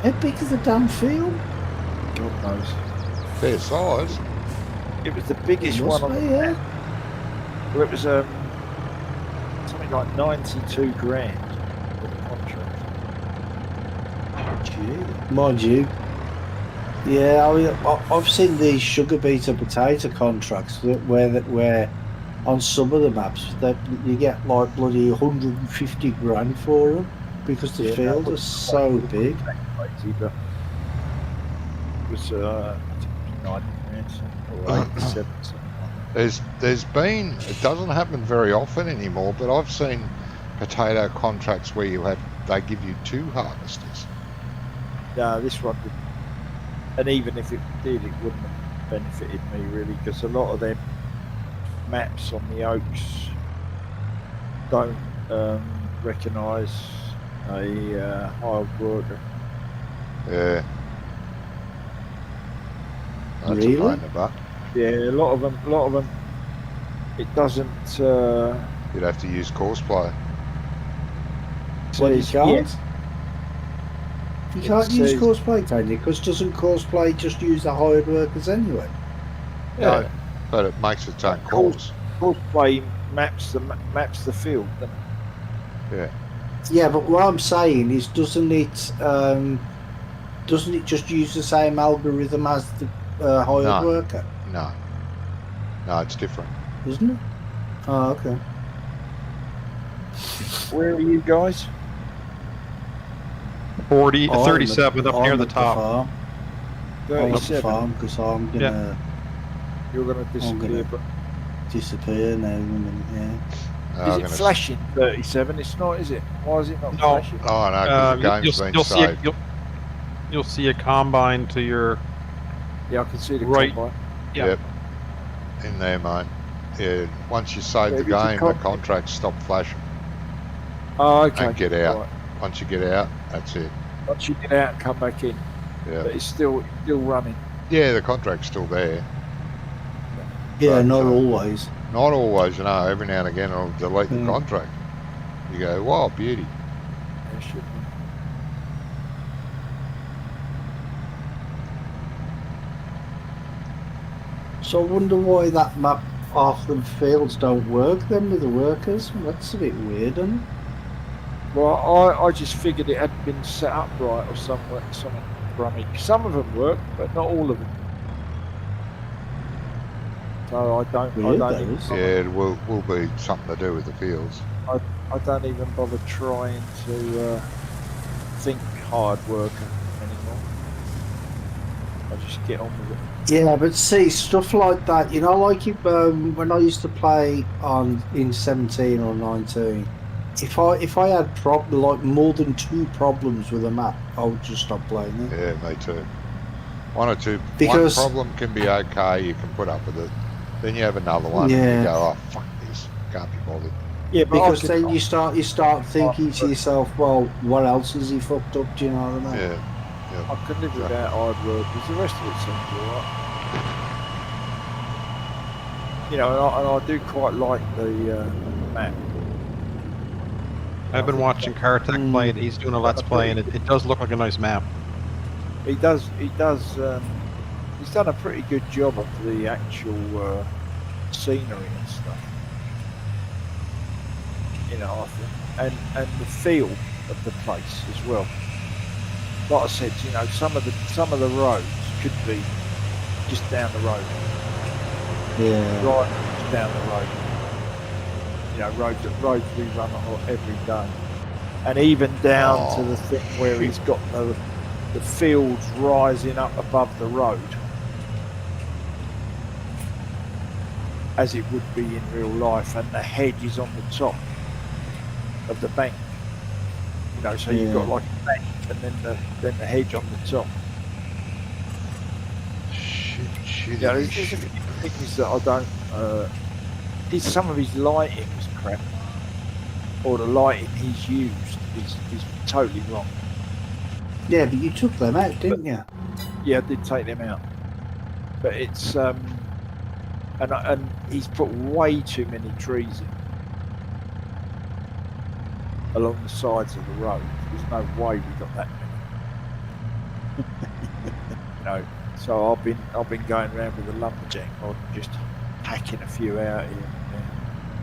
How big is the damn field? God knows. Fair size. It was the biggest It must one on be, the yeah. Well, it was something like 92 grand for the contract. Gee. Mind you, yeah, I mean, I've seen these sugar beeter potato contracts where on some of the maps that you get like bloody 150 grand for them because the Yeah, that field was is so big. Crazy, but it was I think it was 90 grand or 87 something like that. There's been, it doesn't happen very often anymore, but I've seen potato contracts where they give you 2 harvesters. No, this one didn't. And even if it did, it wouldn't have benefited me really, because a lot of them maps on the Oaks don't recognise a hired worker. Yeah. That's Really? a pain in the butt. Yeah, a lot of them. It doesn't. You'd have to use Courseplay. Well, you says- can't. You It can't use says- Courseplay, can you? Because doesn't Courseplay just use the hired workers anyway? Yeah. No. But it makes its own Course- course. Courseplay maps the field. Doesn't it? Yeah. Yeah, but what I'm saying is, doesn't it just use the same algorithm as the hired No. worker? No. No, it's different. Isn't it? Oh, okay. Where are you guys? 40, I'm 37 up near I'm the at top. farm. I'm at the 37. farm because I'm gonna You're going to disappear, gonna- but disappear now. In a minute, yeah. No, is I'm it gonna- flashing 37? It's not, is it? Why is it not No. flashing? Oh, no, because the game's been you'll see saved. you'll see a combine to your Yeah, I can see the Right. combine. yeah. Yep. In there, mate. Yeah, once you save Yeah, the but you game, the can't- contracts stop flashing. Oh, okay. And get out. Right. Once you get out, that's it. Once you get out and come back in, Yeah. but it's still running. Yeah, the contract's still there. Yeah, But, not always. Not always, you know. Every now and again, I'll delete the Mm. contract. You go, wow, beauty. There should be. So I wonder why that map half the fields don't work then with the workers. That's a bit weird, isn't it? Well, I just figured it hadn't been set up right or something crummy. Some of them work, but not all of them. So I don't Weird, that even is. Yeah, it will be something to do with the fields. I don't even bother trying to think hard worker anymore. I just get on with it. Yeah, but see, stuff like that, you know, like if, when I used to play in 17 or 19, if I had like more than 2 problems with a map, I would just stop playing it. Yeah, me too. One or two. Because- one problem can be okay, you can put up with it. Then you have another one and Yeah. you go, oh, fuck this. Can't be bothered. Yeah, but Because I then could- you start thinking to yourself, well, what else has he fucked up? Do you know what I mean? Yeah. I could live without hard workers. The rest of it seems alright. You know, and I do quite like the map. I've been watching Kartek Mm. play it. He's doing a let's play, and it does look like a nice map. He does. He's done a pretty good job of the actual scenery and stuff. You know, I think, and the feel of the place as well. Like I said, you know, some of the roads could be just down the road, Yeah. right just down the road. You know, roads we run on every day, and even down to the thing where he's got the fields rising up above the road, as it would be in real life, and the hedge is on the top of the bank. You know, so you've got Yeah. like a bank and then the hedge on the top. Shit. Yeah, there's a few things that I don't. Some of his lighting was crap, or the lighting he's used is totally wrong. Yeah, but you took them out, didn't you? Yeah, I did take them out, but it's and he's put way too many trees in along the sides of the road. There's no way we got that many. You know, So I've been going around with the lumberjack mod and just hacking a few out here and there,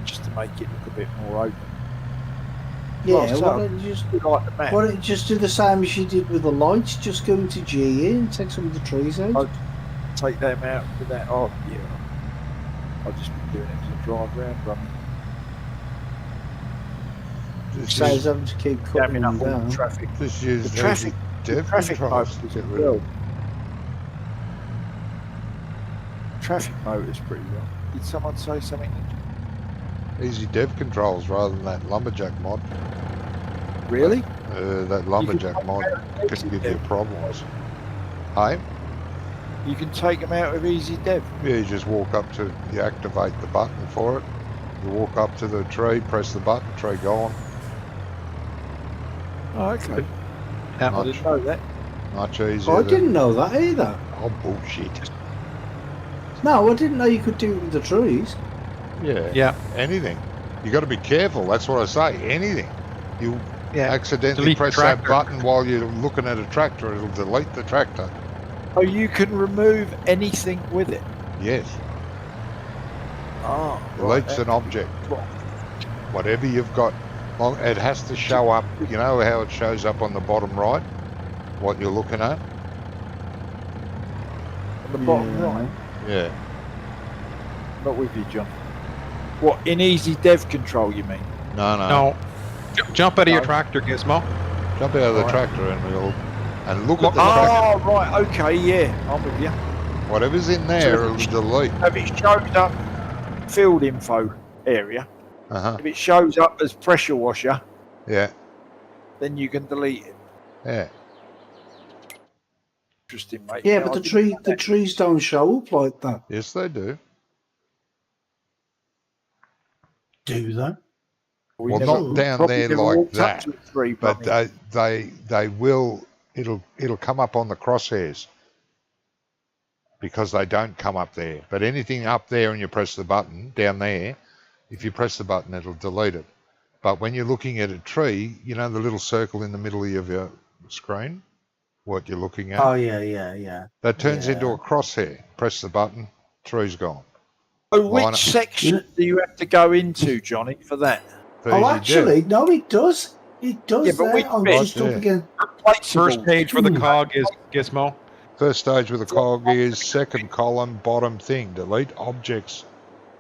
just to make it look a bit more open. Yeah, Well, so, why don't you just like the map. why don't you just do the same as you did with the lights? Just go into GE and take some of the trees out. Oh, take them out with that. Oh, yeah. I've just been doing it to drive around, running. Just Saves use, having to keep cutting Jamming them up all down. the traffic. just use The traffic, easy dev traffic controls motors to as get rid of well. Traffic motors pretty well. Did someone say something? easy dev controls rather than that lumberjack mod. Really? That lumberjack mod can easy give you dev. problems. Hey? You can take them out with easy dev. Yeah, you just walk up to, you activate the button for it. You walk up to the tree, press the button, tree gone. Oh, okay. That I Much, didn't know that. much easier. Oh, I than- didn't know that either. Oh, bullshit. No, I didn't know you could do it with the trees. Yeah. Yeah. Anything. You got to be careful. That's what I say. Anything. You Yeah. accidentally Delete the press that tractor. button while you're looking at a tractor, it'll delete the tractor. Oh, you can remove anything with it. Yes. Oh, Deletes an object. Whatever you've got. Well, it has to show up. You know how it shows up on the bottom right? What you're looking at? On the bottom Yeah. right. Yeah. Not with you, John. What, in easy dev control, you mean? No, no. No. Jump out of your No. tractor, Gizmo. Jump out of the Right. tractor and look at the tractor. Oh, right, okay, yeah, I'm with you. Whatever's in there, it'll delete. If it shows up field info area, Uh-huh. if it shows up as pressure washer, Yeah. then you can delete it. Yeah. Interesting, mate. Yeah, but I the didn't know the that. trees don't show up like that, Yes, they do. do they? We Well, never- not down probably there never like walked up that, to a tree, But Bunny. they will. It'll come up on the crosshairs because they don't come up there. But anything up there and you press the button down there, if you press the button, it'll delete it. But when you're looking at a tree, you know the little circle in the middle of your screen, what you're looking at, Oh yeah. that turns yeah. into a crosshair. Press the button, tree's gone. Oh, line up. which section do you have to go into, Johnny, for that? For Oh, easy dev. actually, no, it does. It does. Yeah, but there. which I'm bit? just up Yeah. again. First page where the cog is, Gizmo. First stage with the cog is second column, bottom thing. Delete objects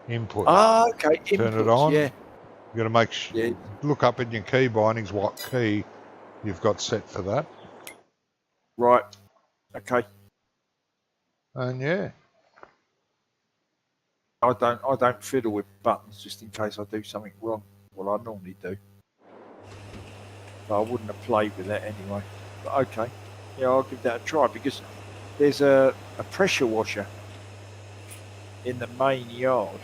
input. Ah, okay. Turn it inputs, on. Yeah, You got to make yeah. look up in your key bindings what key you've got set for that, Right. Okay. and yeah, I don't fiddle with buttons just in case I do something wrong. Well, I normally do. But I wouldn't have played with that anyway. But okay. Yeah, I'll give that a try because there's a pressure washer in the main yard.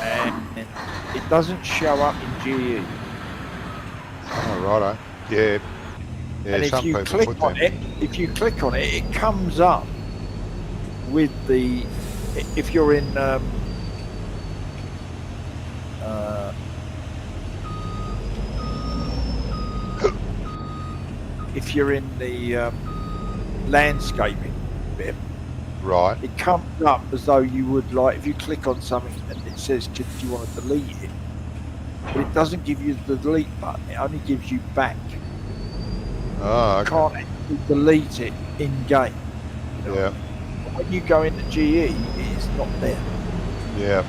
And it doesn't show up in GE. oh righto, yeah, yeah. And if Some you people click put on them. it, it comes up with the. If you're in if you're in the landscaping bit, Right, it comes up as though you would like if you click on something and it says, "Do you want to delete it?" But it doesn't give you the delete button. It only gives you back. oh, You okay. can't actually delete it in game. You know? Yeah, When you go into GE, it's not there. yeah,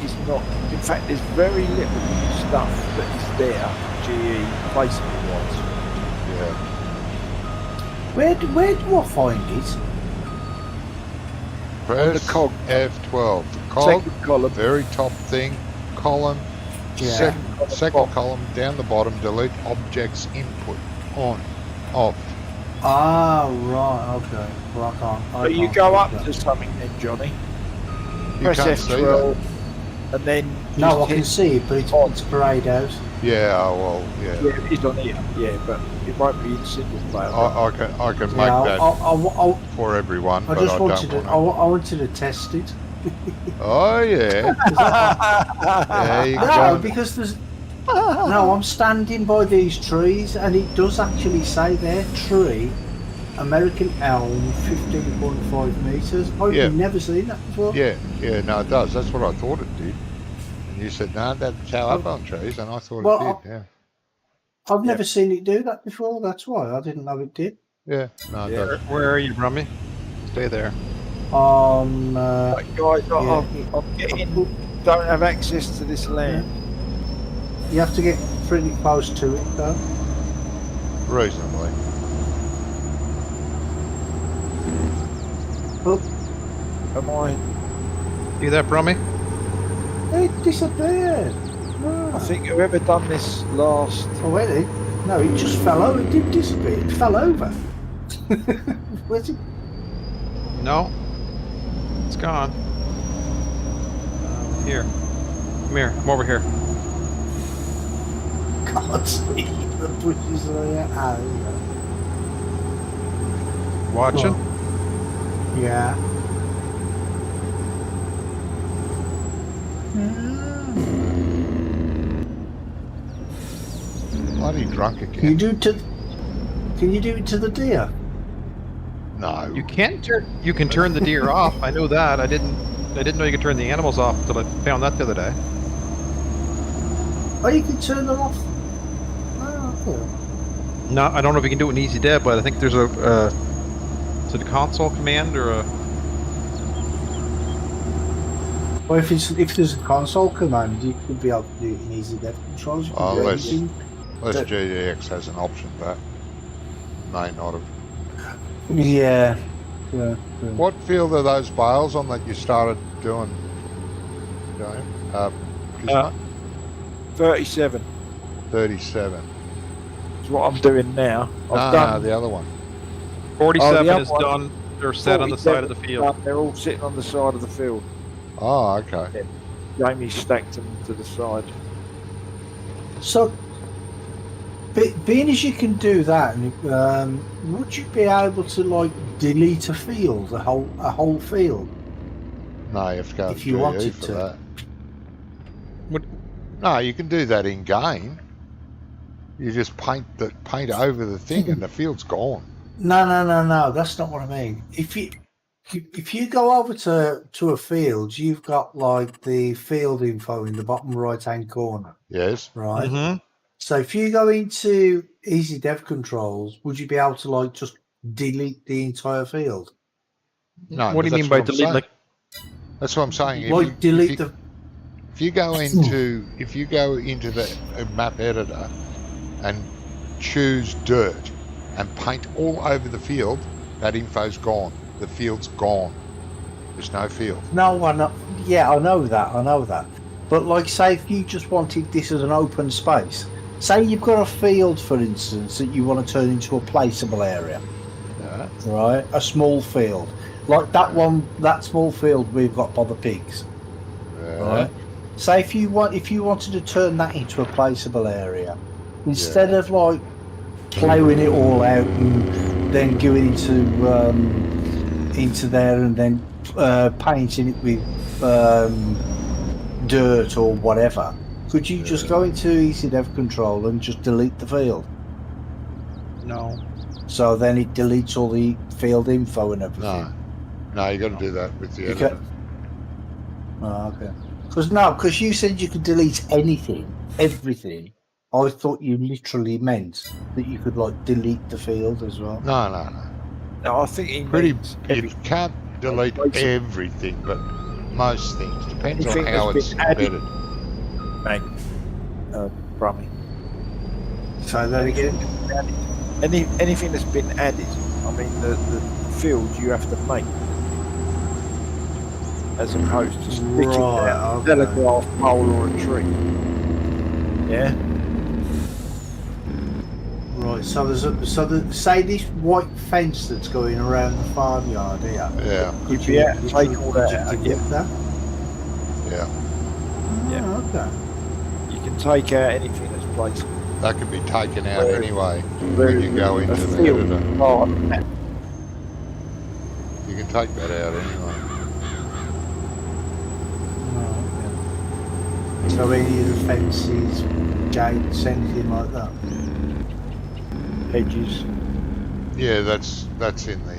It's not. In fact, there's very little stuff that is there, GE placement wise. yeah. Where do I find it? Press cog. F12. The cog, Second column. very top thing, column, Yeah. second column down the bottom. Delete objects input on, off. Ah, right. Okay. Well, I can't. But you go up to something then, Johnny. You Press can't see that. F12, and then No, I just can hit- see it, but it's greyed out. Yeah, oh, well, yeah. Yeah, it is on here. Yeah, but it won't be in single player. I can make Yeah, that I for everyone, I but just I wanted don't to. want I wanted to test it. to. Oh yeah. There you No, go. because there's. No, I'm standing by these trees, and it does actually say there tree American elm, 15.5 metres. I've Yeah. never seen that before. Yeah, no, it does. That's what I thought it did. And you said, no, that show up on trees, and I thought Well, it did, I've never seen it do that before. That's why I didn't know it did. yeah. No, it Yeah. does. Where are you, Brummy? Stay there. On Like, guys, yeah. I'm getting, don't have access to this land. You have to get pretty close to it, though. Reasonably. But Am I? See that, Brummy? it disappeared. I think whoever done this last. Oh, really? No, it just fell over. It did disappear. It fell over. Where's it? No. It's gone. Here. Come here. Come over here. Can't see the bushes are there. Ah, there you go. Watching? Yeah. Bloody drunk Can you again. do it to? Can you do it to the deer? No. You can turn. You can turn the deer off. I know that. I didn't know you could turn the animals off until I found that the other day. Oh, you can turn them off. Oh, okay. No, I don't know if you can do it in Easy Dev, but I think there's a is it a console command or a? Well, if there's a console command, you could be able to do it in Easy Dev controls. You can Oh, do let's- anything. Unless GDX has an option for that. May not have. Yeah. What field are those bales on that you started doing, Graham? Gizmo? 37 37. is what I'm doing now. I've No, done. the other one. 47 other is one. done. They're set on the side of the 47 field. They're all sitting on the side of the field. Oh, okay. Jamie stacked them to the side. So, being as you can do that, would you be able to like delete a field, a whole field? No, you have to go If to you GE wanted for to. that. What- No, you can do that in game. You just paint over the thing and the field's gone. No. That's not what I mean. If you go over to a field, you've got like the field info in the bottom right hand corner, Yes. right? Mm-hmm. So if you go into Easy Dev controls, would you be able to like just delete the entire field? No. What do you but mean that's by what I'm delete? saying. Like, That's what I'm saying. If Like you- delete if the. you go into the map editor and choose dirt and paint all over the field, that info's gone. The field's gone. There's no field. No, I know. Yeah, I know that. But like, say if you just wanted this as an open space, say you've got a field, for instance, that you want to turn into a placeable area, Yeah. right? A small field, like that one, that small field we've got by the pigs, right? Say if you wanted to turn that into a placeable area, instead of like ploughing it all out and then going into there and then painting it with dirt or whatever, could you just go into Easy Dev control and just delete the field? no. So then it deletes all the field info and everything. No, you got to do that with the You editor. Oh, okay. Because you said you could delete anything, everything. I thought you literally meant that you could like delete the field as well. No. No, I think he Pretty. means You can't delete Basic. everything, but most things. Depends on Anything how that's it's been added. embedded. Brummy. So that again. Anything that's been added, I mean the field you have to make, as opposed to sticking Right, down a okay. telegraph pole or a tree. Yeah. Right. So say this white fence that's going around the farmyard here. Yeah. You'd be able to take all that out. Could you delete that? Yeah. Yeah. Oh, okay. You can take out anything that's placed. That can be taken out Where- anyway where when you go a into the field editor. part of that. You can take that out anyway. Oh, okay. So any of the fences, gates, anything like that. Hedges. Yeah, that's in the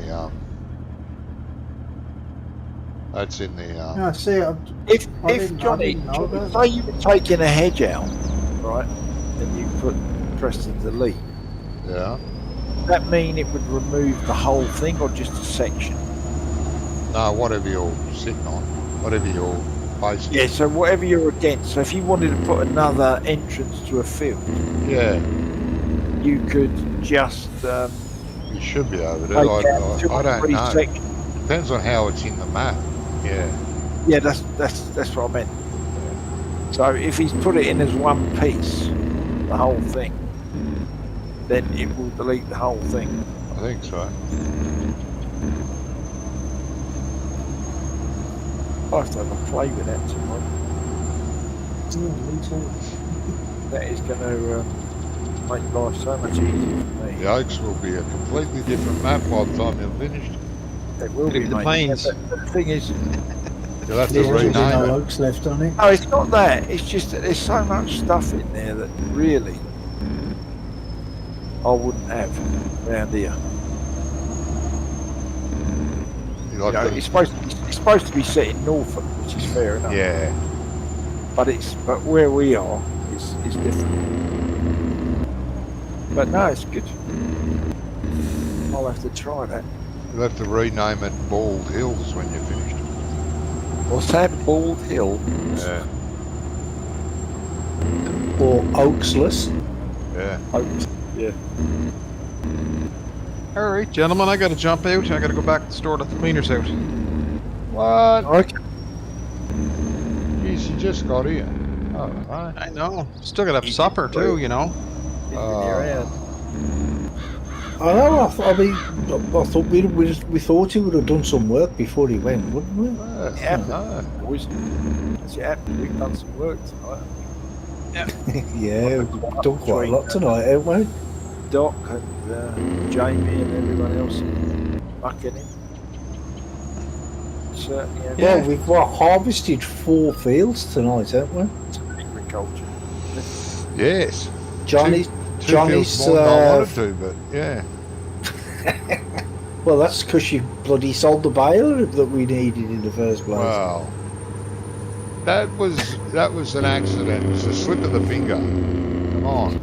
No, see, If I if didn't Johnny, know that. say you were taking a hedge out, right, and you pressed the delete, yeah. does that mean it would remove the whole thing or just a section? No, whatever you're sitting on, whatever you're facing. Yeah, so whatever you're against. So if you wanted to put another entrance to a field, Yeah, you could just you should be able to. take out two I or don't three know. sections. Depends on how it's in the map. Yeah. Yeah, that's what I meant. So if he's put it in as one piece, the whole thing, then it will delete the whole thing. I think so. I'll have to have a play with that tomorrow. That is going to make life so much easier for me. The Oaks will be a completely different map by the time you're finished. It will be, Look at the mate. planes. Yeah, but the thing is, You'll have to There's rename no it. oaks left on it. no, it's not that. It's just that there's so much stuff in there that really I wouldn't have around here. You'll You know, have it's to, supposed to be set in Norfolk, which is fair enough. yeah. But where we are is different. But no, it's good. I'll have to try that. You'll have to rename it Bald Hills when you're finished. What's that? Bald Hill? Yeah. Or oaksless. Yeah. Yeah. All right, gentlemen, I got to jump out. I got to go back to the store to the cleaners out. What? Okay. Jeez, you just got here. Oh, right. I know. Still got to have supper too, you know. I know. I thought we thought he would have done some work before he went, wouldn't we? Yeah. No. Boys, as you happen, we've done some work tonight. Yeah, we've done quite a lot tonight, haven't we? Doc and Jamie and everyone else mucking in. Certainly, have. Well, we've harvested 4 fields tonight, haven't we? Agriculture. Yes. Johnny's Two fields more than I wanted to, but yeah. Well, that's because you bloody sold the baler that we needed in the first place. Wow. That was an accident. It was a slip of the finger. Come on.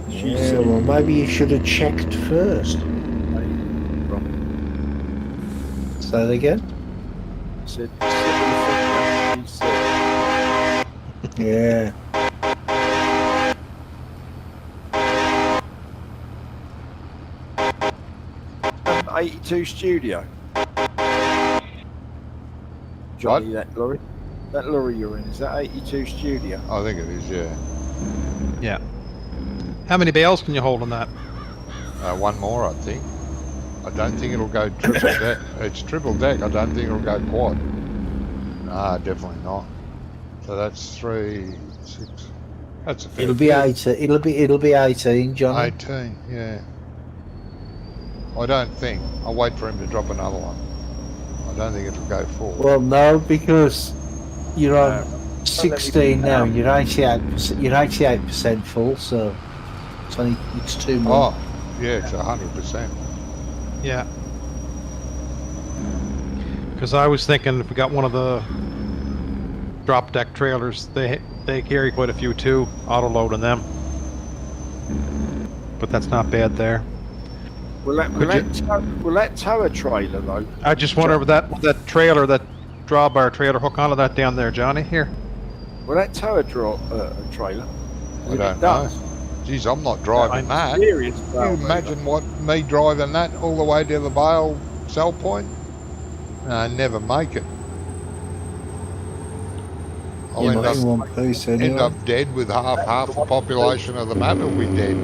Yeah, well, maybe you should have checked first. Say that again? Said, Yeah. 82 studio. Johnny, that lorry you're in, is that 82 studio? I think it is, yeah. Yeah. How many bales can you hold on that? One more, I think. I don't think it'll go triple deck. It's triple deck. I don't think it'll go quad. Nah, definitely not. So that's 3, 6. That's a fair It'll be bit. 18. It'll be 18, Johnny. 18, yeah. I don't think. I'll wait for him to drop another one. I don't think it'll go full. Well, no, because you're on 16 now. You're 88%. You're 88% full, so it's 2 more. Oh, yeah, it's 100%. Yeah. Because I was thinking if we got one of the drop deck trailers, they carry quite a few too, auto loading them. But that's not bad there. Will that tow a trailer though? I just wonder if that trailer, that drawbar trailer, hook onto that down there, Johnny. Here. Will that tow a trailer? I don't know. Geez, I'm not driving that. Can Serious. you imagine me driving that all the way to the Vale sell point? No, never make it. I'll You're end not in up, one piece anyway. end up dead with half the population of the map will be dead.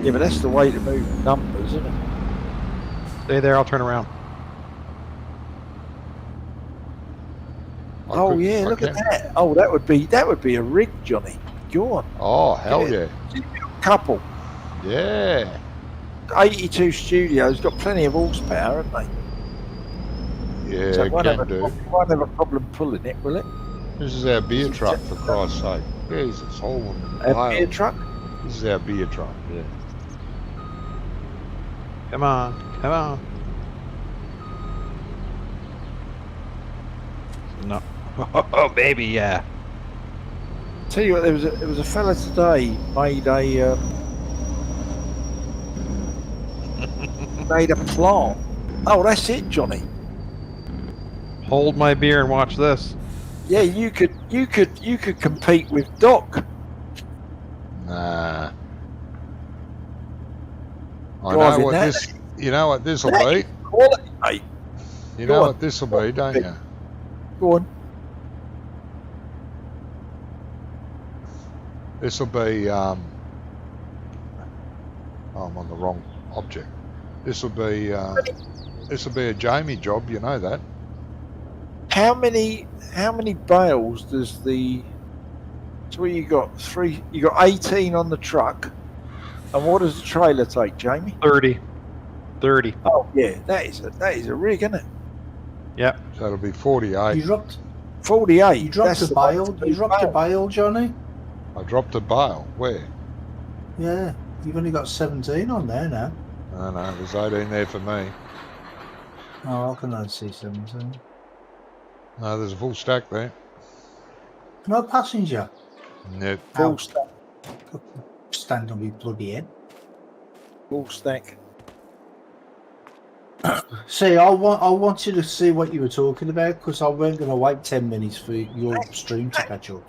Yeah, but that's the way to move numbers, isn't it? Stay there. I'll turn around. I could- yeah, I look can. at that. Oh, that would be a rig, Johnny. Go on. Oh, hell yeah. Couple. Yeah. 82 studios got plenty of horsepower, haven't they? Yeah, So it won't have can do. won't have a problem pulling it, will it? This is our beer truck, for Christ's sake. Jesus, hauling A bales. beer truck? This is our beer truck. Yeah. Come on, come on. No. Oh, baby, yeah. Tell you what, there was a fella today made a plant. Oh, that's it, Johnny. Hold my beer and watch this. Yeah, you could compete with Doc. Nah. I know Driving what that. this. You know what this will That be. is quality, mate. You Go know on. what this will be, don't you? Go on. This will be. Oh, I'm on the wrong object. This will be. This will be a Jamie job. You know that. How many bales does the? So you got 3. You got 18 on the truck, and what does the trailer take, Jamie? 30. 30. Oh yeah, that is a rig, isn't it? Yep. So it'll be 48. You dropped 48. you dropped that's a the bale. one to You dropped a bale. bale, Johnny. I dropped a bale. Where? Yeah, you've only got 17 on there now. No, no, there's 18 there for me. Oh, I can only see 17. No, there's a full stack there. No passenger. Nope. Full Out. stack. Stand on me bloody head. Full stack. See, I wanted to see what you were talking about because I weren't going to wait 10 minutes for your stream to catch up.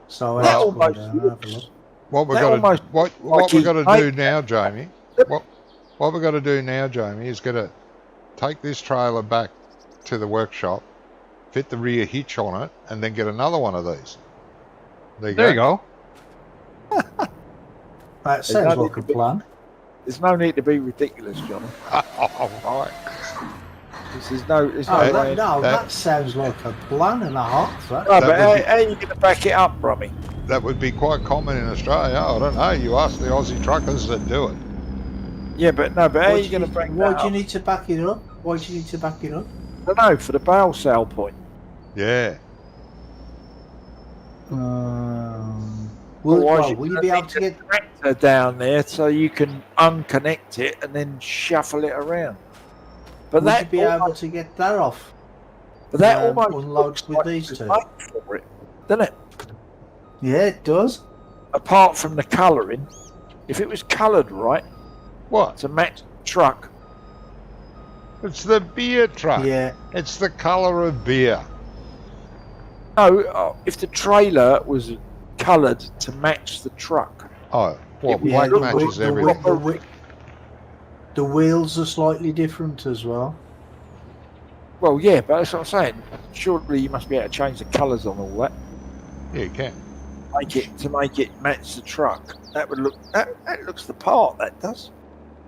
So I That had to almost go down and have a look. looks. What we're That going to almost what like we're he going to do made now, Jamie? What we're going to do now, Jamie, is going to take this trailer back to the workshop, fit the rear hitch on it, and then get another one of these. There you go. That sounds don't like a need to be- plan. There's no need to be ridiculous, John. All right. There's no way. That sounds like a plan and a half. That. No, That but would be- how are you going to back it up, Brummy? That would be quite common in Australia. I don't know. You ask the Aussie truckers that do it. Yeah, but how are you going to back Why that do you up? need to back it up? Why do you need to back it up? I don't know, for the bale sale point. Yeah. Will you be able to get? Tractor down there so you can unconnect it and then shuffle it around. But Would you that be able almost, to get that off? but that unload almost looks with like these it's two? made for it, doesn't it? Yeah, it does. Apart from the colouring, if it was coloured right What? to match the truck, It's the beer truck. Yeah, It's the colour of beer. no, if the trailer was coloured to match the truck, Oh, well, It was- black the matches the, everything. the wheels are slightly different as well. well, yeah, but that's what I'm saying. Surely you must be able to change the colours on all that, Yeah, you can. make it match the truck. That would look that looks the part. That does,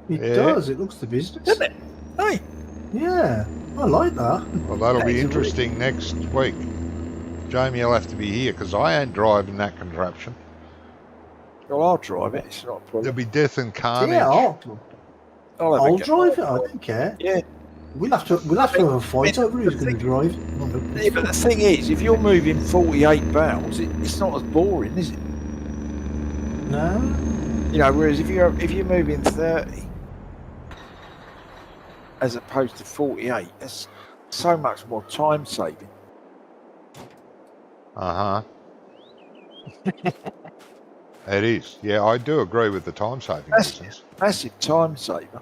It Yeah. does. It looks the business. doesn't it? Hey, Yeah, I like that. Well, that'll That be is a interesting next week. Jamie will have to be here because I ain't driving that contraption. well, I'll drive it. It's not a There'll problem. be death and carnage. Yeah, I'll I'll drive it. I don't care. Yeah. We'll have to have a fight over who's going to drive. Yeah, but the thing is, if you're moving 48 bales, it's not as boring, is it? No. You know, whereas if you're moving 30 as opposed to 48, that's so much more time saving. Uh-huh. It is. Yeah, I do agree with the time saving That's- business. Massive time saver.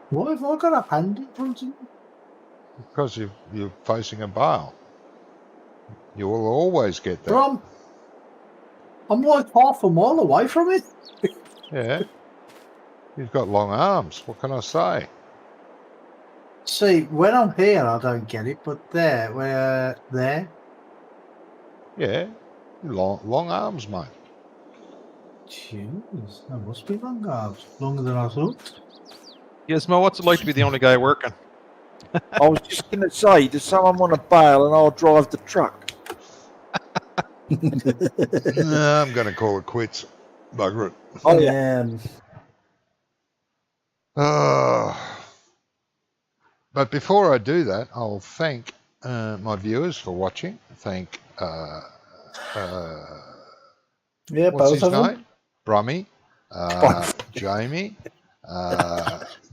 Why have I got a hand in front of me? Because you're facing a bale. You will always get that. Bro, I'm like half a mile away from it. Yeah. You've got long arms. What can I say? See, when I'm here, I don't get it, but there. Yeah. Long arms, mate. Jeez, that must be long arms. Longer than I thought. Gizmo, what's it like to be the only guy working? I was just going to say, does someone want a bale and I'll drive the truck? Nah, I'm going to call it quits. Bugger it. Oh, yeah. But before I do that, I'll thank my viewers for watching. Thank Yeah, what's both his of them. name? Brummy, Jamie,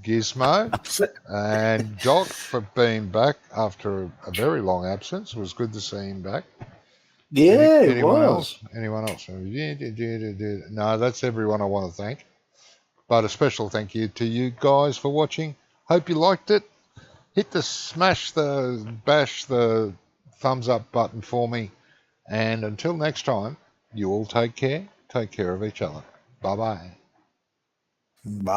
Gizmo, and Doc for being back after a very long absence. It was good to see him back. Yeah, it Anyone was. else? Anyone else? No, that's everyone I want to thank. But a special thank you to you guys for watching. Hope you liked it. Hit the bash the thumbs up button for me. And until next time, you all take care. Take care of each other. Bye-bye. Bye.